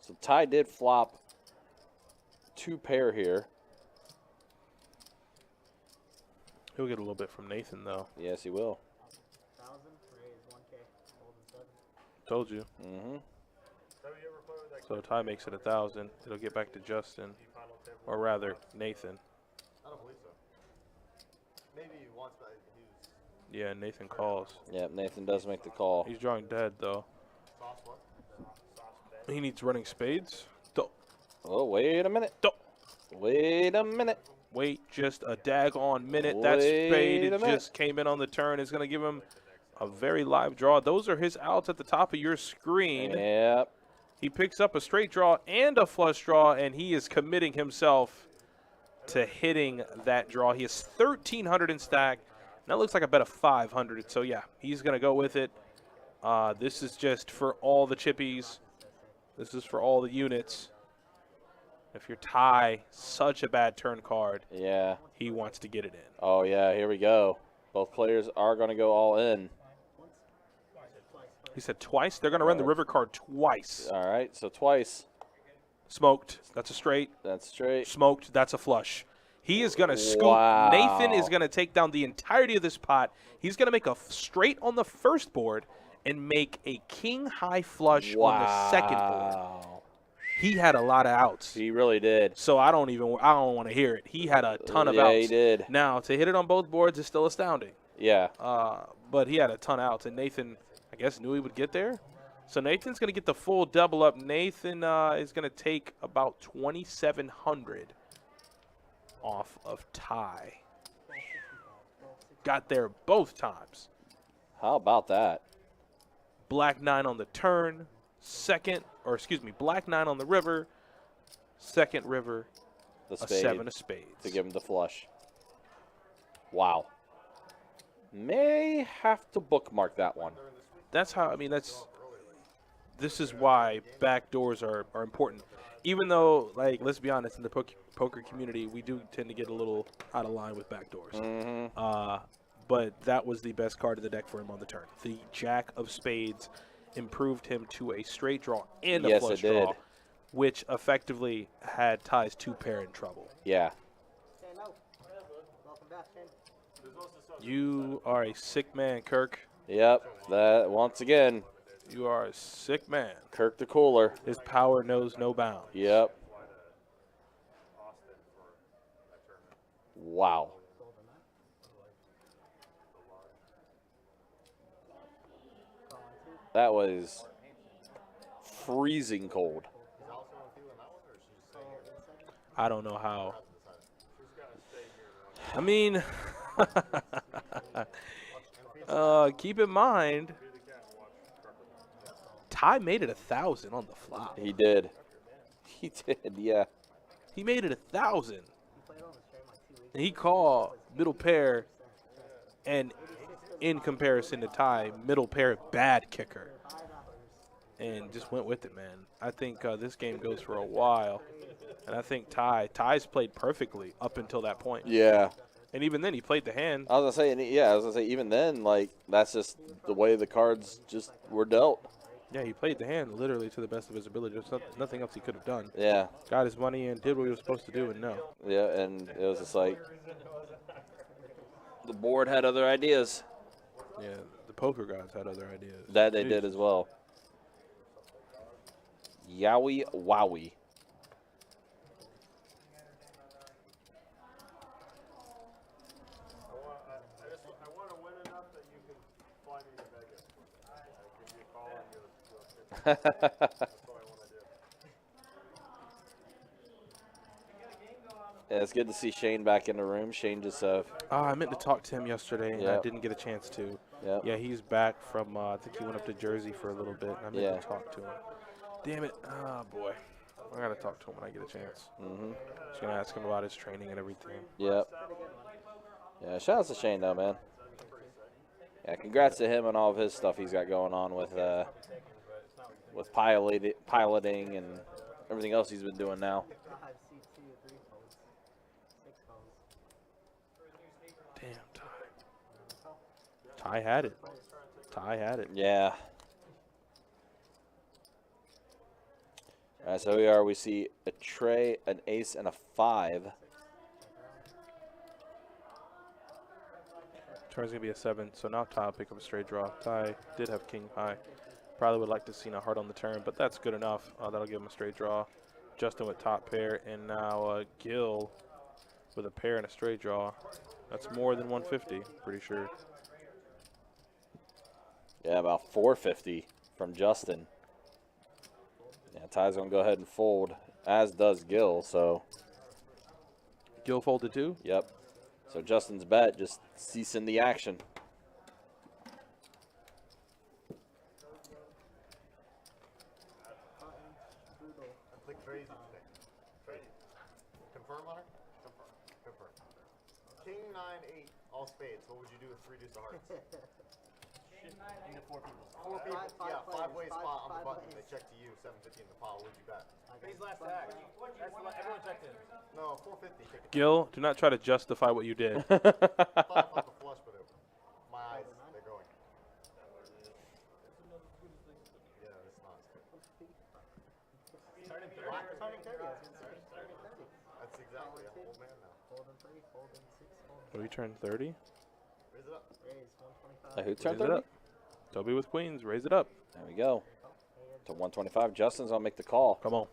So Ty did flop 2 pair here. He'll get a little bit from Nathan, though. Yes, he will. 1,000. Raise 1K. Fold in 7. Told you. Mm-hmm. Have you ever played with that So Ty makes it 1,000. It'll get back to Justin, final table? or rather Nathan. I don't believe so. Maybe once, but he was Yeah, Nathan calls. Yep, Nathan does make the call. He's drawing dead, though. sauce what? He needs running spades. Don't Oh, wait a minute. Don't. Wait a minute. wait just a daggone minute. That Wait spade a it minute. just came in on the turn. It's going to give him a very live draw. Those are his outs at the top of your screen. Yep. He picks up a straight draw and a flush draw, and he is committing himself to hitting that draw. He has 1,300 in stack. That looks like a bet of 500. So, yeah, he's going to go with it. This is just for all the chippies. This is for all the units. If you're Ty, such a bad turn card, Yeah. he wants to get it in. Oh, yeah, here we go. Both players are going to go all in. He said twice. They're going to run the river card twice. All right, so twice. Smoked. That's a straight. That's straight. Smoked. That's a flush. He is going to scoop. Wow. Nathan is going to take down the entirety of this pot. He's going to make a straight on the first board and make a king high flush on the second board. Wow. He had a lot of outs. He really did. So I don't want to hear it. He had a ton of outs. Yeah, he did. Now, to hit it on both boards is still astounding. Yeah. But he had a ton of outs, and Nathan, I guess, knew he would get there. So Nathan's going to get the full double up. Nathan is going to take about 2,700 off of Ty. Got there both times. How about that? Black 9 on the turn, Black 9 on the river, second river, The a spade 7 of spades. to give him the flush. Wow. May have to bookmark that one. That's how, this is why backdoors are important. Even though, like, let's be honest, in the poker community, we do tend to get a little out of line with backdoors. Mm-hmm. But that was the best card of the deck for him on the turn. The Jack of Spades improved him to a straight draw and a Yes, flush it did. draw, which effectively had Ty's 2 pair in trouble. Yeah. Shane, no. Welcome back, Shane. You are a sick man, Kirk. Yep. That once again, You are a sick man. Kirk the Cooler. His power knows no bounds. Yep. Wow. That was freezing cold. I don't know how. Keep in mind, Ty made it 1,000 on the flop. He did. He did, yeah. He made it 1,000. And he called middle pair, and in comparison to Ty, middle pair bad kicker. And just went with it, man. I think this game goes for a while. And I think Ty's played perfectly up until that point. Yeah. And even then, he played the hand. I was gonna say, even then, like, that's just the way the cards just were dealt. Yeah, he played the hand literally to the best of his ability. There's nothing else he could have done. Yeah. Got his money and did what he was supposed to do, and no. Yeah, and it was just like the board had other ideas. Yeah, the poker guys had other ideas. That they did as well. Yowie wowie. I want to win enough that you can fly me to Vegas. I'll give you a call and you'll That's what I want to do. Yeah, it's good to see Shane back in the room. Shane just I meant to talk to him yesterday, and I Yep. didn't get a chance to. Yep. Yeah, he's back from, I think he went up to Jersey for a little bit, and I meant Yeah. to talk to him. Damn it. Oh, boy. I got to talk to him when I get a chance. Mm-hmm. Just going to ask him about his training and everything. Yep. Yeah, shout out to Shane though, man. Yeah, congrats to him and all of his stuff he's got going on with piloting and everything else he's been doing now. Damn, Ty. Ty had it. Ty had it. Yeah. All right, so we see a tray, an ace, and a 5. Turn's going to be a 7, so now Ty will pick up a straight draw. Ty did have king high. Probably would like to see a heart on the turn, but that's good enough. That'll give him a straight draw. Justin with top pair, and now Gil with a pair and a straight draw. That's more than 150, pretty sure. Yeah, about 450 from Justin. Yeah, Ty's going to go ahead and fold, as does Gil, so. Gil folded too? Yep. So Justin's bet just ceasing the action. Click crazy today. Crazy. Confirm on her? Confirm. Confirm. King 9-8, all spades. What would you do with 3 deuce of hearts? Into 4 people. 4 people. Yeah, players, 5-way five- spot on the five button. ways. They check to you, 750 in the pot. What would you bet? He's last act. Everyone checked in. No, 450. Take it. Gil, do not try to justify what you did. I thought about the flush, but my eyes, they're going. Yeah, it's not. Turning 30. I was gonna say. Turning 30. That's exactly a old man now. Folding 3, folding 6, folding. What do we turn 30? Raise it up. Raise 125. Who turned Raise it 30? up. Toby with queens, raise it up. There we go. To 125. Justin's going to make the call. Come on.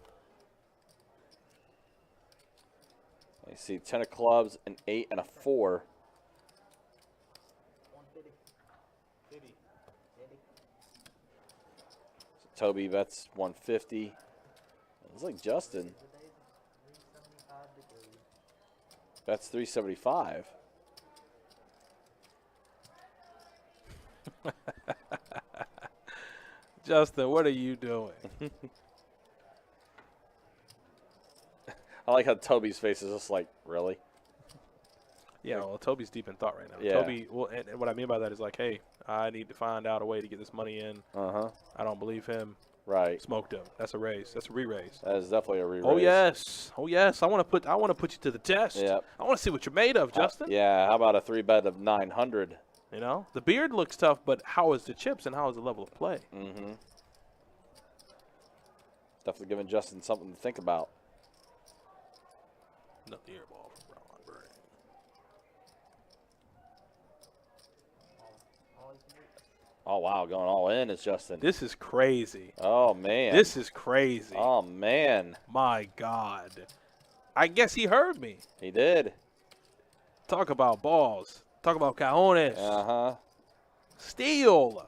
You see 10 of clubs, an 8, and a 4. Toby bets 150. It's like Justin. That's 375. Justin, what are you doing? I like how Toby's face is just like, really? Yeah, well, Toby's deep in thought right now. Yeah. Toby, well, and what I mean by that is like, hey, I need to find out a way to get this money in. Uh-huh. I don't believe him. Right. Smoked him. That's a raise. That's a re-raise. That is definitely a re-raise. Oh yes. Oh yes. I want to put you to the test. Yep. I want to see what you're made of, Justin. Yeah, how about a 3-bet of 900? You know, the beard looks tough, but how is the chips and how is the level of play? Mm-hmm. Definitely giving Justin something to think about. Another air ball from Ron Bird. Oh, wow, going all in is Justin. This is crazy. Oh, man. This is crazy. Oh, man. My God. I guess he heard me. He did. Talk about balls. Talk about cajones. Uh-huh. Steal.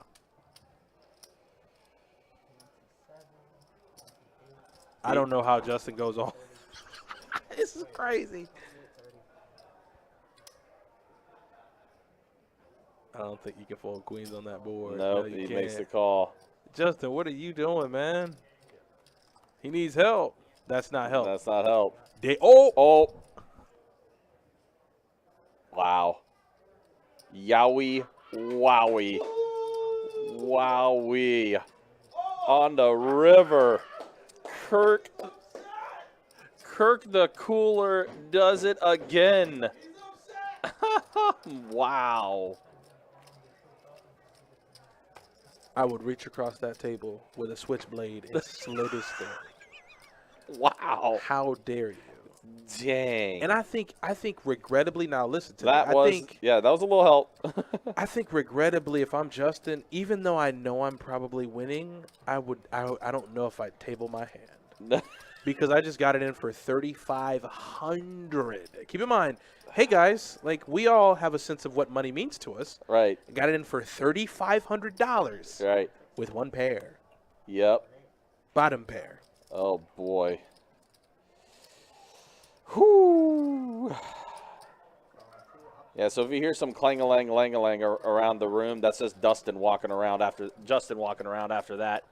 I don't know how Justin goes on. This is crazy. I don't think you can fold queens on that board. Nope, No, you he makes can't. the call. Justin, what are you doing, man? He needs help. That's not help. That's not help. Oh! Oh. Wow. Yowie. Wowie. Wowie. On the river. Kirk the Cooler does it again. Wow. I would reach across that table with a switchblade and slit his throat. Wow. How dare you? Dang. And I think regrettably, now listen to that me. was, yeah, that was a little help. I think regrettably, if I'm Justin, even though I know I'm probably winning, I don't know if I'd table my hand. Because I just got it in for $3,500. Keep in mind, hey guys, like we all have a sense of what money means to us. Right. I got it in for $3,500. Right. With one pair. Yep. Bottom pair. Oh boy. Whoo. Yeah, so if you hear some clang-a-lang, lang-a-lang around the room, that's just Justin walking around after that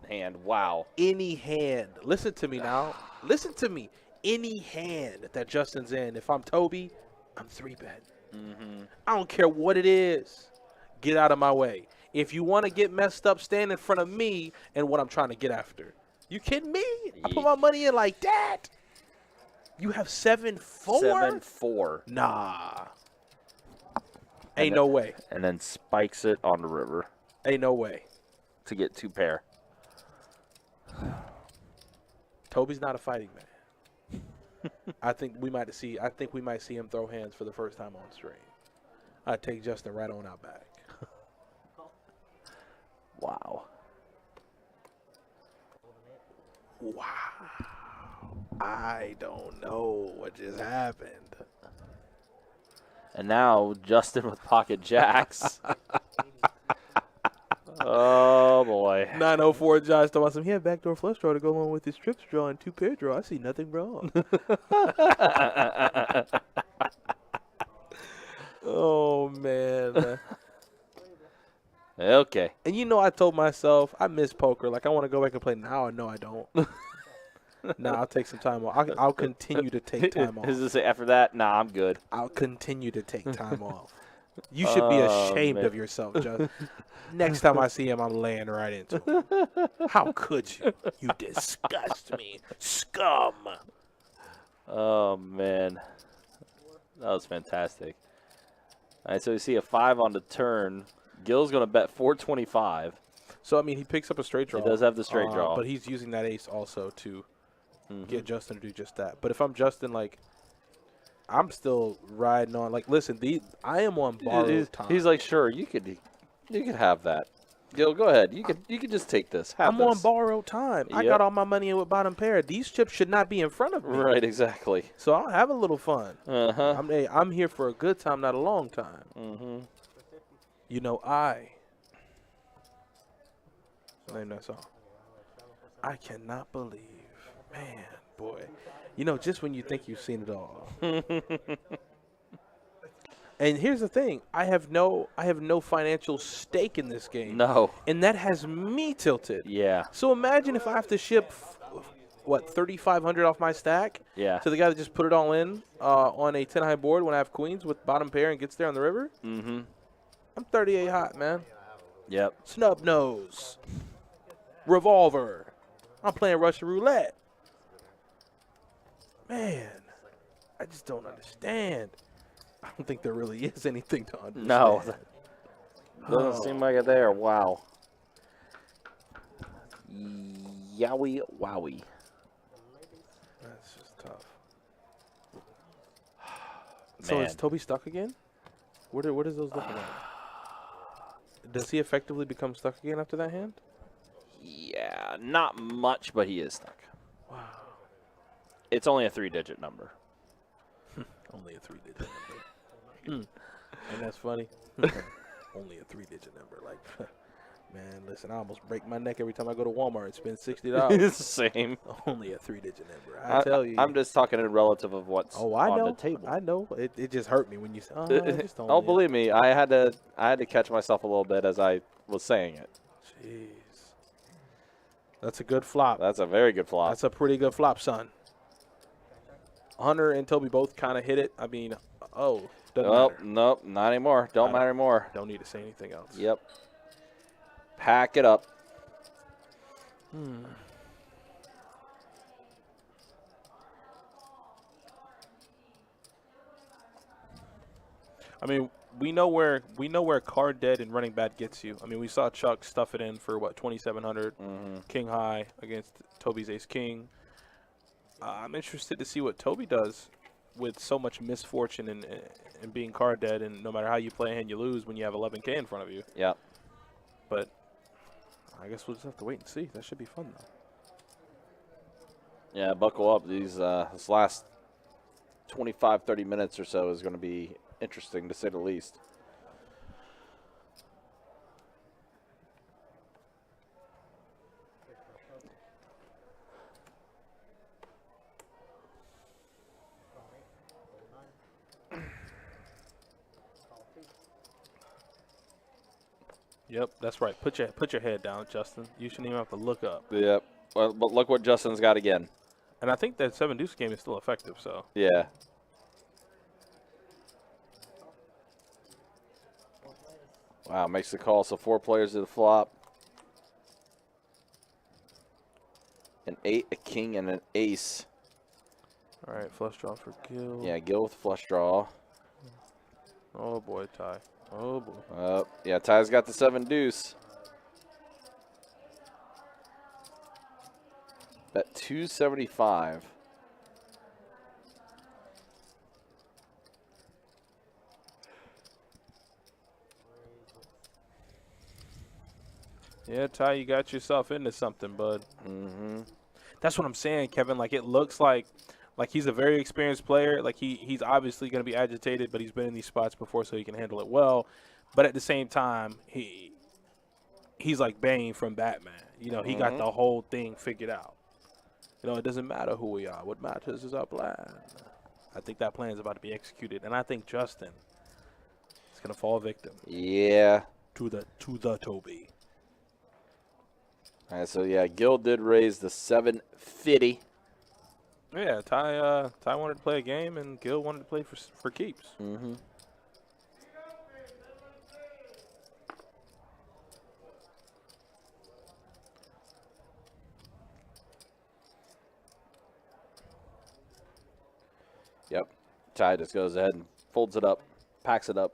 hand. Wow. Any hand. Listen to me now. Listen to me. Any hand that Justin's in, if I'm Toby, I'm 3-bet. Mm-hmm. I don't care what it is. Get out of my way. If you want to get messed up, stand in front of me and what I'm trying to get after. You kidding me? I put my money in like that. You have 7-4? 7-4. Nah. Ain't no way. And then spikes it on the river Ain't no way. to get 2 pair. Toby's not a fighting man. I think we might see him throw hands for the first time on stream. I'd take Justin right on out back. Wow. Wow. I don't know what just happened. And now Justin with pocket jacks. Oh boy. 904 Josh told us he had backdoor flush draw to go along with his trips draw and 2-pair draw. I see nothing wrong. Oh man. Okay. And you know, I told myself I miss poker. Like I want to go back and play. Now I know I don't. Nah, I'll take some time off. I'll continue to take time off. Is this after that? Nah, I'm good. I'll continue to take time off. You should be ashamed of yourself, Justin. Next time I see him, I'm laying right into him. How could you? You disgust me. Scum. Oh, man. That was fantastic. All right, so you see a 5 on the turn. Gil's going to bet 425. So, I mean, he picks up a straight draw. He does have the straight draw. But he's using that ace also to get Justin to do just that. But if I'm Justin, like, I'm still riding on. Like, listen, I am on borrowed time. He's like, sure, you could have that. Gil, go ahead. You could just take this. I'm on borrowed time. I got all my money in with bottom pair. These chips should not be in front of me. Right, exactly. So I'll have a little fun. Uh-huh. I'm here for a good time, not a long time. Mm-hmm. And that's all. I cannot believe, man, boy. Just when you think you've seen it all. And here's the thing: I have no financial stake in this game. No. And that has me tilted. Yeah. So imagine if I have to ship, $3,500 off my stack? Yeah. To the guy that just put it all in on a 10 high board when I have queens with bottom pair and gets there on the river. Mm-hmm. I'm 38 hot, man. Yep. Snub nose. Revolver. I'm playing Russian roulette. Man, I just don't understand. I don't think there really is anything to understand. No. Doesn't seem like it there. Wow. Yowie wowie. That's just tough. So is Toby stuck again? What is those looking like? Does he effectively become stuck again after that hand? Yeah, not much, but he is stuck. Wow. It's only a 3-digit number. Only a 3-digit number. And that's funny. Only a 3-digit number. Like, man, listen, I almost break my neck every time I go to Walmart and spend $60. Same. Only a 3-digit number. I tell you. I'm just talking in relative of what's on the table. I know. It just hurt me when you said, oh, believe me, I had to catch myself a little bit as I was saying it. Jeez. That's a good flop. That's a very good flop. That's a pretty good flop, son. Hunter and Toby both kind of hit it. I mean, doesn't matter. Nope, not anymore. Don't matter anymore. Don't need to say anything else. Yep. Pack it up. I mean, we know where card dead and running bad gets you. I mean, we saw Chuck stuff it in for 2,700 king high against Toby's ace king. I'm interested to see what Toby does with so much misfortune and being card dead, and no matter how you play a hand, you lose when you have 11K in front of you. Yep. But I guess we'll just have to wait and see. That should be fun, though. Yeah, buckle up. This last 25, 30 minutes or so is going to be interesting, to say the least. Yep, that's right. Put your head down, Justin. You shouldn't even have to look up. Yep. Well, but look what Justin's got again. And I think that 7-deuce game is still effective, so. Yeah. Wow, makes the call. So 4 players to the flop. An 8, a king, and an ace. All right, flush draw for Gil. Yeah, Gil with flush draw. Oh, boy, Ty. Oh, boy. Yeah, Ty's got the 7-deuce. Bet 275. Yeah, Ty, you got yourself into something, bud. Mm-hmm. That's what I'm saying, Kevin. Like, it looks like he's a very experienced player. Like, he's obviously going to be agitated, but he's been in these spots before, so he can handle it well. But at the same time, he's like Bane from Batman. You know, he got the whole thing figured out. You know, it doesn't matter who we are. What matters is our plan. I think that plan is about to be executed, and I think Justin is going to fall victim. Yeah. To the Toby. All right, so yeah, Gil did raise the 750. Yeah, Ty wanted to play a game, and Gil wanted to play for keeps. Mm-hmm. Yep. Ty just goes ahead and folds it up, packs it up.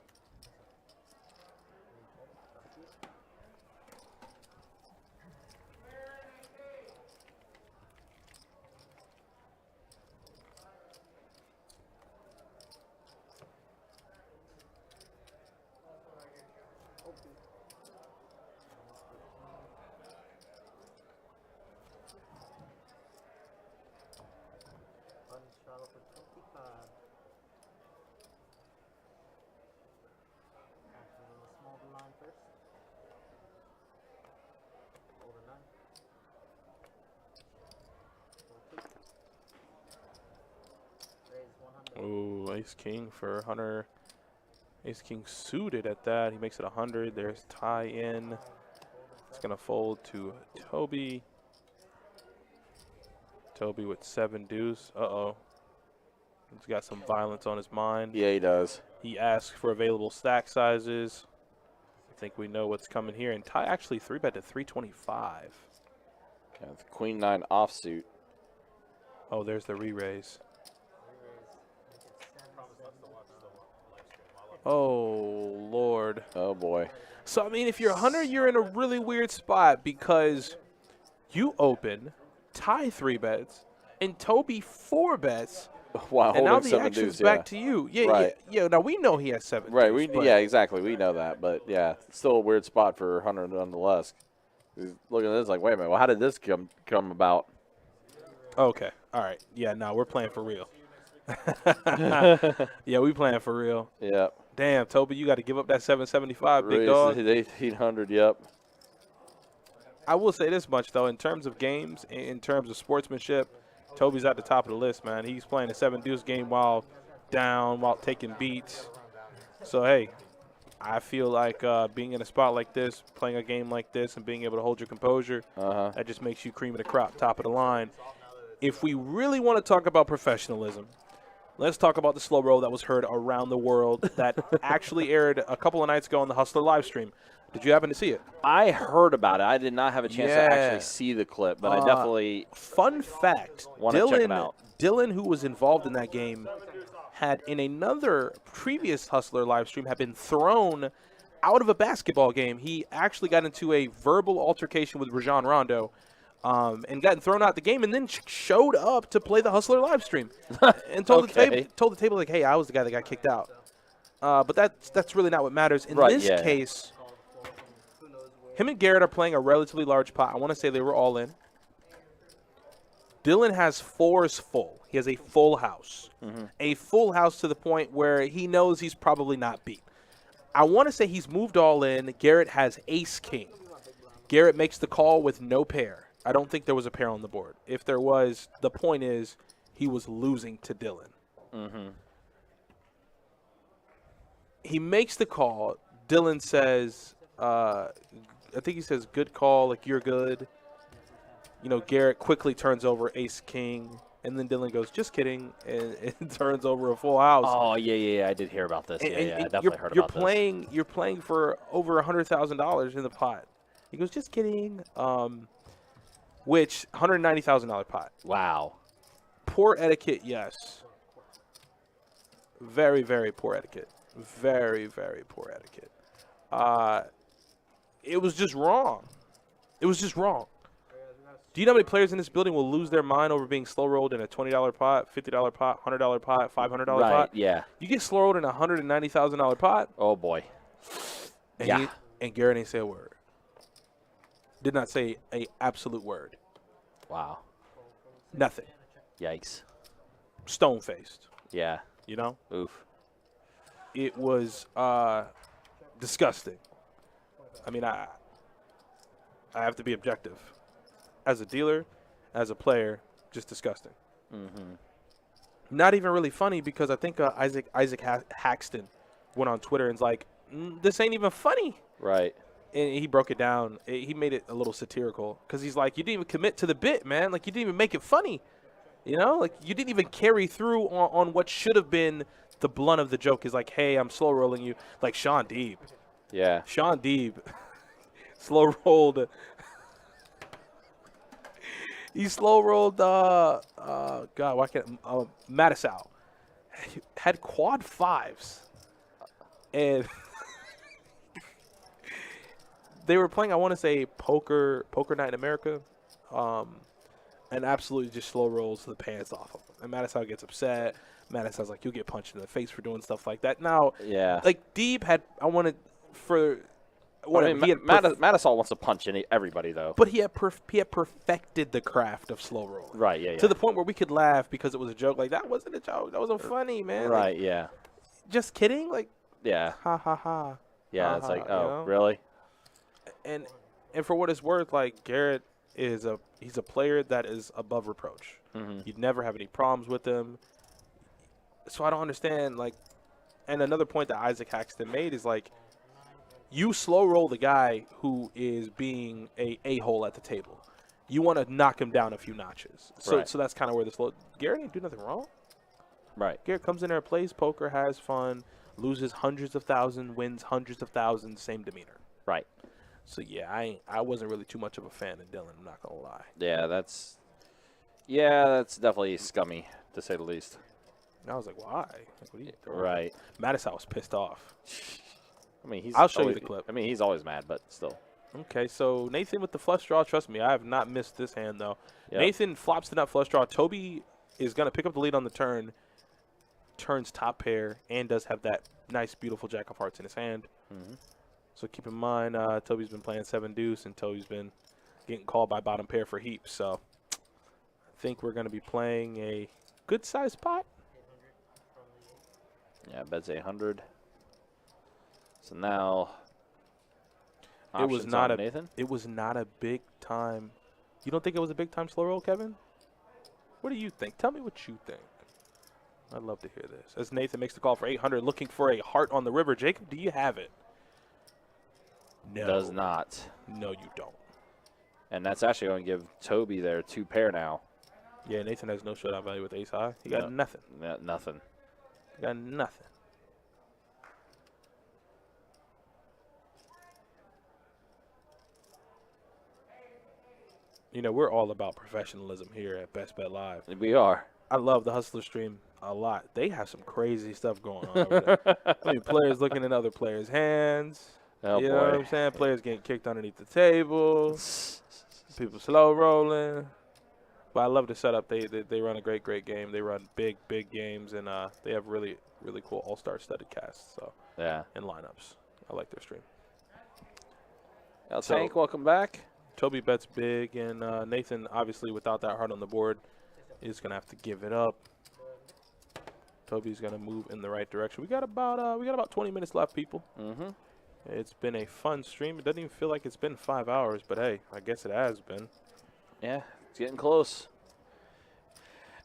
Ace King for Hunter. Ace King suited at that. He makes it 100. There's tie in. It's going to fold to Toby. Toby with 7 deuce. Uh-oh. He's got some violence on his mind. Yeah, he does. He asks for available stack sizes. I think we know what's coming here. And Ty actually 3-bet to 325. Okay, with Queen 9 offsuit. Oh, there's the re-raise. Oh, Lord. Oh, boy. So, I mean, if you're a Hunter, you're in a really weird spot because you open, Ty 3-bets, and Toby 4-bets. Wow, And now holding the 7 action's deuce, back to you. Yeah, Right. yeah. Now we know he has 7. Right, deuce, but yeah, exactly. We know that, but yeah, it's still a weird spot for Hunter nonetheless. He's looking at this like, wait a minute, well, how did this come about? Okay. All right. Yeah. No, we're playing for real. Yeah, we playing for real. Yeah, Damn, Toby, you got to give up that 775, big dog. 1800. Yep. I will say this much though, in terms of games, in terms of sportsmanship, Toby's at the top of the list, man. He's playing a 7 deuce game while down, while taking beats. So hey, I feel like being in a spot like this, playing a game like this, and being able to hold your composure, that just makes you cream of the crop, top of the line. If we really want to talk about professionalism, let's talk about the slow roll that was heard around the world that actually aired a couple of nights ago on the Hustler live stream. Did you happen to see it? I heard about it. I did not have a chance to Yeah. actually see the clip, but I definitely Fun fact, want to check him out. Dylan, who was involved in that game, had in another previous Hustler live stream had been thrown out of a basketball game. He actually got into a verbal altercation with Rajon Rondo and gotten thrown out the game, and then showed up to play the Hustler live stream and told Okay. the table like, hey, I was the guy that got kicked out. But that's really not what matters. In Right, this yeah. case, him and Garrett are playing a relatively large pot. I want to say they were all in. Dylan has 4s full. He has a full house. A full house to the point where he knows he's probably not beat. I want to say he's moved all in. Garrett has ace king. Garrett makes the call with no pair. I don't think there was a pair on the board. If there was, the point is he was losing to Dylan. He makes the call. Dylan says, I think he says, good call, like you're good. You know, Garrett quickly turns over ace king, and then Dylan goes, just kidding, and turns over a full house. Oh, yeah, I did hear about this. Yeah, I definitely heard about this. You're playing for over $100,000 in the pot. He goes, just kidding. Which $190,000 pot. Wow. Poor etiquette, yes. Very, very poor etiquette. Very, very poor etiquette. It was just wrong. It was just wrong. Do you know how many players in this building will lose their mind over being slow rolled in a $20 pot, $50 pot, $100 pot, $500 pot? Right, yeah. You get slow rolled in a $190,000 pot, Oh, boy. and and Garrett ain't say a word. Did not say a absolute word. Wow. Nothing. Yikes. Stone faced. Yeah. You know. Oof. It was disgusting. I mean, I have to be objective. As a dealer, as a player, just disgusting. Not even really funny because I think Isaac Haxton went on Twitter and's like, this ain't even funny. Right. And he broke it down. He made it a little satirical because he's like, you didn't even commit to the bit, man. Like, you didn't even make it funny. You know, like, you didn't even carry through on what should have been the blunt of the joke is like, hey, I'm slow rolling you. Like Sean Deeb. Yeah. Sean Deeb slow rolled. He slow rolled, God, why can't, Matisau. Had quad 5s. And they were playing, I want to say, poker night in America. And absolutely just slow rolls the pants off of him. And Matisau gets upset. Matisau's like, you'll get punched in the face for doing stuff like that. Now, Yeah. like, Deeb had, I wanted for, I whatever, mean, Matisol wants to punch everybody, though. but he had perfected the craft of slow roll. Right, yeah. To the point where we could laugh because it was a joke. Like, that wasn't a joke. That wasn't funny, man. Right, Like, yeah. just kidding? Like, Yeah. ha, ha, ha. Yeah, it's Ha, like, ha, you oh, know? really? And for what it's worth, like, Garrett is he's a player that is above reproach. You'd never have any problems with him. So I don't understand, like, and another point that Isaac Haxton made is, like, you slow roll the guy who is being a hole at the table. You want to knock him down a few notches. So Right. so that's kind of where the slow. Garrett didn't do nothing wrong. Right. Garrett comes in there, plays poker, has fun, loses hundreds of thousands, wins hundreds of thousands, same demeanor. Right. So yeah, I wasn't really too much of a fan of Dylan. I'm not gonna lie. Yeah, that's definitely scummy, to say the least. And I was like, why? Like, what are you doing? Right. Mattis, I was pissed off. I mean, I'll show you always- the clip. I mean, he's always mad, but still. Okay, so Nathan with the flush draw. Trust me, I have not missed this hand though. Yep. Nathan flops the nut flush draw. Toby is gonna pick up the lead on the turn. Turns top pair and does have that nice, beautiful jack of hearts in his hand. Mhm. So keep in mind, Toby's been playing 7 deuce, and Toby's been getting called by bottom pair for heaps. So I think we're going to be playing a good-sized pot. Yeah, bet's 800. So now, It was options not on a Nathan. It was not a big time. You don't think it was a big time slow roll, Kevin? What do you think? Tell me what you think. I'd love to hear this. As Nathan makes the call for 800, looking for a heart on the river. Jacob, do you have it? No. Does not. No, you don't. And that's actually going to give Toby their 2 pair now. Yeah, Nathan has no showdown value with ace high. He got No. nothing. Nothing. He got nothing. You know, we're all about professionalism here at Best Bet Live. We are. I love the Hustler stream a lot. They have some crazy stuff going on over there. I mean, players looking in other players' hands. Oh, you boy. know what I'm saying? Players getting kicked underneath the table. People slow rolling. But I love the setup. They run a great game. They run big games, and they have really cool all-star studded casts. So Yeah. and lineups. I like their stream. El So- Tank, welcome back. Toby bets big, and Nathan, obviously, without that heart on the board, is going to have to give it up. Toby's going to move in the right direction. We got about 20 minutes left, people. Mm-hmm. It's been a fun stream. It doesn't even feel like it's been 5 hours, but hey, I guess it has been. Yeah, it's getting close.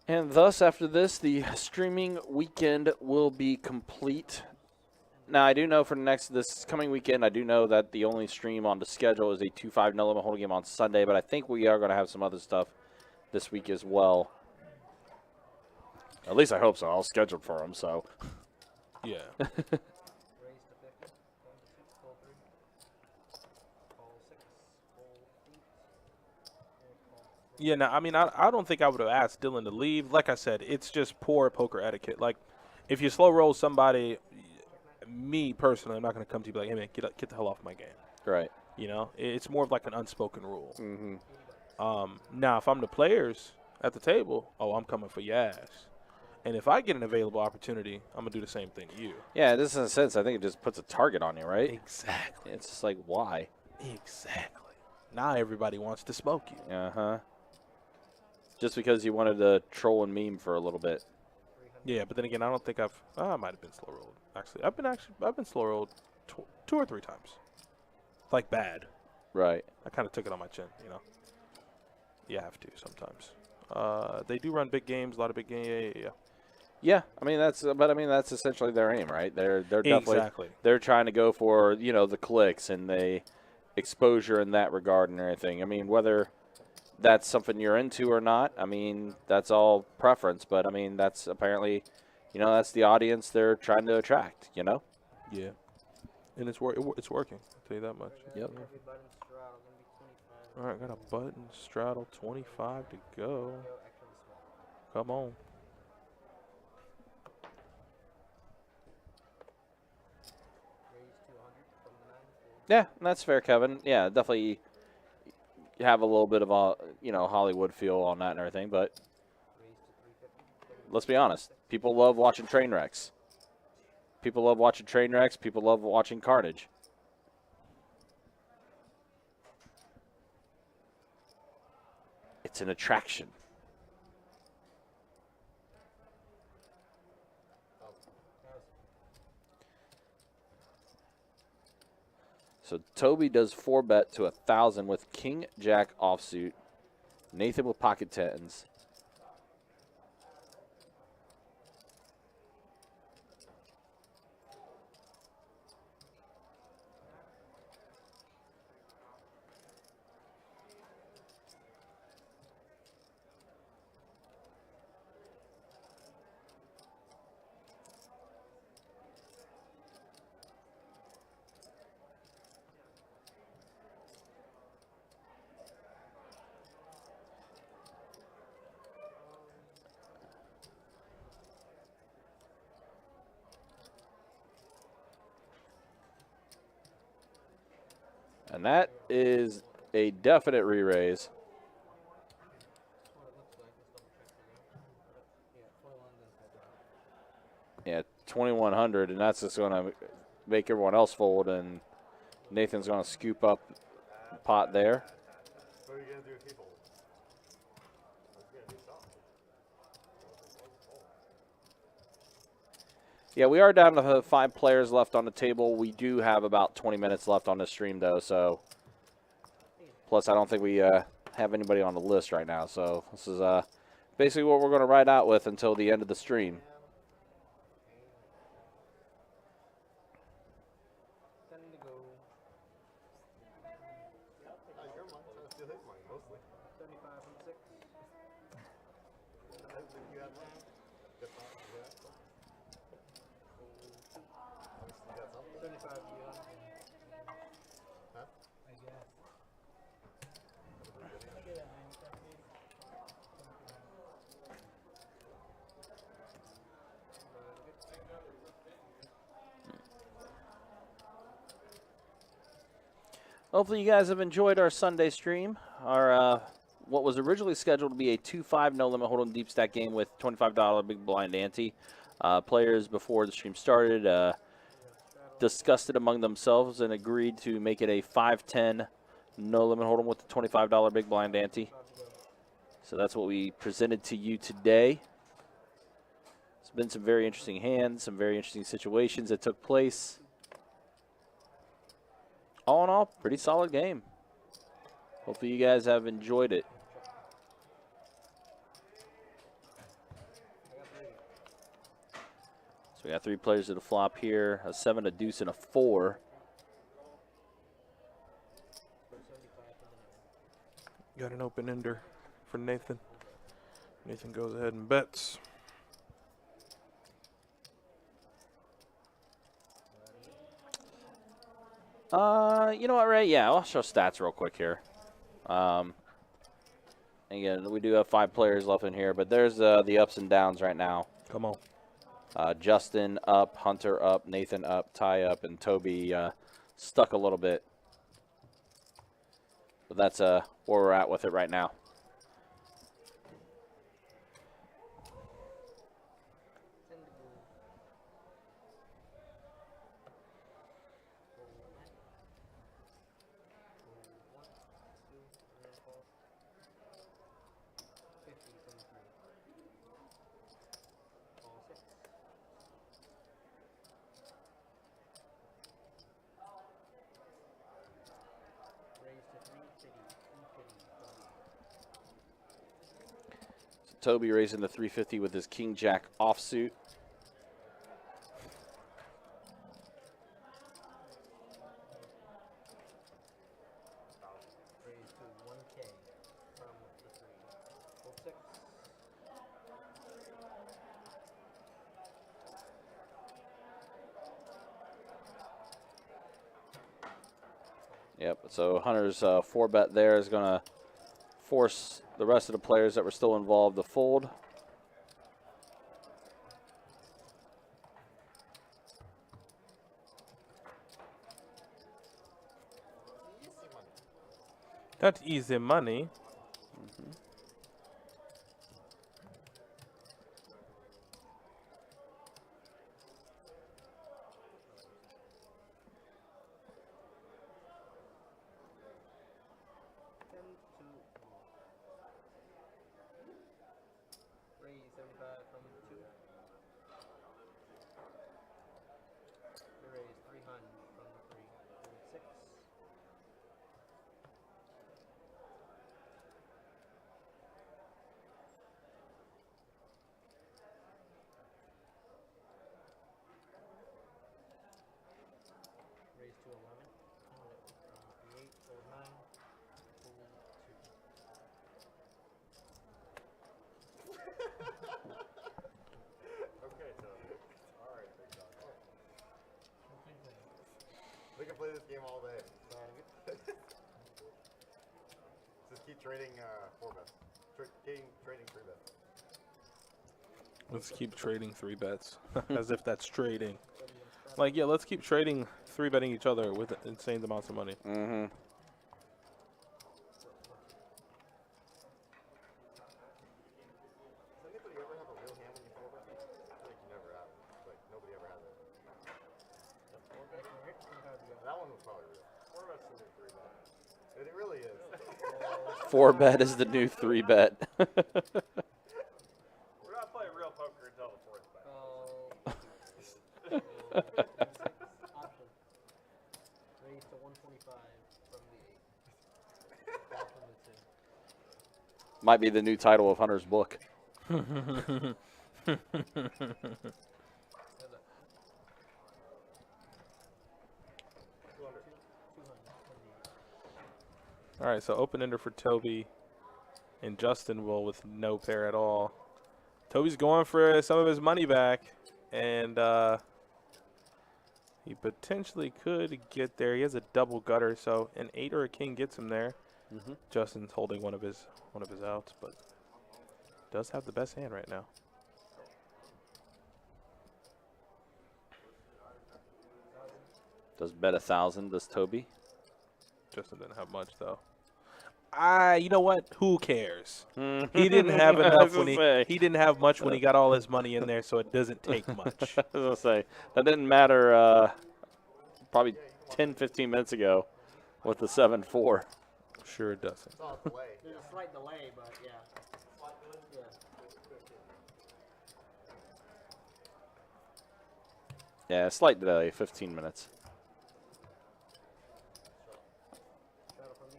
And thus, after this, the streaming weekend will be complete. Now, I do know for this coming weekend, I do know that the only stream on the schedule is a 2-5 no limit hold'em game on Sunday, but I think we are going to have some other stuff this week as well. At least I hope so. I'll schedule for them, so. Yeah. Raise to 50. Call 3. Call 6. Call 8. Call 3. Yeah, no, I mean, I don't think I would have asked Dylan to leave. Like I said, it's just poor poker etiquette. Like, if you slow roll somebody, me personally, I'm not going to come to you and be like, hey, man, get the hell off my game. Right. You know, it's more of like an unspoken rule. Mm-hmm. Now, if I'm the players at the table, I'm coming for your ass. And if I get an available opportunity, I'm going to do the same thing to you. Yeah, this in a sense, I think it just puts a target on you, right? Exactly. It's just like, why? Exactly. Now everybody wants to smoke you. Uh-huh. Just because you wanted to troll and meme for a little bit. Yeah, but then again, I don't think I might have been slow rolled. Actually, I've been slow rolled 2 or 3 times. Like bad. Right. I kind of took it on my chin, you know. You have to sometimes. They do run big games, a lot of big games. Yeah. Yeah, I mean that's essentially their aim, right? They're definitely Exactly. they're trying to go for the clicks and the exposure in that regard and everything. I mean whether that's something you're into or not, I mean that's all preference, but I mean that's apparently that's the audience they're trying to attract. Yeah. And it's working. I'll tell you that much. Yep. Every button straddle gonna be 25. All right, got a button straddle, 25 to go. Go actually small. Come on. Raise 200 from the 9. Yeah, that's fair, Kevin. Yeah, definitely have a little bit of a Hollywood feel on that and everything, but Raise to 350. let's be honest. People love watching train wrecks. People love watching train wrecks. People love watching carnage. It's an attraction. So Toby does 4-bet to 1,000 with King Jack offsuit. Nathan with pocket tens. And that is a definite re-raise. Yeah, 2,100, and that's just going to make everyone else fold, and Nathan's going to scoop up the pot there. What are you going to do if he folds? Yeah, we are down to 5 players left on the table. We do have about 20 minutes left on this stream, though, so plus I don't think we have anybody on the list right now, so this is basically what we're going to ride out with until the end of the stream. Your money, trying to steal his money, mostly. 75 from 6. You had money? Get that? Yeah. Obviously, you got something. 75 beyond. Huh? I guess. Hopefully you guys have enjoyed our Sunday stream. Our what was originally scheduled to be a 2-5 no limit hold 'em deep stack game with $25 big blind ante. Players before the stream started discussed it among themselves and agreed to make it a 5-10 no limit hold 'em with the $25 big blind ante. So that's what we presented to you today. It's been some very interesting hands, some very interesting situations that took place. All in all, pretty solid game. Hopefully you guys have enjoyed it. So we got 3 players to the flop here, a 7, a deuce, and a 4. Got an open ender for Nathan. Nathan goes ahead and bets. You know what, Ray? Yeah, I'll show stats real quick here. Again, we do have 5 players left in here, but there's the ups and downs right now. Come on. Justin up, Hunter up, Nathan up, Ty up, and Toby stuck a little bit. But that's where we're at with it right now. Toby raising the 350 with his King Jack offsuit. Raised to 1K from the 3. Hold 6. Yep, so Hunter's 4-bet there is going to force the rest of the players that were still involved to fold. That's easy money. Raise 75 from 2. Raise 300 from the 3. Hold 6. Raise to 11. Hold 8. Hold 9. Hold 2. Okay, so. Alright, big dog. We can play this game all day. Just keep trading 4-bets. Trading 3-bets. Let's keep trading 3 bets. As if that's trading. Like, yeah, let's keep trading, 3-betting each other with insane amounts of money. Mm-hmm. Does anybody ever have a real hand when you 4-bet? I think you never have. Like, nobody ever had it. That one was probably real. 4-bet's the new 3-bet. It really is. 4-bet is the new 3-bet. We're not playing real poker until the 4th bet. Option. Raise to 125 from the 8. Call from the 2. Might be the new title of Hunter's book. All right, so open ender for Toby, and Justin will with no pair at all. Toby's going for some of his money back, and he potentially could get there. He has a double gutter, so an 8 or a king gets him there. Mm-hmm. Justin's holding one of his outs, but does have the best hand right now. Does bet 1,000, does Toby? Justin didn't have much though. You know what? Who cares? Mm. He didn't have I enough was when gonna say. he didn't have much when he got all his money in there, so it doesn't take much. I was going to say, that didn't matter probably 10, 15 minutes ago with the 7-4. Sure it doesn't. It's all delay. There's a slight delay, but yeah. Yeah. Yeah, slight delay, 15 minutes. Shadow from me.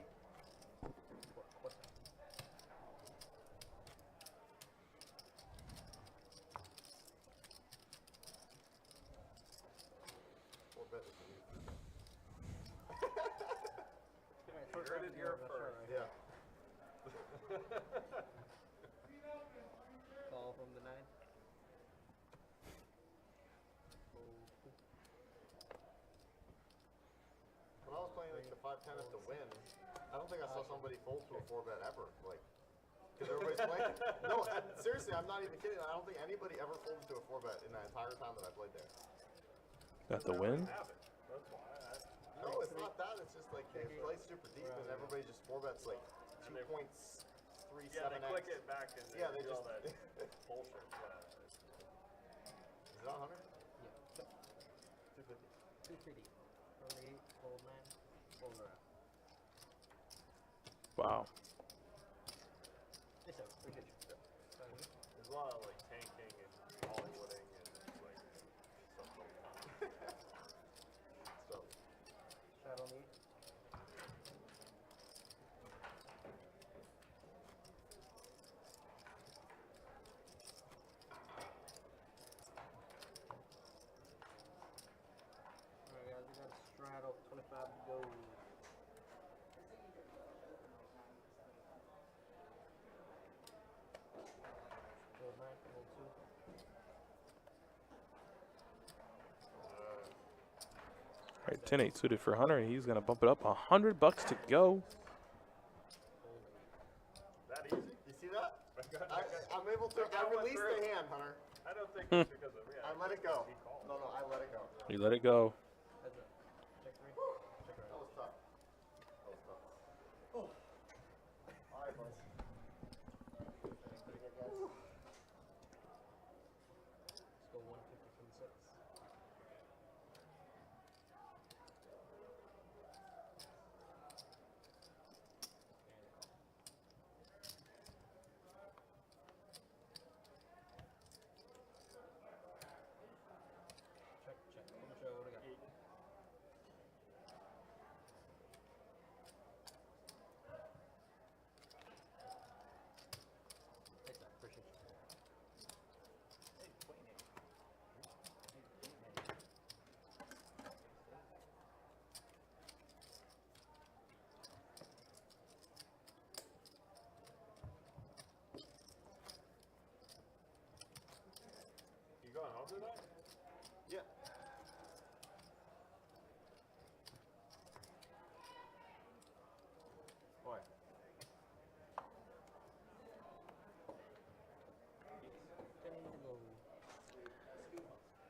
What's that? You heard it here first. Yeah. Call from the 9. When I was playing like the 5-10 to win, I don't think I saw somebody fold to a 4-bet ever. Like, because everybody's playing. No, seriously, I'm not even kidding. I don't think anybody ever folded to a 4-bet in that entire time that I played there. Got the win. Have it. That's why. No, it's not that. It's just like they play super deep and everybody just 4-bets like 2 points, 3, Yeah, 7x. they click it back and Yeah, they do all just. that bullshit. Is that 100? Yeah. 250. 250. From the 8, fold 9, fold around. Wow. Yes, sir. Appreciate you. There's a lot of like tanking and Hollywooding and like stuff like that. So, Shadow me. Alright guys, we got a straddle, 25 to go. Fold 9, fold 2. All right, 10-8 suited for Hunter, and he's gonna bump it up. $100 to go. That easy? you see that? I'm able to. That I went released through. the hand, Hunter. I don't think it's because of I let it go. No, I let it go. You let it go. Heads up. Check 3. Check That around. was tough. That was tough. All right, boys. Pretty good, guys. Let's go 150 from the 6. Check, check. How much what do we got?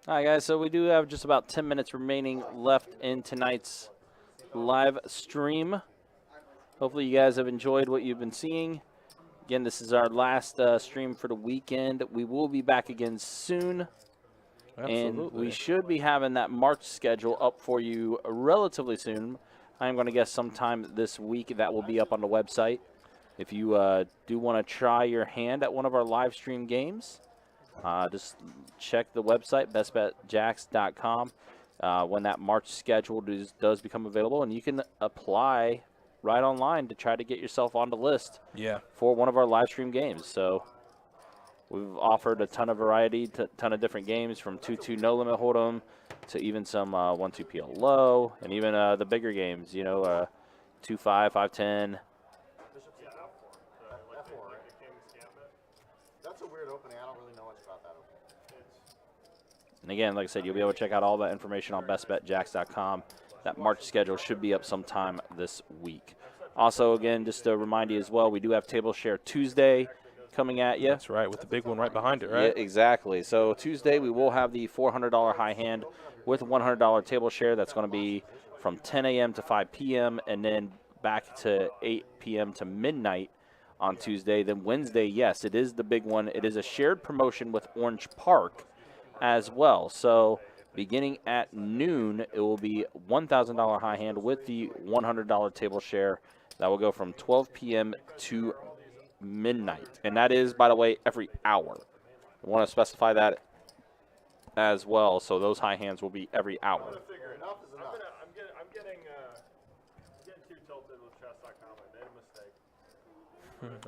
All right, guys, so we do have just about 10 minutes remaining left in tonight's live stream. Hopefully you guys have enjoyed what you've been seeing. Again, this is our last stream for the weekend. We will be back again soon. Absolutely. And we should be having that March schedule up for you relatively soon. I'm going to guess sometime this week that will be up on the website. If you do want to try your hand at one of our live stream games, just check the website, bestbetjacks.com, when that March schedule does become available. And you can apply right online to try to get yourself on the list for one of our live stream games. So we've offered a ton of variety, ton of different games, from 2-2 no limit hold'em to even some 1-2 PL low, and even the bigger games, 2-5, 5-10. That's a weird opening. I don't really know much about that opening. And again, like I said, you'll be able to check out all that information on bestbetjacks.com. That March schedule should be up sometime this week. Also, again, just to remind you as well, we do have Table Share Tuesday coming at you. That's right, with the big one right behind it, right? Yeah, exactly. So Tuesday we will have the $400 high hand with $100 table share. That's going to be from 10 a.m. to 5 p.m. and then back to 8 p.m. to midnight on Tuesday. Then Wednesday, yes, it is the big one. It is a shared promotion with Orange Park as well. So beginning at noon, it will be $1,000 high hand with the $100 table share. That will go from 12 p.m. to midnight. And that is, by the way, every hour. I want to specify that as well. So those high hands will be every hour. I'm getting too tilted with chess.com. I made a mistake.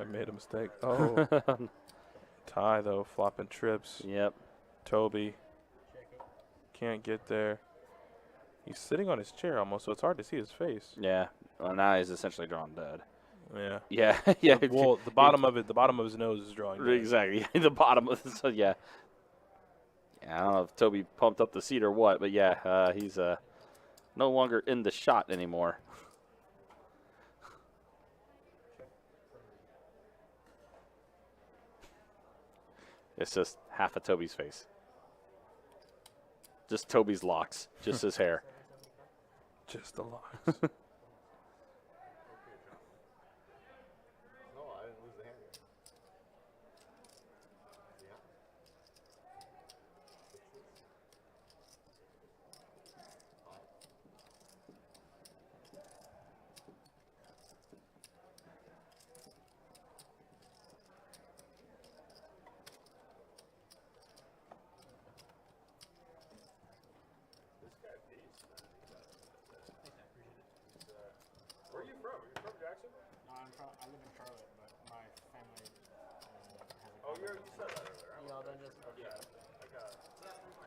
I made a mistake. Oh. Ty, though, flopping trips. Yep. Toby can't get there. He's sitting on his chair almost, so it's hard to see his face. Yeah. Well, now he's essentially drawn dead. Yeah. Yeah. Yeah. Well, the bottom of his nose is drawing dead. Exactly. The bottom of this. So, yeah. I don't know if Toby pumped up the seat or what, but yeah, he's no longer in the shot anymore. It's just half of Toby's face. Just Toby's locks, just his hair. Just the locks. No, I didn't lose the hand yet. Yeah. Where are you from? Are you from Jackson? No, I live in Charlotte, but my family has a Oh, you said that earlier. Y'all done just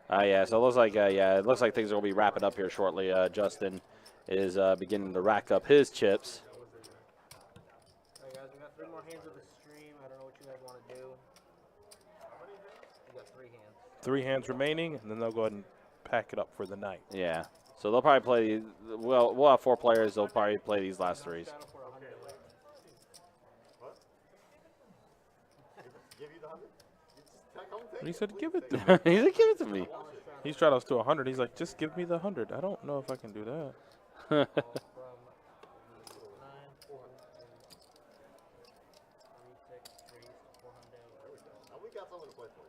Yeah, so it looks like it looks like things will be wrapping up here shortly. Justin is beginning to rack up his chips. Alright guys, we got 3 more hands of the stream. I don't know what you guys want to do. We got 3 hands. 3 hands remaining, and then they'll go ahead and pack it up for the night. Yeah. So they'll probably play. Well, we'll have 4 players. They'll probably play these last 3s. Battle for 100. Give you the 100? Come take He it. said, "Give it to me." He's like, give it to me. He's tried us to 100. He's like, "Just give me the 100." I don't know if I can do that. From 9, 4, 3, 6, 3, 400. Now we got something to play for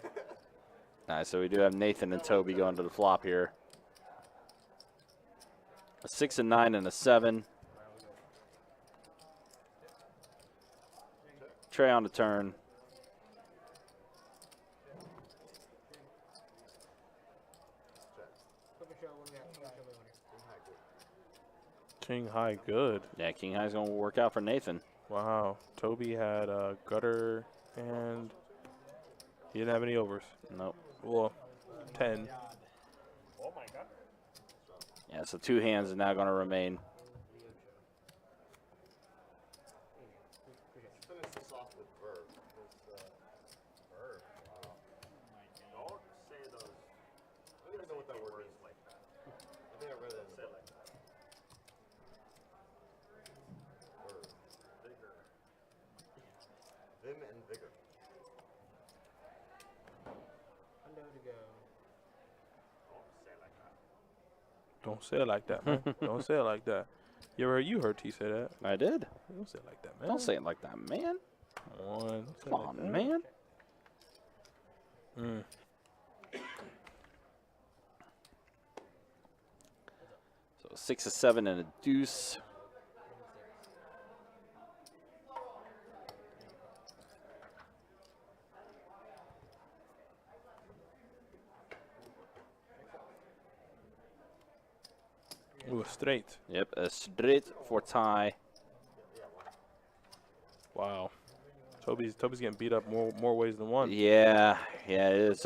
you. All right, so we do have Nathan and Toby going to the flop here. A 6, a 9, and a 7. Trey on the turn. King high, good. Yeah, King High's going to work out for Nathan. Wow. Toby had a gutter, and he didn't have any overs. Nope. Well, 10. Oh my God. Yeah, so 2 hands are now going to remain. Finish this off with Verb. Verb. Wow. Don't say those. I don't even know what that word is. Like that. I think I read it in the book. Like that. Verb. Vigor. Vim and vigor. Undo. Don't say it like that, man. Don't say it like that. You heard T say that. I did. Don't say it like that, man. Don't say it like that, man. Come on. Don't say it Come like on, that. man. Mm. So 6 of 7 and a deuce. Ooh, straight. Yep, a straight for tie. Wow. Toby's getting beat up more ways than one. Yeah, it is.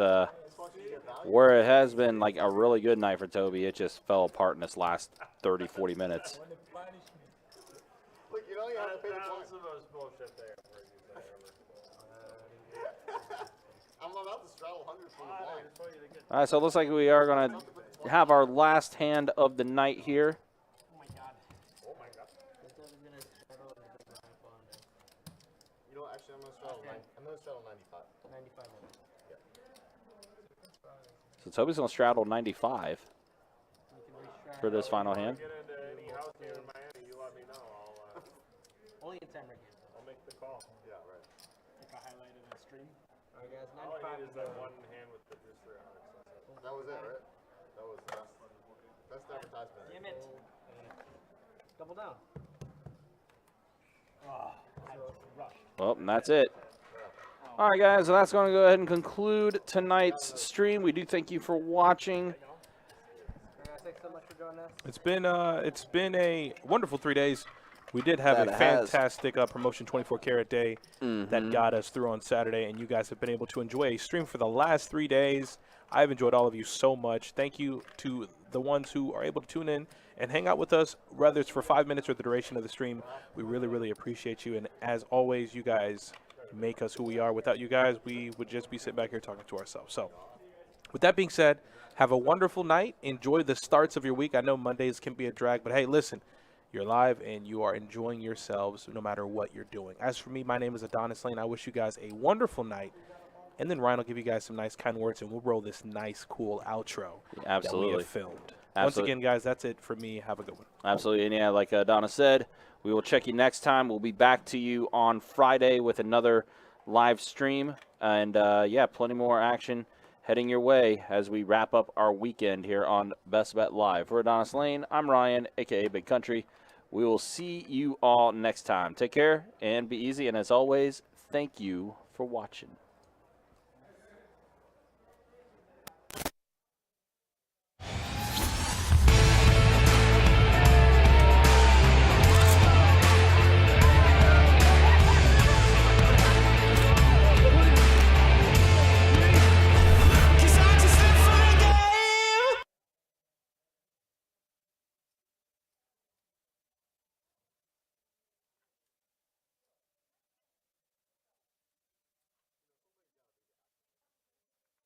Where it has been like a really good night for Toby, it just fell apart in this last 30, 40 minutes. Look, you know you have to pay the That point. was the most bullshit they ever used ever. I'm about to straddle 100 for the blind. All right, so it looks like we are going to have our last hand of the night here. Oh my god. Oh my god. You know what, actually, I'm going to straddle 95. 95 minutes. So Toby's going to straddle 95 for this final hand. Get into any house game in Miami, you let me know. Only in 10 games. I'll make the call. Yeah, right. Like I highlighted in the stream. Alright, guys, All I 95 need is is that one hand with the just 300. That was it, right? That was best advertisement. Damn it. double down. Oh, I rushed. Well, and that's it. All right, guys, so that's going to go ahead and conclude tonight's stream. We do thank you for watching. Alright, guys, thanks so much for joining us. It's been a wonderful 3 days. We did have That a it has. fantastic promotion 24 karat day that got us through on Saturday, and you guys have been able to enjoy a stream for the last 3 days. I've enjoyed all of you so much. Thank you to the ones who are able to tune in and hang out with us, whether it's for 5 minutes or the duration of the stream. We really, really appreciate you. And as always, you guys make us who we are. Without you guys, we would just be sitting back here talking to ourselves. So with that being said, have a wonderful night. Enjoy the starts of your week. I know Mondays can be a drag, but hey, listen, you're live and you are enjoying yourselves no matter what you're doing. As for me, my name is Adonis Lane. I wish you guys a wonderful night. And then Ryan will give you guys some nice, kind words, and we'll roll this nice, cool outro that we Absolutely. have filmed. Once Absolutely. again, guys, that's it for me. Have a good one. Absolutely. And yeah, like Donna said, we will check you next time. We'll be back to you on Friday with another live stream. And yeah, plenty more action heading your way as we wrap up our weekend here on Best Bet Live. For Adonis Lane, I'm Ryan, a.k.a. Big Country. We will see you all next time. Take care and be easy. And as always, thank you for watching.